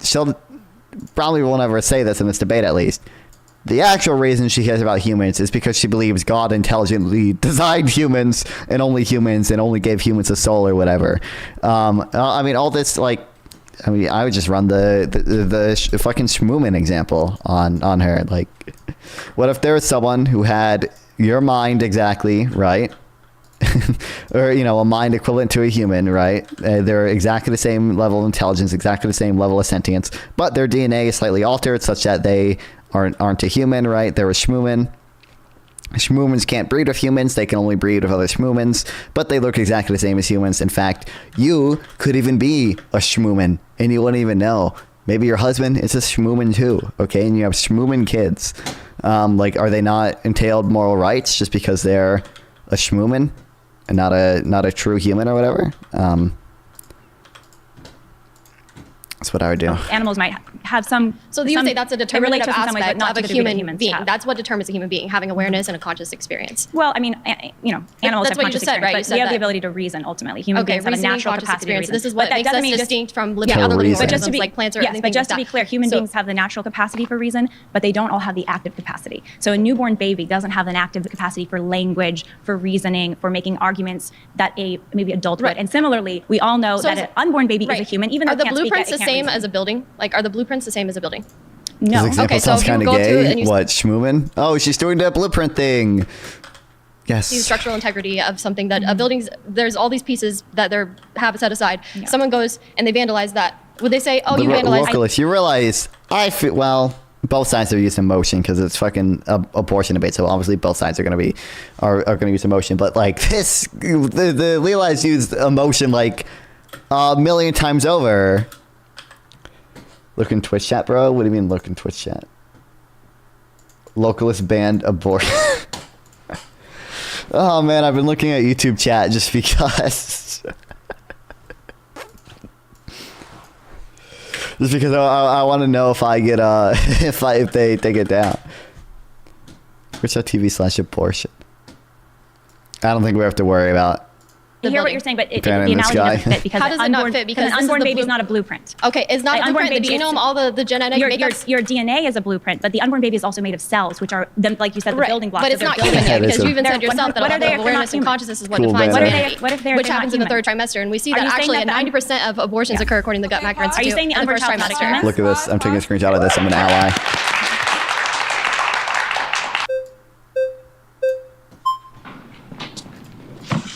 she'll probably won't ever say this in this debate, at least. The actual reason she cares about humans is because she believes God intelligently designed humans and only gave humans a soul or whatever. I mean, all this, I would just run the fucking Schmooman example on her. Like, what if there was someone who had your mind exactly, right? Or, a mind equivalent to a human, right? They're exactly the same level of intelligence, exactly the same level of sentience, but their DNA is slightly altered such that they aren't a human, right? They're a Schmooman. Schmoomans can't breed with humans. They can only breed with other Schmoomans, but they look exactly the same as humans. In fact, you could even be a Schmooman and you wouldn't even know. Maybe your husband is a Schmooman too, okay? And you have Schmooman kids. Are they not entailed moral rights just because they're a Schmooman and not a true human or whatever? That's what I would do. Animals might have some. So you say that's a determinative aspect aspect of a human being. Have. That's what determines a human being, having awareness and a conscious experience. Well, I mean, animals That's have what you conscious just said, right? experience, You but we said have the that. ability to reason. Ultimately, human beings have a reasoning, natural conscious capacity to experience. reason. This is what But makes us doesn't mean distinct from living other living organisms like plants or yes, anything but just like to be that. clear, human So- beings have the natural capacity for reason, but they don't all have the active capacity. So a newborn baby doesn't have an active capacity for language, for reasoning, for making arguments that a maybe adult would. And similarly, we all know that an unborn baby is a human, even though Are the it can't speak blueprints yet, the it can't same reason. as a building? Like, are the blueprints the same as a building? No. This example sounds if you kind of go through and gay. you What, Schmooman? Oh, she's doing the blueprint thing. Yes. See the structural integrity of something that a building's, there's all these pieces that they have set aside. Someone goes and they vandalize that. Would they say, oh, you vandalized? Localist, you realize both sides are using emotion because it's fucking abortion debate. So obviously both sides are going to use emotion. But like this, the Leali's used emotion like a million times over. Look in Twitch chat, bro. What do you mean look in Twitch chat? Localist banned abortion. Oh man, I've been looking at YouTube chat just because. Just because I want to know if I get if they take it down. Twitch.tv/abortion. I don't think we have to worry about. I hear what you're saying, but the Banning this analogy guy. doesn't fit because How does it not fit? Because an this is unborn the baby is not a blueprint. Okay, it's not Like, a unborn blueprint. The baby is- genome, all the genetic makeups. Your DNA is a blueprint, but the unborn baby is also made of cells, which are, like you said, the Right, building blocks. but it's of not their human building yet, because you even They're- said yourself that what a are level they of if they're not awareness and human? consciousness is what Cool, defines man. a What are baby. what if they're Which not happens in the human? third trimester, and we see Are that you saying actually that the 90% of abortions occur according to the Gut Macro Institute. Are you saying the in unborn first child's not a trimester. human? Look at this. I'm taking a screenshot of this. I'm an ally.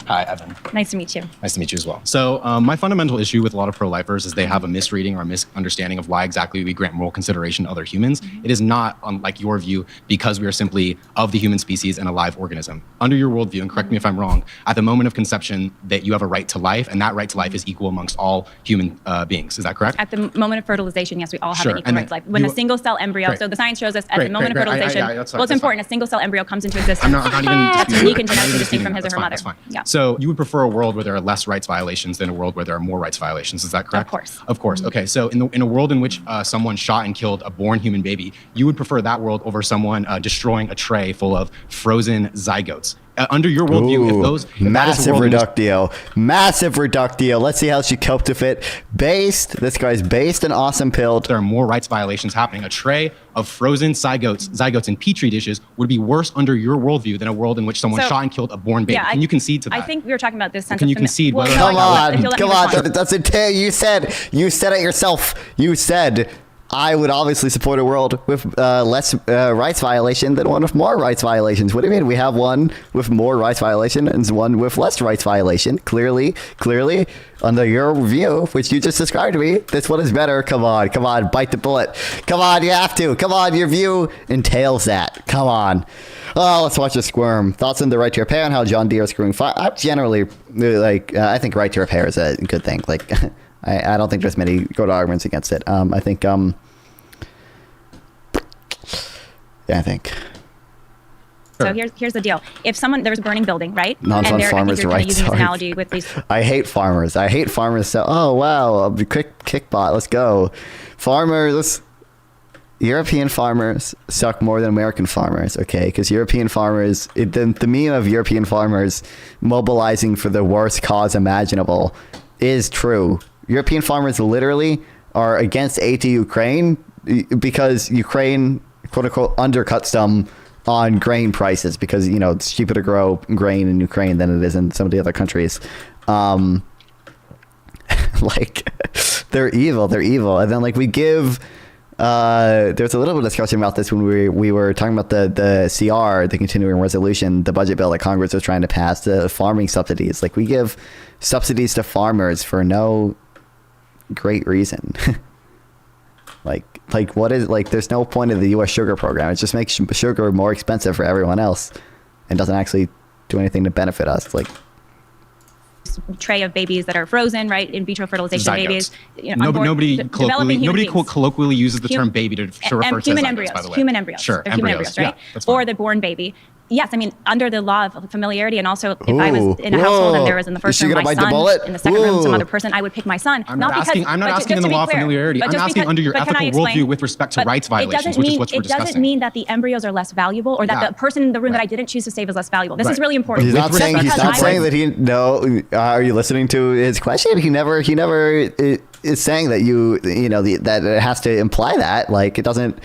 Hi, Evan. Nice to meet you. Nice to meet you as well. So my fundamental issue with a lot of pro-lifers is they have a misreading or a misunderstanding of why exactly we grant moral consideration to other humans. It is not, unlike your view, because we are simply of the human species and a live organism. Under your worldview, and correct me if I'm wrong, at the moment of conception, that you have a right to life, and that right to life is equal amongst all human beings. Is that correct? At the moment of fertilization, yes, we all have an equal right to life. When a single cell embryo, so the science shows us at the moment of fertilization, well, it's important, a single cell embryo comes into existence. I'm not even that's disputing unique that. and genetically distinct from his or her mother. That's fine. Yeah. So you would prefer a world where there are less rights violations than a world where there are more rights violations. Is that correct? Of course. Of course. Okay. So in a world in which someone shot and killed a born human baby, you would prefer that world over someone destroying a tray full of frozen zygotes. Under your worldview, massive reductio. Let's see how she coped with it. This guy's based and awesome pilled. There are more rights violations happening. A tray of frozen zygotes in petri dishes would be worse under your worldview than a world in which someone shot and killed a born baby. Yeah, can you concede to that? I think we were talking about this sense Can you of concede? Well, come on. That's it. You said it yourself. You said I would obviously support a world with less rights violation than one with more rights violations. What do you mean? We have one with more rights violation and one with less rights violation. Clearly, under your view, which you just described to me, this one is better. Come on, bite the bullet. Come on, you have to. Come on, your view entails that. Come on. Oh, let's watch a squirm. Thoughts on the right to repair and how John Deere is screwing fire. I generally I think right to repair is a good thing. Like, I don't think there's many good arguments against it. I think. So here's the deal. If there's a burning building, right? Non-farm farmers' rights. Using this analogy with these. I hate farmers. So, oh wow, quick kickbot. Let's go. European farmers suck more than American farmers, okay? Because European farmers, the meme of European farmers mobilizing for the worst cause imaginable is true. European farmers literally are against aid to Ukraine because Ukraine, quote unquote, undercuts them on grain prices because, it's cheaper to grow grain in Ukraine than it is in some of the other countries. They're evil. And then we give... there's a little bit of discussion about this when we were talking about the CR, the continuing resolution, the budget bill that Congress was trying to pass, the farming subsidies. We give subsidies to farmers for no great reason. What is there's no point of the U.S. sugar program. It just makes sugar more expensive for everyone else and doesn't actually do anything to benefit us. Tray of babies that are frozen, right? In vitro fertilization babies. Nobody colloquially uses the term baby to refer to human embryos, by the way. Human embryos. Sure, They're human embryos, right? Yeah, that's fine. Or the born baby. Yes, I mean, under the law of familiarity, and also if I was in a household and there was in the first room my son, in the second room some other person, I would pick my son. I'm not asking in the law of familiarity. I'm asking under your ethical worldview with respect to rights violations, which is what we're discussing. It doesn't mean that the embryos are less valuable or that the person in the room that I didn't choose to save is less valuable. This is really important. He's not saying that he. No, are you listening to his question? He never is saying that that it has to imply that. It doesn't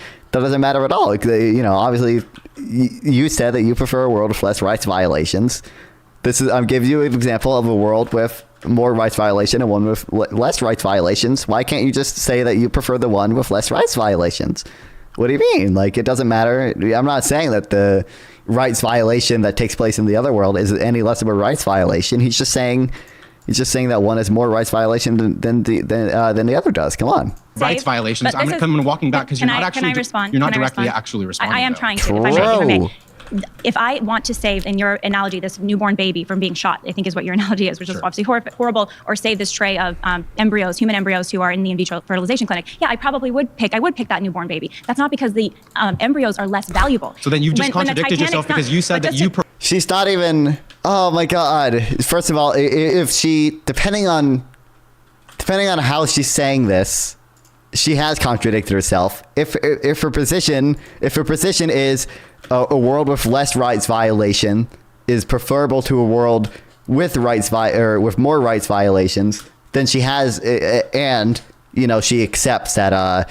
matter at all. Obviously, you said that you prefer a world with less rights violations. I'm giving you an example of a world with more rights violation and one with less rights violations. Why can't you just say that you prefer the one with less rights violations? What do you mean? It doesn't matter. I'm not saying that the rights violation that takes place in the other world is any less of a rights violation. He's just saying that one has more rights violation than the other does. Come on. Rights violations. I'm walking back because you're not directly actually responding. I am trying to. If I may. If I want to save, in your analogy, this newborn baby from being shot, I think is what your analogy is, which is obviously horrible, or save this tray of human embryos who are in the in vitro fertilization clinic. Yeah, I would pick that newborn baby. That's not because the embryos are less valuable. So then you just contradicted yourself because you said that you... She's not even... Oh my God. First of all, if she... Depending on how she's saying this, she has contradicted herself. If her position is a world with less rights violation is preferable to a world with with more rights violations, then she has, and she accepts that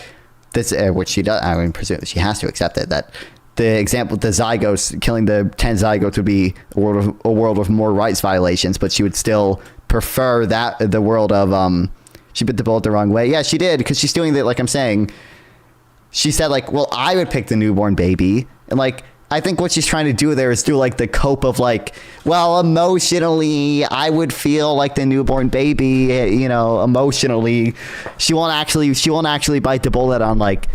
this, which she does. I mean, presume she has to accept it, that the example, the zygotes, killing the 10 zygotes would be a world with more rights violations, but she would still prefer the world of she bit the bullet the wrong way. Yeah, she did, because she's doing that. Like I'm saying, she said well, I would pick the newborn baby, and I think what she's trying to do there is do like the cope of like, well, emotionally, I would feel like the newborn baby, you know, emotionally. She won't actually bite the bullet on like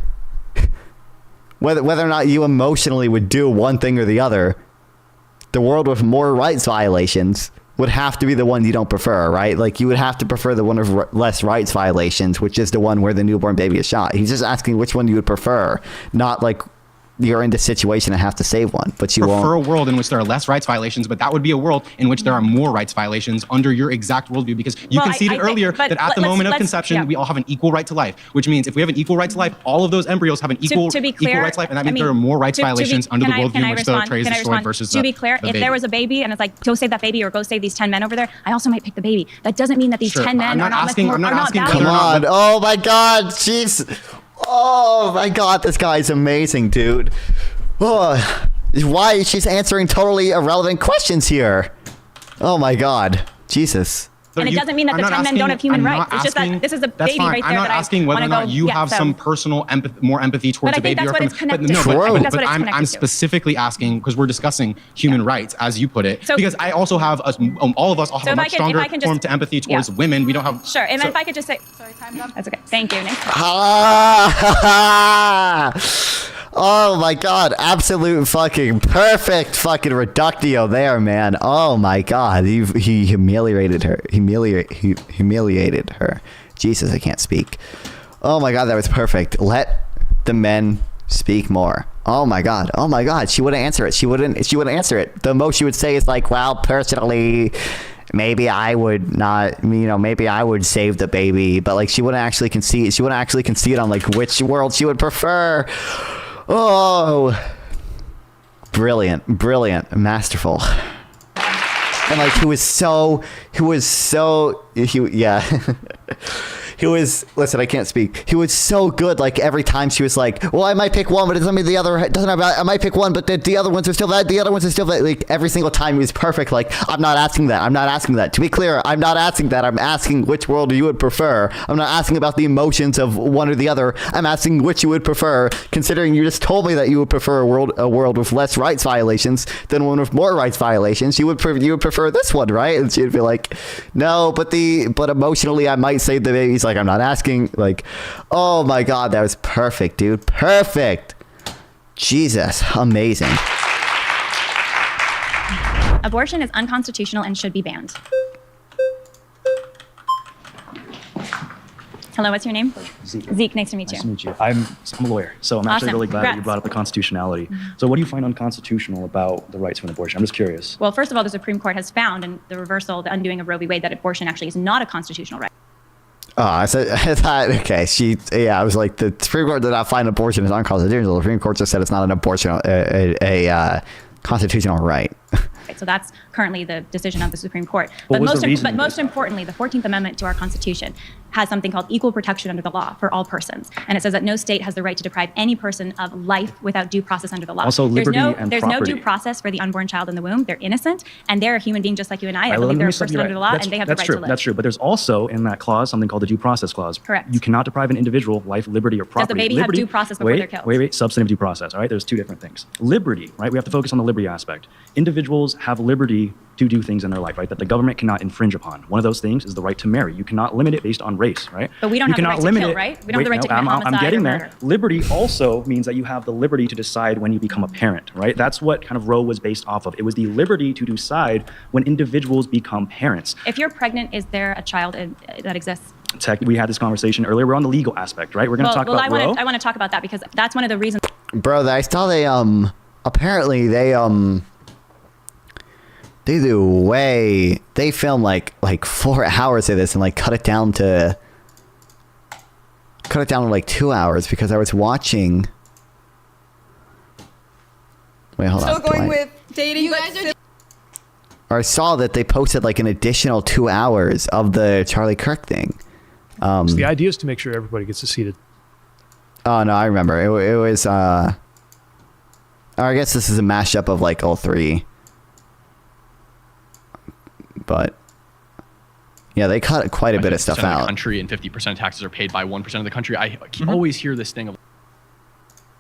whether or not you emotionally would do one thing or the other. The world with more rights violations would have to be the one you don't prefer, right? Like you would have to prefer the one of less rights violations, which is the one where the newborn baby is shot. He's just asking which one you would prefer, not like you're in the situation and have to save one, but you prefer won't. A world in which there are less rights violations, but that would be a world in which there are more rights violations under your exact worldview, because you conceded earlier that at the moment of conception, we all have an equal right to life, which means if we have an equal right to life, all of those embryos have an equal right to life, and that means there are more rights violations under the worldview in which the tray is destroyed versus the To be clear, if there was a baby and it's like, go save that baby or go save these 10 men over there, I also might pick the baby. That doesn't mean that these 10 men are not valuable. Come on. Oh my God. Jeez. Oh my God. This guy's amazing, dude. Oh, why she's answering totally irrelevant questions here. Oh my God. Jesus. And it doesn't mean that the 10 men don't have human rights. It's just that this is a baby right there. I'm not asking whether or not you have some personal more empathy towards a baby. But I think that's what it's connected to. But I'm specifically asking, because we're discussing human rights, as you put it, because I also have, all of us all have a much stronger form to empathy towards women. We don't have... Sure, and if I could just say... Sorry, time's up. That's okay. Thank you. Next Oh my God, absolute fucking perfect fucking reductio there, man. Oh my God, he humiliated her. Humiliated her. Jesus, I can't speak. Oh my God, that was perfect. Let the men speak more. Oh my God. Oh my God. She wouldn't answer it. She wouldn't answer it. The most she would say is like, well, personally, maybe I would not, maybe I would save the baby, but like she wouldn't actually concede. She wouldn't actually concede on like which world she would prefer. Oh, brilliant, masterful. And like he was, listen, I can't speak. He was so good. Like every time she was like, well, I might pick one, but it doesn't mean the other doesn't have, I might pick one, but the other ones are still that. The other ones are still that. Like every single time he was perfect. Like, I'm not asking that. To be clear, I'm not asking that. I'm asking which world you would prefer. I'm not asking about the emotions of one or the other. I'm asking which you would prefer, considering you just told me that you would prefer a world with less rights violations than one with more rights violations. You would prefer this one, right? And she'd be like, no, but emotionally, I might save the babies. Like, I'm not asking. Like, oh my God, that was perfect, dude. Perfect. Jesus, amazing. Abortion is unconstitutional and should be banned. Hello, what's your name? Zeke. Zeke, nice to meet you. Nice to meet you. I'm a lawyer, so I'm actually really glad that you brought up the constitutionality. So what do you find unconstitutional about the rights to an abortion? I'm just curious. Well, first of all, the Supreme Court has found in the undoing of Roe v. Wade, that abortion actually is not a constitutional right. Oh, I thought, okay, I was like, the Supreme Court did not find abortion as unconstitutional. The Supreme Court just said it's not an abortion, a constitutional right. Right, so that's currently the decision of the Supreme Court. But most importantly, the 14th Amendment to our Constitution has something called equal protection under the law for all persons. And it says that no state has the right to deprive any person of life without due process under the law. Also, liberty and property. There's no due process for the unborn child in the womb. They're innocent, and they're a human being just like you and I. I believe they're a person under the law, and they have the right to live. That's true. But there's also in that clause something called the due process clause. Correct. You cannot deprive an individual of life, liberty, or property. Does the baby have due process before they're killed? Wait. Substantive due process. All right. There's two different things. Liberty, right? We have to focus on the liberty aspect. Individuals have liberty to do things in their life, right, that the government cannot infringe upon. One of those things is the right to marry. You cannot limit it based on race, right? But we don't have the right to kill, right? We don't have the right to commit homicide. I'm getting or there. murder. Liberty also means that you have the liberty to decide when you become a parent, right? That's what kind of Roe was based off of. It was the liberty to decide when individuals become parents. If you're pregnant, is there a child that exists? We had this conversation earlier. We're on the legal aspect, right? We're going to talk about Roe. I want to talk about that because that's one of the reasons. Bro, I saw apparently they film like 4 hours of this and like cut it down to like 2 hours because I was watching. Wait, hold on. Still going with dating. You guys are. Or I saw that they posted like an additional 2 hours of the Charlie Kirk thing. So the idea is to make sure everybody gets a seated. Oh no, I remember. It was. I guess this is a mashup of like all three. But yeah, they cut quite a bit of stuff out. The country and 50% taxes are paid by 1% of the country. I always hear this thing of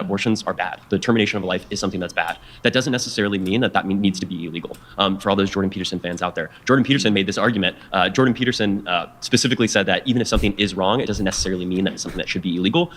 that abortions are bad. The termination of a life is something that's bad. That doesn't necessarily mean that needs to be illegal. For all those Jordan Peterson fans out there, Jordan Peterson made this argument. Jordan Peterson specifically said that even if something is wrong, it doesn't necessarily mean that it's something that should be illegal.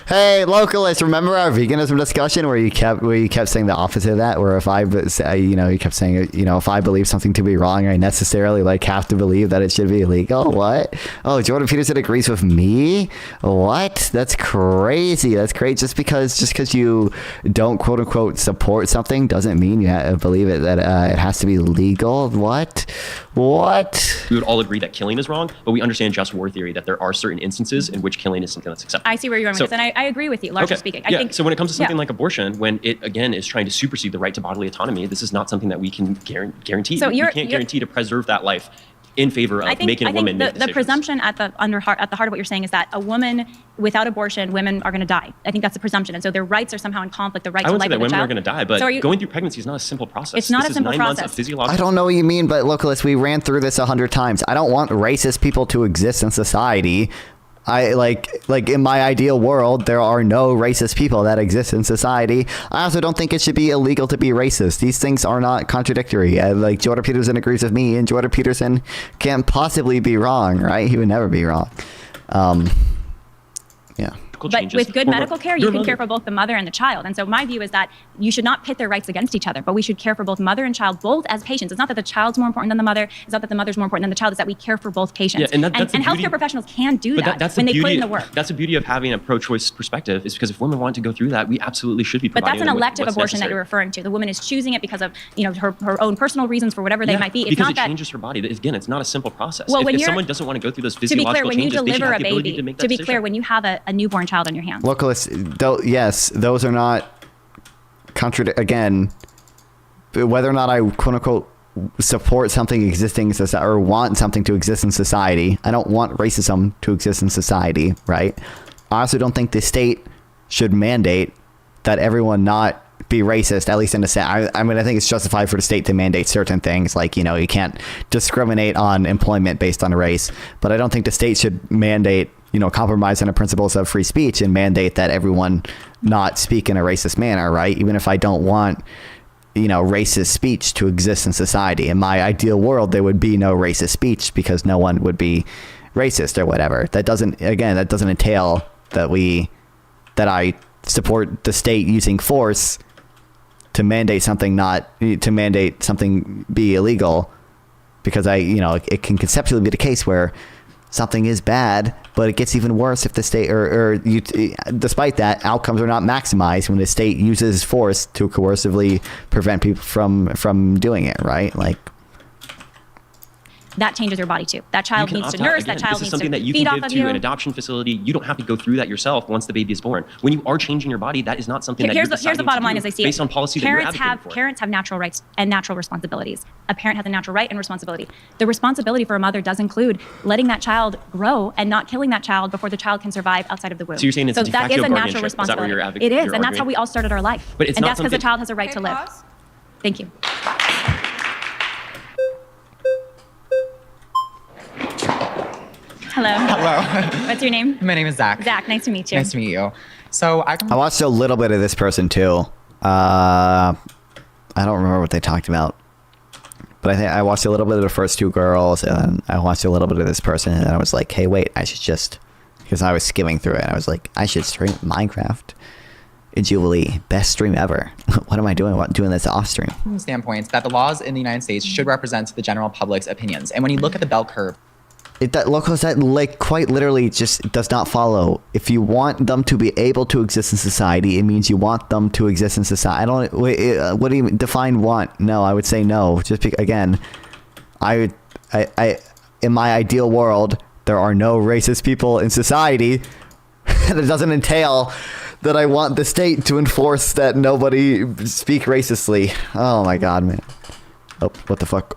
Hey, localist, remember our veganism discussion where you kept saying the opposite of that? Where if you kept saying, if I believe something to be wrong, I necessarily have to believe that it should be illegal. What? Oh, Jordan Peterson agrees with me? What? That's crazy. That's great. Just because you don't quote unquote support something doesn't mean you believe it that it has to be legal. What? We would all agree that killing is wrong, but we understand just war theory that there are certain instances in which killing is something that's acceptable. I see where you're going with this, and I agree with you, largely speaking. I think, so when it comes to something like abortion, when it, again, is trying to supersede the right to bodily autonomy, this is not something that we can guarantee. So we can't guarantee to preserve that life in favor of making a woman make decisions. The presumption at the heart of what you're saying is that a woman without abortion, women are going to die. I think that's the presumption, and so their rights are somehow in conflict. The right to life of the child. I wouldn't say that women are going to die, but going through pregnancy is not a simple process. It's not a simple process. 9 months of physiological. I don't know what you mean, but localist, we ran through this 100 times. I don't want racist people to exist in society. I like in my ideal world, there are no racist people that exist in society. I also don't think it should be illegal to be racist. These things are not contradictory. Jordan Peterson agrees with me, and Jordan Peterson can't possibly be wrong, right? He would never be wrong. Yeah. But with good medical care, you can care for both the mother and the child. And so my view is that you should not pit their rights against each other, but we should care for both mother and child, both as patients. It's not that the child's more important than the mother. It's not that the mother's more important than the child. It's that we care for both patients. Yeah, and healthcare professionals can do that when they put in the work. That's the beauty of having a pro-choice perspective, is because if women want to go through that, we absolutely should be providing. But that's an elective abortion that you're referring to. The woman is choosing it because of her own personal reasons for whatever they might be. It's because not it changes her body. Again, it's not a simple process. Well, if someone doesn't want to go through those physiological changes, they should have the ability to make that decision. To be clear, when you have a newborn child on your hands. Yes, those are not again, whether or not I quote unquote support something existing in society or want something to exist in society. I don't want racism to exist in society, right? I also don't think the state should mandate that everyone not be racist, at least in the state. I think it's justified for the state to mandate certain things, like, you can't discriminate on employment based on race, but I don't think the state should mandate, compromise on the principles of free speech and mandate that everyone not speak in a racist manner, right? Even if I don't want, racist speech to exist in society. In my ideal world, there would be no racist speech because no one would be racist or whatever. That doesn't entail that I support the state using force to mandate something be illegal, because it can conceptually be the case where something is bad, but it gets even worse if the state despite that, outcomes are not maximized when the state uses force to coercively prevent people from doing it, right? That changes your body too. That child needs to nurse. That child needs to feed off of you. This is something that you can give to an adoption facility. You don't have to go through that yourself once the baby is born. When you are changing your body, that is not something here's the bottom line as I see it. Based on policy that you're advocating for. Parents have natural rights and natural responsibilities. A parent has a natural right and responsibility. The responsibility for a mother does include letting that child grow and not killing that child before the child can survive outside of the womb. So you're saying it's a de facto that is a guardianship. natural responsibility. Is that what you're it is, and arguing? that's how we all started our life. But it's and not that's because the child has a right to live. Thank you. Hello. Hello. What's your name? My name is Zach. Zach, nice to meet you. Nice to meet you. So I watched a little bit of this person too. I don't remember what they talked about, but I think I watched a little bit of the first two girls, and I watched a little bit of this person, and I was like, hey, wait, I should just, because I was skimming through it, and I was like, I should stream Minecraft in Jubilee. Best stream ever. What am I doing? Doing this off stream? Standpoints that the laws in the United States should represent the general public's opinions. And when you look at the bell curve, that quite literally just does not follow. If you want them to be able to exist in society, it means you want them to exist in society. What do you define want? No, I would say no. Again, I in my ideal world, there are no racist people in society. And it doesn't entail that I want the state to enforce that nobody speak racistly. Oh my God, man. Oh, what the fuck?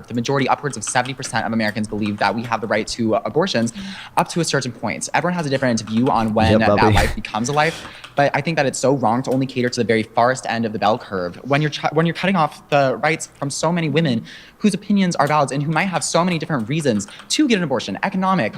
The majority, upwards of 70% of Americans believe that we have the right to abortions up to a certain point. Everyone has a different view on when that life becomes a life, but I think that it's so wrong to only cater to the very farthest end of the bell curve when you're cutting off the rights from so many women whose opinions are valid and who might have so many different reasons to get an abortion, economic.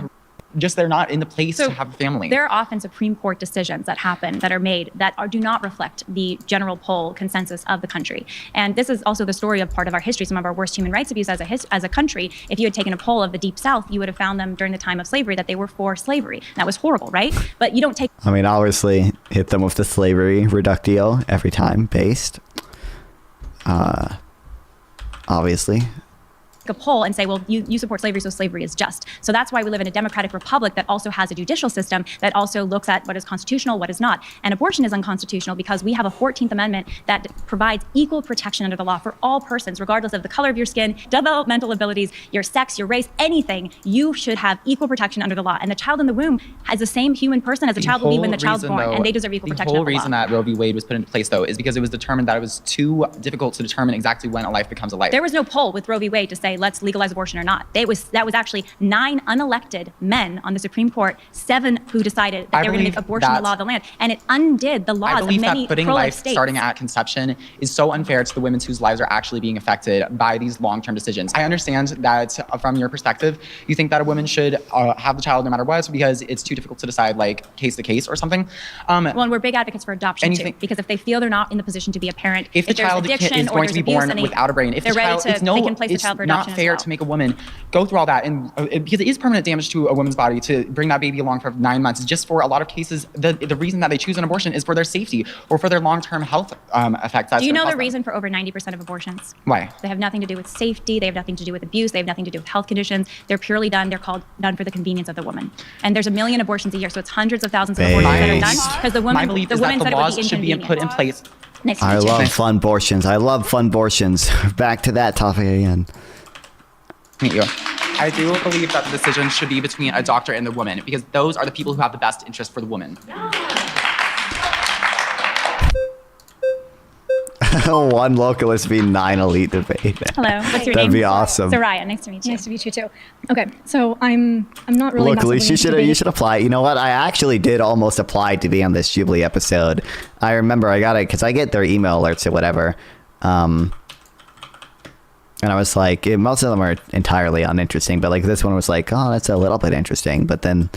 they're not in the place to have a family. There are often Supreme Court decisions that happen, that are made, that do not reflect the general poll consensus of the country. And this is also the story of part of our history, some of our worst human rights abuse as a country. If you had taken a poll of the Deep South, you would have found them during the time of slavery that they were for slavery. And that was horrible, right? But you don't take... I mean, obviously, hit them with the slavery reductio every time, based. Obviously. A poll and say, well, you support slavery, so slavery is just. So that's why we live in a democratic republic that also has a judicial system that also looks at what is constitutional, what is not. And abortion is unconstitutional because we have a 14th Amendment that provides equal protection under the law for all persons, regardless of the color of your skin, developmental abilities, your sex, your race, anything. You should have equal protection under the law. And the child in the womb has the same human person as a child will be when the child's born, and they deserve equal protection under the law. The whole reason that Roe v. Wade was put into place, though, is because it was determined that it was too difficult to determine exactly when a life becomes a life. There was no poll with Roe v. Wade to say, let's legalize abortion or not. That was actually 9 unelected men on the Supreme Court, 7 who decided that they were going to make abortion the law of the land. And it undid the laws of many pro-life states. I believe that putting life starting at conception is so unfair to the women whose lives are actually being affected by these long-term decisions. I understand that from your perspective, you think that a woman should have the child no matter what because it's too difficult to decide, like, case to case or something. Well, and we're big advocates for adoption too, because if they feel they're not in the position to be a parent, if the child is going to be born without a brain, if they're ready to, they can place the it's child for adoption not fair to make a woman go through all that, and because it is permanent damage to a woman's body to bring that baby along for 9 months. Just for a lot of cases, the reason that they choose an abortion is for their safety or for their long-term health effects. Do you know the reason for over 90% of abortions? Why? They have nothing to do with safety. They have nothing to do with abuse. They have nothing to do with health conditions. They're purely done. They're done for the convenience of the woman. And there's 1 million abortions a year, so it's hundreds of thousands of abortions that are done because the woman. My belief is that the laws should be put in place. I love fun abortions. I love fun abortions. Back to that topic again. Meet you. I do believe that the decision should be between a doctor and the woman because those are the people who have the best interest for the woman. One localist v. 9 elite debate. Hello, what's your name? That'd be awesome. Soraya, nice to meet you. Nice to meet you too. Okay, so I'm not really. Look, at least you should apply. You know what? I actually did almost apply to be on this Jubilee episode. I remember I got it because I get their email alerts or whatever. And I was like, most of them are entirely uninteresting, but like this one was like, oh, that's a little bit interesting. But then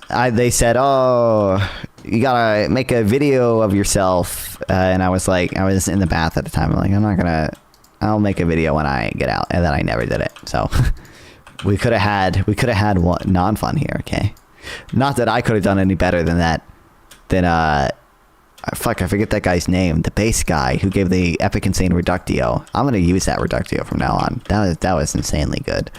they said, oh, you gotta make a video of yourself. And I was like, I was in the bath at the time. I'm like, I'll make a video when I get out. And then I never did it. So we could have had one non-fun here. Okay. Not that I could have done any better than that. I forget that guy's name. The bass guy who gave the epic insane reductio. I'm gonna use that reductio from now on. That was insanely good.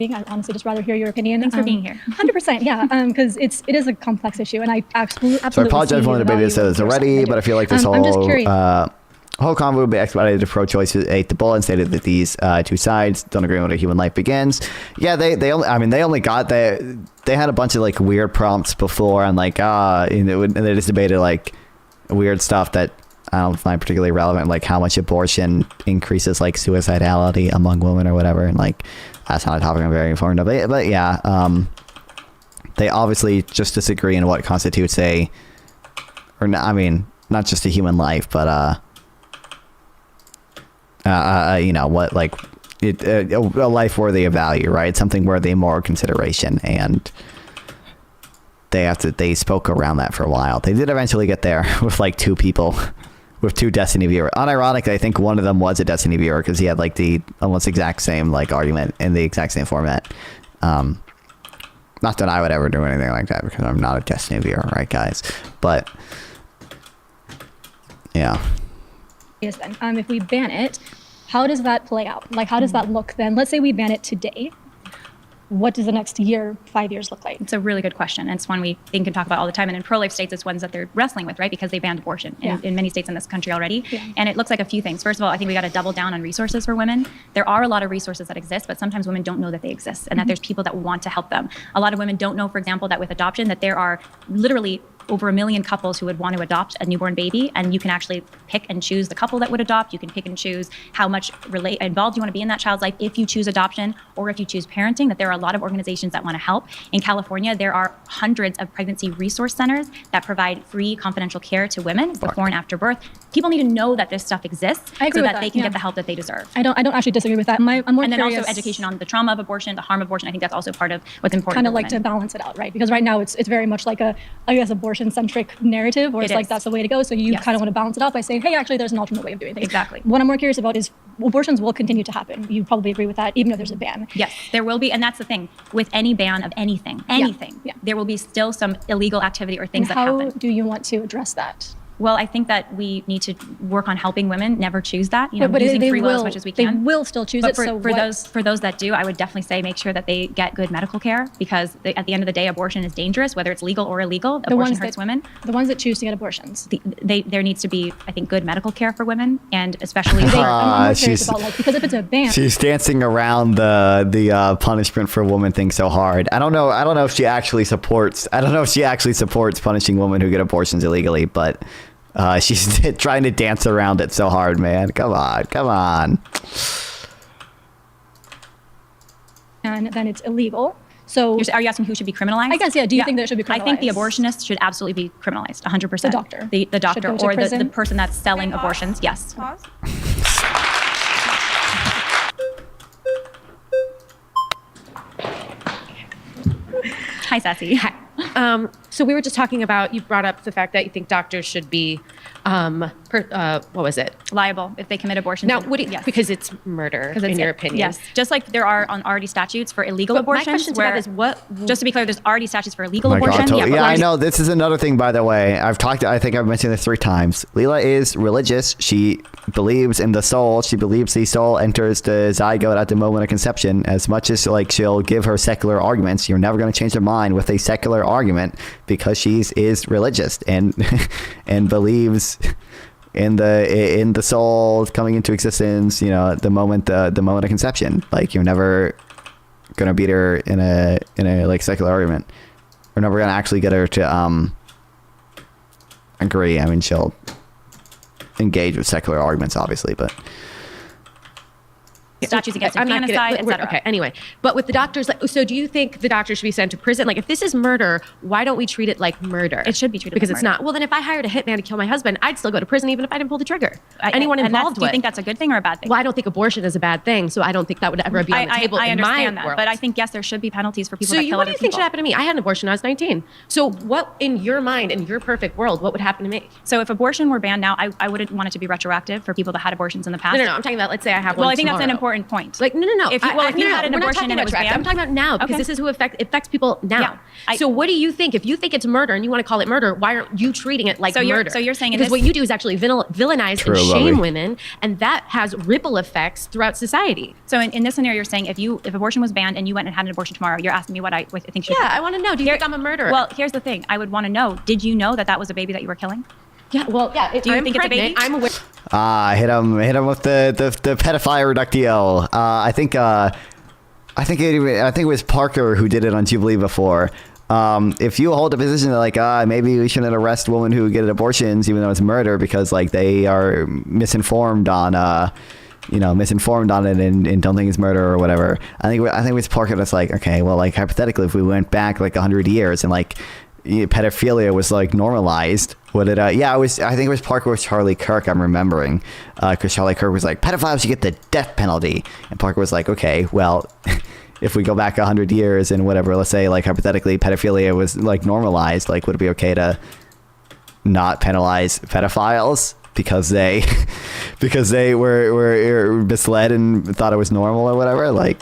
I honestly just rather hear your opinion. Thanks for being here. 100%, yeah, because it is a complex issue, and I absolutely. So I apologize for the debate this says already, but I feel like this whole convo would be expedited to pro-choice ate the bull and stated that these two sides don't agree on what a human life begins. Yeah, they only got they had a bunch of like weird prompts before and like and they just debated like weird stuff that I don't find particularly relevant, like how much abortion increases like suicidality among women or whatever, and like that's not a topic I'm very informed of. But yeah, they obviously just disagree on what constitutes not just a human life, but what like a life worthy of value, right? Something worthy of more consideration, and they spoke around that for a while. They did eventually get there with like 2 people, with 2 Destiny viewers. Unironically, I think one of them was a Destiny viewer because he had like the almost exact same like argument in the exact same format. Not that I would ever do anything like that because I'm not a Destiny viewer, right, guys? But yeah. Yes, then if we ban it, how does that play out? Like, how does that look then? Let's say we ban it today. What does the next year, 5 years look like? It's a really good question. And it's one we think and talk about all the time. And in pro-life states, it's ones that they're wrestling with, right? Because they banned abortion in many states in this country already. Yeah. And it looks like a few things. First of all, I think we got to double down on resources for women. There are a lot of resources that exist, but sometimes women don't know that they exist and that there's people that want to help them. A lot of women don't know, for example, that with adoption, that there are literally over 1 million couples who would want to adopt a newborn baby, and you can actually pick and choose the couple that would adopt. You can pick and choose how much involved you want to be in that child's life if you choose adoption or if you choose parenting, that there are a lot of organizations that want to help. In California, there are hundreds of pregnancy resource centers that provide free confidential care to women before and after birth. People need to know that this stuff exists so that they can get the help that they deserve. I don't actually disagree with that. I'm more and then curious, also education on the trauma of abortion, the harm of abortion. I think that's also part of what's important. Kind of like to balance it out, right? Because right now it's very much like a, I guess, abortion-centric narrative, where it's like that's the way to go. So you kind of want to balance it out by saying, hey, actually, there's an alternate way of doing things. Exactly. What I'm more curious about is abortions will continue to happen. You probably agree with that, even if there's a ban. Yes, there will be, and that's the thing. With any ban of anything, there will be still some illegal activity or things that happen. How do you want to address that? Well, I think that we need to work on helping women never choose that. But using free will as much as we can. They will still choose but it. For those that do, I would definitely say make sure that they get good medical care, because at the end of the day, abortion is dangerous, whether it's legal or illegal. Abortion hurts women. The ones that choose to get abortions. There needs to be, I think, good medical care for women, and especially I'm more curious about, like, because if it's a ban. She's dancing around the punishment for women thing so hard. I don't know if she actually supports. I don't know if she actually supports punishing women who get abortions illegally, but. She's trying to dance around it so hard, man. Come on. And then it's illegal. So are you asking who should be criminalized? I guess, yeah. Do you think that it should be criminalized? I think the abortionist should absolutely be criminalized, 100%. The doctor? The doctor or the person that's selling abortions, yes. Pause. Hi, Sassy. Hi. So we were just talking about, you brought up the fact that you think doctors should be, what was it? Liable if they commit abortions. Now, because it's murder, in your opinion. Yes, just like there are already statutes for illegal abortions. My question to that is just to be clear, there's already statutes for illegal abortion. Yeah, I know. This is another thing, by the way. I think I've mentioned this 3 times. Leela is religious. She believes in the soul. She believes the soul enters the zygote at the moment of conception. As much as like she'll give her secular arguments, you're never going to change her mind with a secular argument, because she is religious and and believes in the soul coming into existence, the moment of conception. Like, you're never gonna beat her in a like secular argument. We're never gonna actually get her to agree. I mean, she'll engage with secular arguments, obviously, but statutes against infanticide, etc. Okay, anyway. But with the doctors, so do you think the doctor should be sent to prison? Like, if this is murder, why don't we treat it like murder? It should be treated because like it's not. Well, then if I hired a hitman to kill my husband, I'd still go to prison even if I didn't pull the trigger. Anyone involved do you think that's a good thing or a bad thing? Well, I don't think abortion is a bad thing, so I don't think that would ever be on the table I in understand my that, world. but I think, yes, there should be penalties for people So that kill what other do you think people. should happen to me? I had an abortion when I was 19. So what, in your mind, in your perfect world, what would happen to me? So if abortion were banned now, I wouldn't want it to be retroactive for people that had abortions in the past. No, I'm talking about, let's say I have one Well, I think tomorrow. that's an important point. Like, no. If you had an abortion and it was banned. I'm talking about now, because this is who affects people now. Yeah, so what do you think? If you think it's murder and you want to call it murder, why aren't you treating it like murder? So you're saying because what you do is actually villainize and shame women, and that has ripple effects throughout society. So in this scenario, you're saying if abortion was banned and you went and had an abortion tomorrow, you're asking me what I think should happen. I want to know. Do you think I'm a murderer? Well, here's the thing. I would want to know, did you know that was a baby that you were killing? Yeah. Well, yeah. Do you think it's a baby? I'm aware. Hit him with the pedophile reductio. I think it was Parker who did it on Jubilee before. If you hold a position that, like, maybe we shouldn't arrest women who get abortions even though it's murder because, like, they are misinformed on it and don't think it's murder or whatever. I think it was Parker that's like, okay, well, like, hypothetically, if we went back like 100 years and like pedophilia was like normalized, would it? I think it was Parker with Charlie Kirk. I'm remembering because Charlie Kirk was like, pedophiles should get the death penalty, and Parker was like, okay, well, if we go back 100 years and whatever, let's say, like, hypothetically pedophilia was like normalized, like, would it be okay to not penalize pedophiles because they were misled and thought it was normal or whatever? Like,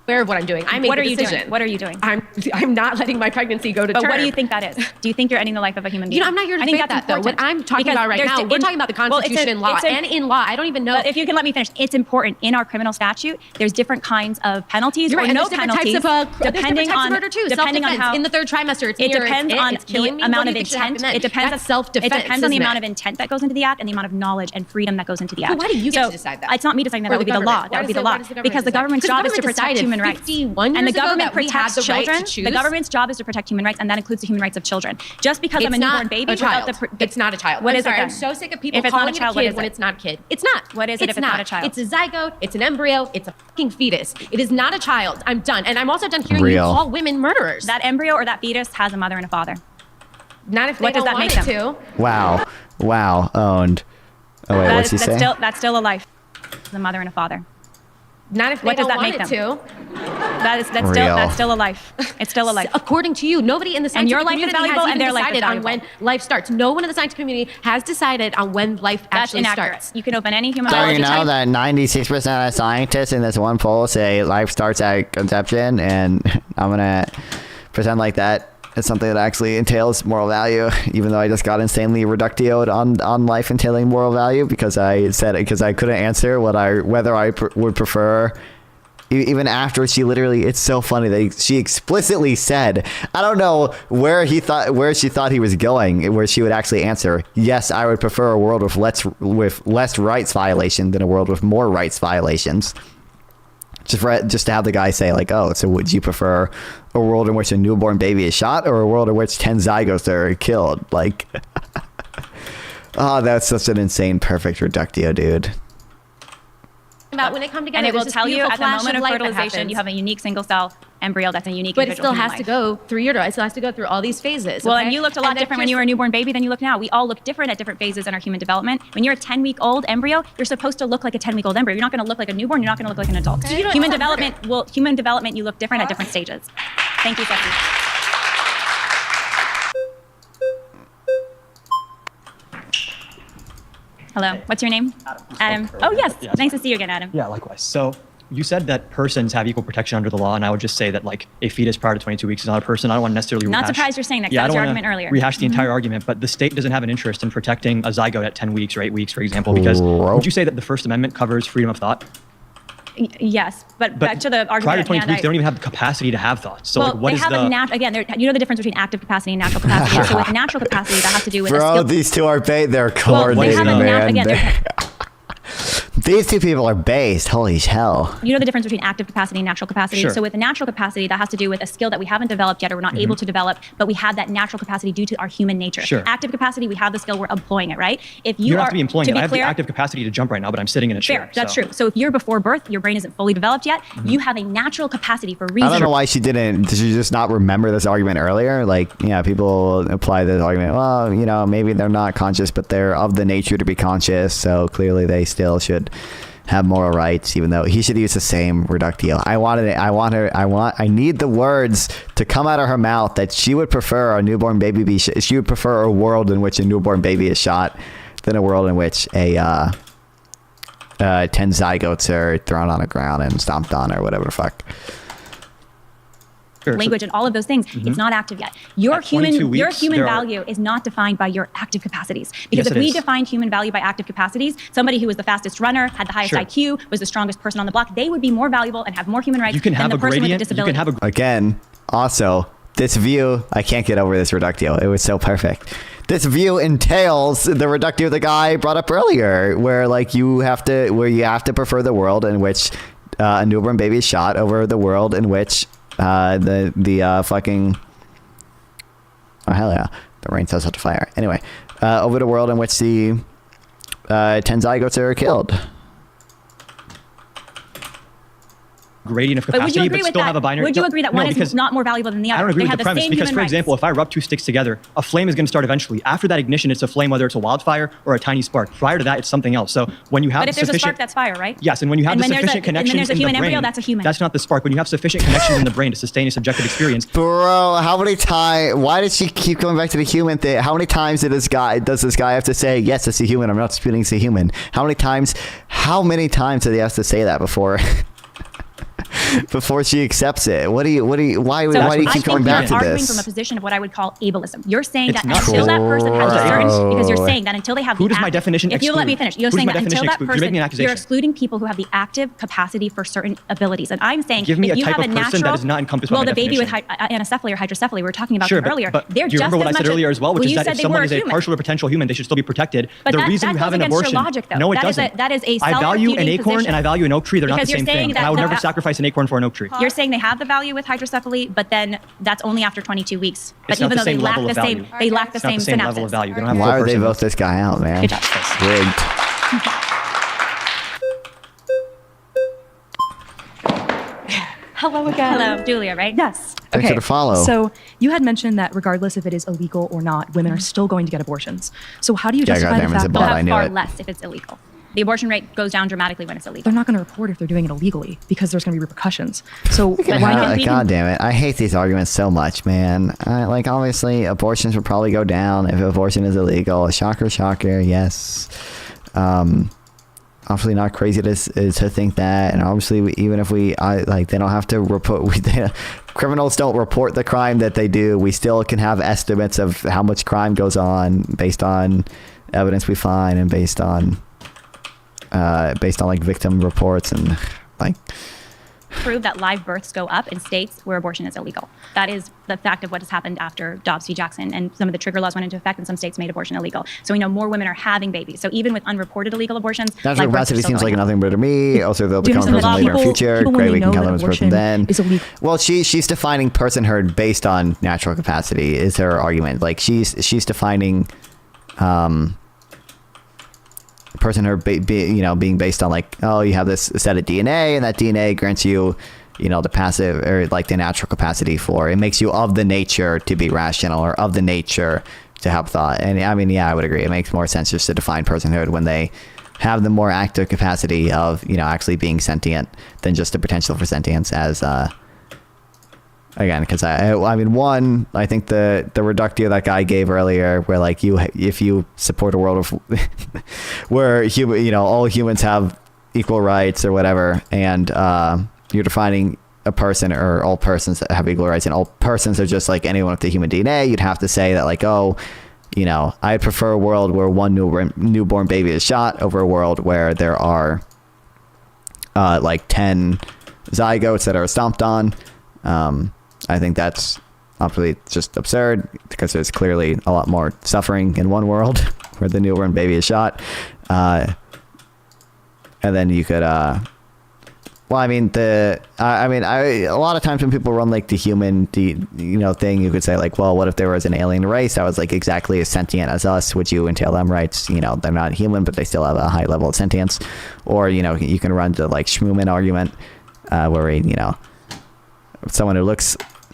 aware of what I'm doing. I made What the are you decision. doing? What are you doing? I'm not letting my pregnancy go to term. But what do you think that is? Do you think you're ending the life of a human being? I'm not here to debate that, though. What I'm talking about right now, we're talking about the Constitution and law. And in law, I don't even know. But if you can let me finish, it's important. In our criminal statute, there's different kinds of penalties or no penalties. Depending on murder, too. Depending on how in the third trimester, it depends on the amount of intent. It depends on self-defense. It depends on the amount of intent that goes into the act and the amount of knowledge and freedom that goes into the act. Why do you get to decide that? It's not me deciding that. That would be the law. That would be the law. Because the government's job is to protect human human rights. 51 And the years ago government that we had protects the right to children. choose? The government's job is to protect human rights, and that includes the human rights of children. Just because I'm a newborn baby without the it's not a child. What I'm is sorry, it? I'm so sick of people If it's not calling a child, it what a is kid when it? it's not a kid. It's not. What is it if it's not a child? It's a zygote. It's an embryo. It's a fucking fetus. It is not a child. I'm done. And I'm also done hearing you call women murderers. That embryo or that fetus has a mother and a father. Not if they What does don't that want make it them? to. Wow. Owned. Oh wait, what's he say? That's still a life. The mother and a father. Not if they What does don't that want make it them? to. That's still a life. It's still a life. According to you, nobody in the And scientific your life is community valuable has and even their life is decided on valuable. when life starts. No one in the scientific community has decided on when life That's actually inaccurate. starts. You can open any human So biology you know type. that 96% of scientists in this one poll say life starts at conception, and I'm gonna pretend like that is something that actually entails moral value, even though I just got insanely reductioed on life entailing moral value because I couldn't answer whether I would prefer. Even after she literally, it's so funny that she explicitly said, I don't know where she thought he was going, where she would actually answer, yes, I would prefer a world with less rights violation than a world with more rights violations. Just to have the guy say like, oh, so would you prefer a world in which a newborn baby is shot or a world in which 10 zygotes are killed? Like, oh, that's such an insane, perfect reductio, dude. About when they come together, And it will there's this tell you beautiful at the flash moment of light that fertilization, happens. you have a unique single cell embryo that's a unique But it individual still human has to life. go through utero. It still has to go through all these phases. Well, okay? and you looked a lot And then different when you were a newborn baby than you look now. We all look different at different phases in our human development. When you're a 10-week-old embryo, you're supposed to look like a 10-week-old embryo. You're not going to look like a newborn. You're not going to look like an adult. Okay. Human development, you look different at different stages. Thank you, Sophie. Hello. What's your name? Adam. Oh, yes. Nice to see you again, Adam. Yeah, likewise. So you said that persons have equal protection under the law, and I would just say that like a fetus prior to 22 weeks is not a person. I don't want to necessarily Not rehash. surprised you're saying that, 'cause Yeah, that was I your don't argument wanna earlier. rehash the entire argument, but the state doesn't have an interest in protecting a zygote at 10 weeks or 8 weeks, for example, because would you say that the First Amendment covers freedom of thought? Yes, but back to the argument Prior to at 22 hand, weeks, they don't even have the capacity to have thoughts. So well, like, what they is have the... you know the difference between active capacity and natural capacity. So with natural capacity, that has to do with a Bro, skill. these two are they're Well, coordinating, they have a man. These two people are based. Holy hell. You know the difference between active capacity and natural capacity. Sure. So with natural capacity, that has to do with a skill that we haven't developed yet or we're not able to develop, but we have that natural capacity due to our human nature. Sure. Active capacity, we have the skill, we're employing it, right? If you You don't are have to be employing it. I have clear, the active capacity to jump right now, but I'm sitting in a chair. fair, that's true. So if you're before birth, your brain isn't fully developed yet, you have a natural capacity for reason. I don't know why she didn't. Did she just not remember this argument earlier? Like, yeah, people apply this argument. Well, you know, maybe they're not conscious, but they're of the nature to be conscious. So clearly, they still should have moral rights, even though he should use the same reductio. I need the words to come out of her mouth that she would prefer a newborn baby be. She would prefer a world in which a newborn baby is shot than a world in which 10 zygotes are thrown on the ground and stomped on or whatever the fuck. Language and all of those things, it's not active yet. Your At 22 human weeks, value is not defined by your active capacities. Because Yes, if it we is. defined human value by active capacities, somebody who was the fastest runner, had the highest Sure. IQ, was the strongest person on the block, they would be more valuable and have more human rights You can than have the a person with a gradient, you disability. can have Again, also, this view, I can't get over this reductio. It was so perfect. This view entails the reductio the guy brought up earlier, where like you have to prefer the world in which a newborn baby is shot over the world in which the fucking, oh hell yeah, the rain sets out the fire. Anyway, over the world in which the 10 zygotes are killed. Gradient of But would you capacity, agree but with still that? have a binary. Would you agree that one because is not more valuable than the other? I don't agree They with have the premise same because, human for rights. example, if I rub two sticks together, a flame is going to start eventually. After that ignition, it's a flame, whether it's a wildfire or a tiny spark. Prior to that, it's something else. So when you have But if there's a sufficient, spark, that's fire, right? yes, and when you have And the when there's sufficient and then connections there's a in the human brain, embryo, that's a human. That's not the spark. When you have sufficient connections in the brain to sustain a subjective experience. Bro, how many times? Why does she keep going back to the human thing? How many times does this guy have to say, yes, it's a human? I'm not disputing it's a human. How many times did he have to say that before? Before she accepts it? Why do you keep going back to you're arguing this? from a position of what I would call ableism. You're saying It's that not until that person has a certain, true. because you're saying that until they have Who the does my active- definition if you let me exclude? finish, you're Who does saying my that until definition that exclude? You're person, making an accusation. you're excluding people who have the active capacity for certain abilities. And I'm saying, Give me if a you type have of a person natural, that is not encompassed by well, my the baby with definition. anencephaly or hydrocephaly, we were talking about Sure, them earlier. but They're do you just remember what as I said much earlier as well, which well, is you that said if they someone were is a human. partial or potential human, they should still be protected. But The that reason goes you have an against your abortion, logic, though. no, it That is doesn't. that is a I value an self-defeating acorn position. and I value an oak tree. They're not the Because you're same saying thing. that And I would the- never sacrifice an acorn acorn for an oak tree. You're saying they have the value with hydrocephaly, but then that's only after 22 weeks. But It's not even the though they same lack level the of same, value. they lack the It's not same the same synapses. level of value. They don't have Why full would they person. vote this guy out, man? Good job. Rigged. Hello again. Hello, Julia, right? Yes. Thanks for the follow. So you had mentioned that regardless if it is illegal or not, women are still going to get abortions. So how do you justify the fact They'll that have far less if it's illegal. The abortion rate goes down dramatically when it's illegal. they're not going to report if they're doing it illegally because there's going to be repercussions? So why not? God damn it. I hate these arguments so much, man. Like, obviously, abortions would probably go down if abortion is illegal. Shocker, shocker, yes. Obviously not crazy to think that. And obviously, even if they don't have to report, criminals don't report the crime that they do. We still can have estimates of how much crime goes on based on evidence we find and based on like victim reports and like Prove that live births go up in states where abortion is illegal. That is the fact of what has happened after Dobbs v. Jackson, and some of the trigger laws went into effect and some states made abortion illegal. So we know more women are having babies. So even with unreported illegal abortions, natural capacity seems like nothing but to me. Also, they'll Do you become a understand person that later in the future. people when Great, they we can know count that them as person abortion then. is illegal? Well, she's defining personhood based on natural capacity is her argument. Like she's defining personhood being based on like, oh, you have this set of DNA and that DNA grants you the passive or like the natural capacity for it makes you of the nature to be rational or of the nature to have thought. And I mean, yeah, I would agree. It makes more sense just to define personhood when they have the more active capacity of actually being sentient than just the potential for sentience as again, because I mean, one, I think the reductio that guy gave earlier, where like if you support a world of where all humans have equal rights or whatever, and you're defining a person or all persons that have equal rights, and all persons are just like anyone with the human DNA, you'd have to say that like, oh, I'd prefer a world where one newborn baby is shot over a world where there are like 10 zygotes that are stomped on. I think that's obviously just absurd because there's clearly a lot more suffering in one world where the newborn baby is shot. And then you could, well, I mean, a lot of times when people run like the human, thing, you could say like, well, what if there was an alien race that was like exactly as sentient as us? Would you entail them rights? They're not human, but they still have a high level of sentience. Or, you can run the like Schmooman argument, where, someone who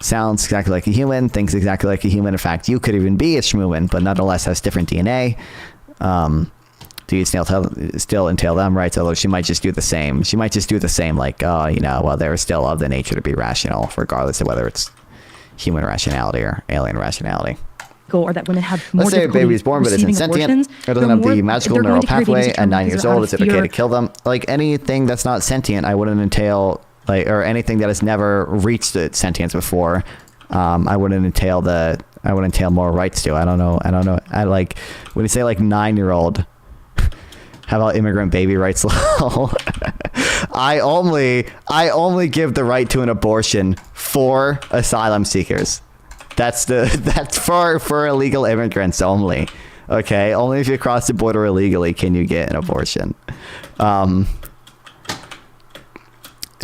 sounds exactly like a human, thinks exactly like a human. In fact, you could even be a Schmooman, but nonetheless has different DNA. Do you still entail them rights? Although she might just do the same. She might just do the same, like, well, they're still of the nature to be rational, regardless of whether it's human rationality or alien rationality. Or that women have more Let's say a baby is born but isn't sentient, or doesn't have the magical neural pathway at 9 years old. Is it okay to kill them? Like anything that's not sentient, I wouldn't entail, like, or anything that has never reached sentience before. I wouldn't entail more rights to. I don't know. I like when you say like 9-year-old. How about immigrant baby rights law? I only give the right to an abortion for asylum seekers. That's for illegal immigrants only. Okay, only if you cross the border illegally can you get an abortion. And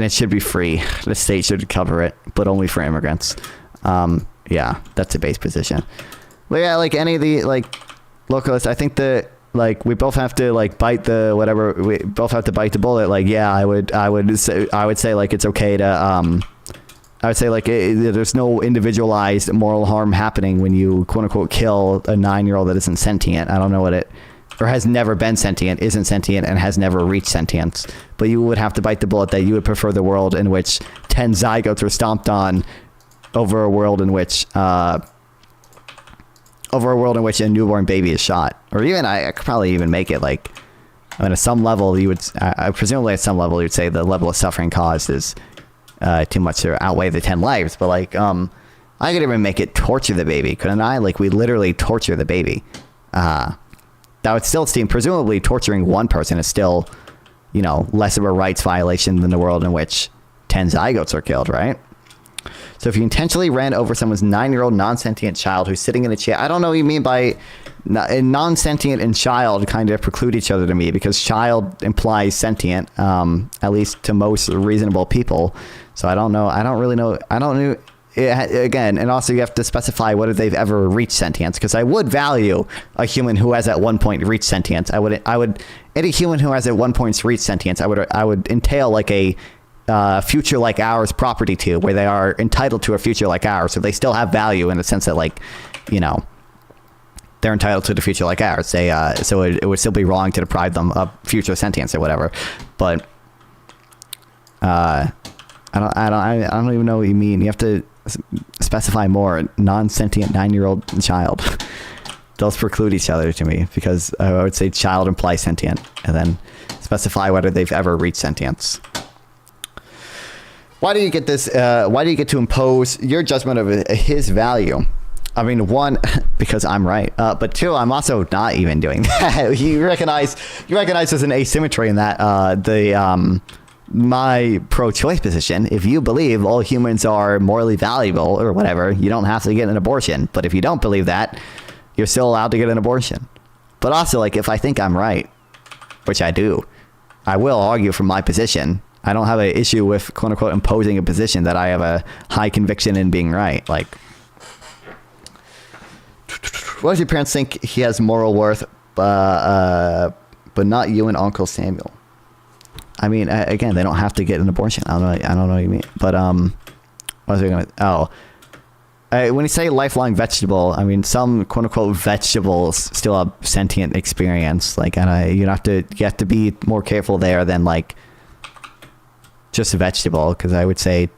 it should be free. The state should cover it, but only for immigrants. Yeah, that's a base position. But yeah, like any of the like localists, I think that like we both have to like bite the whatever. We both have to bite the bullet. Like, yeah, I would say like it's okay to I would say like there's no individualized moral harm happening when you quote unquote kill a 9-year-old that isn't sentient. I don't know what it. Or has never been sentient, isn't sentient, and has never reached sentience. But you would have to bite the bullet that you would prefer the world in which 10 zygotes were stomped on over a world in which a newborn baby is shot. Or even, I could probably even make it like, I mean, at some level, you would, presumably at some level, you'd say the level of suffering caused is too much to outweigh the 10 lives. But like, I could even make it torture the baby, couldn't I? Like, we literally torture the baby. That would still seem, presumably torturing one person is still, less of a rights violation than the world in which 10 zygotes are killed, right? So if you intentionally ran over someone's 9-year-old non-sentient child who's sitting in a chair, I don't know what you mean by non-sentient and child kind of preclude each other to me, because child implies sentient, at least to most reasonable people. So I don't know. I don't really know. I don't know. Again, and also you have to specify whether they've ever reached sentience, because I would value a human who has at one point reached sentience. I would any human who has at one point reached sentience, I would entail like a future like ours property to, where they are entitled to a future like ours, so they still have value in the sense that, like, you know, they're entitled to the future like ours. So it would still be wrong to deprive them of future sentience or whatever. But I don't even know what you mean. You have to specify more. Non-sentient 9-year-old child. Those preclude each other to me, because I would say child implies sentient, and then specify whether they've ever reached sentience. Why do you get this? Why do you get to impose your judgment of his value? I mean, one, because I'm right, but two, I'm also not even doing that. You recognize there's an asymmetry in that. My pro-choice position, if you believe all humans are morally valuable or whatever, you don't have to get an abortion. But if you don't believe that, you're still allowed to get an abortion. But also, like, if I think I'm right, which I do, I will argue from my position. I don't have an issue with, quote unquote, imposing a position that I have a high conviction in being right. Like, what does your parents think he has moral worth, but not you and Uncle Samuel? I mean, again, they don't have to get an abortion. I don't know what you mean. But what was I going to? When you say lifelong vegetable, I mean some quote unquote vegetables still have sentient experience. Like, and you have to be more careful there than like just a vegetable, because I would say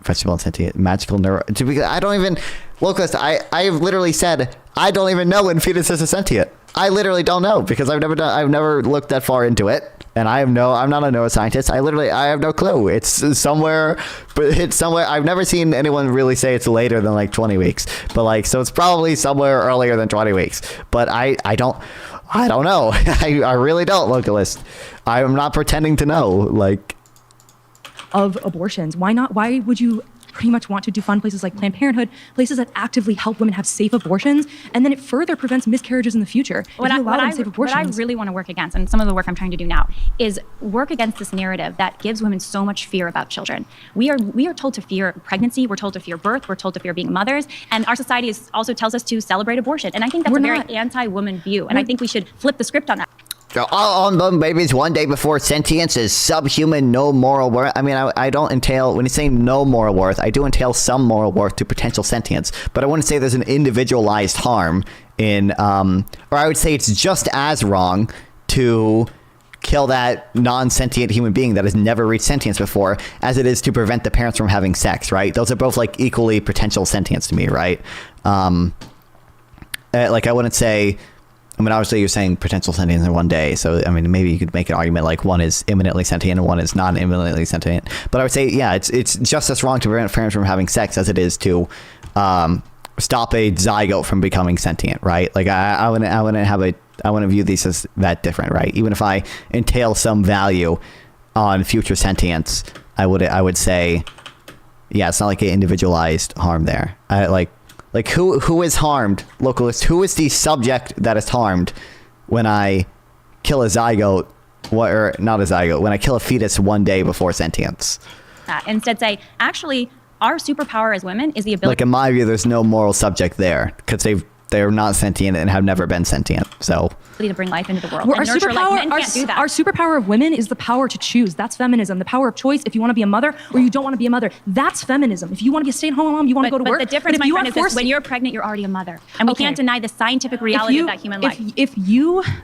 vegetable and sentient, magical neuro. I don't even, Locust. I've literally said I don't even know when fetuses are sentient. I literally don't know, because I've never looked that far into it. And I'm not a neuroscientist. I have no clue. It's somewhere, but it's somewhere. I've never seen anyone really say it's later than like 20 weeks. But like, so it's probably somewhere earlier than 20 weeks. But I don't know. I really don't, Localist. I'm not pretending to know. Like, of abortions. Why not? Why would you pretty much want to defund places like Planned Parenthood, places that actively help women have safe abortions, and then it further prevents miscarriages in the future? What I really want to work against, and some of the work I'm trying to do now, is work against this narrative that gives women so much fear about children. We are told to fear pregnancy, we're told to fear birth, we're told to fear being mothers, and our society also tells us to celebrate abortion. And I think that's a very anti-woman view, and I think we should flip the script on that. All unborn babies one day before sentience is subhuman, no moral worth. I mean, I don't entail, when you say no moral worth, I do entail some moral worth to potential sentience, but I wouldn't say there's an individualized harm in, or I would say it's just as wrong to kill that non-sentient human being that has never reached sentience before as it is to prevent the parents from having sex, right? Those are both like equally potential sentience to me, right? Like, I wouldn't say, I mean, obviously you're saying potential sentience in one day. So, I mean, maybe you could make an argument like one is imminently sentient and one is not imminently sentient. But I would say, yeah, it's just as wrong to prevent parents from having sex as it is to stop a zygote from becoming sentient, right? Like, I wouldn't view these as that different, right? Even if I entail some value on future sentience, I would say, yeah, it's not like an individualized harm there. Like who is harmed, Localist? Who is the subject that is harmed when I kill a zygote, or not a zygote, when I kill a fetus one day before sentience? Instead say, actually, our superpower as women is the ability. Like, in my view, there's no moral subject there, because they're not sentient and have never been sentient. So to bring life into the world. Our superpower of women is the power to choose. That's feminism. The power of choice. If you want to be a mother or you don't want to be a mother, that's feminism. If you want to be a stay-at-home mom, you want to go to work. But the difference, my friend, is when you're pregnant, you're already a mother, and we can't deny the scientific reality of that human life.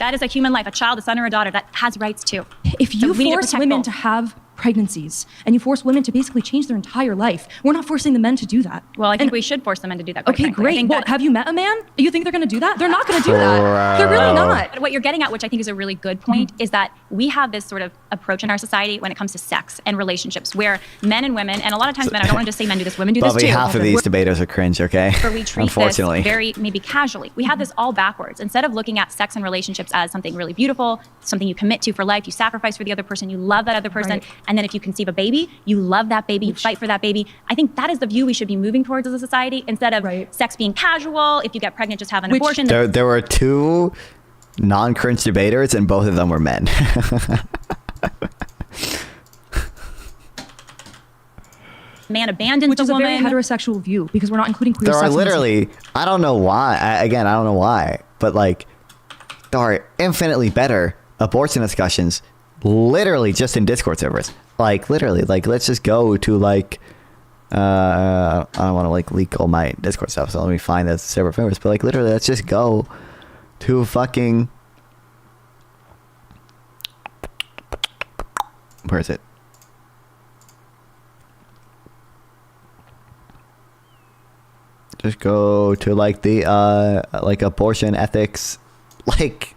That is a human life, a child, a son or a daughter that has rights too. If you force women to have pregnancies and you force women to basically change their entire life, we're not forcing the men to do that. Well, I think we should force the men to do that. Okay, great. Well, have you met a man? You think they're going to do that? They're not going to do that. They're really not. But what you're getting at, which I think is a really good point, is that we have this sort of approach in our society when it comes to sex and relationships, where men and women, and a lot of times men, I don't want to just say men do this, women do this too. Half of these debaters are cringe, okay? Where we treat this very maybe casually. We have this all backwards. Instead of looking at sex and relationships as something really beautiful, something you commit to for life, you sacrifice for the other person, you love that other person, And then if you conceive a baby, you love that baby, you fight for that baby. I think that is the view we should be moving towards as a society, instead of sex being casual. If you get pregnant, just have an abortion. There were two non-cringe debaters, and both of them were men. Man abandons Which the is a woman. very heterosexual view, because we're not including queer There sex are in this. literally, I don't know why. I don't know why, but like, there are infinitely better abortion discussions, literally just in Discord servers. Like literally, like let's just go to like, I don't want to like leak all my Discord stuff, so let me find the server favorites. But like literally, let's just go to fucking, where is it? Just go to like the like abortion ethics like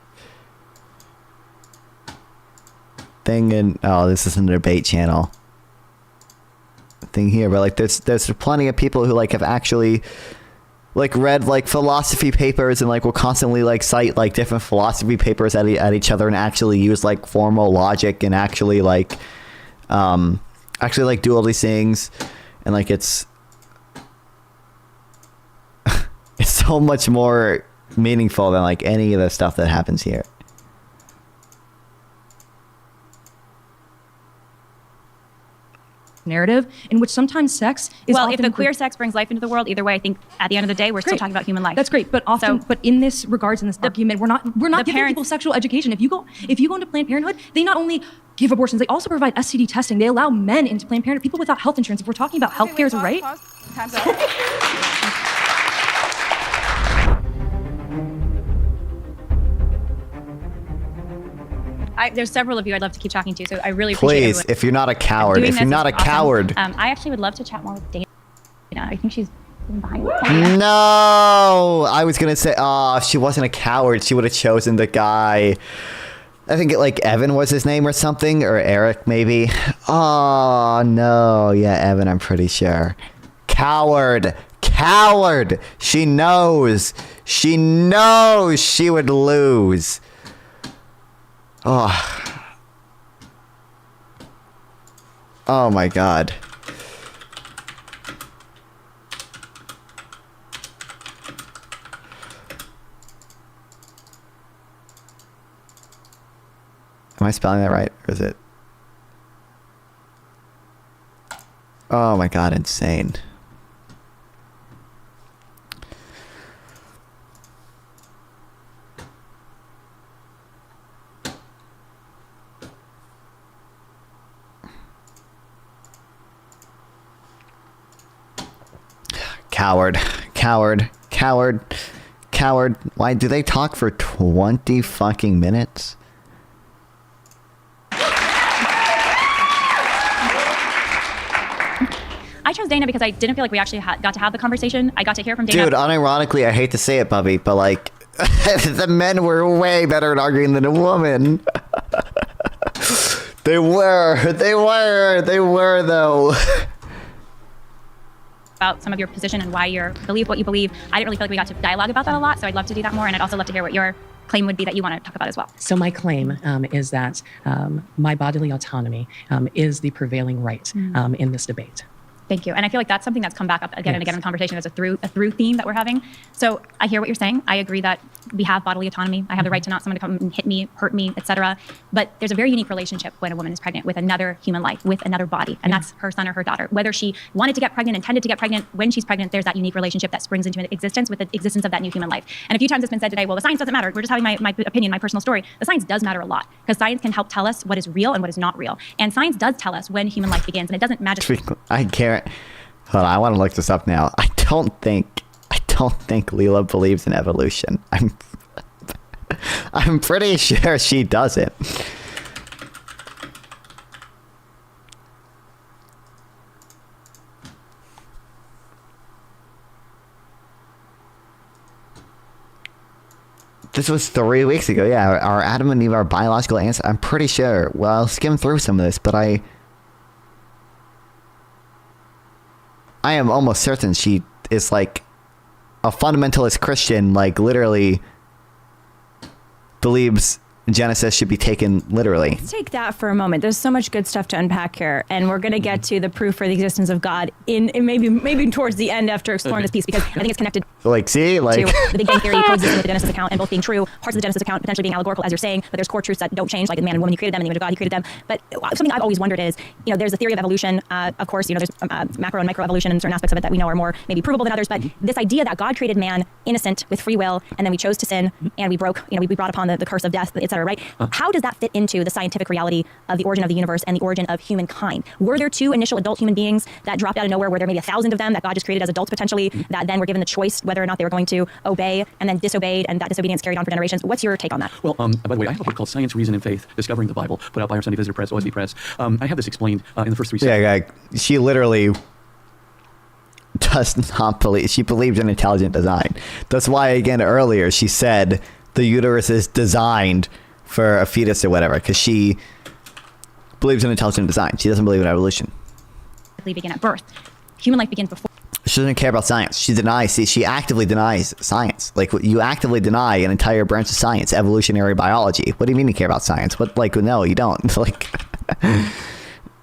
thing, and oh, this isn't a debate channel thing here, but like there's plenty of people who like have actually like read like philosophy papers and like will constantly like cite like different philosophy papers at each other and actually use like formal logic and actually like do all these things, and like it's so much more meaningful than like any of the stuff that happens here. Narrative in which sometimes sex is Well, if often the queer sex brings life into the world, either way, I think at the end of the day, we're still talking about human life. That's great, but often, but in this regards, in this document, we're not giving people sexual education. If you go into Planned Parenthood, they not only give abortions, they also provide STD testing. They allow men into Planned Parenthood, people without health insurance. If we're talking about healthcare as a right. Time's up. There's several of you I'd love to keep talking to, so I really appreciate Please, everyone if you're not a coward, doing if this. you're not a It's awesome. coward. I actually would love to chat more with Dana. I think she's behind me. No, I was gonna say, if she wasn't a coward, she would have chosen the guy. I think like Evan was his name or something, or Eric maybe. Oh no, yeah, Evan, I'm pretty sure. Coward. She knows she would lose. Oh my God. Am I spelling that right, or is it? Oh my God, insane. Coward. Why do they talk for 20 fucking minutes? I chose Dana because I didn't feel like we actually got to have the conversation. I got to hear from Dana. Dude, unironically, I hate to say it, Bubby, but like, the men were way better at arguing than a woman. They were though. About some of your position and why you believe what you believe. I didn't really feel like we got to dialogue about that a lot, so I'd love to do that more, and I'd also love to hear what your claim would be that you want to talk about as well. So my claim is that my bodily autonomy is the prevailing right in this debate. Thank you. And I feel like that's something that's come back up again and again in the conversation as a through theme that we're having. So I hear what you're saying. I agree that we have bodily autonomy. I have the right to not someone to come and hit me, hurt me, etc. But there's a very unique relationship when a woman is pregnant with another human life, with another body, and that's her son or her daughter. Whether she wanted to get pregnant, intended to get pregnant, when she's pregnant, there's that unique relationship that springs into existence with the existence of that new human life. And a few times it's been said today, well, the science doesn't matter. We're just having my opinion, my personal story. The science does matter a lot, because science can help tell us what is real and what is not real. And science does tell us when human life begins, and it doesn't magically. I can't. Hold on, I want to look this up now. I don't think Leela believes in evolution. I'm pretty sure she doesn't. This was 3 weeks ago. Yeah, our Adam and Eve, our biological ancestors. I'm pretty sure. Well, I'll skim through some of this, but I am almost certain she is like a fundamentalist Christian, like literally believes Genesis should be taken literally. Let's take that for a moment. There's so much good stuff to unpack here, and we're going to get to the proof for the existence of God in maybe towards the end after exploring this piece, because I think it's connected. Like, see, like to the Big Bang Theory coexisting with the Genesis account and both being true, parts of the Genesis account potentially being allegorical, as you're saying, but there's core truths that don't change, like the man and woman, you created them, and the image of God, he created them. But something I've always wondered is, there's a theory of evolution. Of course, there's macro and micro evolution, and certain aspects of it that we know are more maybe provable than others. But this idea that God created man innocent with free will, and then we chose to sin, and we broke, we brought upon the curse of death, etc. Right? How does that fit into the scientific reality of the origin of the universe and the origin of humankind? Were there two initial adult human beings that dropped out of nowhere? Were there maybe 1,000 of them that God just created as adults potentially, that then were given the choice whether or not they were going to obey, and then disobeyed, and that disobedience carried on for generations? What's your take on that? Well, by the way, I have a book called Science, Reason, and Faith, Discovering the Bible, put out by our Sunday Visitor Press, OSB Press. I have this explained in the first 3 sections. Yeah, she literally does not believe. She believes in intelligent design. That's why, again, earlier she said the uterus is designed for a fetus or whatever, because she believes in intelligent design. She doesn't believe in evolution. Begin at birth. Human life begins before. She doesn't care about science. She denies. She actively denies science. Like, you actively deny an entire branch of science, evolutionary biology. What do you mean you care about science? What? Like, no, you don't. Like.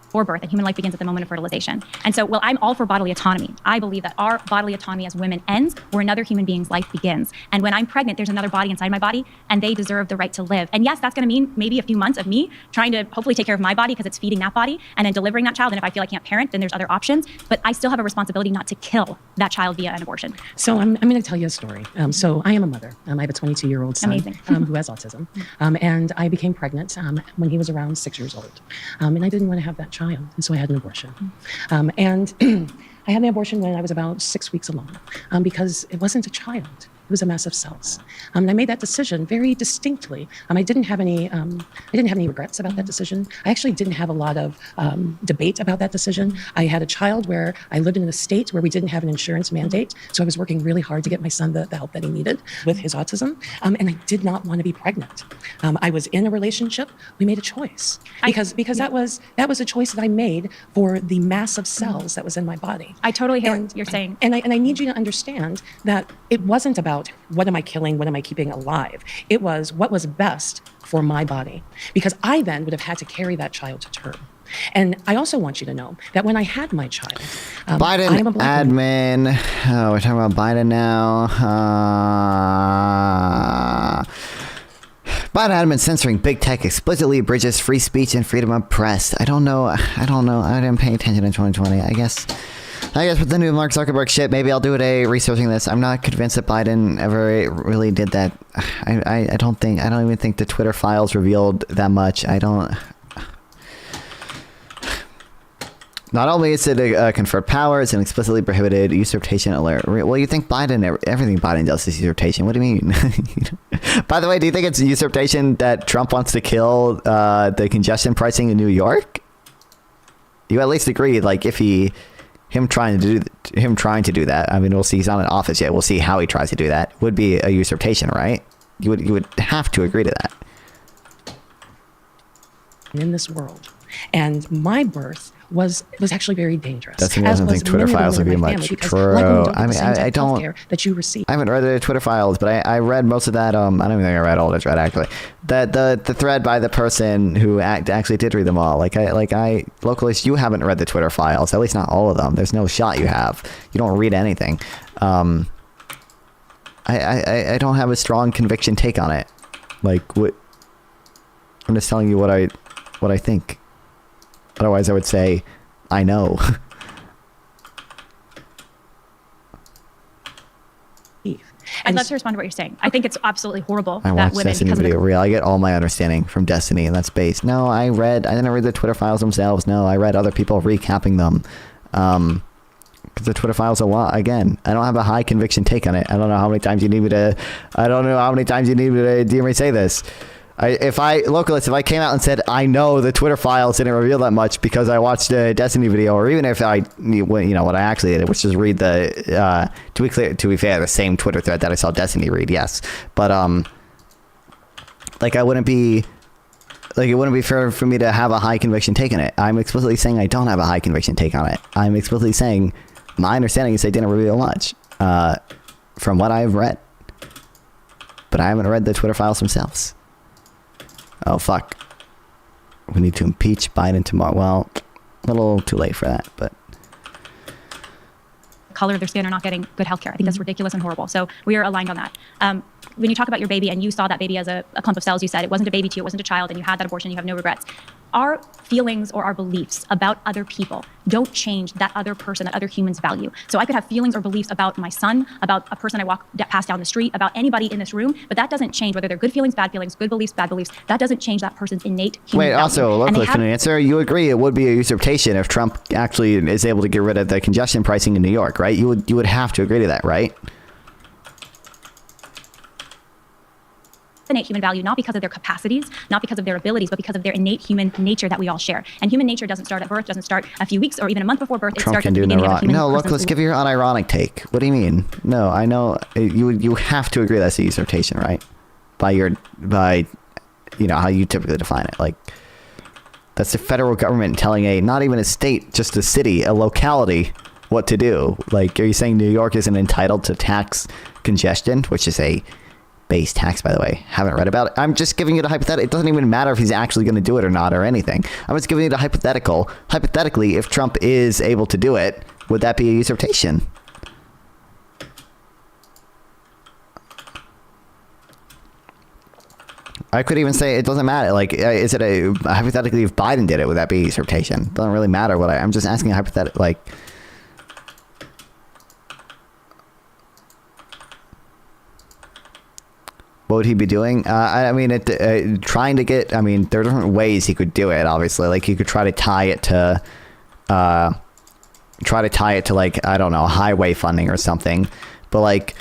Before birth, and human life begins at the moment of fertilization. And so, I'm all for bodily autonomy. I believe that our bodily autonomy as women ends where another human being's life begins. And when I'm pregnant, there's another body inside my body, and they deserve the right to live. And yes, that's going to mean maybe a few months of me trying to hopefully take care of my body because it's feeding that body, and then delivering that child. And if I feel I can't parent, then there's other options. But I still have a responsibility not to kill that child via an abortion. So I'm going to tell you a story. So I am a mother. I have a 22-year-old son who has autism. And I became pregnant when he was around 6 years old. And I didn't want to have that child. And so I had an abortion. And I had the abortion when I was about 6 weeks along because it wasn't a child. It was a mass of cells. And I made that decision very distinctly. I didn't have any regrets about that decision. I actually didn't have a lot of debate about that decision. I had a child where I lived in a state where we didn't have an insurance mandate. So I was working really hard to get my son the help that he needed with his autism. And I did not want to be pregnant. I was in a relationship. We made a choice because that was a choice that I made for the mass of cells that was in my body. I totally hear what you're saying. And I need you to understand that it wasn't about what am I killing, what am I keeping alive. It was what was best for my body, because I then would have had to carry that child to term. And I also want you to know that when I had my child, Biden admin. Oh, we're talking about Biden now. Biden admin censoring big tech explicitly abridges free speech and freedom of press. I don't know. I didn't pay attention in 2020. I guess with the new Mark Zuckerberg shit, maybe I'll do a day researching this. I'm not convinced that Biden ever really did that. I don't even think the Twitter files revealed that much. Not only is it a conferred power, it's an explicitly prohibited usurpation alert. Well, you think everything Biden does is usurpation. What do you mean? By the way, do you think it's usurpation that Trump wants to kill the congestion pricing in New York? You at least agree, like, if him trying to do that. I mean, we'll see. He's not in office yet. We'll see how he tries to do that. Would be a usurpation, right? You would have to agree to that. In this world, and my birth was actually very dangerous. That's me. I don't think Twitter files would be much true. I mean, I don't. That you receive. I haven't read the Twitter files, but I read most of that. I don't even think I read all the thread actually. The thread by the person who actually did read them all. Like I localist, you haven't read the Twitter files. At least not all of them. There's no shot you have. You don't read anything. I don't have a strong conviction take on it. Like what? I'm just telling you what I think. Otherwise, I would say, I know. I'd love to respond to what you're saying. I think it's absolutely horrible I watched Destiny video real. I get all my understanding from Destiny, and that's based. No, I didn't read the Twitter files themselves. No, I read other people recapping them. Because the Twitter files a lot. Again, I don't have a high conviction take on it. I don't know how many times you need me to hear me say this. If I came out and said I know the Twitter files didn't reveal that much because I watched a Destiny video, or even if I, what I actually did, which is read the to be fair, the same Twitter thread that I saw Destiny read, yes, but it wouldn't be fair for me to have a high conviction take on it. I'm explicitly saying I don't have a high conviction take on it. I'm explicitly saying my understanding is they didn't reveal much from what I've read, but I haven't read the Twitter files themselves. Oh, fuck. We need to impeach Biden tomorrow. Well, a little too late for that, but... color of their skin are not getting good healthcare. I think that's ridiculous and horrible. So we are aligned on that. When you talk about your baby and you saw that baby as a clump of cells, you said it wasn't a baby to you, it wasn't a child, and you had that abortion, you have no regrets. Our feelings or our beliefs about other people don't change that other person, that other human's value. So I could have feelings or beliefs about my son, about a person I walk past down the street, about anybody in this room, but that doesn't change whether they're good feelings, good beliefs, bad beliefs. That doesn't change that person's innate human value. Wait, also, local can answer. You agree it would be a usurpation if Trump actually is able to get rid of the congestion pricing in New York, right? You would have to agree to that, right? Innate human value, not because of their capacities, not because of their abilities, but because of their innate human nature that we all share. And human nature doesn't start at birth, doesn't start a few weeks or even a month before birth. It starts at the beginning of a human. No, look, let's give your unironic take. What do you mean? No, I know you have to agree that's a usurpation, right? By you know how you typically define it. Like, that's the federal government telling not even a state, just a city, a locality, what to do. Like, are you saying New York isn't entitled to tax congestion, which is a base tax, by the way? Haven't read about it. I'm just giving you the hypothetical. It doesn't even matter if he's actually going to do it or not or anything. I'm just giving you the hypothetical. Hypothetically, if Trump is able to do it, would that be a usurpation? I could even say it doesn't matter. Like, is it hypothetically, if Biden did it, would that be a usurpation? It doesn't really matter what I'm just asking a hypothetical, like, what would he be doing? I mean, trying to get, I mean, there are different ways he could do it, obviously. Like, he could try to tie it to, like, I don't know, highway funding or something. But, like,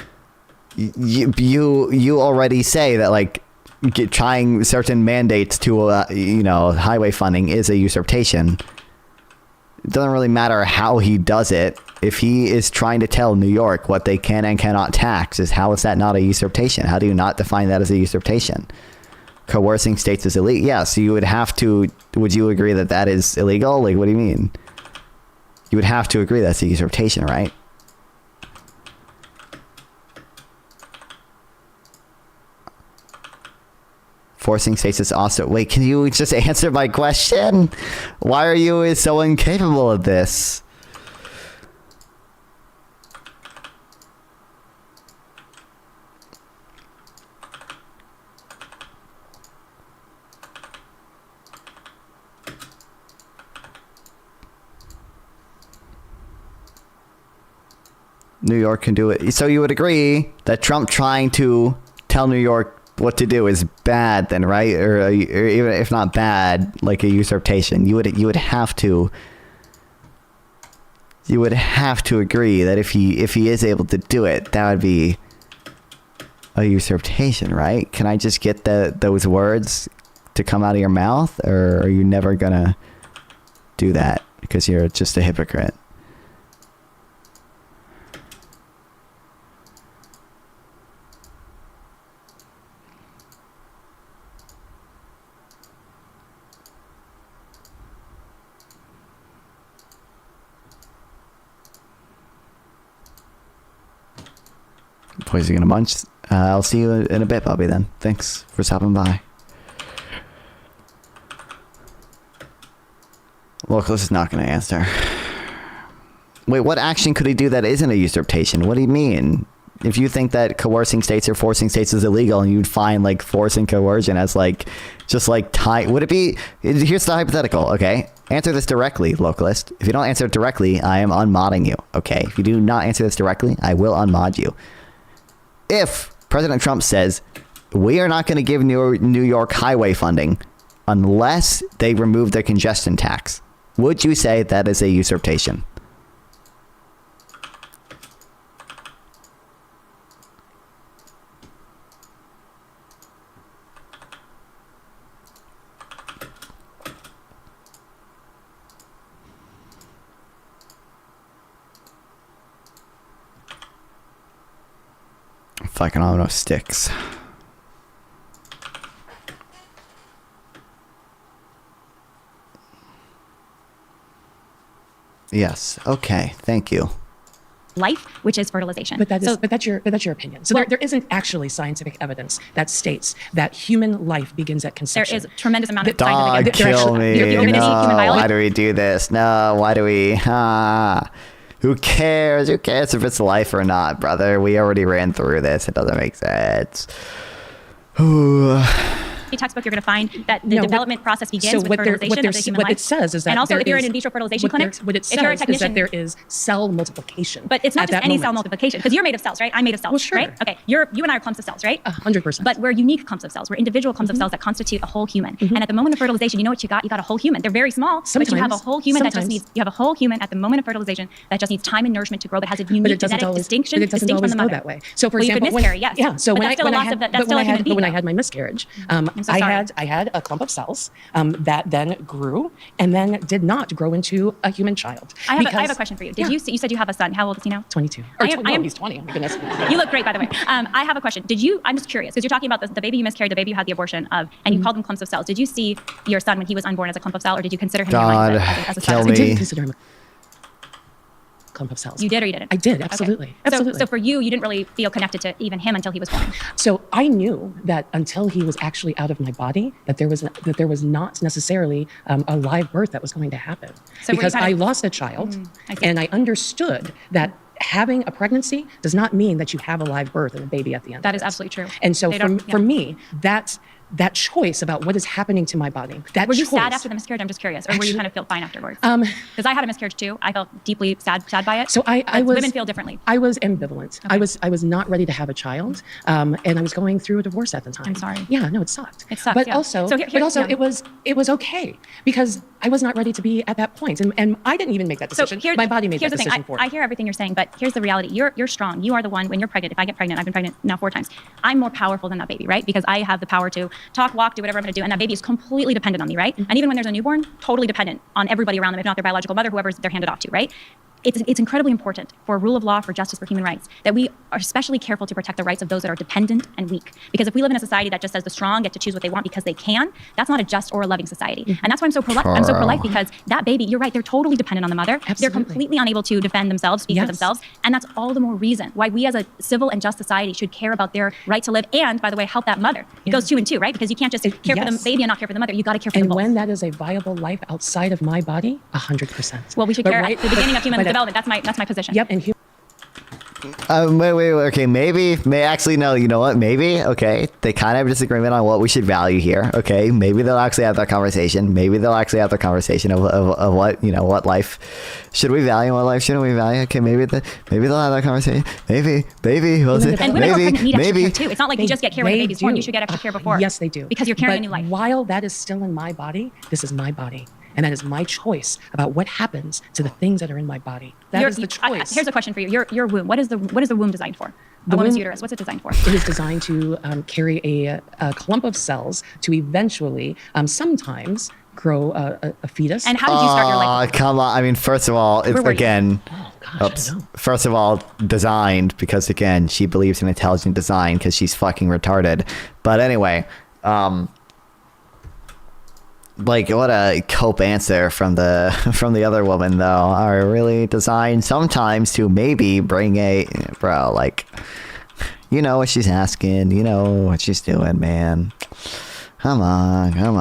you already say that, like, trying certain mandates to, you know, highway funding is a usurpation. It doesn't really matter how he does it. If he is trying to tell New York what they can and cannot tax, how is that not a usurpation? How do you not define that as a usurpation? Coercing states is illegal. Yeah, so you would have to, would you agree that that is illegal? Like, what do you mean? You would have to agree that's a usurpation, right? Forcing states is also... Wait, can you just answer my question? Why are you so incapable of this? New York can do it. So you would agree that Trump trying to tell New York what to do is bad then, right? Or even if not bad, like a usurpation. You would have to agree that if he is able to do it, that would be a usurpation, right? Can I just get those words to come out of your mouth, or are you never gonna do that because you're just a hypocrite? Boys are gonna munch. I'll see you in a bit, Bobby, then. Thanks for stopping by. Look, this is not gonna answer. Wait, what action could he do that isn't a usurpation? What do you mean? If you think that coercing states or forcing states is illegal, and you'd find like force and coercion as like just like would it be? Here's the hypothetical, okay? Answer this directly, localist. If you don't answer it directly, I am unmodding you, okay? If you do not answer this directly, I will unmod you. If President Trump says, we are not going to give New York highway funding unless they remove their congestion tax, would you say that is a usurpation? Fucking all no sticks. Yes. Okay. Thank you. life, which is fertilization. But that's your opinion. So there isn't actually scientific evidence that states that human life begins at conception. There is a tremendous amount of Don't scientific kill me. No, why do we do this? No, why do we? Who cares? Who cares if it's life or not, brother? We already ran through this. It doesn't make sense. Textbook, you're going to find that the development process begins with fertilization of the human life. What it says is that, and also if you're in an in vitro fertilization clinic, what it says is that there is cell multiplication. But it's not just any cell multiplication, because you're made of cells, right? I'm made of cells, well, sure. right? Okay, you and I are clumps of cells, right? 100%. But we're unique clumps of cells. We're individual clumps of cells that constitute a whole human. And at the moment of fertilization, you know what you got? You got a whole human. They're very small, but you have a whole human that just needs. You have a whole human at the moment of fertilization that just needs time and nourishment to grow, but has a unique genetic distinction. But it doesn't always go that way. So, for example, you could miscarry, yes. Yeah. So when I had my miscarriage, I had a clump of cells that then grew and then did not grow into a human child. I have a question for you. You said you have a son. How old is he now? 22. He's 20. Oh my goodness. You look great, by the way. I have a question. I'm just curious, because you're talking about the baby you miscarried, the baby you had the abortion of, and you called them clumps of cells. Did you see your son when he was unborn as a clump of cell, or did you consider him as a cell? I didn't consider him clump of cells. You did or you didn't? I did, absolutely. Okay. Absolutely. So for you didn't really feel connected to even him until he was born. So I knew that until he was actually out of my body, that there was not necessarily a live birth that was going to happen. So because I lost a child, and I understood that having a pregnancy does not mean that you have a live birth and a baby at the end. That is absolutely true. And so for me, that choice about what is happening to my body. Were you sad after the miscarriage? I'm just curious. Or were you kind of feel fine afterwards? Because I had a miscarriage too. I felt deeply sad by it. So women feel differently. I was ambivalent. Okay. I was not ready to have a child. And I was going through a divorce at the time. I'm sorry. Yeah, no, it sucked. It sucked, But yeah. also, it was okay because I was not ready to be at that point. And I didn't even make that decision. My body made that decision for me. I hear everything you're saying, but here's the reality. You're strong. You are the one when you're pregnant. If I get pregnant, I've been pregnant now 4 times. I'm more powerful than that baby, right? Because I have the power to talk, walk, do whatever I'm going to do, and that baby is completely dependent on me, right? And even when there's a newborn, totally dependent on everybody around them, if not their biological mother, whoever they're handed off to, right? It's incredibly important for rule of law, for justice, for human rights, that we are especially careful to protect the rights of those that are dependent and weak. Because if we live in a society that just says the strong get to choose what they want because they can, that's not a just or a loving society. And that's why I'm so pro-life, because that baby, you're right, they're totally dependent on the mother. Absolutely. They're completely unable to defend themselves, speak for themselves. And that's all the more reason why we as a civil and just society should care about their right to live and, by the way, help that mother. It goes 2 and 2, right? Because you can't just care for the baby and not care for the mother. You got to care for them both. And when that is a viable life outside of my body, 100%. Well, we should care at the beginning of human development. That's my position. Yep, and wait, okay, no, you know what, maybe, okay, they kind of have a disagreement on what we should value here, okay, maybe they'll actually have that conversation, of what, what life should we value, what life shouldn't we value, okay, maybe they'll have that conversation, maybe, and women who are pregnant need extra care too. It's not like you just get care when the baby's born, you should get extra care before. Yes, they do. Because you're carrying a new life. While that is still in my body, this is my body. And that is my choice about what happens to the things that are in my body. That is the choice. Here's a question for you. Your womb. What is the womb designed for? A woman's uterus. What's it designed for? It is designed to carry a clump of cells to eventually, sometimes, grow a fetus. And how did you start your life? Come on. I mean, first of all, it's again. First of all, designed because again, she believes in intelligent design because she's fucking retarded. But anyway, what a cope answer from the other woman though. Are really designed sometimes to maybe bring you know what she's asking, you know what she's doing, man. Come on. Come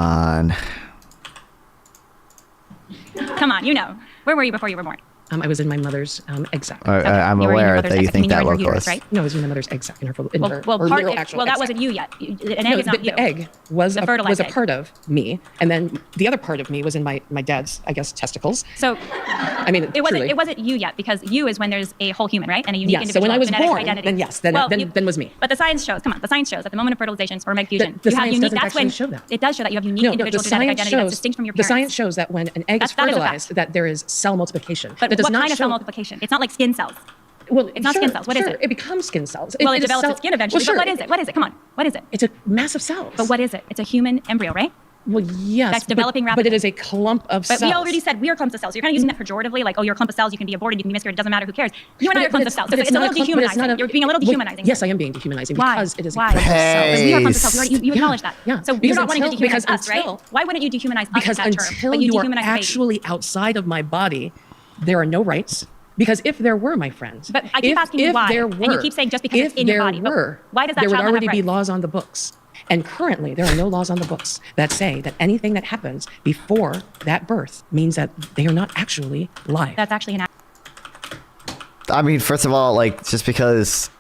on, where were you before you were born? I was in my mother's egg sac. I'm aware that you think that look close. Right? No, I was in my mother's egg sac. That wasn't you yet. An egg is not you. The egg was a part of me, and then the other part of me was in my dad's, I guess, testicles. So, I mean, it wasn't you yet, because you is when there's a whole human, right, and a unique individual so when I was born, identity. Then was me. But the science shows. Come on, the science shows at the moment of fertilization, sperm egg fusion, the science doesn't actually show that. It does show that you have unique individual genetic identity that's distinct from your parents. The science shows that when an egg is fertilized, that there is cell multiplication. But what kind of cell multiplication? It's not like skin cells. Well, it's not skin cells. What is it? It becomes skin cells. Well, it develops its skin eventually. But what is it? What is it? Come on. What is it? It's a mass of cells. But what is it? It's a human embryo, right? Well, yes. That's developing rapidly. But it is a clump of cells. But we already said we are clumps of cells. You're kind of using that pejoratively, like, oh, you're a clump of cells. You can be aborted. You can be miscarried. It doesn't matter. Who cares? You and I are clumps of cells. It's a little dehumanizing. You're being a little dehumanizing. Yes, I am being dehumanizing because it is a clump of cells. We are clumps of cells. You acknowledge that. Yeah. So you're not wanting to dehumanize us, right? Why wouldn't you dehumanize us with that term? Because until you are actually outside of my body, there are no rights. Because if there were, my friends, but I keep asking you why, and you keep saying just because it's in your body. Why does that there would child already have be rights? laws on the books. And currently, there are no laws on the books that say that anything that happens before that birth means that they are not actually live. That's actually an. I mean, first of all, like, just because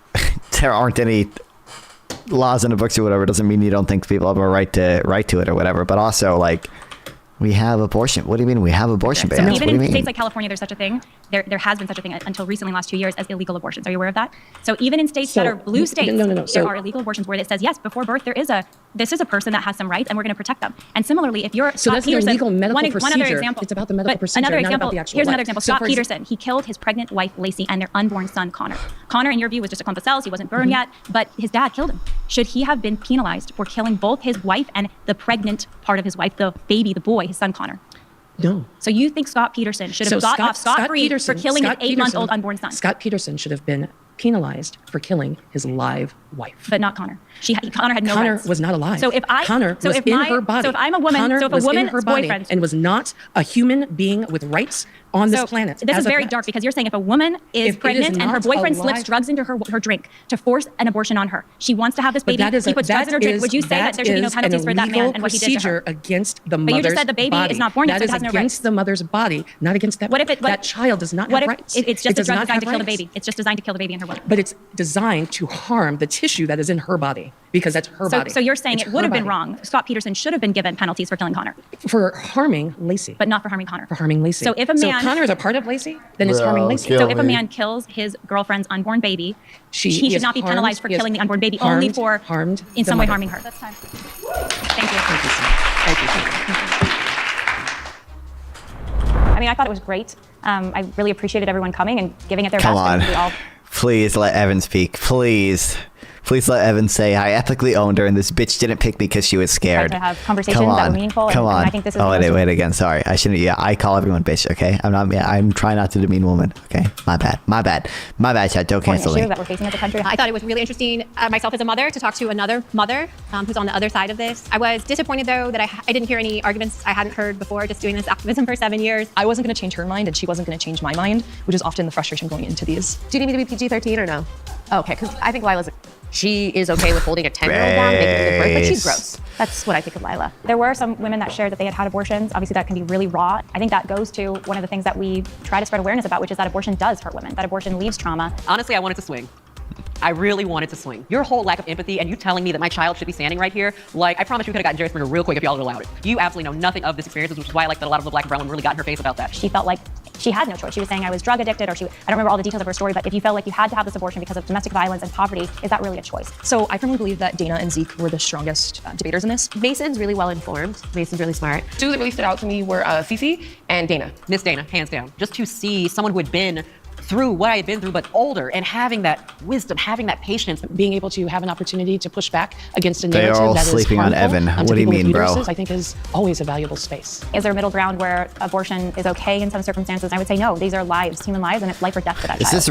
there aren't any laws in the books or whatever doesn't mean you don't think people have a right to it or whatever. But also, like, we have abortion. What do you mean we have abortion bans? So what even do you in mean? states like California, there's such a thing. There has been such a thing until recently, last 2 years, as illegal abortions. Are you aware of that? So even in states that are blue states, there are illegal abortions where it says, yes, before birth, this is a person that has some rights and we're going to protect them. And similarly, if you're So Scott that's an Peterson, illegal medical one procedure. other example. It's about the medical procedure, another not example, about the actual here's life. another example. So Scott Peterson, he killed his pregnant wife, Lacey, and their unborn son, Connor. Connor, in your view, was just a clump of cells. He wasn't burned yet, but his dad killed him. Should he have been penalized for killing both his wife and the pregnant part of his wife, the baby, the boy, his son, Connor? No. So you think Scott Peterson should have got off scot-free for killing his 8-month-old unborn son? Scott Peterson should have been penalized for killing his live wife. But not Connor. Connor had no Connor rights. was not alive. So if I Connor was in her body. So if I'm a woman, Connor so if a was in woman's her body boyfriend and was not a human being with rights on this planet. This is very dark because you're saying if a woman is pregnant and her boyfriend alive, slips drugs into her drink to force an abortion on her, she wants to have this baby. He puts drugs in her drink. Would you say that there should be no penalties for that man and what he did to her? Against the mother's But you just said the baby body. is not born yet, so it has no That is rights. against the mother's body, not against that. That child does not have rights. It's just a does drug not designed to have kill the rights. baby. It's just designed to kill the baby in her womb. But it's designed to harm the tissue that is in her body because that's her body. So you're saying It's it would her have been body. wrong. Scott Peterson should have been given penalties for killing Connor. For harming Lacey. But not for harming Connor. For harming Lacey. So if a man... So Connor is a part of Lacey, then it's harming Lacey. So if a man kills his girlfriend's unborn baby, he should not be penalized for killing the unborn baby, only for harmed in some way mother. harming her. That's time. Thank you. I mean, I thought it was great. I really appreciated everyone coming and giving it their Come best. I on. think we all Please let Evan speak. Please let Evan say, I ethically owned her and this bitch didn't pick me because she was scared. tried to have conversations Come that on. were meaningful. Come and on. I think this is oh, the most wait again. Sorry. I shouldn't. Yeah, I call everyone bitch, okay? I'm trying not to demean women, okay? My bad, chat. Don't cancel me. that we're facing as a country. I thought it was really interesting, myself as a mother, to talk to another mother who's on the other side of this. I was disappointed, though, that I didn't hear any arguments I hadn't heard before, just doing this activism for 7 years. I wasn't going to change her mind, and she wasn't going to change my mind, which is often the frustration going into these. Do you need me to be PG-13 or no? Okay, because I think Lila's... She is okay with holding a 10-year-old down, making her give birth, but she's gross. That's what I think of Lila. There were some women that shared that they had had abortions. Obviously, that can be really raw. I think that goes to one of the things that we try to spread awareness about, which is that abortion does hurt women, that abortion leaves trauma. Honestly, I wanted to swing. I really wanted to swing. Your whole lack of empathy and you telling me that my child should be standing right here, like, I promise you could have gotten Jerry Springer real quick if y'all had allowed it. You absolutely know nothing of this experience, which is why I like that a lot of the black and brown women really got in her face about that. She felt like she had no choice. She was saying I was drug addicted, or I don't remember all the details of her story, but if you felt like you had to have this abortion because of domestic violence and poverty, is that really a choice? So I firmly believe that Dana and Zeke were the strongest debaters in this. Mason's really well informed. Mason's really smart. Two that really stood out to me were Cece and Dana. Miss Dana, hands down. Just to see someone who had been through what I had been through, but older, and having that wisdom, having that patience. Being able to have an opportunity to push back against a They narrative are all that is sleeping on harmful Evan. to What do you people with mean, bro? uteruses, I think is always a valuable space. Is there a middle ground where abortion is okay in some circumstances? I would say no. These are lives, human lives, and it's life or death for that Is child. is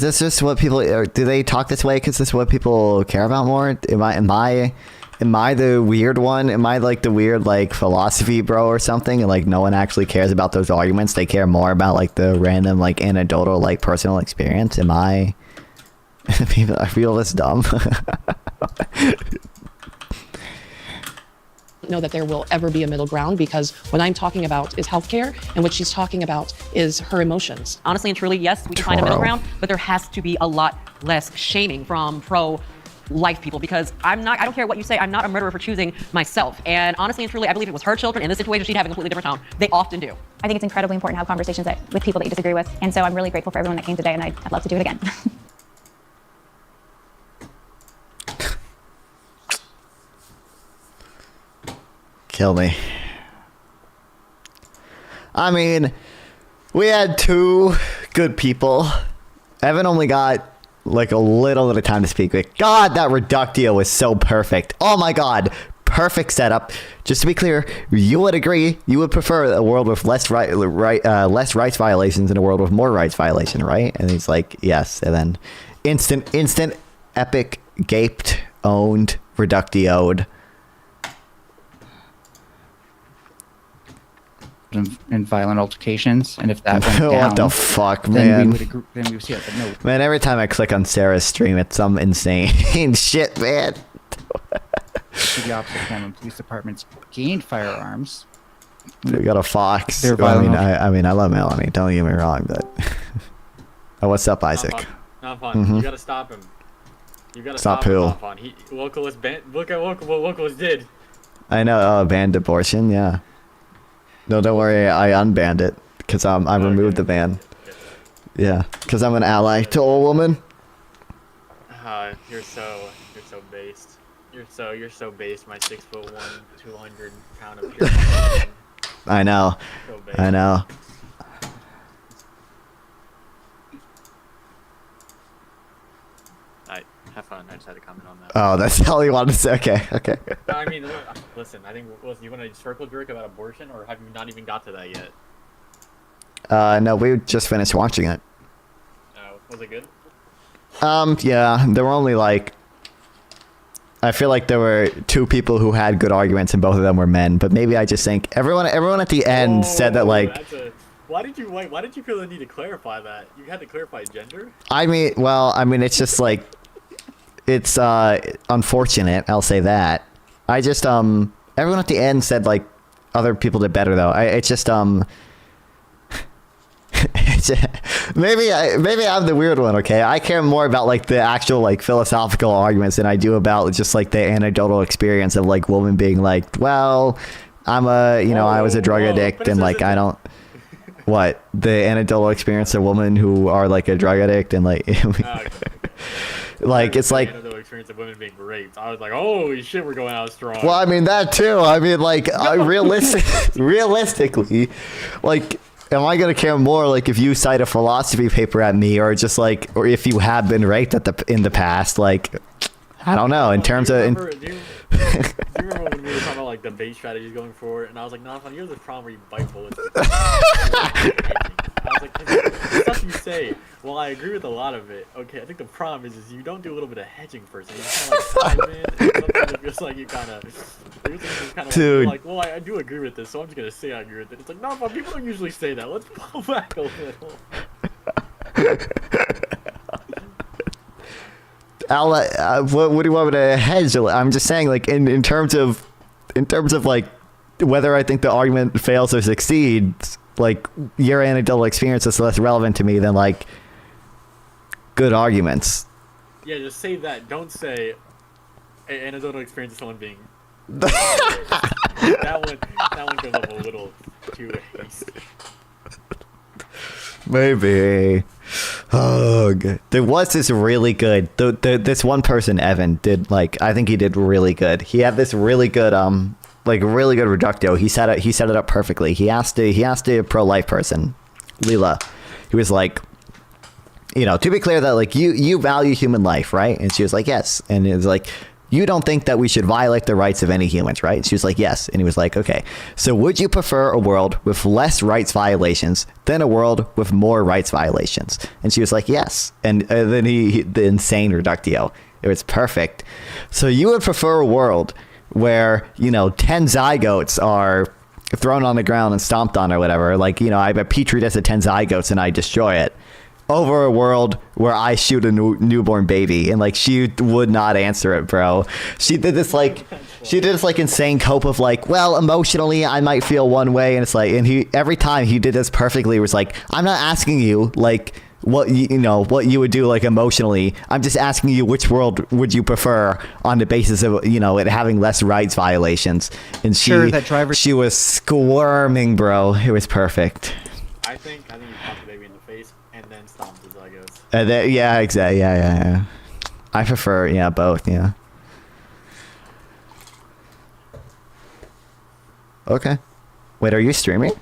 this just what people, or do they talk this way because this is what people care about more? Am I the weird one? Am I like the weird like philosophy bro or something? And like no one actually cares about those arguments. They care more about like the random like anecdotal like personal experience. Am I? I feel this dumb. Know that there will ever be a middle ground, because what I'm talking about is healthcare, and what she's talking about is her emotions. Honestly and truly, yes, we can find a middle ground, but there has to be a lot less shaming from pro-life people, because I don't care what you say, I'm not a murderer for choosing myself. And honestly and truly, I believe if it was her children in this situation, she'd have a completely different tone. They often do. I think it's incredibly important to have conversations with people that you disagree with, and so I'm really grateful for everyone that came today, and I'd love to do it again. Kill me. I mean, we had two good people. Evan only got like a little bit of time to speak with. God, that reductio was so perfect. Oh my God, perfect setup. Just to be clear, you would agree, you would prefer a world with less rights violations than a world with more rights violation, right? And he's like, yes. And then instant, epic, gaped, owned, reductioed. in violent altercations, and if that went down, what the fuck, then man? we would agree, then we would see it. But no, Man, every time I click on Sarah's stream, it's some insane shit, man. the opposite form of police departments gained firearms. We got a fox. They're Well, violent. I mean, I love Melanie. Don't get me wrong, but oh, what's up, Isaac? Not fun. Mhm. You gotta stop him. You gotta Stop stop him. who? Not fun. Look at what Localist did. I know. Banned abortion. Yeah. No, don't worry. I unbanned it because I removed the ban. Yeah, because I'm an ally to a woman. You're so based. You're so based. My 6'1", 200-pound of pure muscle. I know. So based. I know. Have fun. I just had to comment on that. Oh, that's all you wanted to say. Okay. Okay. No, I mean, listen. I think you want to circle jerk about abortion, or have you not even got to that yet? No, we just finished watching it. Was it good? Yeah, there were only like, I feel like there were 2 people who had good arguments, and both of them were men. But maybe I just think everyone at the end said that like. Why did you feel the need to clarify that? You had to clarify gender? I mean, it's just like, it's unfortunate. I'll say that. I just everyone at the end said like other people did better though. It's just maybe I'm the weird one. Okay, I care more about like the actual like philosophical arguments than I do about just like the anecdotal experience of like women being like, well, I was a drug addict and like I don't. What, the anecdotal experience of women who are like a drug addict and like like it's like anecdotal experience of women being raped. I was like, holy shit, we're going out strong. well, I mean that too. I mean like realistically, like am I gonna care more like if you cite a philosophy paper at me or just like or if you have been raped in the past? Like I don't know. In terms of. Do you remember when we were talking about like debate strategies going forward? And I was like, nah, you have this problem where you bite bullets. I was like, the stuff you say, well, I agree with a lot of it. Okay, I think the problem is you don't do a little bit of hedging first. And you just kind of like dive in, and sometimes it feels like you kind of. Dude. Like, well, I do agree with this, so I'm just gonna say I agree with it. It's like, no, but people don't usually say that. Let's pull back a little. What do you want me to hedge? I'm just saying, like in terms of like whether I think the argument fails or succeeds, like your anecdotal experience is less relevant to me than like good arguments. Yeah, just say that. Don't say anecdotal experience of someone being. that one goes up a little too hasty. Maybe. Oh, good. There was this really good. This one person, Evan, did like. I think he did really good. He had this really good really good reductio. He set it up perfectly. He asked a pro-life person, Leela. He was like, to be clear that like you value human life, right? And she was like, yes. And it was like, you don't think that we should violate the rights of any humans, right? She was like, yes. And he was like, okay. So would you prefer a world with less rights violations than a world with more rights violations? And she was like, yes. And then the insane reductio. It was perfect. So you would prefer a world where, 10 zygotes are thrown on the ground and stomped on or whatever. Like, I have a petri dish of 10 zygotes and I destroy it. Over a world where I shoot a newborn baby. And like she would not answer it, bro. She did this insane cope of like, well, emotionally I might feel one way, and it's like, and he every time he did this perfectly was like, I'm not asking you like what what you would do like emotionally. I'm just asking you which world would you prefer on the basis of it having less rights violations. And she was squirming, bro. It was perfect. I think you popped the baby in the face and then stomped the zygos. Yeah, exactly. Yeah. I prefer both. Yeah. Okay. Wait, are you streaming?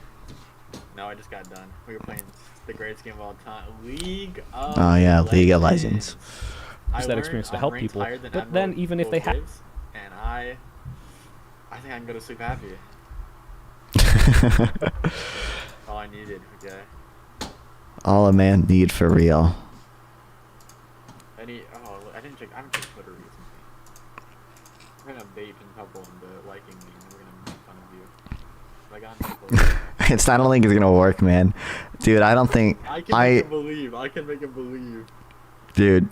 No, I just got done. We were playing the greatest game of all time, League of Legends. League of Legends. Use that experience to help people. But then even if they have, and I think I can go to sleep happy. All I needed. Okay. All a man need for real. I didn't check. I haven't checked Twitter recently. We're gonna bait and couple into liking me, and we're gonna make fun of you. I got no I don't think it's gonna work, man. Dude, I don't think I can make him believe. I can make him believe. Dude,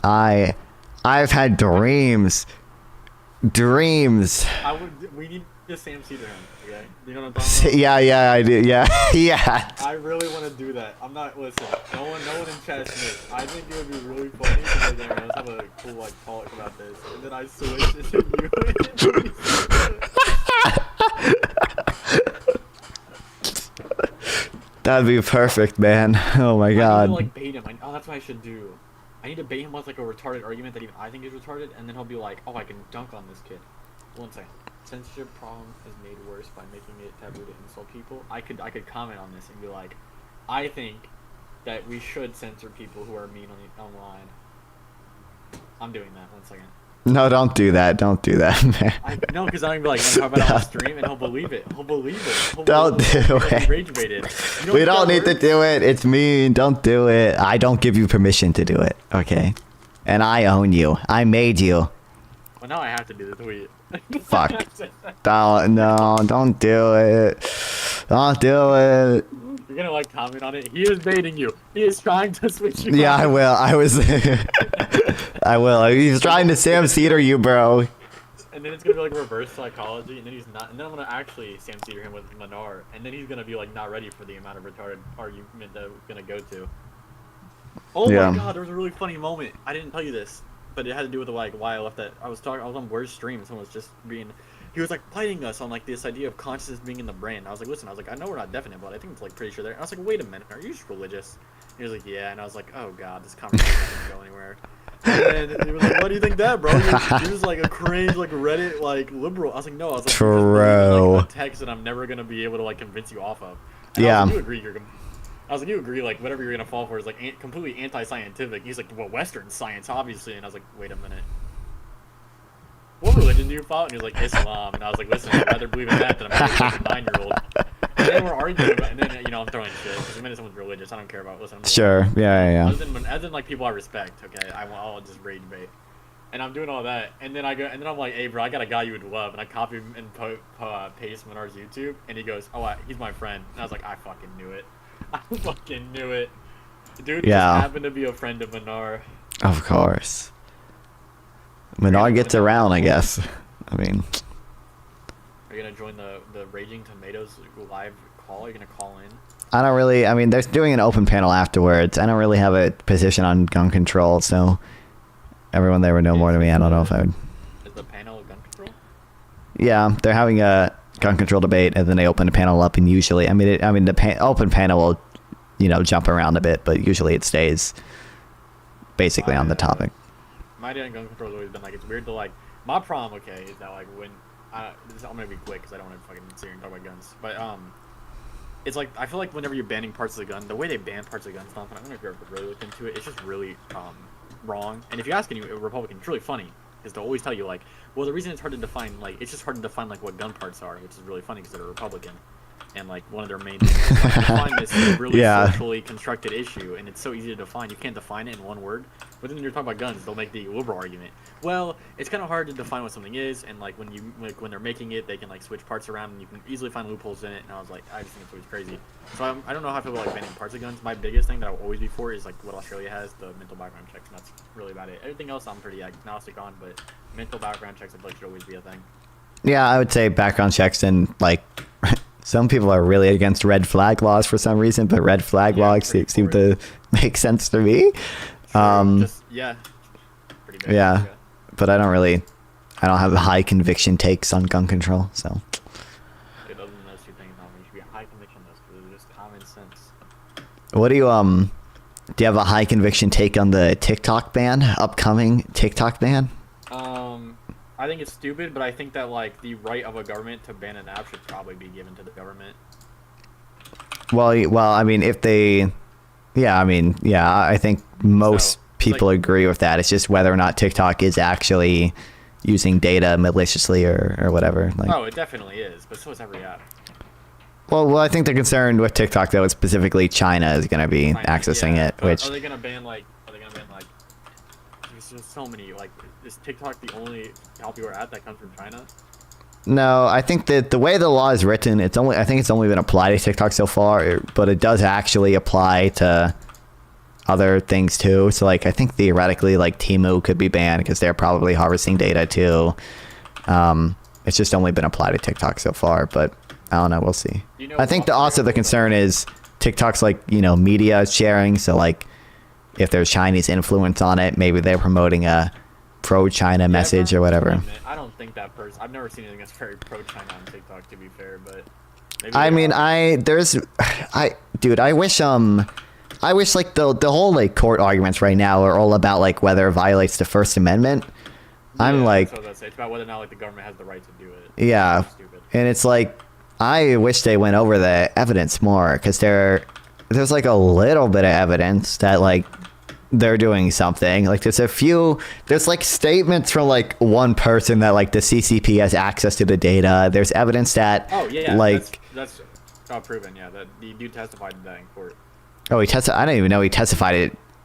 I've had dreams. We need to Sam Cedar him, okay? You know what I'm talking about? Yeah, I do. Yeah, yeah. I really want to do that. I'm not. Listen, no one in chat knows. I think it would be really funny because like, let's have a cool like talk about this, and then I switch into you. That'd be perfect, man. Oh my god. I need to like bait him. That's what I should do. I need to bait him with like a retarded argument that even I think is retarded, and then he'll be like, "Oh, I can dunk on this kid." One second. Censorship problem is made worse by making it taboo to insult people. I could comment on this and be like, I think that we should censor people who are mean online. I'm doing that. One second. No, don't do that. Don't do that, man. No, because I'm gonna be like, I'm talking about it on stream, and he'll believe it. Don't do it. Rage baited. We don't need to do it. It's mean. Don't do it. I don't give you permission to do it. Okay. And I own you. I made you. Well, now I have to do the tweet. Fuck. Don't do it. Don't do it. You're gonna like comment on it. He is baiting you. He is trying to switch you. Yeah, I will. I will. He's trying to Sam Cedar you, bro. And then it's gonna be like reverse psychology, and then he's not. And then I'm gonna actually Sam Cedar him with Manar, and then he's gonna be like not ready for the amount of retarded argument that we're gonna go to. Oh my god, there was a really funny moment. I didn't tell you this, but it had to do with like why I left that. I was on Word's stream, and someone was just being. He was like fighting us on like this idea of consciousness being in the brain. I was like, listen, I know we're not definite, but I think it's like pretty sure there. And I was like, wait a minute, are you just religious? And he was like, yeah, and I was like, oh god, this conversation doesn't go anywhere. And then he was like, what do you think that, bro? You're just like a cringe, like Reddit, like liberal. I was like, no, I was like, True. Like, a text that I'm never gonna be able to like convince you off of. And yeah. I was like, you agree, like whatever you're gonna fall for is like completely anti-scientific. He's like, well, Western science, obviously, and I was like, wait a minute. What religion do you follow? And he was like, Islam. And I was like, listen, I'd rather believe in that than I'm like a 9-year-old. And then we're arguing about and then, I'm throwing shit. Because the minute someone's religious, I don't care about, listen. Sure, yeah. As in, like, people I respect, okay? I'll just rage bait. And I'm doing all that. And then I'm like, hey, bro, I got a guy you would love. And I copy him and paste Menar's YouTube. And he goes, he's my friend. And I was like, I fucking knew it. I fucking knew it. Dude just happened to be a friend of Menar. Of course. Menard gets around, I guess. I mean, are you gonna join the Raging Tomatoes live call? Are you gonna call in? I don't really. I mean, they're doing an open panel afterwards. I don't really have a position on gun control, so everyone there would know more than me. I don't know if I would. Is the panel gun control? Yeah, they're having a gun control debate, and then they open the panel up, and usually, the open panel will, jump around a bit, but usually it stays basically on the topic. My idea on gun control has always been like it's weird to like. My problem, okay, is that like when I'm gonna be quick because I don't want to fucking sit here and talk about guns. But it's like I feel like whenever you're banning parts of the gun, the way they ban parts of the gun stuff, and I don't know if you've ever really looked into it, it's just really wrong. And if you ask any Republican, it's really funny because they'll always tell you like, well, the reason it's hard to define it's just hard to define like what gun parts are, which is really funny because they're a Republican. And like one of their main things is like, define this really socially constructed issue, and it's so easy to define. You can't define it in one word. But then when you're talking about guns, they'll make the liberal argument. Well, it's kind of hard to define what something is, and like when they're making it, they can like switch parts around, and you can easily find loopholes in it. And I was like, I just think it's always crazy. So I don't know how I feel about like banning parts of guns. My biggest thing that I will always be for is like what Australia has, the mental background checks, and that's really about it. Everything else I'm pretty agnostic on, but mental background checks I feel like should always be a thing. Yeah, I would say background checks and like. Some people are really against red flag laws for some reason, but red flag laws seem to make sense to me. Pretty big, yeah, but I don't have high conviction takes on gun control, so. Other than those two things, you should be high conviction those because they're just common sense. What do you have a high conviction take on the TikTok ban, upcoming TikTok ban? I think it's stupid, but I think that like the right of a government to ban an app should probably be given to the government. Well, I mean, if they, I think most people agree with that. It's just whether or not TikTok is actually using data maliciously or whatever. Like, oh, it definitely is, but so is every app. Well, I think the concern with TikTok though is specifically China is going to be accessing it. Which are they going to ban like? There's just so many like. Is TikTok the only popular app that comes from China? No, I think that the way the law is written, I think it's only been applied to TikTok so far, but it does actually apply to other things too. So like I think theoretically like Temu could be banned because they're probably harvesting data too. It's just only been applied to TikTok so far, but I don't know, we'll see. I think also the concern is TikTok's like, you know, media sharing, so like if there's Chinese influence on it, maybe they're promoting a pro-China message or whatever. I don't think that person. I've never seen anything that's very pro-China on TikTok, to be fair, but. I mean, I wish like the whole like court arguments right now are all about like whether it violates the First Amendment. I'm like, it's about whether or not like the government has the right to do it. Yeah, and it's like I wish they went over the evidence more because there's like a little bit of evidence that like they're doing something. Like there's like statements from like one person that like the CCP has access to the data. There's evidence that like that's proven. Yeah, that the dude testified to that in court. Oh, I didn't even know he testified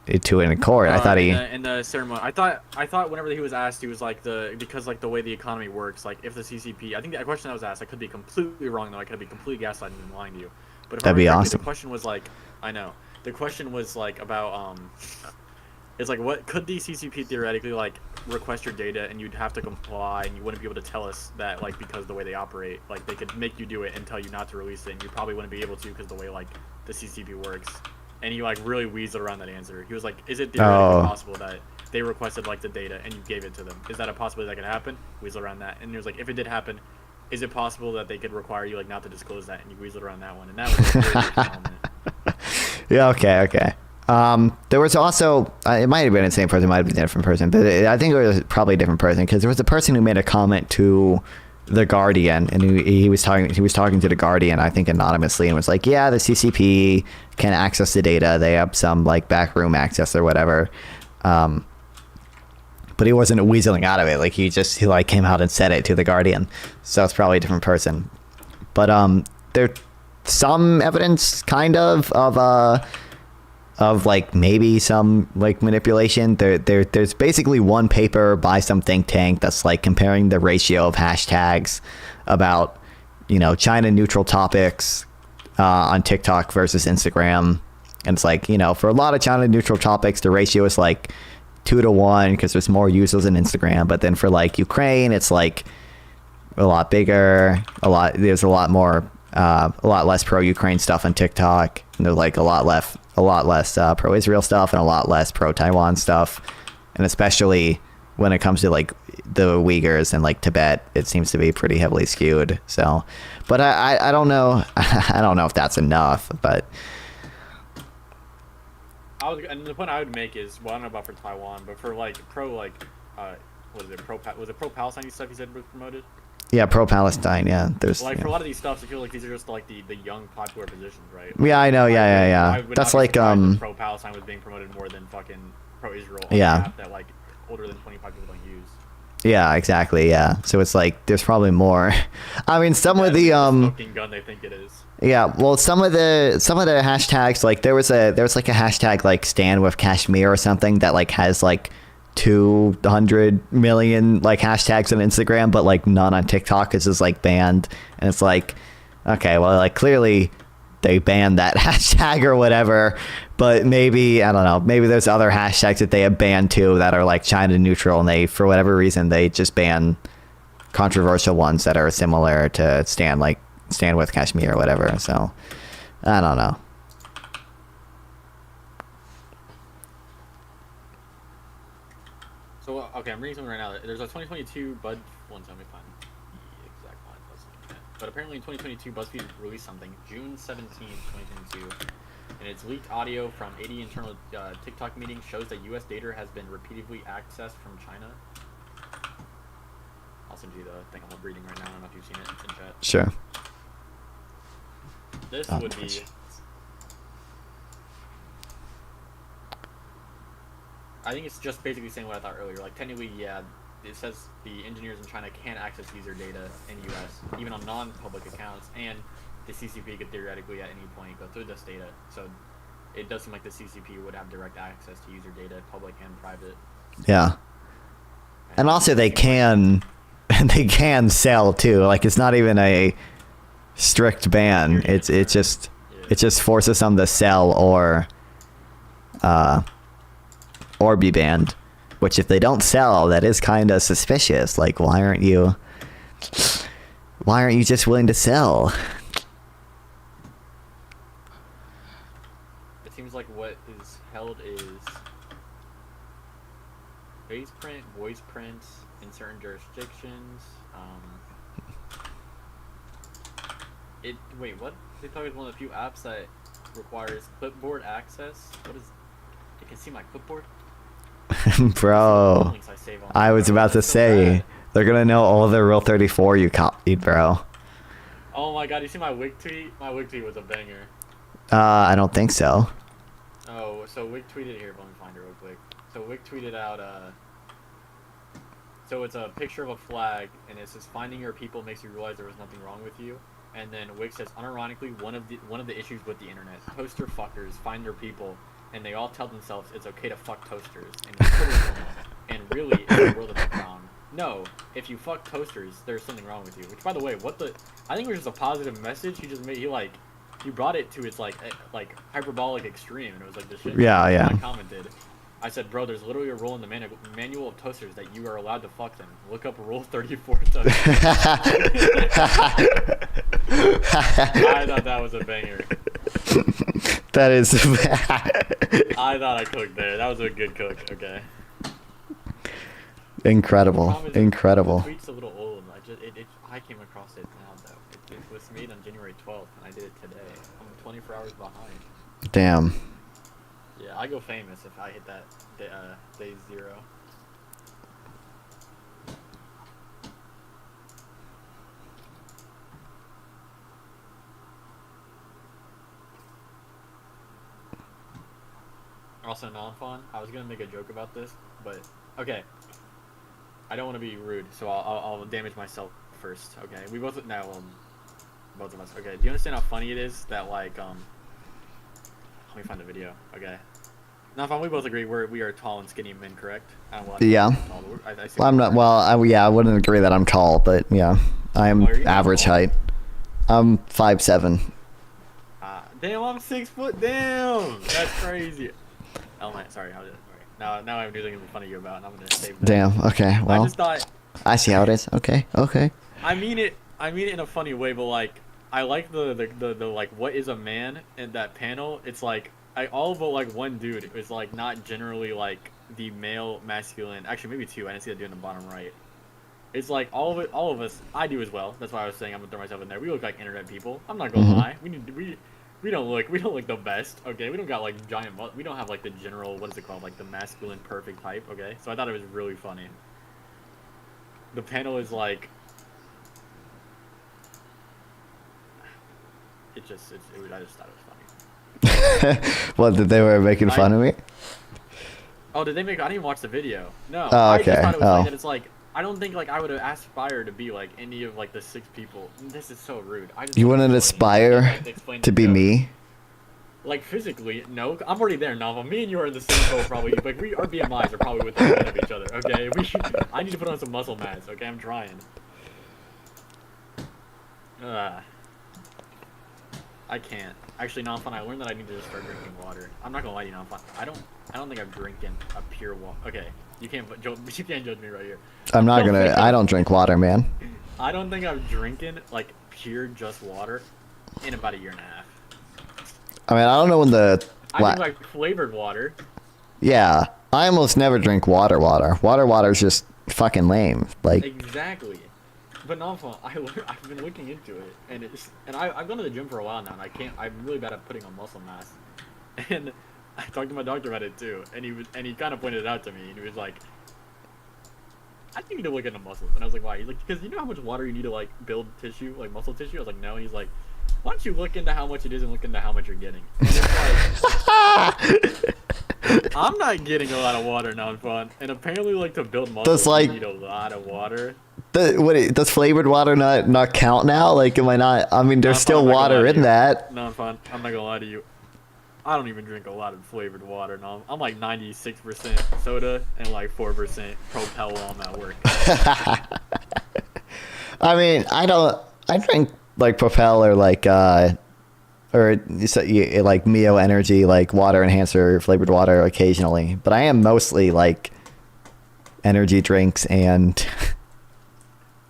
it to in court. I thought in the ceremony. I thought whenever he was asked, he was like because like the way the economy works, like if the CCP. I think the question that was asked, I could be completely wrong though. I could be completely gaslighting and lying to you. But if that'd be awesome. The question was like, I know. The question was like about it's like what could the CCP theoretically like request your data and you'd have to comply and you wouldn't be able to tell us that like because the way they operate, like they could make you do it and tell you not to release it and you probably wouldn't be able to because the way like the CCP works. And he like really weaseled around that answer. He was like, "Is it theoretically possible that they requested like the data and you gave it to them? Is that a possibility that could happen?" Weasel around that, and he was like, "If it did happen, is it possible that they could require you like not to disclose that?" And you weaseled around that one, and that was like, really yeah. Okay. There was also it might have been the same person, it might have been a different person, but I think it was probably a different person because there was a person who made a comment to The Guardian, and he was talking to The Guardian, I think anonymously, and was like, yeah, the CCP can access the data, they have some like backroom access or whatever, but he wasn't weaseling out of it, like he like came out and said it to The Guardian, so it's probably a different person. But there's some evidence kind of like maybe some like manipulation. There's basically one paper by some think tank that's like comparing the ratio of hashtags about, you know, China neutral topics on TikTok versus Instagram. And it's like, you know, for a lot of China neutral topics, the ratio is like 2-to-1 because there's more users in Instagram. But then for like Ukraine, it's like a lot bigger, there's a lot less pro-Ukraine stuff on TikTok. And there's like a lot less pro-Israel stuff and a lot less pro-Taiwan stuff. And especially when it comes to like the Uyghurs and like Tibet, it seems to be pretty heavily skewed. So, but I don't know. I don't know if that's enough, but. And the point I would make is, well, I don't know about for Taiwan, but for like was it pro-Palestine stuff you said was promoted? Yeah, pro-Palestine. Yeah, there's like for a lot of these stuffs, I feel like these are just like the young popular positions, right? Yeah, I know. Yeah. That's like pro-Palestine was being promoted more than fucking pro-Israel. Yeah. That like older than 25 people don't use. Yeah, exactly. Yeah. So it's like there's probably more. I mean, some of the smoking gun they think it is. Yeah, well, some of the hashtags, like there was like a hashtag like Stand with Kashmir or something that like has like 200 million like hashtags on Instagram, but like none on TikTok. It's just like banned, and it's like, okay, well, like clearly they banned that hashtag or whatever, but maybe, I don't know, maybe there's other hashtags that they have banned too that are like China neutral, and they, for whatever reason, they just ban controversial ones that are similar to Stand with Kashmir or whatever. So I don't know. So okay, I'm reading something right now. There's a 2022 Bud. One time, let me find the exact line. But apparently in 2022, BuzzFeed released something June 17, 2022, and it's leaked audio from 80 internal TikTok meetings shows that U.S. data has been repeatedly accessed from China. I'll send you the thing I'm reading right now. I don't know if you've seen it. It's in chat. Sure. This would be. I think it's just basically saying what I thought earlier. Like technically, yeah, it says the engineers in China can access user data in the U.S. even on non-public accounts, and the CCP could theoretically at any point go through this data. So it does seem like the CCP would have direct access to user data, public and private. Yeah. And also they can and they can sell too. Like it's not even a strict ban. It just forces them to sell or be banned. Which if they don't sell, that is kind of suspicious. Like why aren't you just willing to sell? It seems like what is held is face print, voice prints in certain jurisdictions. Wait, what? TikTok is one of the few apps that requires clipboard access. What is? You can see my clipboard. Bro, I was about to say they're gonna know all the Rule 34 you copied, bro. Oh my god, you see my wig tweet? My wig tweet was a banger. I don't think so. Oh, so Wig tweeted here. Let me find it real quick. So Wig tweeted out. So it's a picture of a flag, and it says, "Finding your people makes you realize there was nothing wrong with you." And then Wig says, unironically, one of the issues with the internet, toaster fuckers find their people, and they all tell themselves it's okay to fuck toasters, and and really it's the world of the clown. No, if you fuck toasters, there's something wrong with you. Which, by the way, I think it was just a positive message. He brought it to its like hyperbolic extreme, and it was like the shit. Yeah. I commented. I said, bro, there's literally a rule in the manual of toasters that you are allowed to fuck them. Look up Rule 34 toasters. I thought that was a banger. That is. I thought I cooked there. That was a good cook. Okay. Incredible. Incredible. The tweet's a little old. I came across it now though. It was made on January 12th, and I did it today. I'm 24 hours behind. Damn. Yeah, I go famous if I hit that day 0. Also, non-fun. I was gonna make a joke about this, but okay. I don't want to be rude, so I'll damage myself first. Okay, we both both of us. Okay, do you understand how funny it is that like let me find the video. Okay. Non-fun. We both agree we are tall and skinny men, correct? Yeah. Well, I'm not. Well, I wouldn't agree that I'm tall, but yeah, I am average height. I'm 5'7". Damn, I'm 6 foot. Damn, that's crazy. Oh my, sorry. Now I'm doing something funny about, and I'm gonna save that. Damn. Okay. Well, I just thought. I see how it is. Okay. I mean it in a funny way, but like I like the like what is a man in that panel. It's like all but like one dude is like not generally like the male masculine. Actually, maybe two. I didn't see that dude in the bottom right. It's like all of us. I do as well. That's why I was saying I'm gonna throw myself in there. We look like internet people. I'm not gonna lie. We don't look the best. Okay, we don't got like giant. We don't have like the general. What is it called? Like the masculine perfect type. Okay, so I thought it was really funny. The panel is like. I just thought it was funny. What, did they were making fun of me? Oh, did they make? I didn't even watch the video. No. Oh, okay. I just thought it was funny that it's like I don't think like I would aspire to be like any of like the 6 people. This is so rude. You wouldn't aspire to be me? Like physically, no. I'm already there, Nava. Me and you are in the same boat probably. Like our BMIs are probably within a of each other. Okay. I need to put on some muscle mass. Okay, I'm trying. I can't. Actually, non-fun. I learned that I need to just start drinking water. I'm not gonna lie to you, non-fun. I don't think I'm drinking a pure water. Okay, you can't judge me right here. I'm not gonna. I don't drink water, man. I don't think I'm drinking like pure just water in about a year and a half. I mean, I don't know when the. I drink like flavored water. Yeah, I almost never drink water. Water is just fucking lame. Like. Exactly. But non-fun, I've been looking into it, and I've gone to the gym for a while now, and I'm really bad at putting on muscle mass, and I talked to my doctor about it too, and he kind of pointed it out to me, and he was like, I think you need to look into muscles, and I was like, why? He's like, because you know how much water you need to like build tissue, like muscle tissue? I was like, no, and he's like, why don't you look into how much it is and look into how much you're getting? And it's like, I'm not getting a lot of water, non-fun, and apparently like to build muscle you need a lot of water. Does flavored water not count now? Like, am I not? I mean, there's still water in that. Non-fun. I'm not gonna lie to you. I don't even drink a lot of flavored water. No, I'm like 96% soda and like 4% Propel while I'm at work. I mean, I drink like Propel or like like Mio Energy, like water enhancer flavored water occasionally, but I am mostly like energy drinks and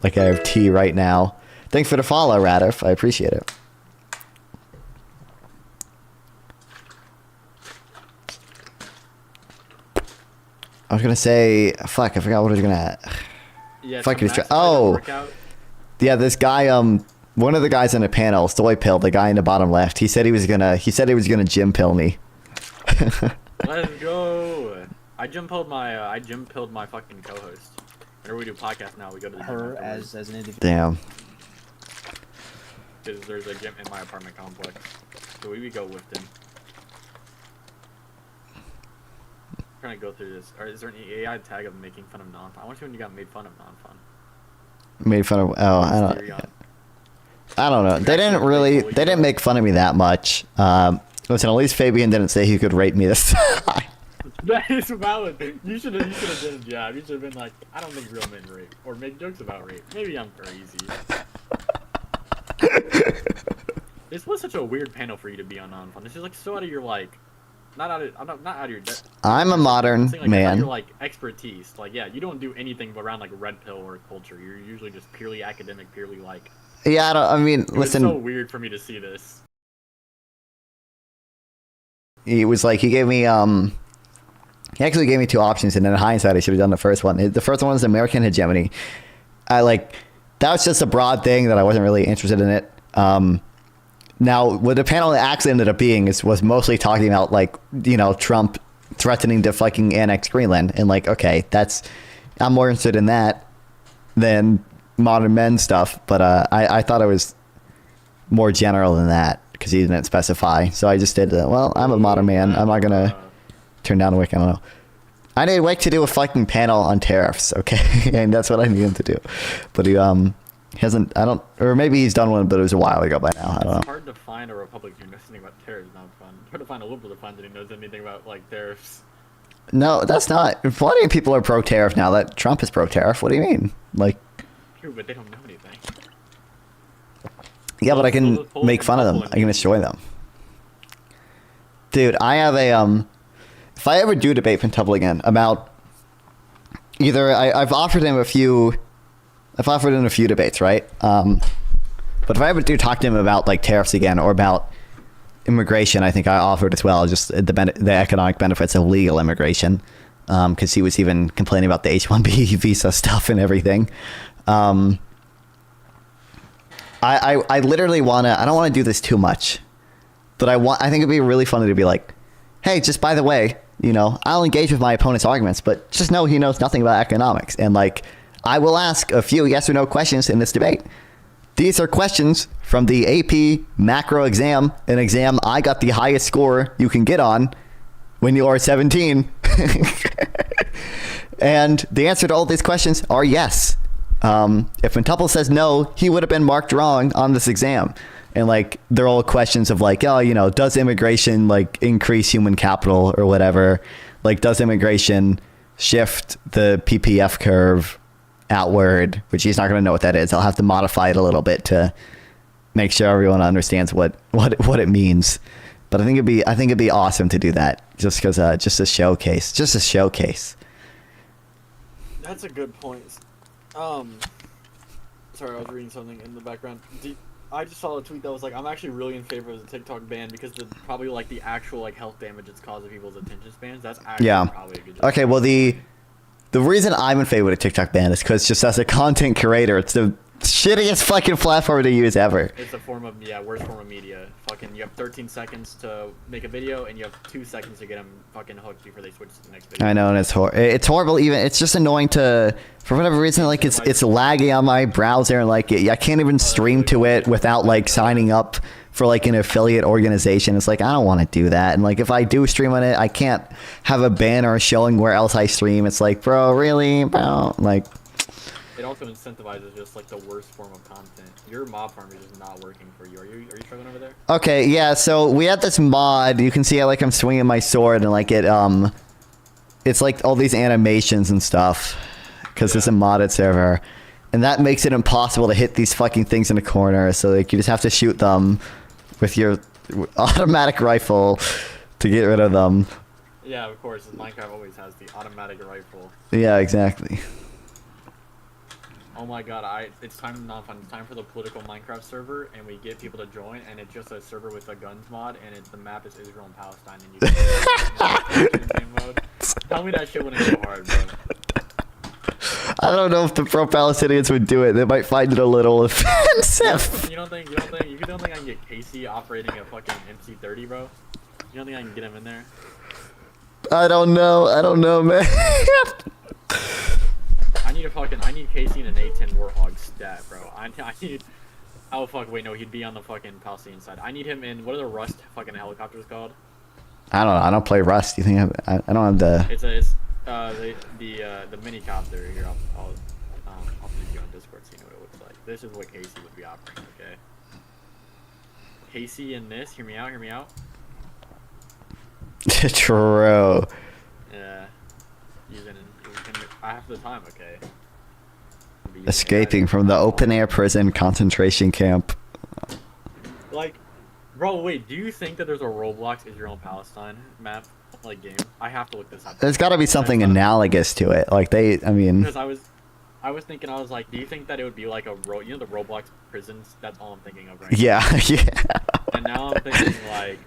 like I have tea right now. Thanks for the follow, Radif. I appreciate it. I was gonna say, fuck, I forgot what I was gonna. Yeah, fuck it. Oh, yeah, this guy, one of the guys on the panel, Soy Pill, the guy in the bottom left. He said he was gonna gym pill me. Let's go. I gym pilled my fucking co-host. Whenever we do podcast now, we go to the her as an individual. Damn. Because there's a gym in my apartment complex, so we would go lift him. Trying to go through this. Or is there any AI tag of making fun of non-fun? I want to see when you got made fun of non-fun. Made fun of? Oh, I don't know. They didn't make fun of me that much. Listen, at least Fabian didn't say he could rape me this time. That is valid. You should have done a job. You should have been like, I don't think real men rape, or make jokes about rape. Maybe I'm crazy. This was such a weird panel for you to be on non-fun. This is like so out of your like, not out of your depth. I'm a modern man. Your like expertise. Like yeah, you don't do anything around like red pill or culture. You're usually just purely academic, purely like. Yeah, listen. It's so weird for me to see this. He was like, he gave me he actually gave me two options, and in hindsight, I should have done the first one. The first one was American hegemony. That was just a broad thing that I wasn't really interested in it. Now, what the panel actually ended up being was mostly talking about, like, you know, Trump threatening to fucking annex Greenland. And, like, okay, I'm more interested in that than modern men stuff. But I thought it was more general than that because he didn't specify. So I just did, well, I'm a modern man. I'm not going to turn down a Wick. I don't know. I need Wick to do a fucking panel on tariffs, okay? And that's what I need him to do. But he hasn't, or maybe he's done one, but it was a while ago by now. I don't know. It's hard to find a Republican who knows anything about tariffs. Not fun. It's hard to find a liberal to find that he knows anything about like tariffs. No, that's not. Plenty of people are pro-tariff now that Trump is pro-tariff. What do you mean? Like. True, but they don't know anything. Yeah, but I can make fun of them. I can destroy them. Dude, I have a if I ever do debate Pentuple again about either I've offered him a few debates, right? But if I ever do talk to him about like tariffs again or about immigration, I think I offered as well, just the economic benefits of legal immigration, because he was even complaining about the H-1B visa stuff and everything. I literally I don't want to do this too much, but I think it'd be really funny to be like, hey, just by the way, you know, I'll engage with my opponent's arguments, but just know he knows nothing about economics. And like, I will ask a few yes or no questions in this debate. These are questions from the AP macro exam, an exam I got the highest score you can get on when you are 17. And the answer to all these questions are yes. If Pentuple says no, he would have been marked wrong on this exam. And like, they're all questions of like, oh, you know, does immigration like increase human capital or whatever? Like, does immigration shift the PPF curve outward? Which he's not going to know what that is. I'll have to modify it a little bit to make sure everyone understands what it means. But I think it'd be awesome to do that just because just a showcase. That's a good point. Sorry, I was reading something in the background. I just saw a tweet that was like, I'm actually really in favor of the TikTok ban because probably like the actual like health damage it's causing people's attention spans. That's actually probably a good job. Okay, well the reason I'm in favor of the TikTok ban is because just as a content creator, it's the shittiest fucking platform to use ever. It's a worst form of media. Fucking, you have 13 seconds to make a video, and you have 2 seconds to get them fucking hooked before they switch to the next video. I know, and it's horrible. Even it's just annoying for whatever reason. Like it's laggy on my browser, and like I can't even stream to it without like signing up for like an affiliate organization. It's like I don't want to do that, and like if I do stream on it, I can't have a banner showing where else I stream. It's like, bro, really, bro, like. It also incentivizes just like the worst form of content. Your mob farm is just not working for you. Are you struggling over there? Okay, yeah. So we had this mod. You can see how like I'm swinging my sword and like it's like all these animations and stuff because it's a modded server. And that makes it impossible to hit these fucking things in the corner. So like you just have to shoot them with your automatic rifle to get rid of them. Yeah, of course. Minecraft always has the automatic rifle. Yeah, exactly. Oh my god, it's time not fun. It's time for the political Minecraft server, and we get people to join, and it's just a server with a guns mod, and the map is Israel and Palestine, and you can in game mode. Tell me that shit wouldn't go hard, bro. I don't know if the pro-Palestinians would do it. They might find it a little offensive. You don't think I can get Casey operating a fucking MC30, bro? You don't think I can get him in there? I don't know, man. I need Casey in an A10 Warthog stat, bro. I need. Oh fuck! Wait, no, he'd be on the fucking Palestinian side. I need him in. What are the Rust fucking helicopters called? I don't know. I don't play Rust. You think I don't have the? It's the mini copter here. I'll put you on Discord so you know what it looks like. This is what Casey would be operating. Okay. Casey in this. Hear me out. Hear me out. True. Yeah. Half the time, okay. Escaping from the open-air prison concentration camp. Like, bro, wait, do you think that there's a Roblox Israel and Palestine map, like, game? I have to look this up. There's got to be something analogous to it. Like, I mean... Because I was thinking, I was like, do you think that it would be like a, you know the Roblox prisons? That's all I'm thinking of right now. Yeah, yeah. And now I'm thinking, like,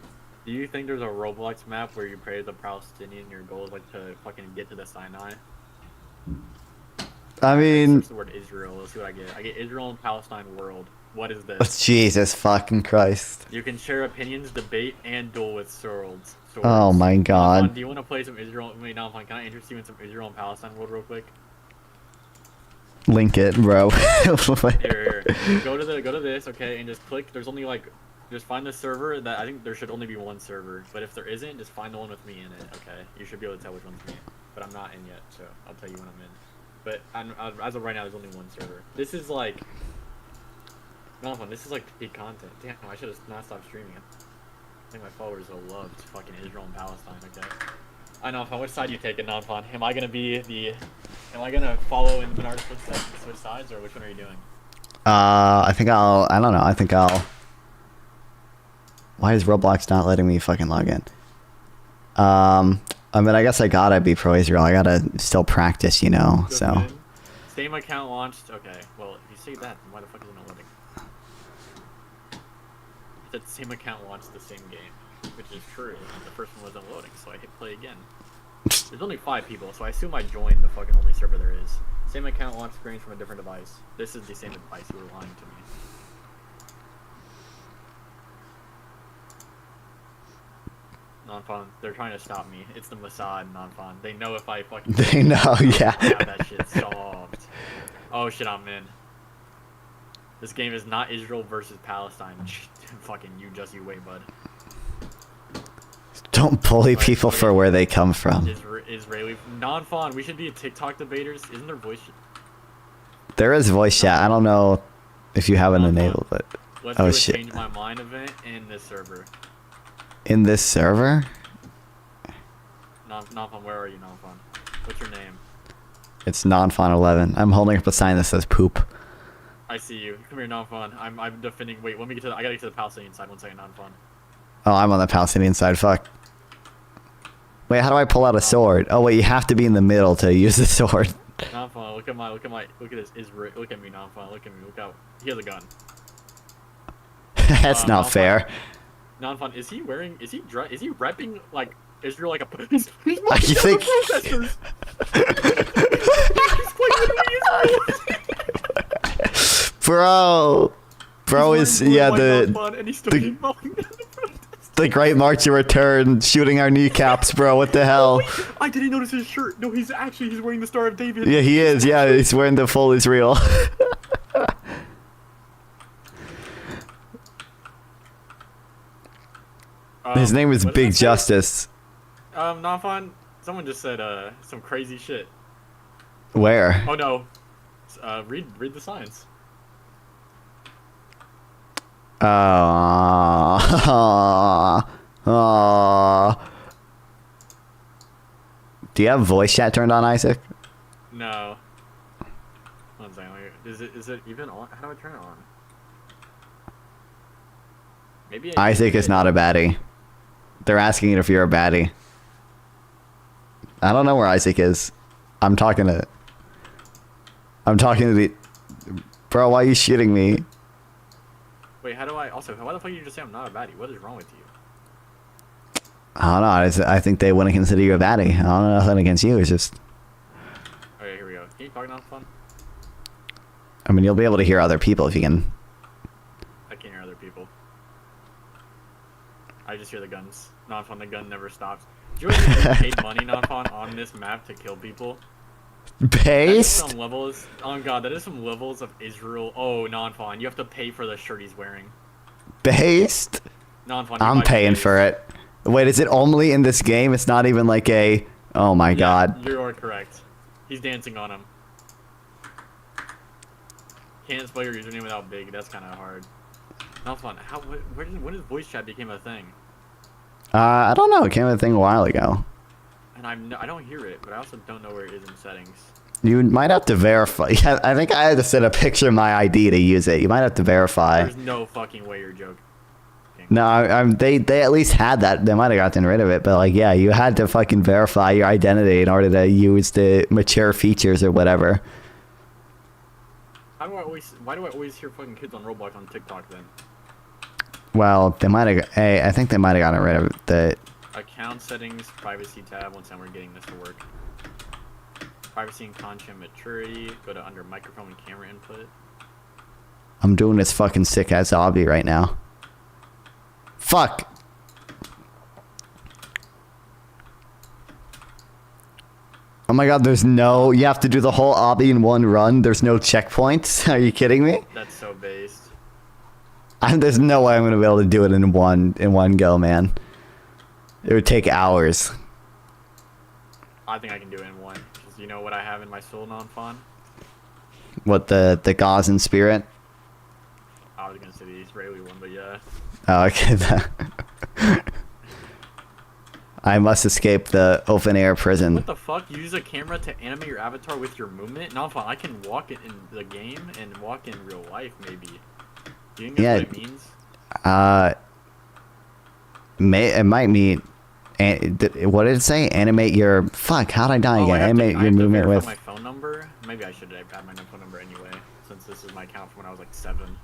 do you think there's a Roblox map where you pray as a Palestinian, your goal is, like, to fucking get to the Sinai? I mean... Search the word Israel. Let's see what I get. I get Israel and Palestine world. What is this? Jesus fucking Christ. You can share opinions, debate, and duel with swords. Oh my god. Do you want to play some Israel? Wait, no, can I interest you in some Israel and Palestine world real quick? Link it, bro. Here. Go to this, okay, and just click. There's only like... Just find the server that I think there should only be one server. But if there isn't, just find the one with me in it, okay? You should be able to tell which one's me. But I'm not in yet, so I'll tell you when I'm in. But as of right now, there's only one server. This is like... Not fun. This is like peak content. Damn, I should have not stopped streaming it. I think my followers will love fucking Israel and Palestine, okay? I know, which side you taking, Nonfon? Am I gonna be the... Am I gonna follow in Menard's footsteps and switch sides, or which one are you doing? I don't know. I think I'll... Why is Roblox not letting me fucking log in? I mean, I guess I gotta be pro-Israel. I gotta still practice, you know, so... Win. Same account launched. Okay, well, if you say that, then why the fuck is it not loading? It said same account launched the same game, which is true. The first one wasn't loading, so I hit play again. There's only 5 people, so I assume I joined the fucking only server there is. Same account launched screens from a different device. This is the same device. You were lying to me. Non-fun. They're trying to stop me. It's the Mossad, non-fun. They know if I fucking... They know, yeah. I have that shit solved. Oh shit, I'm in. This game is not Israel versus Palestine. Fucking you wait, bud. Don't bully people for where they come from. Israeli... Non-fun. We should be TikTok debaters. Isn't there voice... There is voice chat. I don't know if you haven't enabled it. Let's do a change my mind event in this server. In this server? Nonfun, where are you, Nonfun? What's your name? It's Nonfun11. I'm holding up a sign that says poop. I see you. Come here, Nonfun. I'm defending. Wait, let me get to the... I gotta get to the Palestinian side. 1 second, Nonfun. Oh, I'm on the Palestinian side. Fuck. Wait, how do I pull out a sword? Oh, wait, you have to be in the middle to use the sword. Nonfun, look at this. Look at me, Nonfun. Look at me. Look out. He has a gun. That's not fair. Non-fun. Is he repping like Israel like a? You think? Bro is the Great March of Return, shooting our kneecaps, bro. What the hell? I didn't notice his shirt. No, he's wearing the Star of David. Yeah, he is. Yeah, he's wearing the full Israel. His name is Big Justice. Nonfun, someone just said some crazy shit. Where? Oh no. Read the signs. Do you have voice chat turned on, Isaac? No. One second. Is it even on? How do I turn it on? Maybe Isaac is not a baddie. They're asking if you're a baddie. I don't know where Isaac is. I'm talking to the... Bro, why are you shooting me? Wait, how do I... Also, why the fuck did you just say I'm not a baddie? What is wrong with you? I don't know. I think they wouldn't consider you a baddie. I don't know nothing against you. It's just... Okay, here we go. Can you talk non-fun? I mean, you'll be able to hear other people if you can... I can't hear other people. I just hear the guns. Non-fun, the gun never stops. Do you know they paid money, non-fun, on this map to kill people? Based? Some levels. Oh god, that is some levels of Israel. Oh, non-fun, you have to pay for the shirt he's wearing. Based? Non-fun. I'm paying for it. Wait, is it only in this game? It's not even like a... Oh my god. You are correct. He's dancing on him. Can't spell your username without big. That's kind of hard. Non-fun. When did voice chat became a thing? I don't know. It came a thing a while ago. And I don't hear it, but I also don't know where it is in settings. You might have to verify. Yeah, I think I had to send a picture of my ID to use it. You might have to verify. There's no fucking way you're joking. No, they at least had that. They might have gotten rid of it, but like, yeah, you had to fucking verify your identity in order to use the mature features or whatever. Why do I always hear fucking kids on Roblox on TikTok then? Well, they might have. Hey, I think they might have gotten rid of the Account settings, privacy tab. Once time we're getting this to work. Privacy and content maturity. Go to under microphone and camera input. I'm doing this fucking sick ass obby right now. Fuck. Oh my god, there's no... You have to do the whole obby in one run. There's no checkpoints. Are you kidding me? That's so based. There's no way I'm going to be able to do it in one go, man. It would take hours. I think I can do it in one. Because you know what I have in my soul, non-fun? What, the gauze and spirit? I was going to say the Israeli one, but yeah. Oh, okay. I must escape the open air prison. What the fuck? You use a camera to animate your avatar with your movement? Non-fun, I can walk it in the game and walk in real life, maybe. Do you think that's what it means? It might mean... what did it say? Animate your... Fuck, how'd I die again? Animate your movement with... my phone number? Maybe I should have had my phone number anyway, since this is my account from when I was like 7.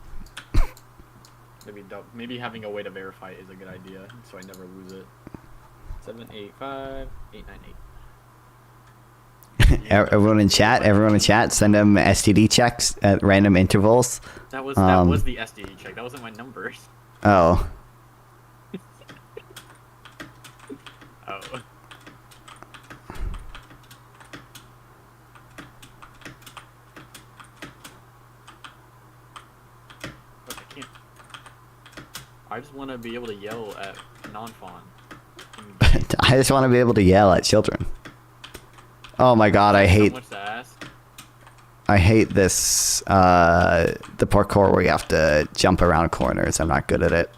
Maybe having a way to verify is a good idea, so I never lose it. 785-898. Everyone in chat, send them STD checks at random intervals. That was the STD check. That wasn't my numbers. Oh. Oh. I just want to be able to yell at non-fawn. I just want to be able to yell at children. Oh my god, I hate this, the parkour where you have to jump around corners. I'm not good at it.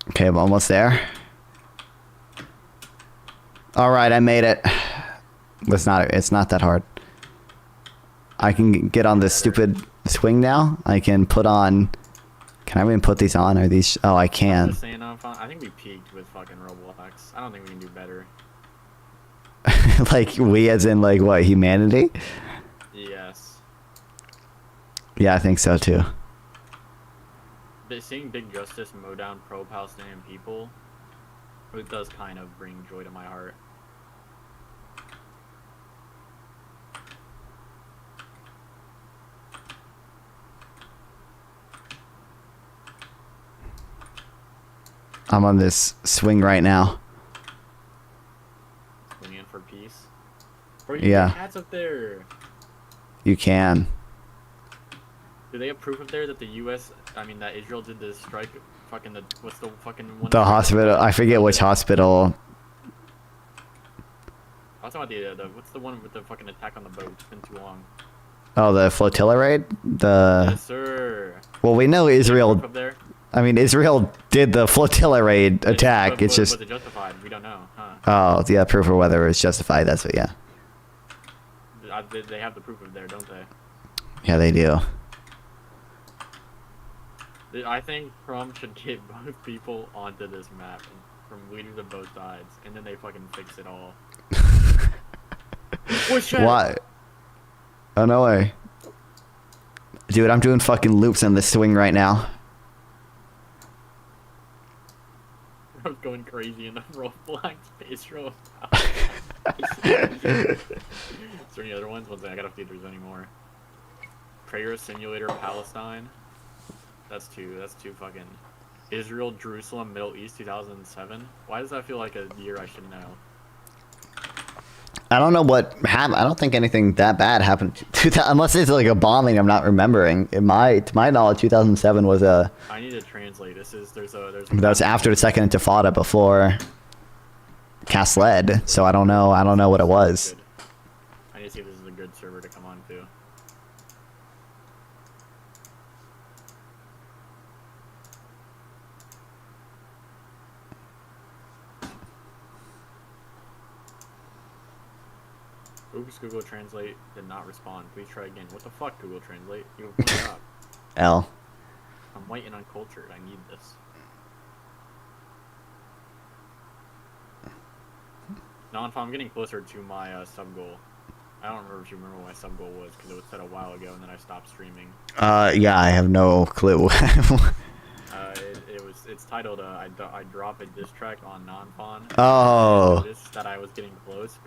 Okay, I'm almost there. Alright, I made it. It's not that hard. I can get on this stupid swing now. I can put on... Can I even put these on? Are these... Oh, I can. I think we peaked with fucking Roblox. I don't think we can do better. Like, we as in, like, what, humanity? Yes. Yeah, I think so, too. But seeing Big Justice mow down pro-Palestinian people, it does kind of bring joy to my heart. I'm on this swing right now. Swinging for peace. Bro, you yeah. Cats up there. You can. Do they have proof up there that the U.S. that Israel did the strike? Fucking what's the fucking one? The hospital. I forget which hospital. I was talking about the what's the one with the fucking attack on the boat? It's been too long. Oh, the flotilla raid. Yes, sir. Well, we know Israel. Up there? I mean, Israel did the flotilla raid attack. It's just. Was it justified? We don't know, huh? Oh, yeah, proof of whether it was justified. That's what, yeah. They have the proof of there, don't they? Yeah, they do. I think Trump should get both people onto this map from leaders of both sides, and then they fucking fix it all. Why? Oh, no way. Dude, I'm doing fucking loops on this swing right now. I was going crazy in the Roblox Israel. Is there any other ones? One second, I gotta see if there's any more. Prayer Simulator Palestine. That's two fucking. Israel, Jerusalem, Middle East 2007. Why does that feel like a year I should know? I don't know what happened. I don't think anything that bad happened. Unless it's like a bombing I'm not remembering. To my knowledge, 2007 was a. I need to translate. There's a. That was after the second Intifada, before Cast led. So I don't know. I don't know what it was. I need to see if this is a good server to come on to. Oops, Google Translate did not respond. Please try again. What the fuck, Google Translate? You have pointed up. L. I'm white and uncultured. I need this. Non-fun, I'm getting closer to my sub goal. I don't remember if you remember what my sub goal was, because it was set a while ago and then I stopped streaming. Yeah, I have no clue. It's titled I drop a diss track on non-fun. Oh. I noticed that I was getting close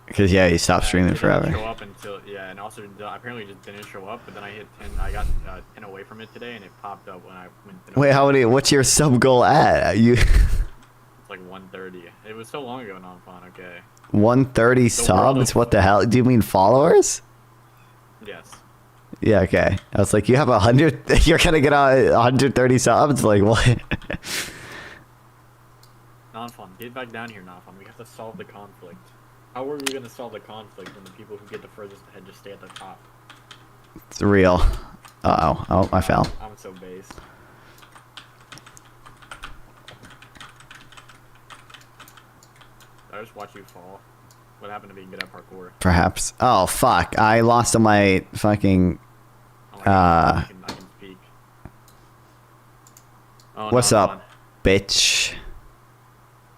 because yeah, you stopped streaming forever. Show up until and also apparently just didn't show up. But then I hit 10. I got 10 away from it today, and it popped up when I went. Wait, how many? What's your sub goal at? You. It's like 130. It was so long ago, non-fun. Okay. 130 subs? What the hell? Do you mean followers? Yes. Yeah. Okay. I was like, you have 100. You're gonna get 130 subs? Like what? Non-fun, get back down here, non-fun. We have to solve the conflict. How are we going to solve the conflict when the people who get the furthest ahead just stay at the top? It's real. Uh-oh. Oh, I fell. I'm so based. I just watch you fall. What happened to being good at parkour? Perhaps. Oh, fuck. I lost on my fucking... I can speak. Oh, what's up, bitch?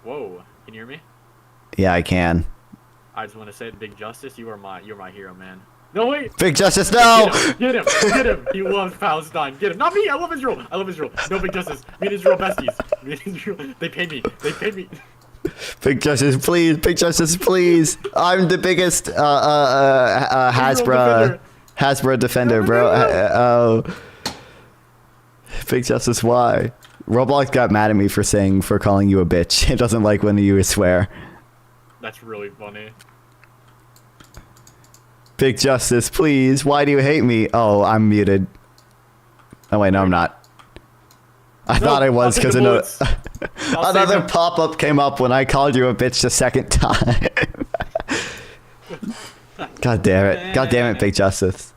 Whoa, can you hear me? Yeah, I can. I just want to say, Big Justice, you're my hero, man. No, wait! Big Justice, no! Get him! Get him! He loves Palestine. Get him! Not me! I love Israel! I love Israel! No, Big Justice! Me and Israel besties! Me and Israel... They pay me! They pay me! Big Justice, please! Big Justice, please! I'm the biggest, Hasbro defender, bro. Oh. Big Justice, why? Roblox got mad at me for calling you a bitch. It doesn't like when you swear. That's really funny. Big Justice, please. Why do you hate me? Oh, I'm muted. Oh wait, no, I'm not. I thought I was because another pop-up came up when I called you a bitch the second time. God damn it! God damn it, Big Justice.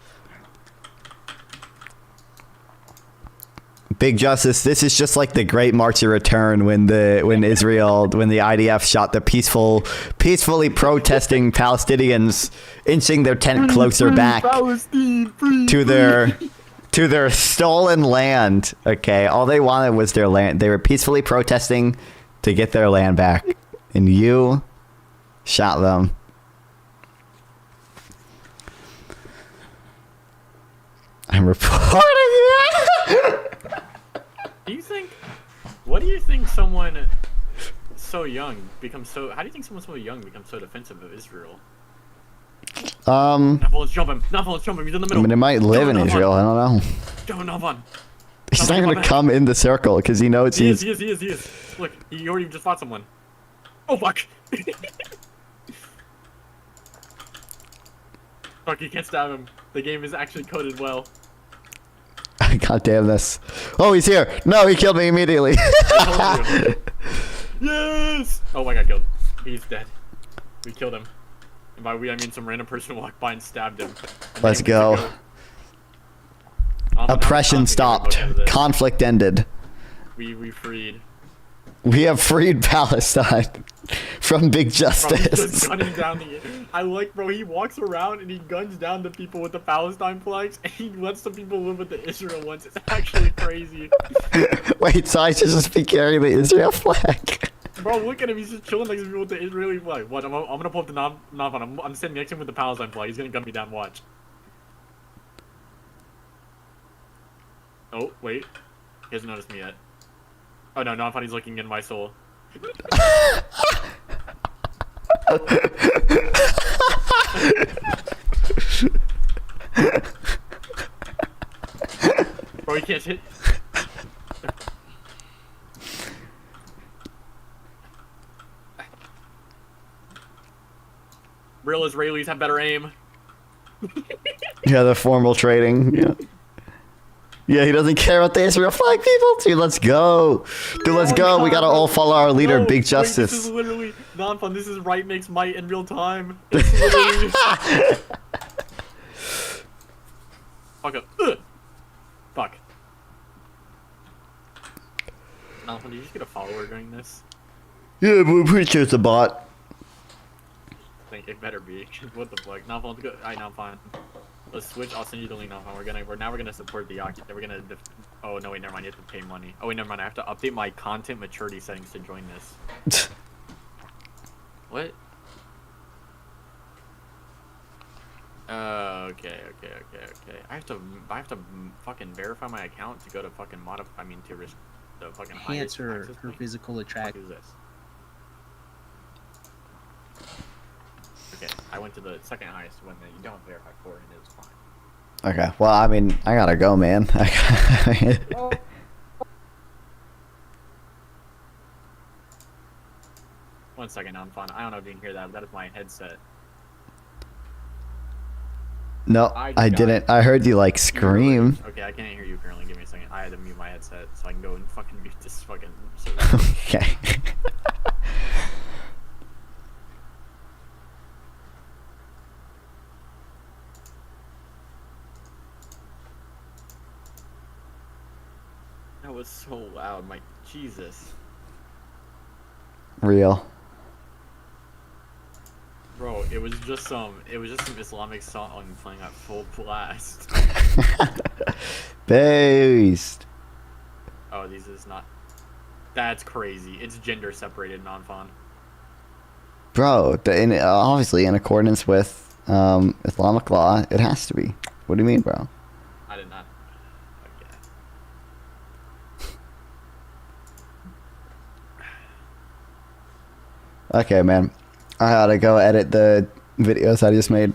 Big Justice, this is just like the Great March of Return when the IDF shot the peacefully protesting Palestinians, inching their tent closer back to their stolen land. Okay, all they wanted was their land. They were peacefully protesting to get their land back, and you shot them. I'm reporting it. What do you think someone so young becomes so? How do you think someone so young becomes so defensive of Israel? Let's jump him. Let's jump him. He's in the middle. I mean, it might live in Israel. I don't know. Jump him, He's not gonna come in the circle because he knows he is. Look, he already just fought someone. Oh fuck! Fuck, you can't stab him. The game is actually coded well. God damn this. Oh, he's here. No, he killed me immediately. Yes! Oh my god, killed. He's dead. We killed him. And by we, I mean some random person walked by and stabbed him. Let's go. Oppression stopped. Conflict ended. We freed. We have freed Palestine from big justice. Bro, gunning down I like, bro, he walks around and he guns down the people with the Palestine flags and he lets the people live with the Israel ones. It's actually crazy. Wait, so I should just be carrying the Israel flag? Bro, look at him. He's just chilling next to me with the Israeli flag. What? I'm gonna pull up the non-fun. I'm standing next to him with the Palestine flag. He's gonna gun me down. Watch. Oh, wait. He hasn't noticed me yet. Oh no, non-fun. He's looking in my soul. Bro, he can't hit. Real Israelis have better aim. Yeah, the formal trading. Yeah. Yeah, he doesn't care about the Israel flag, people. Dude, let's go. Dude, let's go. God, we gotta all follow our leader, no, Big Justice. This is literally non-fun. This is right makes might in real time. It's literally... Fuck up. Fuck. Non-fun, did you just get a follower during this? Yeah, but we're pretty sure it's a bot. I think it better be. What the fuck? Non-fun, let's go. Alright, non-fun. Let's switch. I'll send you the link now. We're gonna support the Yaki. We're gonna. Oh no, wait, never mind. You have to pay money. Oh wait, never mind. I have to update my content maturity settings to join this. What? Okay. I have to fucking verify my account to go to fucking modify. I mean, to risk the fucking. Enhance her physical attraction. What is this? Okay, I went to the second highest one that you don't verify for, and it was fine. Okay, well, I mean, I gotta go, man. One second, I'm fine. I don't know if you can hear that, but that is my headset. No, I didn't. I heard you, like, scream. Okay, I can't hear you currently. Give me a second. I had to mute my headset so I can go and fucking mute this fucking... Okay. That was so loud, my Jesus. Real. Bro, it was just some Islamic song playing at full blast. Based. Oh, this is not. That's crazy. It's gender separated non-fun. Bro, obviously in accordance with Islamic law, it has to be. What do you mean, bro? I did not. Okay, man. I gotta go edit the videos I just made.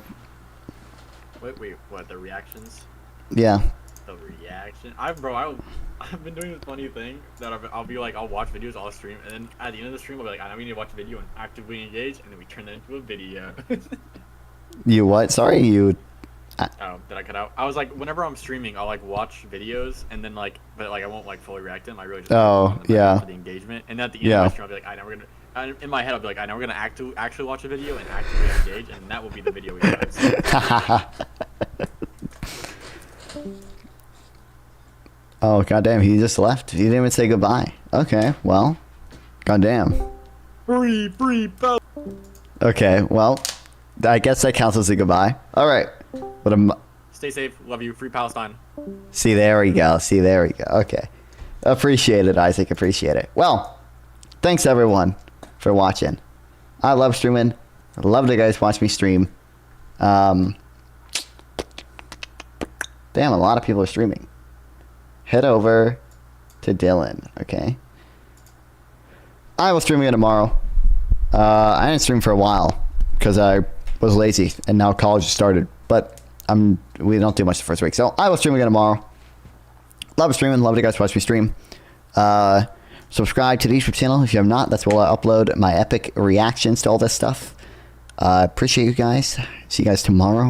Wait, what? The reactions? Yeah. The reaction? I've been doing this funny thing that I'll be like, I'll watch videos, I'll stream, and then at the end of the stream, I'll be like, I know we need to watch a video and actively engage, and then we turn that into a video. You what? Sorry, you... Oh, did I cut out? I was like, whenever I'm streaming, I'll like watch videos, and then like, but like I won't like fully react to them. I really just for the engagement, and at the end of my stream, I'll be like, in my head, I'll be like, I know we're gonna actually watch a video and actively engage, and that will be the video we guys. Oh, goddamn, he just left. He didn't even say goodbye. Okay, well, goddamn. Free, okay, well, I guess that counts as a goodbye. All right. Stay safe. Love you. Free Palestine. See, there we go. Okay. Appreciate it, Isaac. Appreciate it. Well, thanks, everyone, for watching. I love streaming. I love that you guys watch me stream. Damn, a lot of people are streaming. Head over to Dylan, okay? I will stream again tomorrow. I didn't stream for a while because I was lazy and now college has started. But we don't do much the first week. So I will stream again tomorrow. Love streaming. Love you guys watch me stream. Subscribe to the YouTube channel if you have not. That's where I upload my epic reactions to all this stuff. Appreciate you guys. See you guys tomorrow.